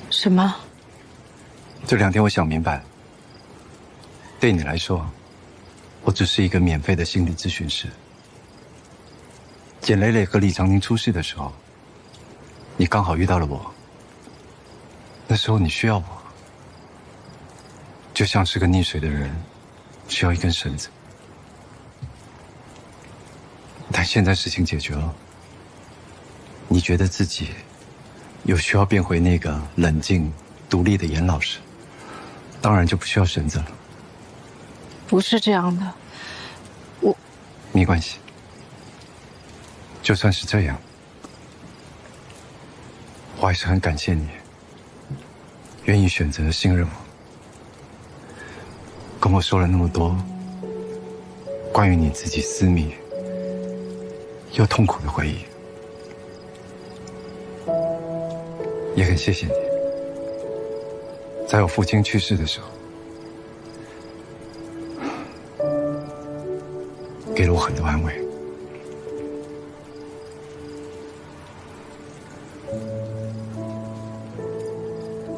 X: 什么？
J: 这2天我想明白了，对你来说，我只是一个免费的心理咨询师。简磊磊和李长宁出事的时候，你刚好遇到了我。那时候你需要我，就像是个溺水的人需要一根绳子。但现在事情解决了，你觉得自己有需要变回那个冷静、独立的严老师，当然就不需要绳子了。
X: 不是这样的，
J: 没关系。就算是这样，我还是很感谢你，愿意选择信任我，跟我说了那么多关于你自己私密又痛苦的回忆，也很谢谢你，在我父亲去世的时候，给了我很多安慰。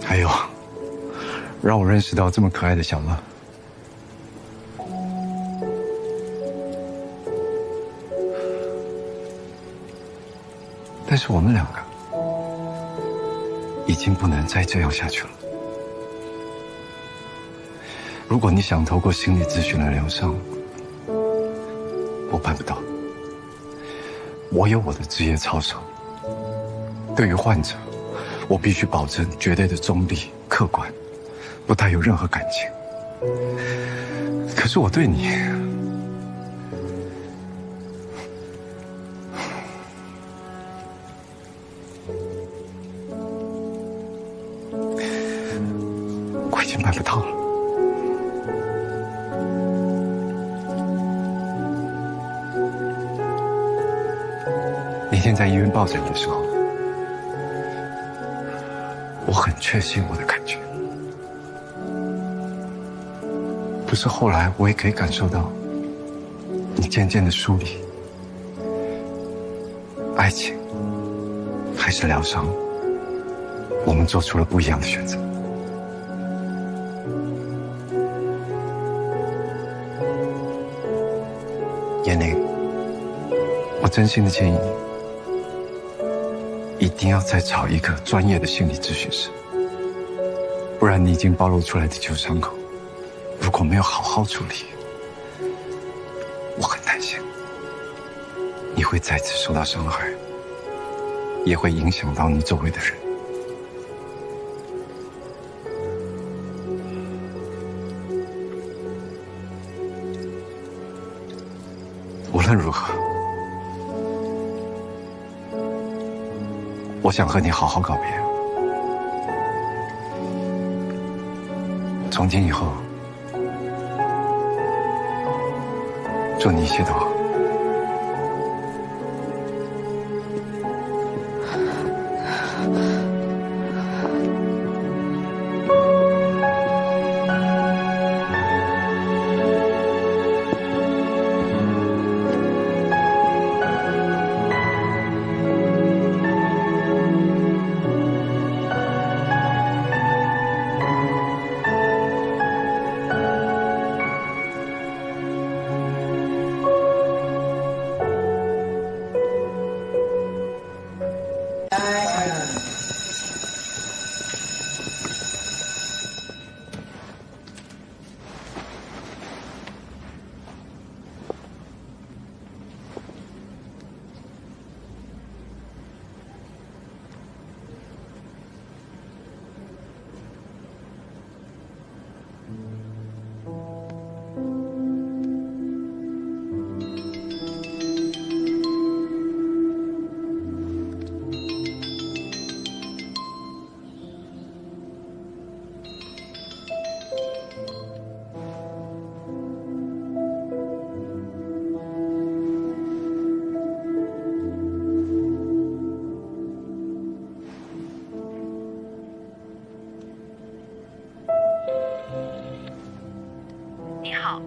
J: 还有，让我认识到这么可爱的小乐。但是我们2个已经不能再这样下去了。如果你想透过心理咨询来疗伤，我办不到。我有我的职业操守，对于患者，我必须保证绝对的中立、客观，不带有任何感情。可是我对你，我已经办不到了。那天在医院抱着你的时候，我很确信我的感觉。可是后来我也可以感受到，你渐渐的疏离。爱情还是疗伤，我们做出了不一样的选择。燕玲，我真心的建议你，一定要再找一个专业的心理咨询师，不然你已经暴露出来的旧伤口，如果没有好好处理，我很担心你会再次受到伤害，也会影响到你周围的人。无论如何，我想和你好好告别。从今以后，祝你一切都好。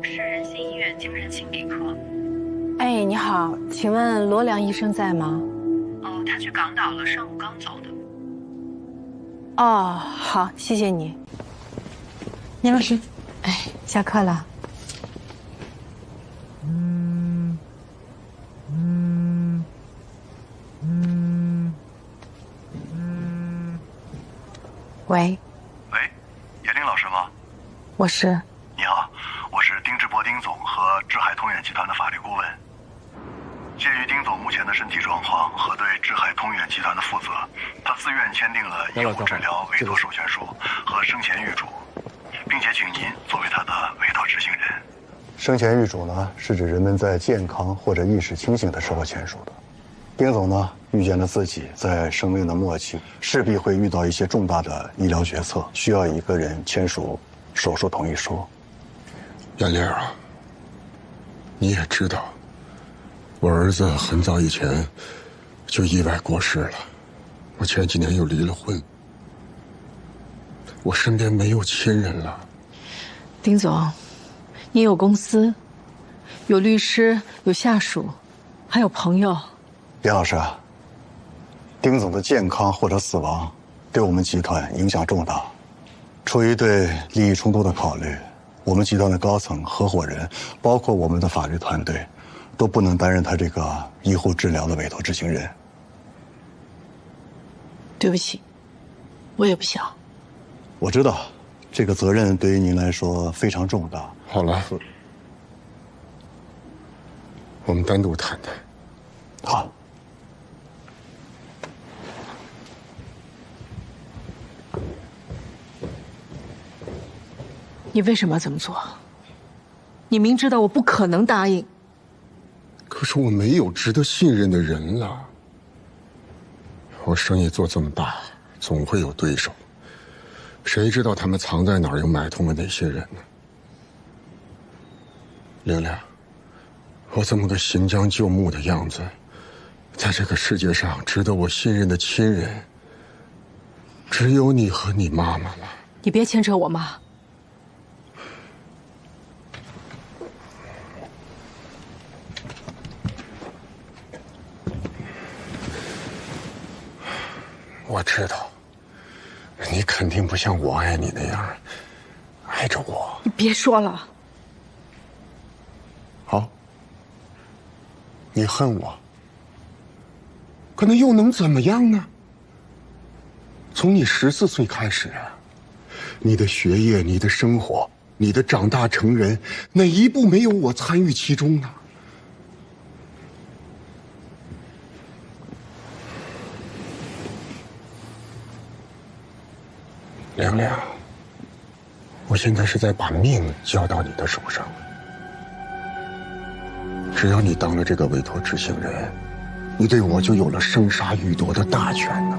V: 是仁心医院精神心理科。哎，你好，请问罗良医生在吗？哦，他去港岛了，上午刚走的。哦，好，谢谢你。倪老师，哎，下课了。喂。
I: 喂，叶丁老师吗？
V: 我是。
I: 你好，我是丁志博丁总和智海通远集团的法律顾问。鉴于丁总目前的身体状况和对智海通远集团的负责，他自愿签订了医护治疗委托授权书和生前预嘱，并且请您作为他的委托执行人。
R: 生前预嘱呢，是指人们在健康或者意识清醒的时候签署的。丁总呢，预见了自己在生命的末期势必会遇到一些重大的医疗决策，需要一个人签署手术同意书。
S: 燕玲啊，你也知道，我儿子很早以前就意外过世了，我前几年又离了婚，我身边没有亲人了。
V: 丁总，你有公司，有律师，有下属，还有朋友。
R: 林老师，丁总的健康或者死亡对我们集团影响重大，出于对利益冲突的考虑，我们集团的高层合伙人，包括我们的法律团队，都不能担任他这个医护治疗的委托执行人。
V: 对不起，我也不想。
R: 我知道，这个责任对于您来说非常重大。
S: 好了，我们单独谈谈。
R: 好。
V: 你为什么要这么做？你明知道我不可能答应。
S: 可是我没有值得信任的人了。我生意做这么大，总会有对手。谁知道他们藏在哪儿，又买通了哪些人呢？玲玲，我这么个行将就木的样子，在这个世界上值得我信任的亲人，只有你和你妈妈了。
V: 你别牵扯我妈。
S: 我知道，你肯定不像我爱你那样爱着我。
X: 你别说了。
S: 好，你恨我，可那又能怎么样呢？从你14岁开始，你的学业、你的生活、你的长大成人，哪一步没有我参与其中呢？凉凉，我现在是在把命交到你的手上。只要你当了这个委托执行人，你对我就有了生杀予夺的大权呢。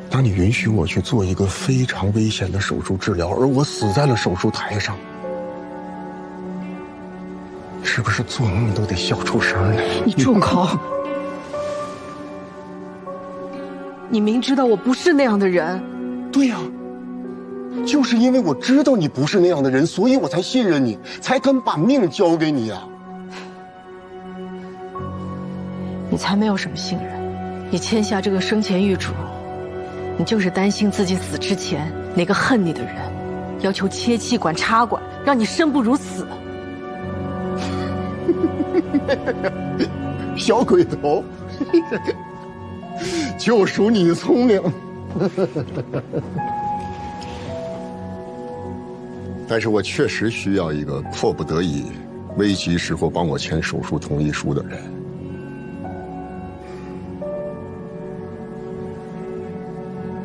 S: 当你允许我去做一个非常危险的手术治疗，而我死在了手术台上，是不是做梦都得笑出声来？
X: 你住口！你明知道我不是那样的人。
S: 对呀，就是因为我知道你不是那样的人，所以我才信任你，才肯把命交给你啊。
X: 你才没有什么信任，你签下这个生前预嘱，你就是担心自己死之前哪个恨你的人要求切气管插管，让你生不如死。
S: 小鬼头，就属你聪明。但是我确实需要一个迫不得已、危急时候帮我签手术同意书的人。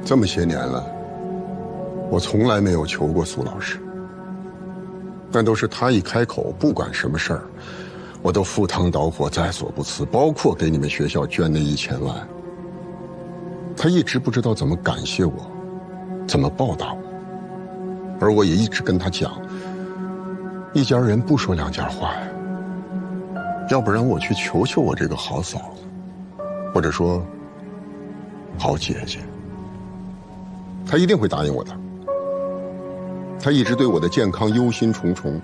S: 这么些年了，我从来没有求过苏老师，但都是他一开口，不管什么事儿，我都赴汤蹈火，在所不辞，包括给你们学校捐那1000万。他一直不知道怎么感谢我，怎么报答我，而我也一直跟他讲，一家人不说两家话呀。要不然我去求求我这个好嫂子，或者说好姐姐，他一定会答应我的。他一直对我的健康忧心忡忡，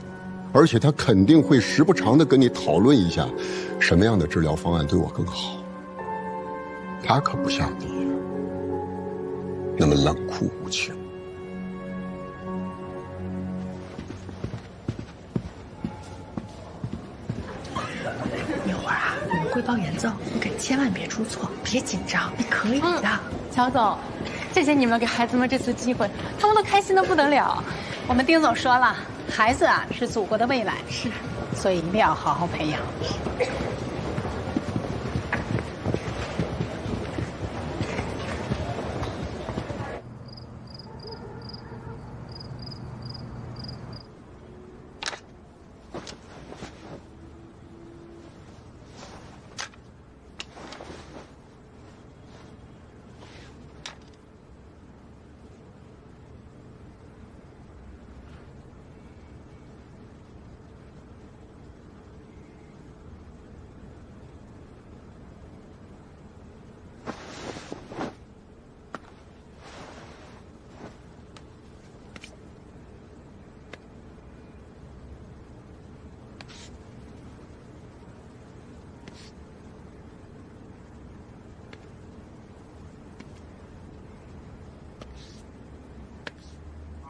S: 而且他肯定会时不常地跟你讨论一下，什么样的治疗方案对我更好。他可不像你那么冷酷无情。
X: 一会儿啊，我们汇报演奏，你可千万别出错，别紧张，你可以的。
H: 乔总，谢谢你们给孩子们这次机会，他们都开心的不得了。我们丁总说了，孩子啊是祖国的未来，是，所以一定要好好培养。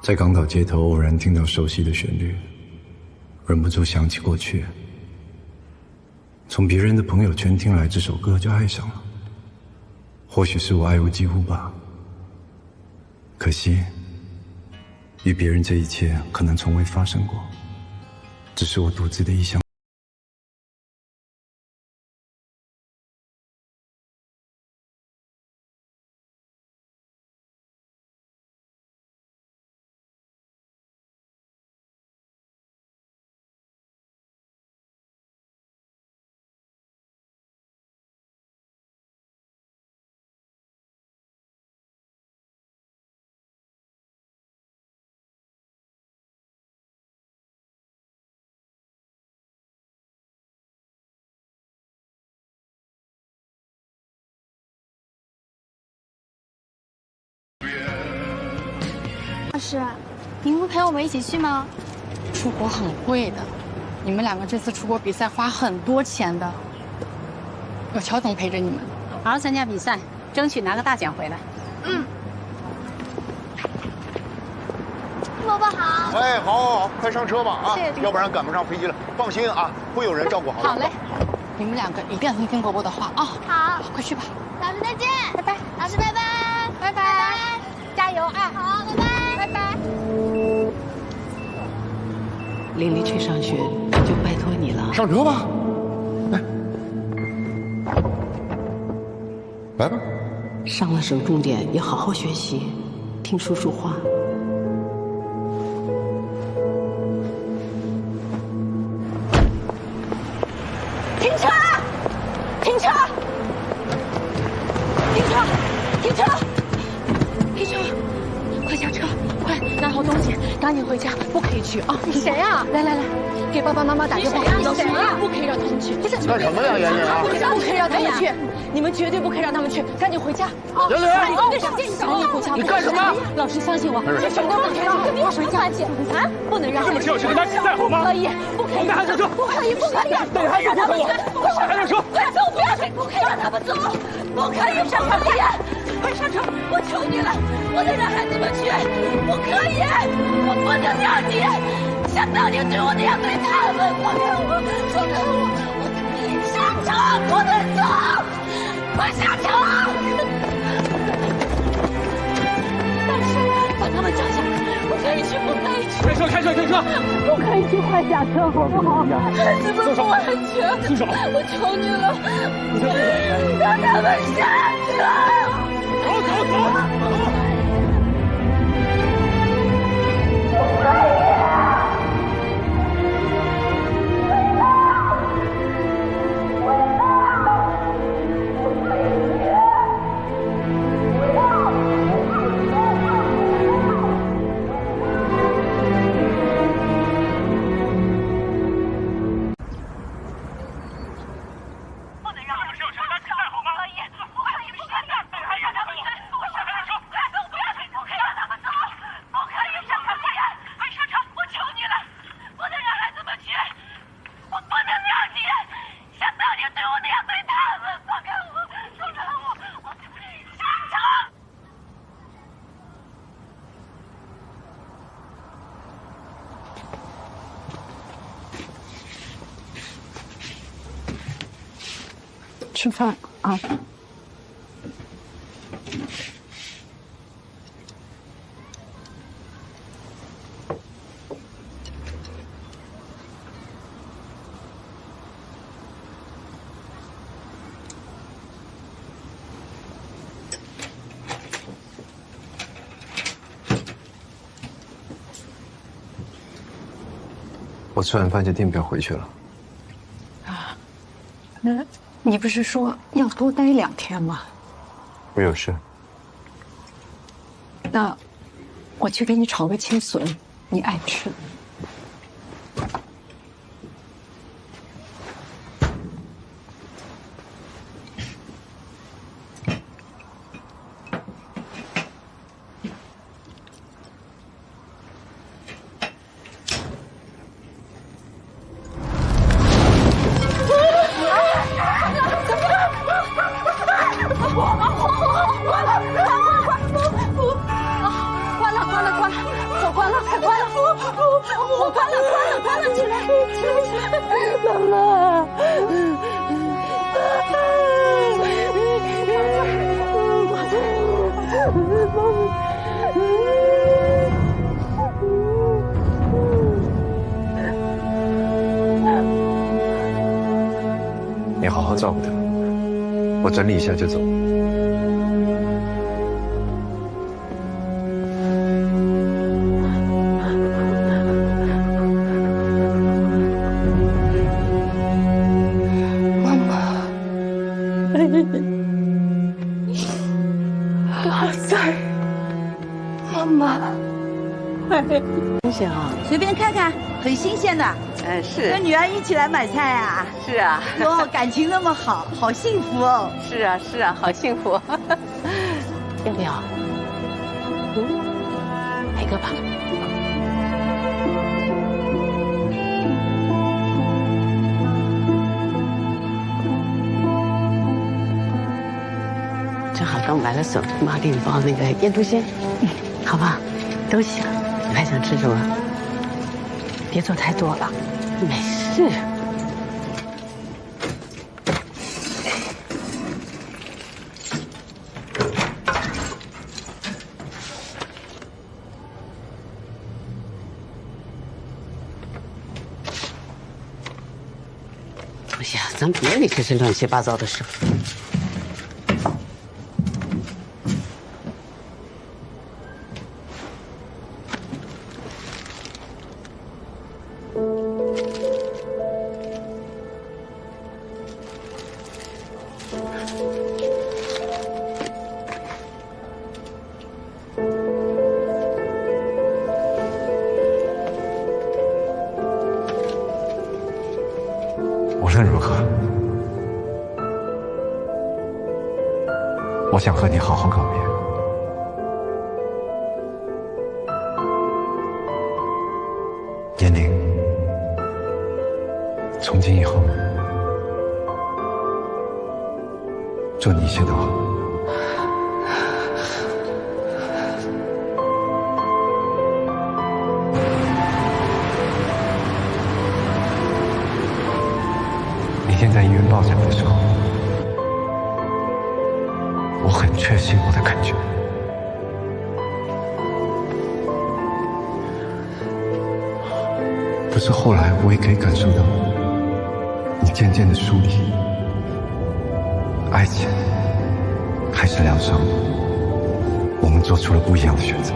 J: 在港岛街头偶然听到熟悉的旋律，忍不住想起过去。从别人的朋友圈听来这首歌就爱上了，或许是我爱屋及乌吧。可惜，与别人这一切可能从未发生过，只是我独自的一厢。
H: 老师，您不陪我们一起去吗？出国很贵的，你们两个这次出国比赛花很多钱的。有乔总陪着你们，好好参加比赛，争取拿个大奖回来。
B: 嗯。伯伯好。
L: 哎，好，快上车吧啊！
H: 谢谢
L: 要不然赶不上飞机了。放心啊，会有人照顾好的。
H: 好嘞，你们两个一定要听听伯伯的话啊！
B: 好，
H: 快去吧。
B: 老师再见，
H: 拜拜。
B: 老师拜拜，
H: 拜拜，加油啊！
B: 好，拜拜，
H: 拜拜。
X: 琳琳去上学就拜托你了。
S: 上车吧，来吧。
X: 上了省重点也好好学习，听叔叔话。
W: 停车！停车！停车！停车！
X: 停车！快下车！快拿好东西，赶紧回家，不可以去啊！
H: 你谁呀？
X: 来来来，给爸爸妈妈打电话。
H: 你谁呀？
X: 不可以让他们去。不是
L: 干什么呀，妍妍啊？
X: 不可以让他们去，你们绝对不可以让他们去，赶紧回家。
L: 妍妍，
X: 赶紧回家！
L: 你干什么？
X: 老师相信我，这什么都不可以，你回家去啊！不能让
O: 这么小心，大家在好吗？
X: 可以，不可以。
O: 带孩子上车，
X: 不可以，不可以，
O: 带孩子不可以，快上车！
X: 快走，不要不可以让他们走，不可以上车，快上车！我求你了，我得让孩子们去，不可以，我不能让你像当年对我那样对他们，放开我，放开我，上车，不能走，快下车！老师，把他们叫下来，不可以去，不可以去！
O: 开车，开车，开车！
X: 不可以去，快下车，好不好？孩子们不安全，
O: 松手！
X: 我求你了，让他们下车！
O: 走走走！
H: 吃饭啊！
J: 我吃完饭就订票回去了。
H: 那你不是说要多待2天吗？
J: 我有事。
H: 那我去给你炒个青笋，你爱吃。
J: 你好好照顾他，我整理一下就走。
X: 妈妈，我在，妈妈，
M: 新鲜啊！随便看看，很新鲜的。
T: 是
M: 跟女儿一起来买菜啊？
T: 是啊。
M: 哟，感情那么好，好幸福哦。
T: 是啊，是啊，好幸福。
X: 要不要？来个吧。正好
D: 还买了手妈给你包那个腌笃鲜，好吧？都行。你还想吃什么？别做太多了。没事。哎呀，咱别理这些乱七八糟的事。
J: 无论如何，我想和你好好告别。严宁，从今以后，祝你一切都好。那天在医院落脚的时候，我很确信我的感觉。可是后来我也可以感受到，你渐渐的疏离，爱情还是疗伤，我们做出了不一样的选择。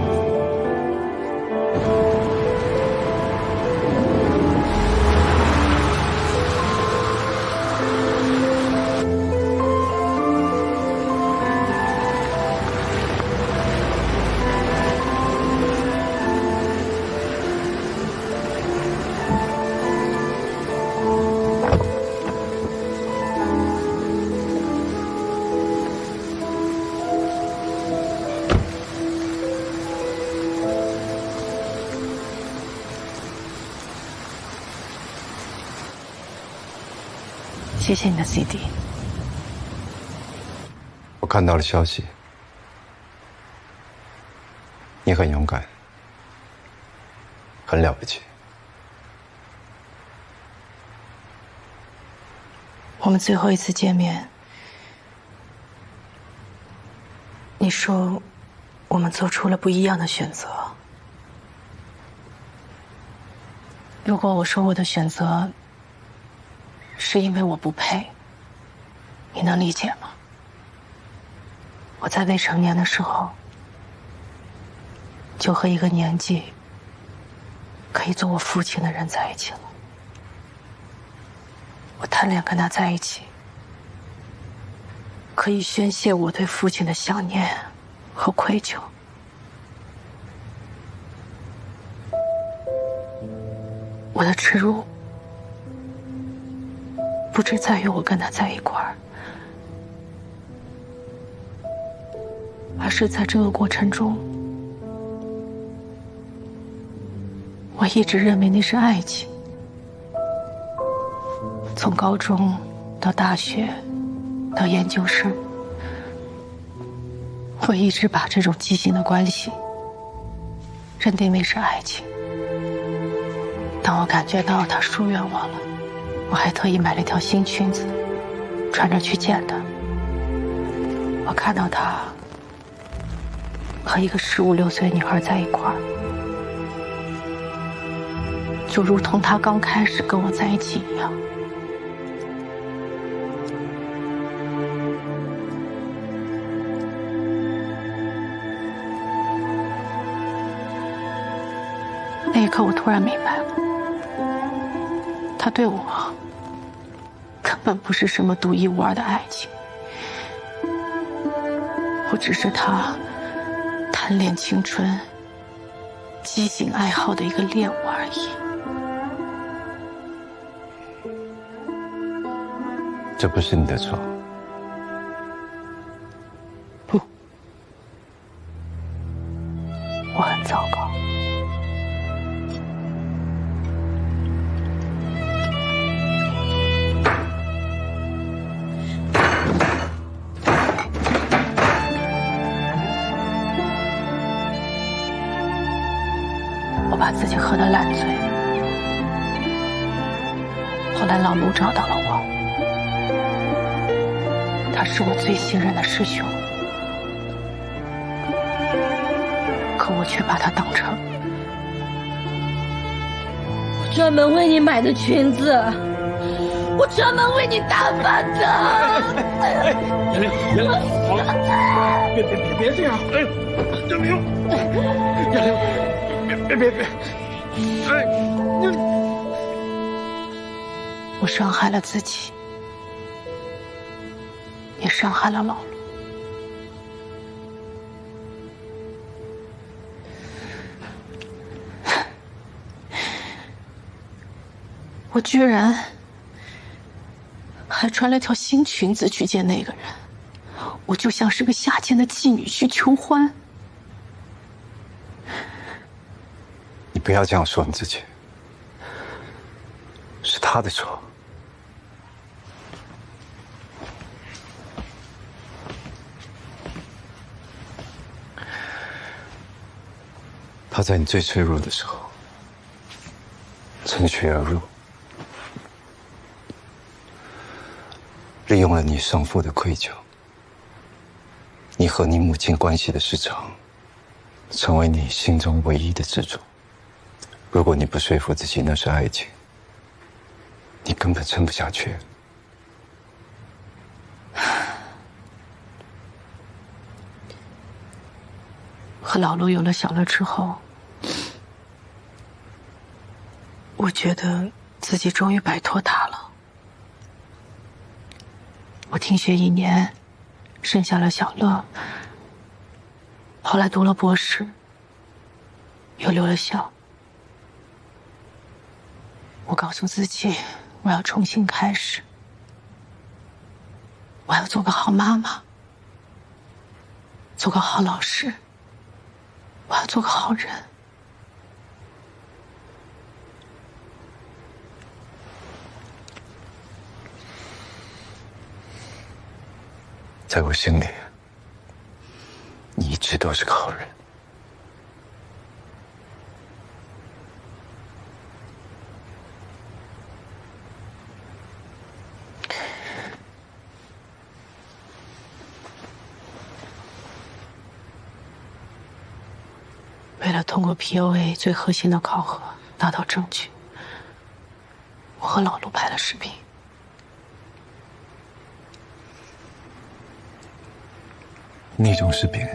X: 谢谢你的 CD。
J: 我看到了消息，你很勇敢，很了不起。
X: 我们最后一次见面，你说我们做出了不一样的选择。如果我说我的选择是因为我不配，你能理解吗？我在未成年的时候，就和一个年纪可以做我父亲的人在一起了。我贪恋跟他在一起，可以宣泄我对父亲的想念和愧疚。我的耻辱不只在于我跟他在一块儿，而是在这个过程中，我一直认为那是爱情。从高中到大学到研究生，我一直把这种畸形的关系认定为是爱情。当我感觉到他疏远我了，我还特意买了一条新裙子，穿着去见他。我看到他和一个15、16岁的女孩在一块儿，就如同他刚开始跟我在一起一样。那一刻，我突然明白了，他对我根本不是什么独一无二的爱情，我只是他贪恋青春、激情爱好的一个猎物而已。
J: 这不是你的错。
X: 不，我很糟糕。我把自己喝得烂醉。后来老卢找到了我，他是我最信任的师兄，可我却把他当成
F: 我专门为你买的裙子，我专门为你打扮的。
O: 严玲，好了，别这样，哎，严玲，别，哎，
X: 我伤害了自己，也伤害了老卢。我居然还穿了条新裙子去见那个人，我就像是个下贱的妓女去求欢。
J: 你不要这样说你自己，是他的错。他在你最脆弱的时候趁虚而入，利用了你生父的愧疚，你和你母亲关系的失常，成为你心中唯一的支柱。如果你不说服自己那是爱情，你根本撑不下去。
X: 和老卢有了小乐之后，我觉得自己终于摆脱他了。我停学1年，生下了小乐，后来读了博士，又留了校。我告诉自己，我要重新开始，我要做个好妈妈，做个好老师，我要做个好人。
J: 在我心里，你一直都是个好人。
X: 为了通过 PUA 最核心的考核，拿到证据，我和老卢拍了视频。
J: 那种视频，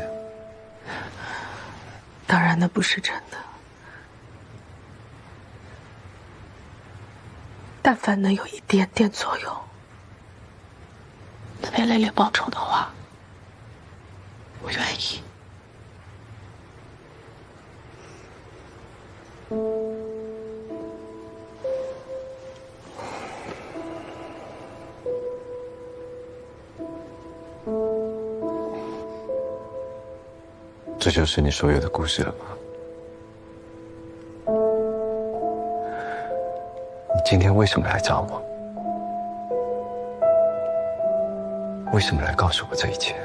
X: 当然那不是真的，但凡能有一点点作用，能为蕾蕾报仇的话，我愿意。
J: 这就是你所有的故事了吗？你今天为什么来找我？为什么来告诉我这一切？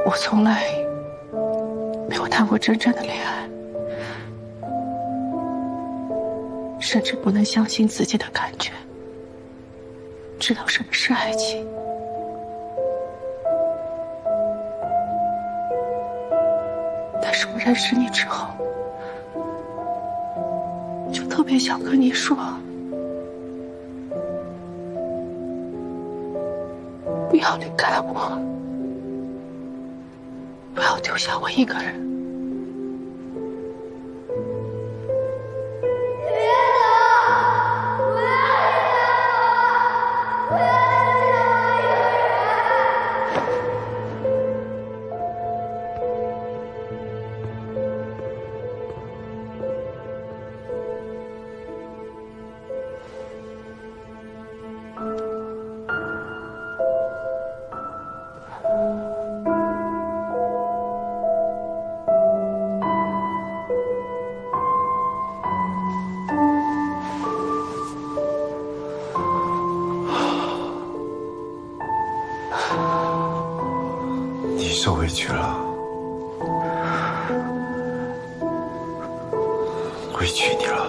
X: 我从来没有谈过真正的恋爱，甚至不能相信自己的感觉，知道什么是爱情。但是我认识你之后，就特别想跟你说，不要离开我，不要丢下我一个人。
J: 你受委屈了，委屈你了。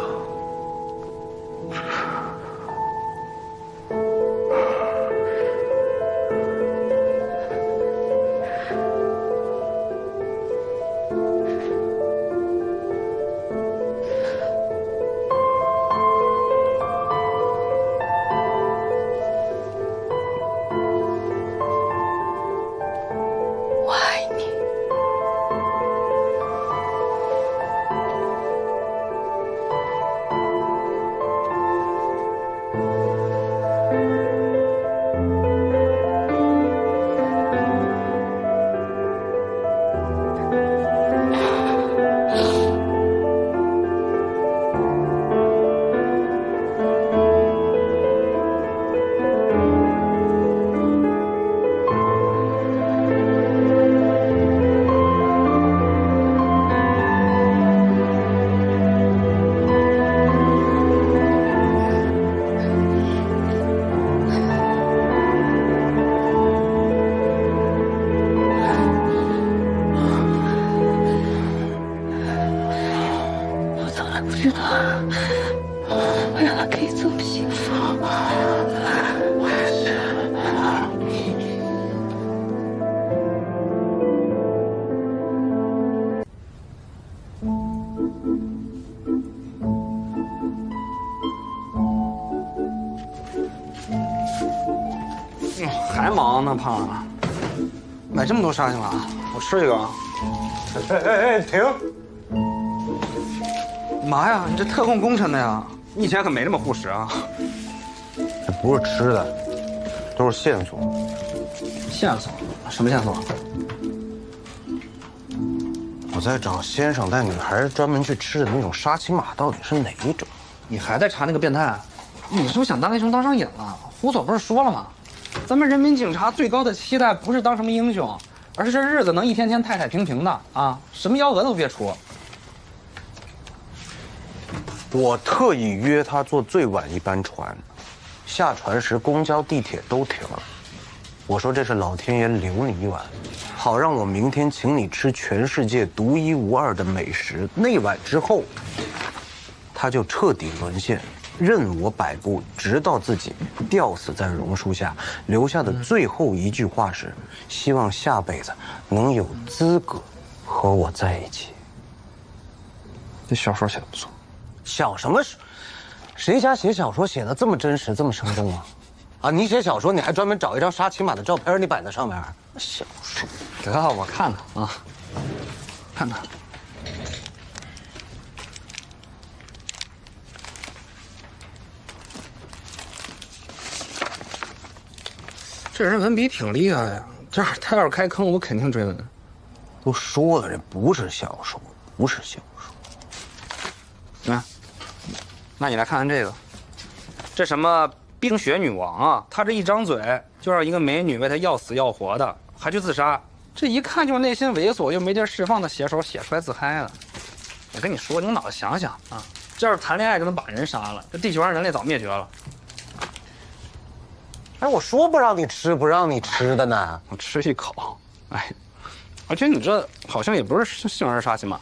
O: 还忙呢，胖子，买这么多沙琪玛，我吃一个啊。哎，停！嘛呀，你这特供工程的呀？你以前可没这么护食啊。
C: 这不是吃的，都是线索。
O: 线索？什么线索？
C: 我在找先生带女孩专门去吃的那种沙琪玛到底是哪一种？
O: 你还在查那个变态？你是不是想当英雄当上瘾了？胡所不是说了吗？咱们人民警察最高的期待不是当什么英雄，而是这日子能一天天太太平平的啊，什么幺蛾子都别出。
C: 我特意约他坐最晚一班船，下船时公交、地铁都停了。我说这是老天爷留你一晚，好让我明天请你吃全世界独一无二的美食。那晚之后，他就彻底沦陷。任我摆布，直到自己吊死在榕树下，留下的最后一句话是：希望下辈子能有资格和我在一起。
O: 这小说写的不错。
C: 小什么？谁家写小说写的这么真实，这么生动啊？啊，你写小说你还专门找一张沙琪玛的照片，你摆在上面。小说，
O: 得，我看看啊，看看。这人文笔挺厉害呀！这他要是开坑，我肯定追问。
C: 都说了，这不是小说，不是小说。
O: 啊，那你来看看这个，这什么冰雪女王啊？她这一张嘴就让一个美女为她要死要活的，还去自杀。这一看就是内心猥琐又没地儿释放的写手写出来自嗨了。我跟你说，你用脑子想想啊，这要是谈恋爱就能把人杀了，这地球上人类早灭绝了。
C: 哎，我说不让你吃，不让你吃的呢。
O: 我吃一口，哎，而且你这好像也不是杏仁沙琪玛，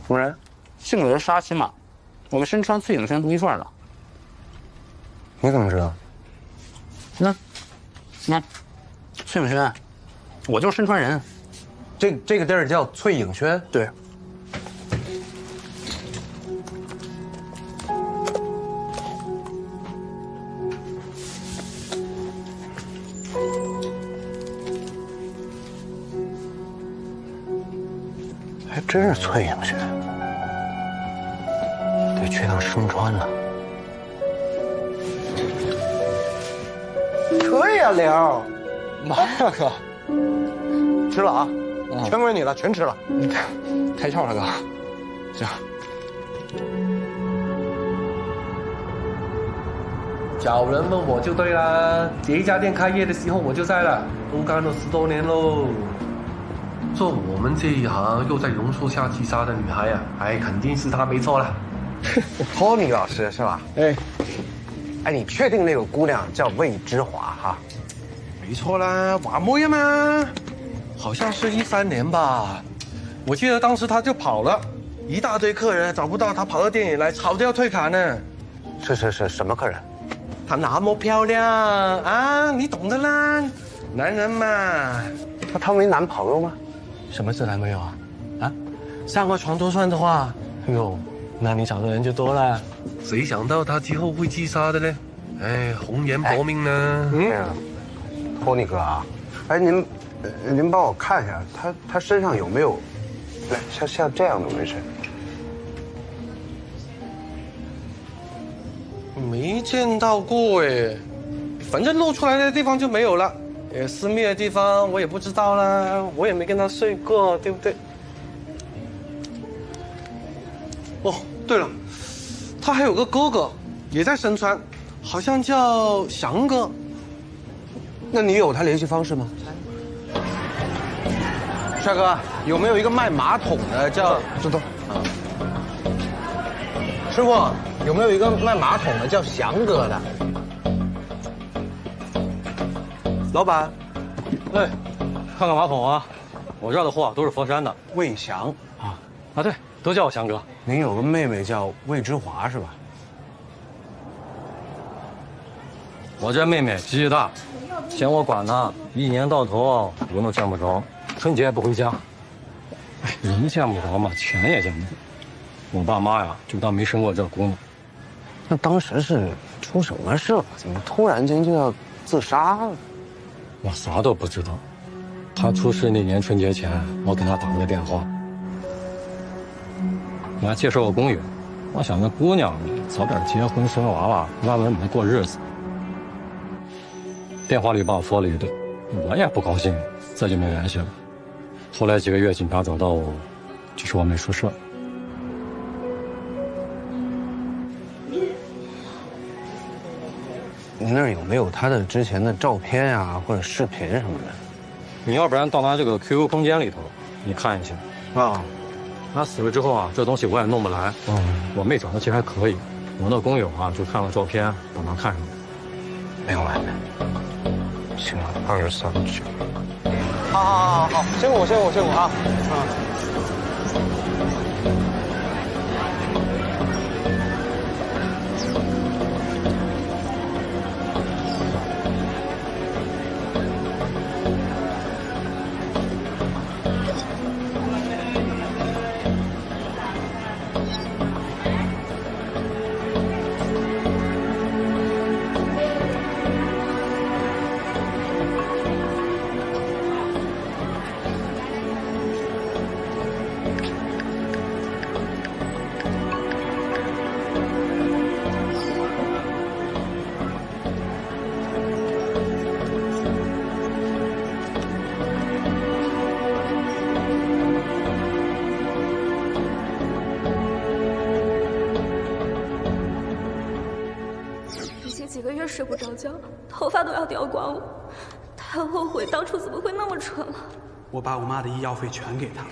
C: 什么人？
O: 杏仁沙琪玛，我们身穿翠影轩独一份的。
C: 你怎么知道？
O: 那翠影轩，我就是身川人。
C: 这个地儿叫翠影轩？
O: 对。
C: 还真是翠影轩，得去趟深川了。可以啊，玲。
O: 妈呀，哥，
C: 吃了啊，全归你了，全吃了。
O: 你开窍了，哥。行。
N: 找人问我就对啦，这一家店开业的时候我就在了，都干了10多年喽。做我们这一行又在榕树下自杀的女孩啊，哎，肯定是她没错了。
C: 托尼老师是吧？哎，你确定那个姑娘叫魏之华哈？
N: 没错啦，瓦莫呀嘛，好像是13年吧。我记得当时他就跑了，一大堆客人找不到他，跑到店里来吵着要退卡呢。
C: 是，什么客人？
N: 她那么漂亮啊，你懂的啦，男人嘛。
C: 她没男朋友吗？
N: 什么是男朋友啊？啊，上过床都算的话，哎呦，那你找的人就多了。谁想到他之后会自杀的呢？哎，红颜薄命呢。
C: 托尼哥啊，哎，您帮我看一下，他身上有没有，像这样的纹身？
N: 没见到过哎，反正露出来的地方就没有了，私密的地方我也不知道啦，我也没跟他睡过，对不对？哦，对了，他还有个哥哥，也在身川，好像叫翔哥。
C: 那你有他联系方式吗？帅哥，有没有一个卖马桶的叫？知道。师傅，有没有一个卖马桶的叫翔哥的？
J: 老板，哎，看看马桶啊，我这儿的货都是佛山的。
C: 魏翔
J: 啊，对，都叫我翔哥。
C: 您有个妹妹叫魏之华是吧？
J: 我这妹妹脾气大，嫌我管她，一年到头人都见不着，春节也不回家。哎，人见不着嘛，钱也见不着。我爸妈呀，就当没生过这姑娘。
C: 那当时是出什么事了？怎么突然间就要自杀了？
J: 我啥都不知道。她出事那年春节前，我给她打了个电话，我还介绍个公寓。我想那姑娘早点结婚生娃娃，安稳稳过日子。电话里把我说了一顿，我也不高兴，这就没联系了。后来几个月，警察找到我，就说我没出事。
C: 你那儿有没有他的之前的照片啊，或者视频什么的？
J: 你要不然到他这个 QQ 空间里头，你看一下。啊，他死了之后啊，这东西我也弄不来。我妹长得其实还可以，我那工友啊就看了照片，把他看上了。
C: 明白。行，239。好，辛苦啊！
E: 几个月睡不着觉，头发都要掉光了。太后悔当初怎么会那么蠢了。
K: 我把我妈的医药费全给她了，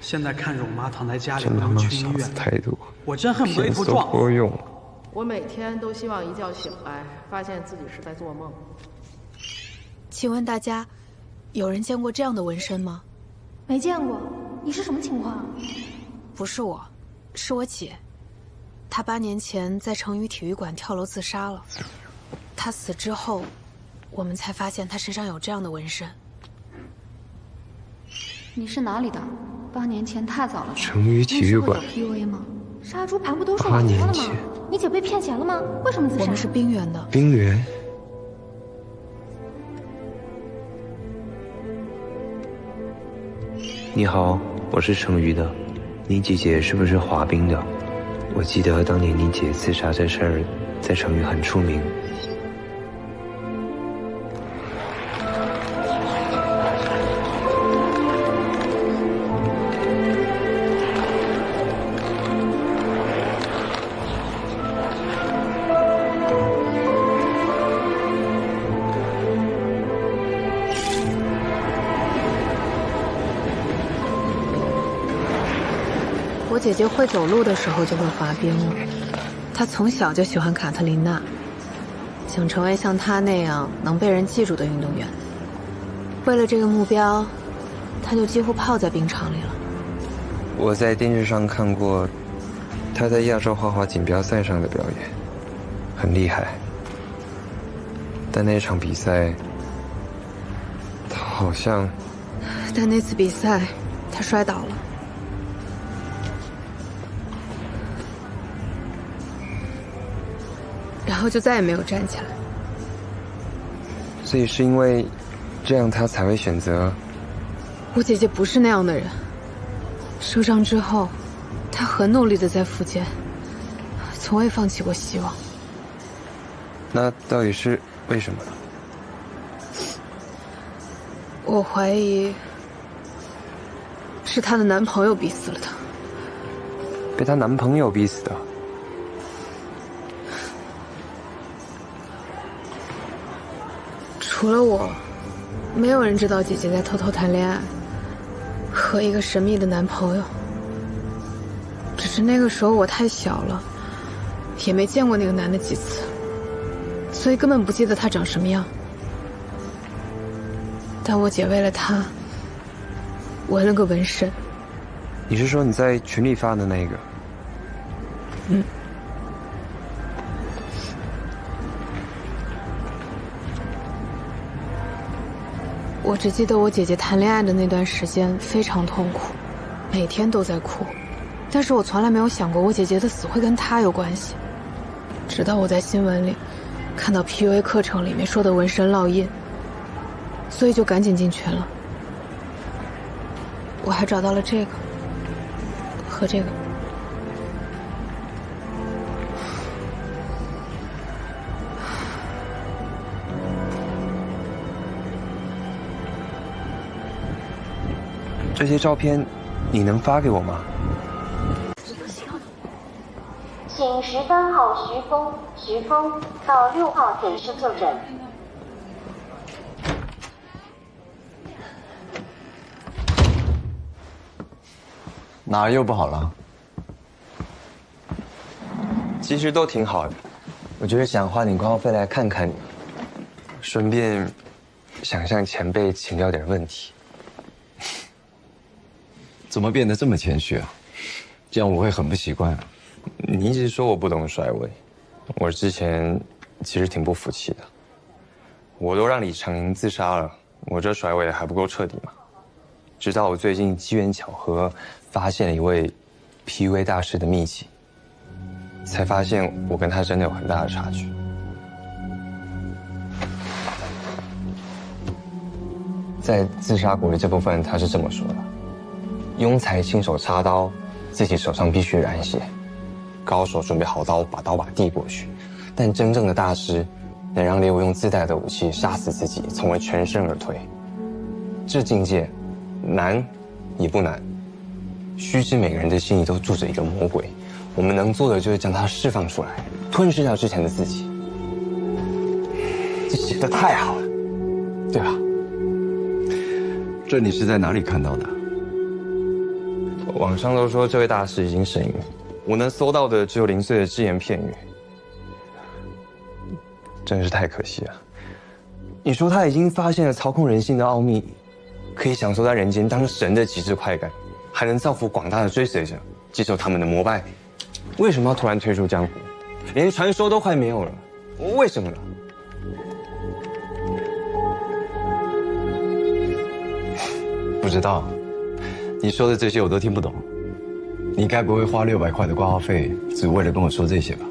K: 现在看着我妈躺在家里不能去医院，我真恨不得一头撞。
Q: 我每天都希望一觉醒来，发现自己是在做梦。
U: 请问大家，有人见过这样的纹身吗？
B: 没见过。你是什么情况？
U: 不是我，是我姐。她8年前在成渝体育馆跳楼自杀了。她死之后，我们才发现她身上有这样的纹身。
B: 你是哪里的？8年前太早了。
Y: 成渝体育馆。
B: 有 PUA 吗？杀猪盘不都是我家的吗？你姐被骗钱了吗？为什么自杀？
U: 我们是冰原的。
Y: 冰原。你好，我是成渝的。你姐姐是不是滑冰的？我记得当年你姐自杀这事儿，在成渝很出名。
U: 我姐姐会走路的时候就会滑冰了，她从小就喜欢卡特琳娜，想成为像她那样能被人记住的运动员。为了这个目标，他就几乎泡在冰场里了。
Y: 我在电视上看过他在亚洲花滑锦标赛上的表演，很厉害。但那场比赛，他好像……
U: 但那次比赛，他摔倒了。然后就再也没有站起来。
Y: 所以是因为这样，他才会选择……
U: 我姐姐不是那样的人。受伤之后，她很努力的在复健，从未放弃过希望。
Y: 那到底是为什么呢？
U: 我怀疑是她的男朋友逼死了她。
Y: 被她男朋友逼死的？
U: 除了我，没有人知道姐姐在偷偷谈恋爱，和一个神秘的男朋友。只是那个时候我太小了，也没见过那个男的几次，所以根本不记得他长什么样。但我姐为了他，纹了个纹身。
Y: 你是说你在群里发的那个？
U: 嗯。我只记得我姐姐谈恋爱的那段时间非常痛苦，每天都在哭。但是我从来没有想过我姐姐的死会跟她有关系。直到我在新闻里看到 PUA 课程里面说的纹身烙印，所以就赶紧进群了。我还找到了这个和这个。
Y: 这些照片你能发给我吗？
A: 请13号徐峰到6号诊室就诊。
J: 哪儿又不好了？
Y: 其实都挺好的，我就是想花点光费来看看你，顺便想向前辈请教点问题。
J: 怎么变得这么谦虚啊？这样我会很不习惯。
Y: 你一直说我不懂甩尾，我之前其实挺不服气的。我都让李长宁自杀了，我这甩尾还不够彻底吗？直到我最近机缘巧合发现了一位 PUA 大师的秘籍，才发现我跟他真的有很大的差距。在自杀鼓励这部分，他是这么说的：庸才亲手插刀，自己手上必须染血；高手准备好刀，把刀把递过去。但真正的大师，能让猎物用自带的武器杀死自己，从而全身而退。这境界，难也不难。须知每个人的心里都住着一个魔鬼，我们能做的就是将它释放出来，吞噬掉之前的自己。这写得太好了，对吧？
J: 这你是在哪里看到的？
Y: 网上都说这位大师已经神隐，我能搜到的只有零碎的只言片语，真是太可惜了。你说他已经发现了操控人心的奥秘，可以享受在人间当神的极致快感，还能造福广大的追随者，接受他们的膜拜，为什么要突然退出江湖？连传说都快没有了，为什么呢？
J: 不知道，你说的这些我都听不懂。你该不会花600块的挂号费，只为了跟我说这些吧？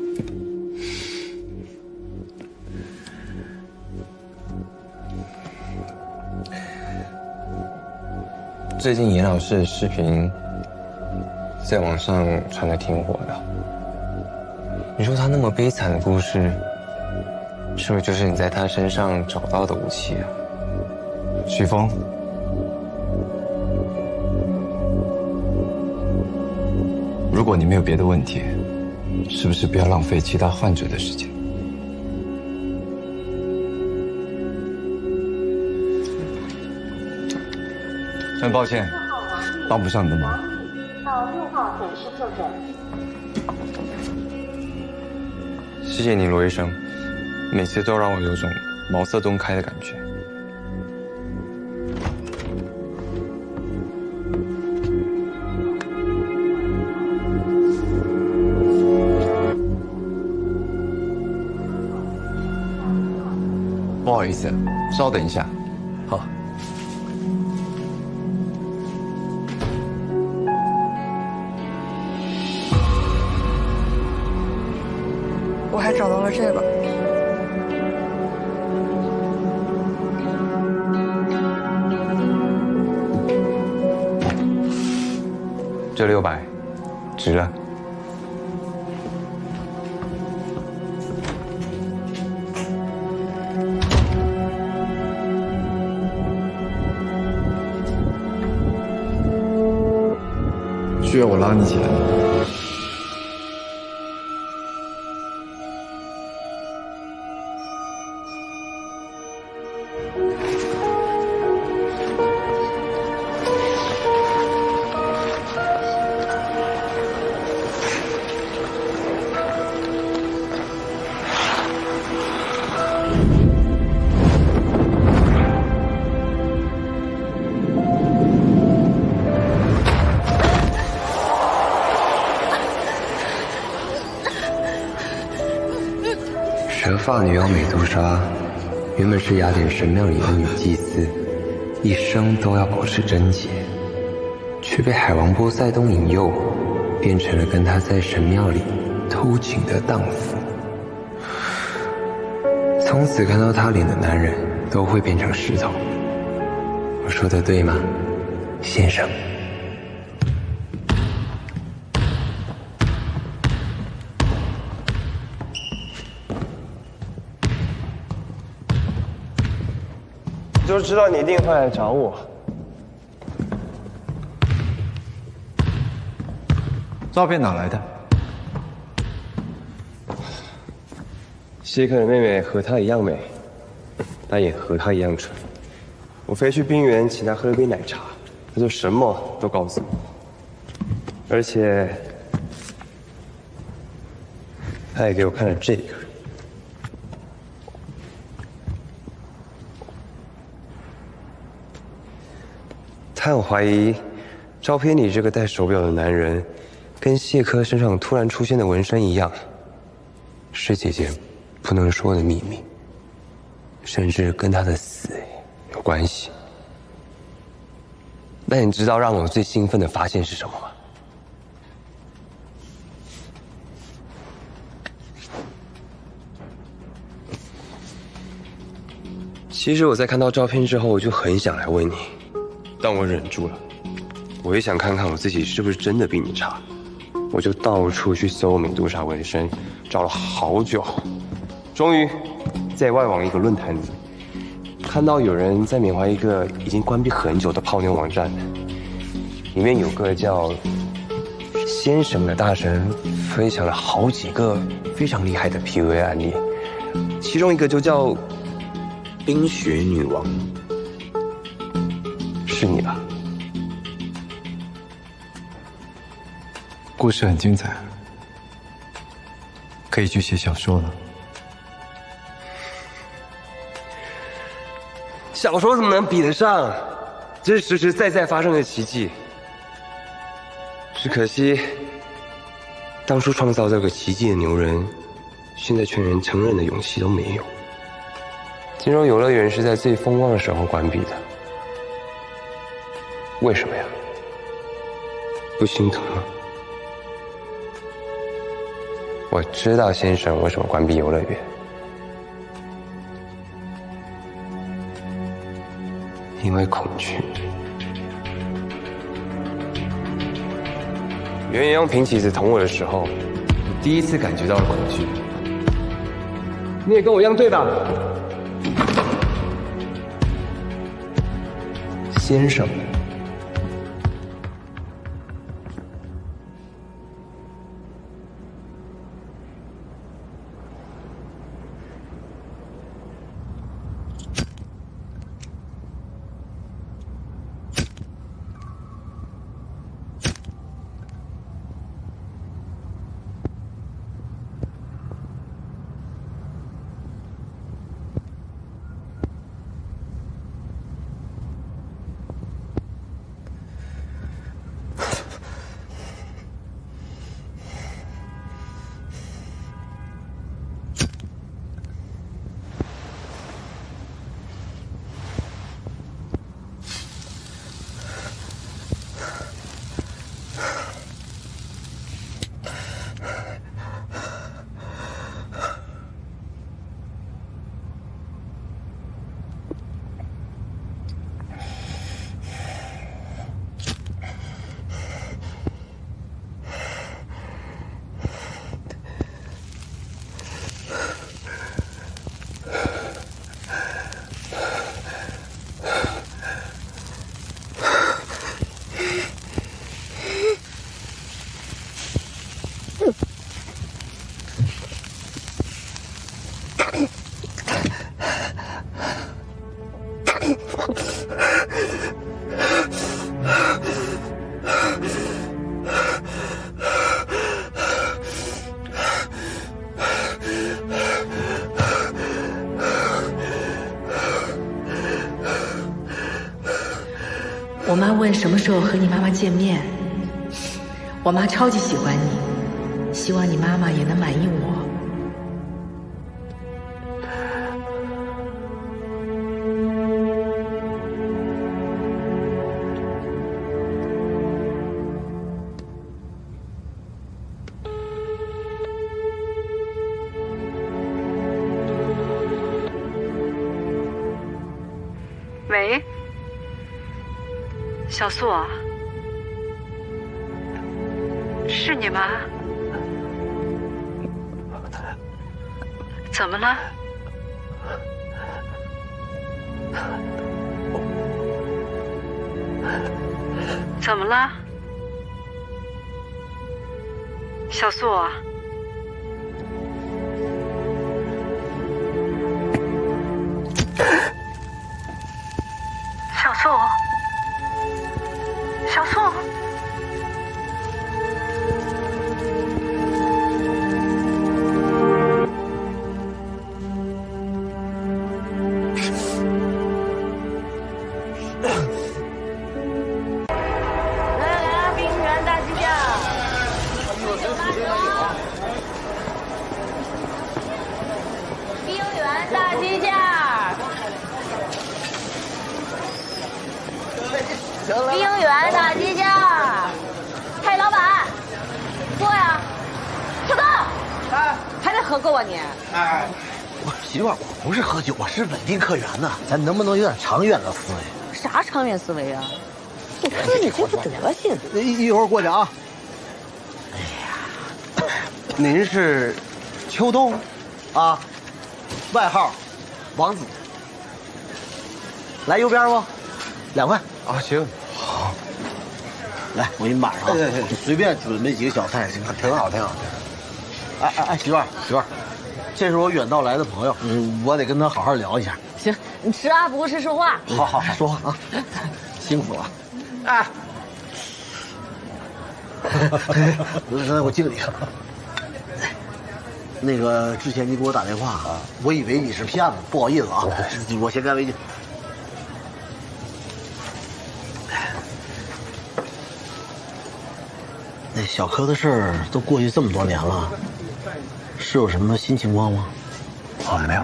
Y: 最近严老师的视频在网上传得挺火的。你说他那么悲惨的故事，是不是就是你在他身上找到的武器啊？
J: 许峰，如果你没有别的问题，是不是不要浪费其他患者的时间？很抱歉，帮不上你的忙。
A: 到6号诊室就诊。
Y: 谢谢你，罗医生，每次都让我有种茅塞顿开的感觉。
J: 好意思，稍等一下。
N: 好。
G: 我还找到了这个。
Y: 这600，值了。
J: 需要我拉你起来吗？
Y: 蛇发女妖美杜莎，原本是雅典神庙里的女祭司，一生都要保持贞洁，却被海王波塞冬引诱，变成了跟他在神庙里偷情的荡妇。从此看到他脸的男人都会变成石头。我说的对吗，先生？
I: 就知道你一定会来找我。
J: 照片哪来的？
I: 谢克的妹妹和她一样美，但也和她一样蠢。我飞去冰原请她喝了杯奶茶，她就什么都告诉我，而且她也给我看了这个。她很怀疑，照片里这个戴手表的男人，跟谢克身上突然出现的纹身一样，是姐姐不能说的秘密，甚至跟她的死有关系。那你知道让我最兴奋的发现是什么吗？其实我在看到照片之后，我就很想来问你，但我忍住了。我也想看看我自己是不是真的比你差，我就到处去搜美杜莎纹身，找了好久，终于在外网一个论坛里看到有人在缅怀一个已经关闭很久的泡妞网站，里面有个叫先生的大神分享了好几个非常厉害的 PUA 案例，其中一个就叫冰雪女王，是你吧？
J: 故事很精彩，可以去写小说了。
I: 小说怎么能比得上？这是实实在在发生的奇迹。只可惜，当初创造这个奇迹的牛人，现在却连承认的勇气都没有。金融游乐园是在最风光的时候关闭的，为什么呀？不心疼吗？我知道先生为什么关闭游乐园，因为恐惧。圆圆用平起子捅我的时候，我第一次感觉到了恐惧。你也跟我一样对吧？先生。
X: 我妈问什么时候和你妈妈见面，我妈超级喜欢你，希望你妈妈也能满意我。喂，小素，是你吗？怎么了？怎么了？小素，小素，小素。
F: 冰原大鸡架，嘿，老板，坐呀，小豆，
P: 哎，
F: 还没喝够啊你？
P: 哎，媳妇儿，我不是喝酒，我是稳定客源呐，咱能不能有点长远的思维？
F: 啥长远思维啊？你看你这副德行，
P: 一会儿过去啊。
C: 哎呀，您是秋冬
P: 啊，外号王子。来右边不？2块
C: 啊，行，
P: 好。来，我给你码上，你随便准备几个小菜，行，
C: 挺好，挺好。
P: 哎，媳妇儿，这是我远道来的朋友，我得跟他好好聊一下。
F: 行，你吃啊，不是说话。
P: 好，说话啊，辛苦了。哎，来，我敬你。那个之前你给我打电话啊，我以为你是骗子，不好意思啊，我先干为敬。那小柯的事儿都过去这么多年了，是有什么新情况吗？
C: 没有，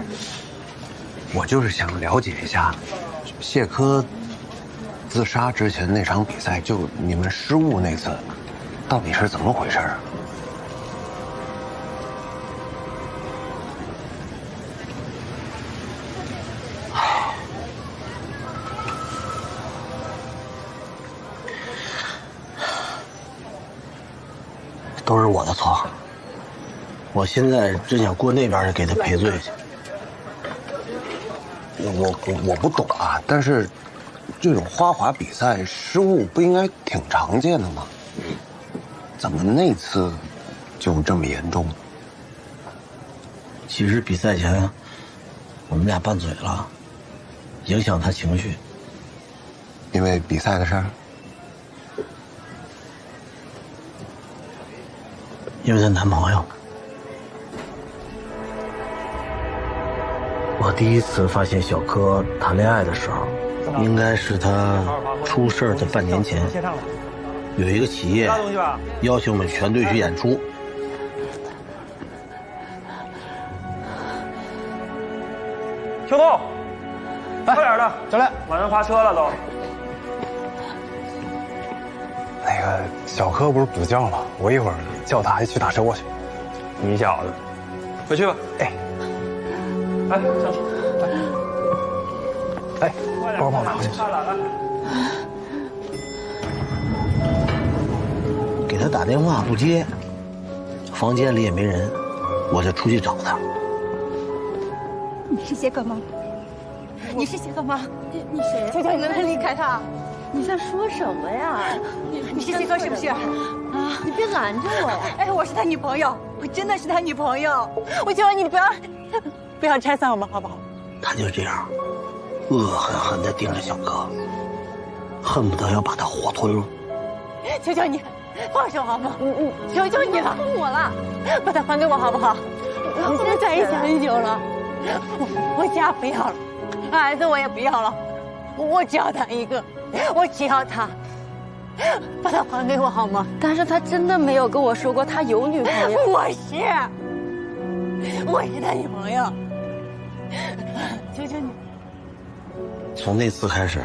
C: 我就是想了解一下，谢柯自杀之前那场比赛，就你们失误那次，到底是怎么回事啊？
P: 都是我的错，我现在真想过那边去给他赔罪去。
C: 我不懂啊，但是这种花滑比赛失误不应该挺常见的吗？怎么那次就这么严重？
P: 其实比赛前我们俩拌嘴了，影响他情绪。
C: 因为比赛的事儿？
P: 因为她男朋友。我第一次发现小柯谈恋爱的时候，应该是他出事儿的半年前。有一个企业邀请我们全队去演出，
R: 秋冬，快点的，进来，马上发车了都。
J: 那个小柯不是补觉吗？我一会儿叫他去打车过去。
R: 你小子，回去吧。
J: 哎，
R: 来上车，
J: 来。哎，包帮我拿回去。
P: 给他打电话不接，房间里也没人，我就出去找他。
S: 你是谢哥吗？你是谢哥吗？你谁？求求你们离开他！
F: 你在说什么呀？
S: 你是谢哥是不是？啊！
F: 你别拦着我呀！
S: 哎，我是他女朋友，我真的是他女朋友。我求求你不要拆散我们，好不好？
P: 他就这样，恶狠狠地盯着小柯，恨不得要把他活吞了。
X: 求求你，放手好吗？求求你了，我了，把他还给我好不好？我们现在在一起很久了，我家不要了，孩子我也不要了，我只要他一个，我只要他，把他还给我好吗？但是他真的没有跟我说过他有女朋友。我是他女朋友，求求你。
P: 从那次开始，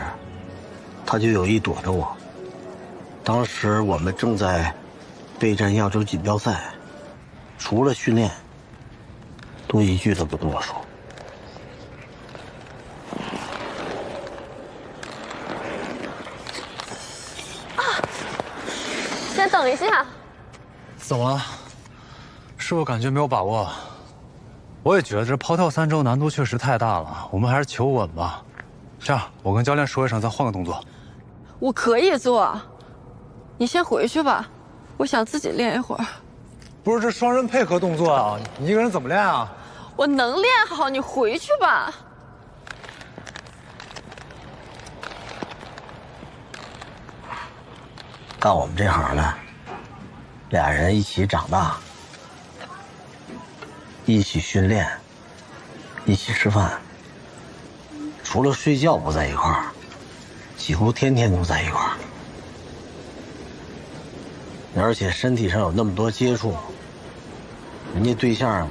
P: 他就有意躲着我。当时我们正在备战亚洲锦标赛，除了训练，都一句都不跟我说。
F: 先等一下。
J: 怎么了？是我感觉没有把握？我也觉得这抛跳3周难度确实太大了，我们还是求稳吧。这样，我跟教练说一声，咱换个动作。
Q: 我可以做，你先回去吧，我想自己练一会儿。
J: 不是这双人配合动作啊，你一个人怎么练啊？
Q: 我能练好，你回去吧。
P: 干我们这行的，俩人一起长大，一起训练，一起吃饭，除了睡觉不在一块儿，几乎天天都在一块儿。而且身体上有那么多接触，人家对象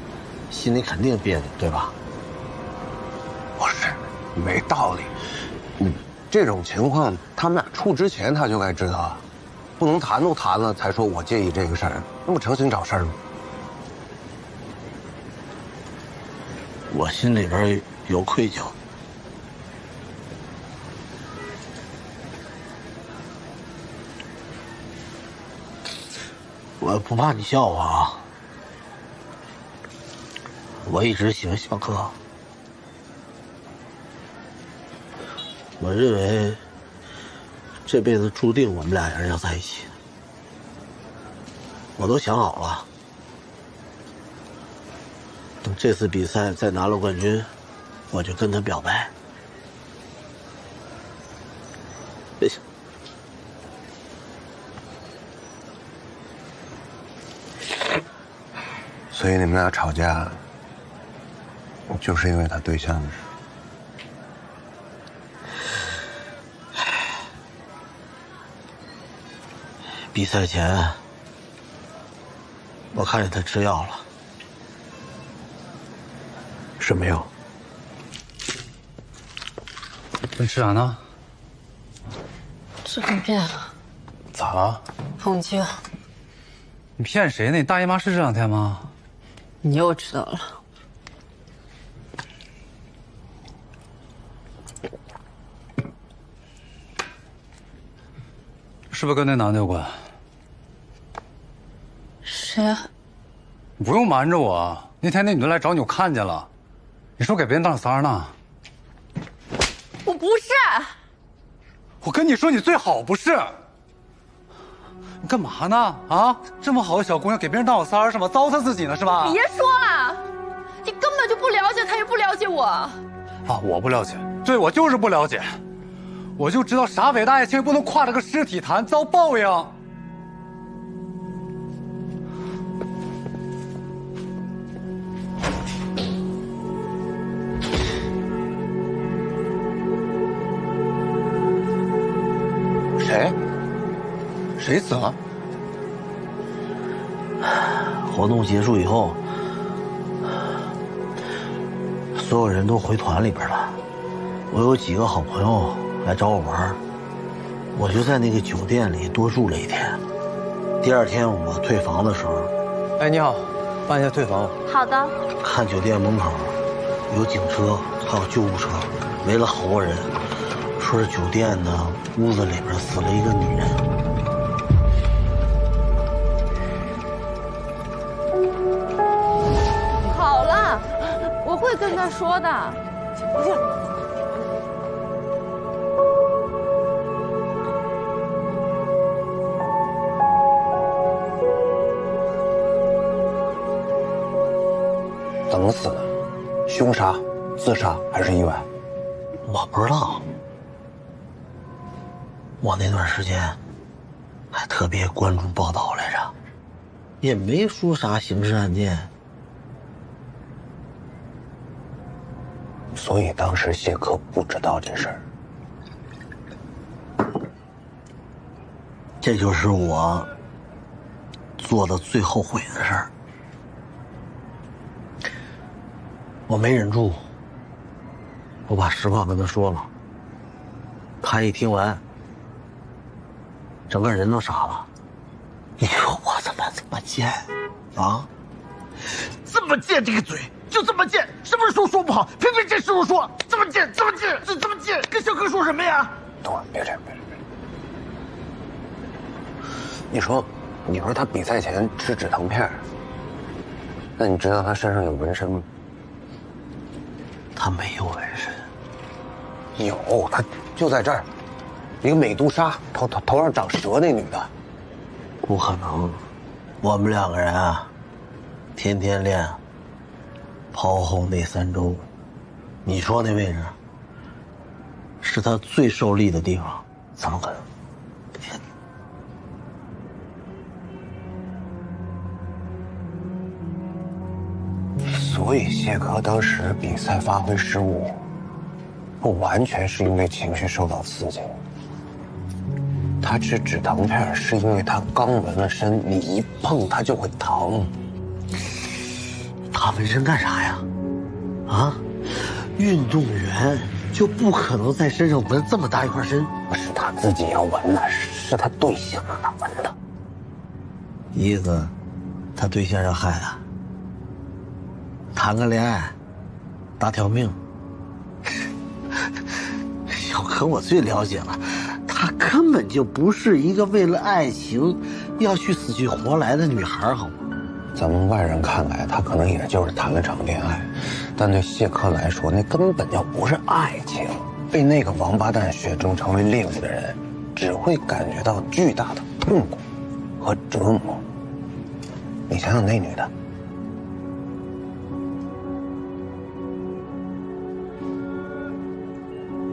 P: 心里肯定别扭，对吧？
C: 不是，没道理。这种情况，他们俩处之前他就该知道啊，不能谈都谈了才说我介意这个事儿，那不成心找事儿吗？
P: 我心里边有愧疚。我不怕你笑话啊，我一直喜欢小柯，我认为这辈子注定我们俩人要在一起，我都想好了，等这次比赛再拿了冠军，我就跟他表白。别想。
C: 所以你们俩吵架，就是因为他对象的事。
P: 比赛前，我看见他吃药了。
C: 什么药？
J: 你吃啥呢？
X: 吃粉片。
J: 咋了？
X: 痛经。
J: 你骗谁呢？你大姨妈是这2天吗？
X: 你又知道了。
J: 是不是跟那男的有关？
X: 谁啊？
J: 你不用瞒着我，那天那女的来找你，我看见了。你说给别人当小三呢？
X: 我不是。
J: 我跟你说，你最好不是。你干嘛呢？啊，这么好的小姑娘给别人当小三是吗？糟蹋自己呢是吧？
Q: 别说了，你根本就不了解他，也不了解我。
J: 啊，我不了解，对，我就是不了解。我就知道啥伟大爱情也不能跨着个尸体谈，遭报应。
C: 谁？谁死了？
P: 活动结束以后，所有人都回团里边了。我有几个好朋友来找我玩，我就在那个酒店里多住了1天。第2天我退房的时候，
J: 哎，你好，办一下退房。
F: 好的。
P: 看酒店门口有警车，还有救护车，围了好多人，说是酒店呢屋子里边死了一个女人。
Q: 好了，我会跟他说的。
C: 怎么死的？凶杀、自杀还是意外？
P: 我不知道。我那段时间还特别关注报道来着，也没说啥刑事案件。
C: 所以当时谢科不知道这事儿。
P: 这就是我做的最后悔的事儿。我没忍住，我把实话跟他说了。他一听完，整个人都傻了。你说我怎么这么贱啊？
H: 这么贱，这个嘴就这么贱，什么时候说不好，偏偏这时候说这么贱，这么贱，这么贱，跟小哥说什么呀？
C: 等会儿，别这样。你说他比赛前吃止疼片，那你知道他身上有纹身吗？
P: 他没有纹身。
C: 有，他就在这儿，一个美杜莎，头上长蛇那女的。
P: 不可能，我们两个人啊，天天练，炮后那3周，你说那位置是他最受力的地方，怎么可能？
C: 所以谢科当时比赛发挥失误，不完全是因为情绪受到刺激。他吃止疼片是因为他刚纹了身，你一碰他就会疼。
P: 他纹身干啥呀？啊，运动员就不可能在身上纹这么大一块身。
C: 不是他自己要纹的，是他对象让他纹的。
P: 意思，他对象要害他。谈个恋爱，搭条命。小可我最了解了，她根本就不是一个为了爱情要去死去活来的女孩，好吗？
C: 咱们外人看来，她可能也就是谈了场恋爱，但对谢科来说，那根本就不是爱情。被那个王八蛋选中成为猎物的人，只会感觉到巨大的痛苦和折磨。你想想那女的。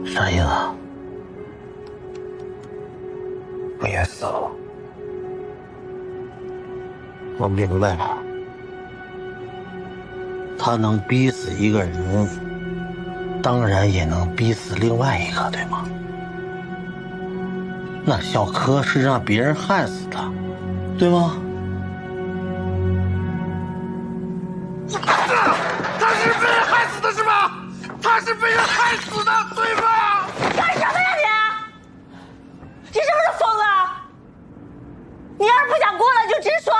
P: 啥意思？
C: 不也死了吗？
P: 我明白了，他能逼死一个人，当然也能逼死另外一个，对吗？那小柯是让别人害死的，对吗？
H: 他是被人害死的是吧？他是被人害死的，对吧？
F: 干什么呀你？你是不是疯了？你要是不想过了，就直说。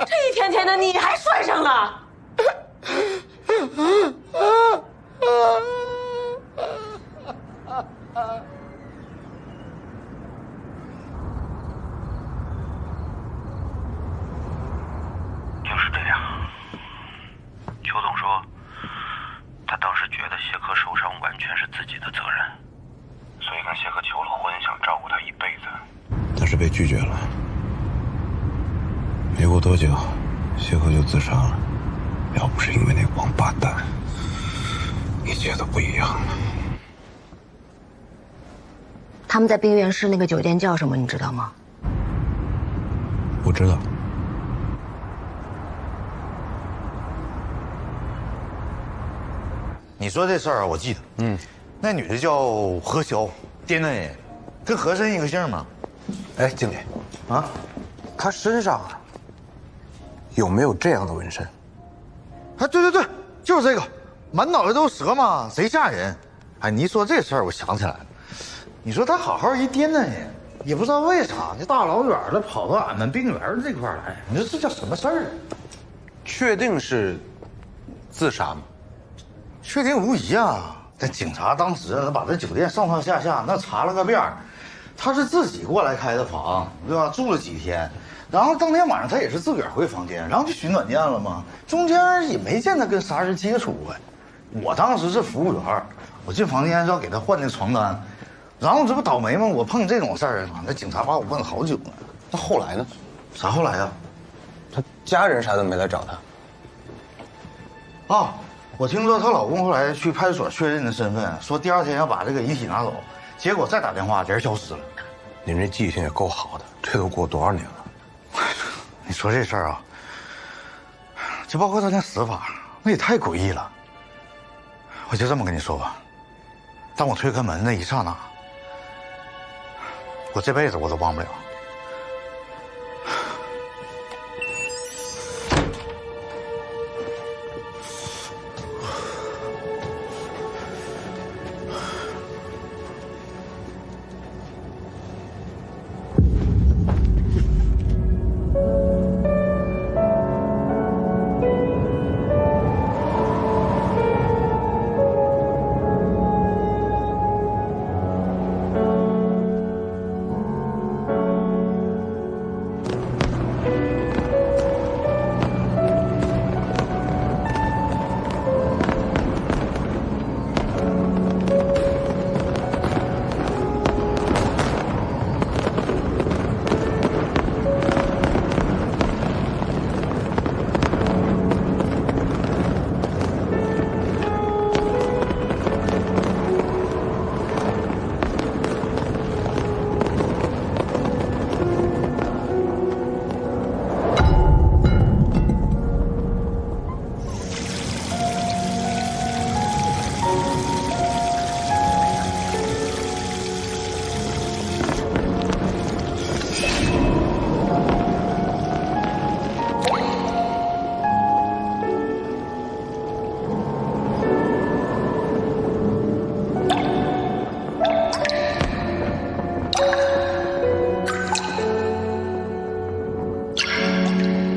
F: 这一天天的，你还摔上了。
L: 就是这样。邱总说，他当时觉得谢科受伤完全是自己的责任，所以跟谢科求了婚，想照顾他一辈子。
J: 但是被拒绝了。没过多久，谢科就自杀了。要不是因为那个王八蛋，一切都不一样了。
F: 他们在冰原市那个酒店叫什么？你知道吗？
J: 不知道。
H: 你说这事儿我记得，那女的叫何潇，滇南人，跟和珅一个姓吗？
C: 哎，经理，啊，他身上有没有这样的纹身？
H: 哎，对，就是这个，满脑袋都是蛇嘛，贼吓人。哎，你一说这事儿，我想起来了。你说他好好一滇南人，也不知道为啥，这大老远的跑到俺们冰原这块来，你说这叫什么事儿？
C: 确定是自杀吗？
H: 确定无疑啊！这警察当时把这酒店上上下下那查了个遍，他是自己过来开的房，对吧？住了几天，然后当天晚上他也是自个儿回房间，然后就取暖店了嘛。中间也没见他跟杀人接触过。我当时是服务员，我进房间是要给他换那床单，然后这不倒霉吗？我碰这种事儿，那警察把我问好久呢。
C: 那后来呢？
H: 啥后来呀？
C: 他家人啥都没来找他。
H: 啊，我听说她老公后来去派出所确认的身份，说第2天要把这个遗体拿走，结果再打电话人消失了。
C: 您这记性也够好的，这都过多少年了？
H: 你说这事儿啊，就包括他那死法，那也太诡异了。我就这么跟你说吧，当我推开门那一刹那，我这辈子我都忘不了。